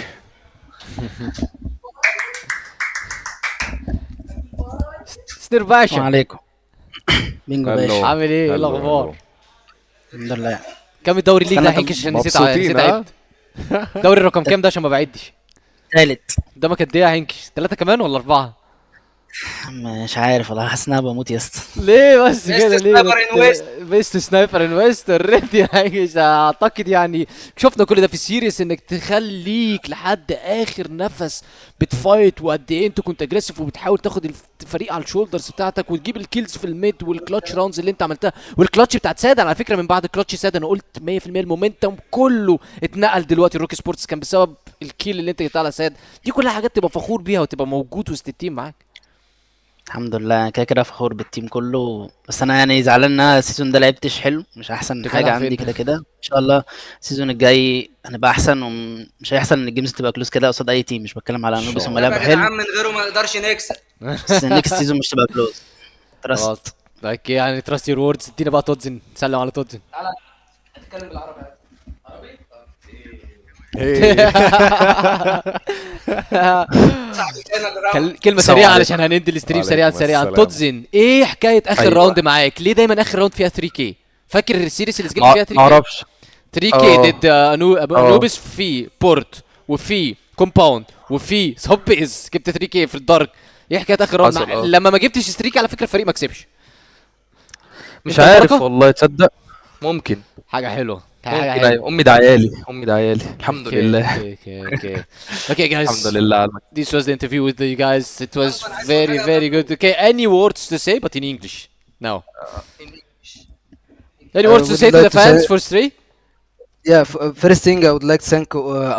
سنير باشا، السلام عليكم. بينجو باشا، عامل ايه الاخبار؟ الحمد لله. كم الدوري الليج ده سنة حنكش عشان نسيت مبسوطين اعد. دوري الرقم كام ده عشان ما بعدش؟ ثالث. قدامك قد ايه يا هنكش؟ 3 كمان ولا 4؟ مش عارف والله، حاسس ان انا بموت يا اسطى. ليه بس كده ليه؟ سنايبر إن ويست. بيست سنايبر ان ويست ريدي يا هنكش. اعتقد يعني شفنا كل ده في السيريس، انك تخليك لحد اخر نفس بتفايت، وقد ايه انت كنت اجريسيف وبتحاول تاخد الفريق على الشولدرز بتاعتك وتجيب الكيلز في الميد والكلاتش راوندز اللي انت عملتها، والكلاتش بتاعت ساد. على فكره من بعد كلاتش ساد انا قلت 100% المومنتم كله اتنقل دلوقتي الروك سبورتس كان بسبب الكيل اللي انت جبتها على ساد. دي كلها حاجات تبقى فخور بيها وتبقى موجود وسط التيم معاك. الحمد لله، انا كده كده فخور بالتيم كله، بس انا يعني زعلان ان انا السيزون ده لعبتش حلو، مش احسن حاجه عندي كده كده. ان شاء الله السيزون الجاي هنبقى احسن، ومش هيحصل ان الجيمز تبقى كلوز كده قصاد اي تيم. مش بتكلم على انوبيس، هم لعبوا حلو من غيره ما نقدرش نكسب، بس النكست سيزون مش تبقى كلوز. تراست. اوكي يعني تراست يور ووردز. ادينا بقى تودزن، سلم على تودزن. اتكلم بالعربي. كلمة سريعة علشان هندي الاستريم سريعا. تودزن، ايه حكاية اخر راوند معاك؟ ليه دايما اخر راوند فيها 3K؟ فاكر السيريس اللي سجلت فيها 3K؟ معرفش 3K ضد انوبيس في بورت وفي كومباوند وفي سبيز، جبت 3K في الدارك. ايه حكاية اخر راوند لما ما جبتش ستريك؟ على فكرة الفريق ما كسبش. مش عارف والله، تصدق ممكن حاجة حلوة. امي دعيالي الحمد لله. Okay guys, الحمد لله. this was the interview with you guys. It was very good. Okay, any words to say but in English now? Any words to say to the fans for Stray? Yeah, first thing I would like to thank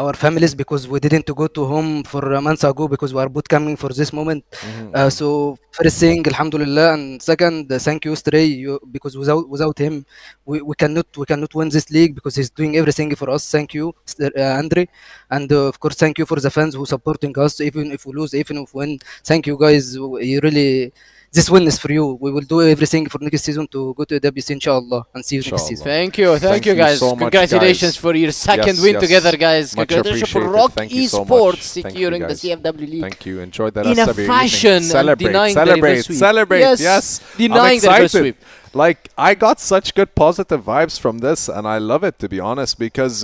our families, because we didn't go to home for a month ago because we are boot camping for this moment. So first thing, alhamdulillah, and second, thank you Stray, because without him we cannot win this league, because he's doing everything for us. Thank you, Andre, and of course thank you for the fans who supporting us, even if we lose, even if we win. Thank you guys. You really, this win is for you. We will do everything for next season to go to WC inshallah, and see you next season. Thank you guys. So much, congratulations guys. for your second win together, guys. Much Congratulations for appreciated. ROC Thank you so Esports much. Thank you, securing the guys. CFW League. Thank you. Enjoy the In rest a of your fashion, evening. Celebrate, celebrate. Yes. Denying I'm the reverse excited. sweep. Like, I got such good positive vibes from this, and I love it, to be honest, because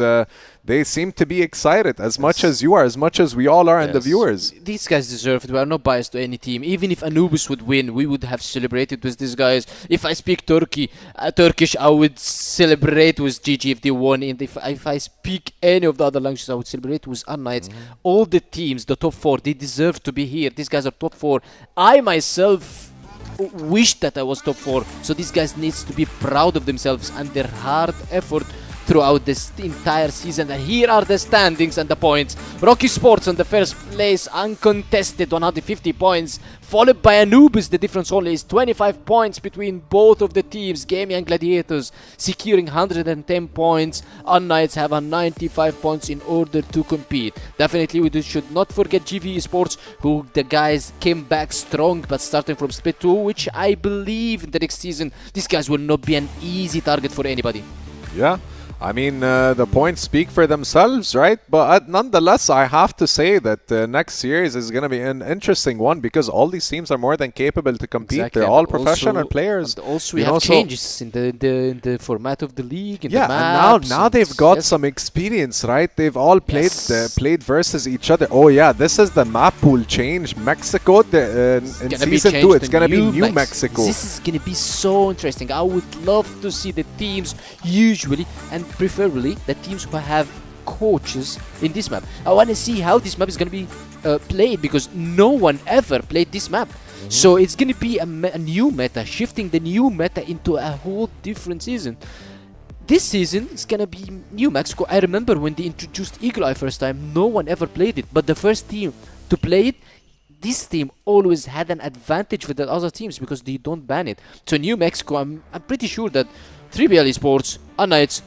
they seem to be excited as much as you are, as much as we all are, and the viewers. These guys deserve it. We are not biased to any team. Even if Anubis would win, we would have celebrated with these guys. If I speak Turkish, I would celebrate with GG if they won. And if I speak any of the other languages, I would celebrate with unKnights. All the teams, the top 4, they deserve to be here. These guys are top 4. I myself wish that I was top 4. So these guys needs to be proud of themselves and their hard effort throughout this entire season. And here are the standings and the points. ROC Esports on the first place, uncontested, 150 points, followed by Anubis. The difference only is 25 points between both of the teams. Gaimin Gladiators securing 110 points. unKnights have a 95 points in order to compete. Definitely we should not forget GV Esports, who the guys came back strong, but starting from split 2, which I believe in the next season these guys will not be an easy target for anybody. Yeah. I mean, the points speak for themselves, right? But nonetheless, I have to say that next series is going to be an interesting one, because all these teams are more than capable to compete. Exactly. They're all professional players. And also we have changes in the format of the league, in the maps. And now they've got some experience, right? They've all played versus each other. Oh yeah, this is the map pool change. Mexico in season 2, it's going to be New Mexico. This is going to be so interesting. I would love to see the teams usually, and preferably the teams who have coaches in this map. I want to see how this map is going to be played, because no one ever played this map. So it's going to be a new meta, shifting the new meta into a whole different season. This season is going to be New Mexico. I remember when they introduced Eagle Eye first time, no one ever played it. But the first team to play it, this team always had an advantage with the other teams because they don't ban it. So New Mexico, I'm pretty sure that TBI Esports, unKnights,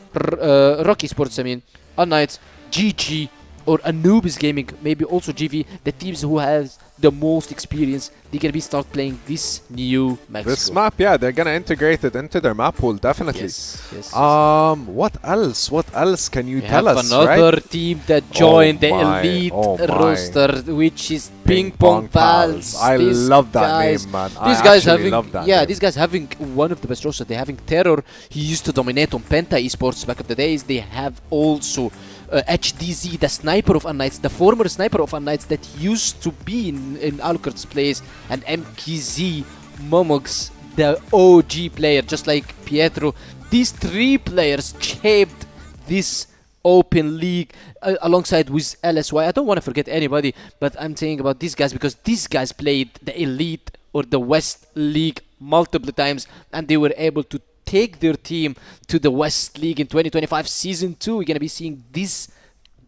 ROC Esports, unKnights, GG, or Anubis Gaming, maybe also GV, the teams who have the most experience, they're gonna be start playing this new Mexico. This map, yeah, they're gonna integrate it into their map pool, definitely. Yes. What else? What else can you tell us? Another right? team that joined the my, elite oh my. roster, which is Ping Pong Pals. I These love that guys, name, man. These I guys actually having, love that yeah, name. these guys having one of the best rosters. They're having Terror. He used to dominate on Penta Esports back of the days. They have also HDZ, the sniper of unKnights, the former sniper of unKnights that used to be in Alucard's place, and MKZ, Momox, the OG player, just like Pietro. These three players shaped this open league alongside with LSY. I don't want to forget anybody, but I'm saying about these guys because these guys played the elite or the West League multiple times, and they were able to take their team to the West League in 2025 Season 2. We're going to be seeing this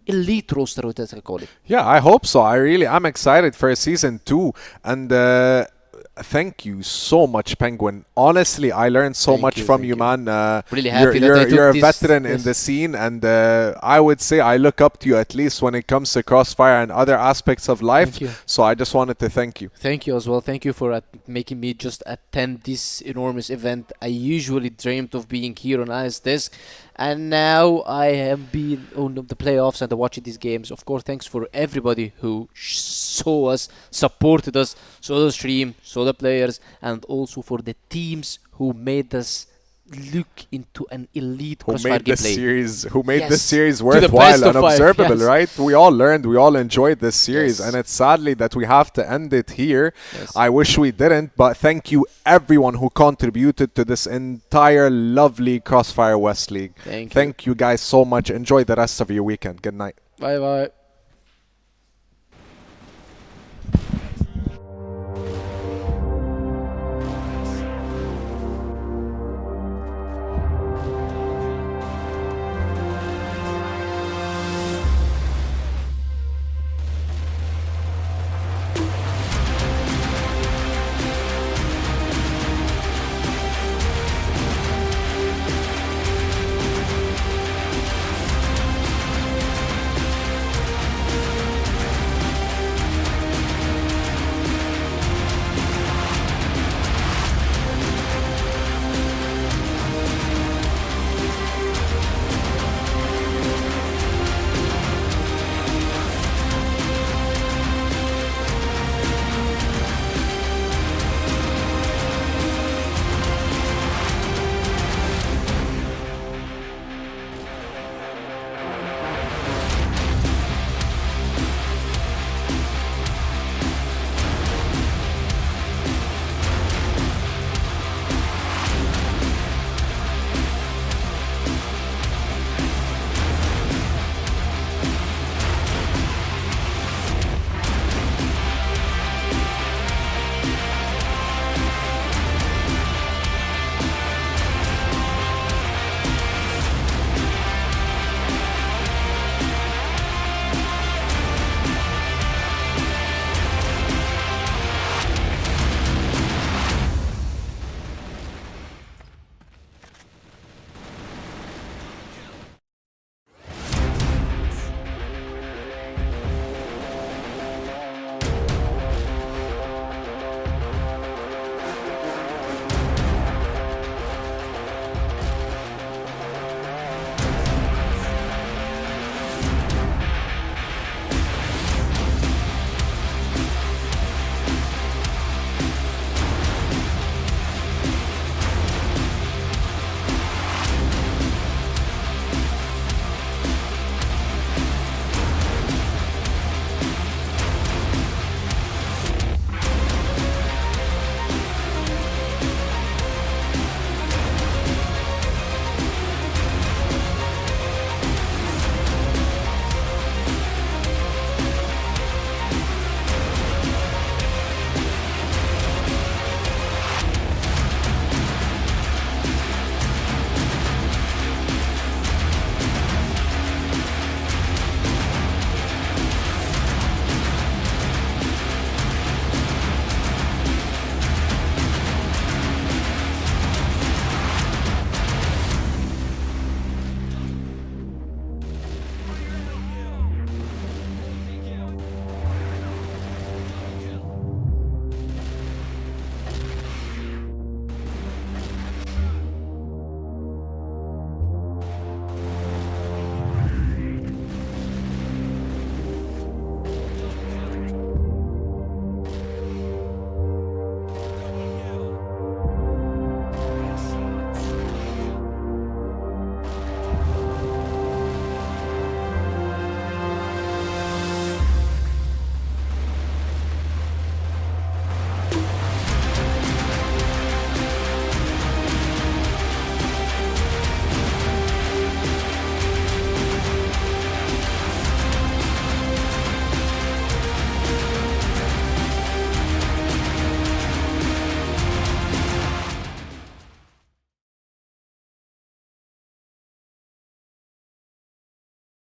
elite roster, what I call it. Yeah, I hope so. I'm excited for Season 2. And thank you so much, Penguin. Honestly, I learned so much from you, man. Really happy that you're a this, veteran in the scene, and I would say I look up to you at least when it comes to CrossFire and other aspects of life. So I just wanted to thank you. Thank you as well. Thank you for making me just attend this enormous event. I usually dreamed of being here on Ice Desk, and now I am being on the playoffs and watching these games. Of course, thanks for everybody who saw us, supported us, saw the stream, saw the players, and also for the teams who made us look into an elite CrossFire gameplay. Who made this series the worthwhile best and of 5, observable, yes. right? We all learned, we all enjoyed this series, and it's sadly that we have to end it here. I wish we didn't, but thank you everyone who contributed to this entire lovely CrossFire West League. Thank you guys so much. Enjoy the rest of your weekend. Good night. Bye bye.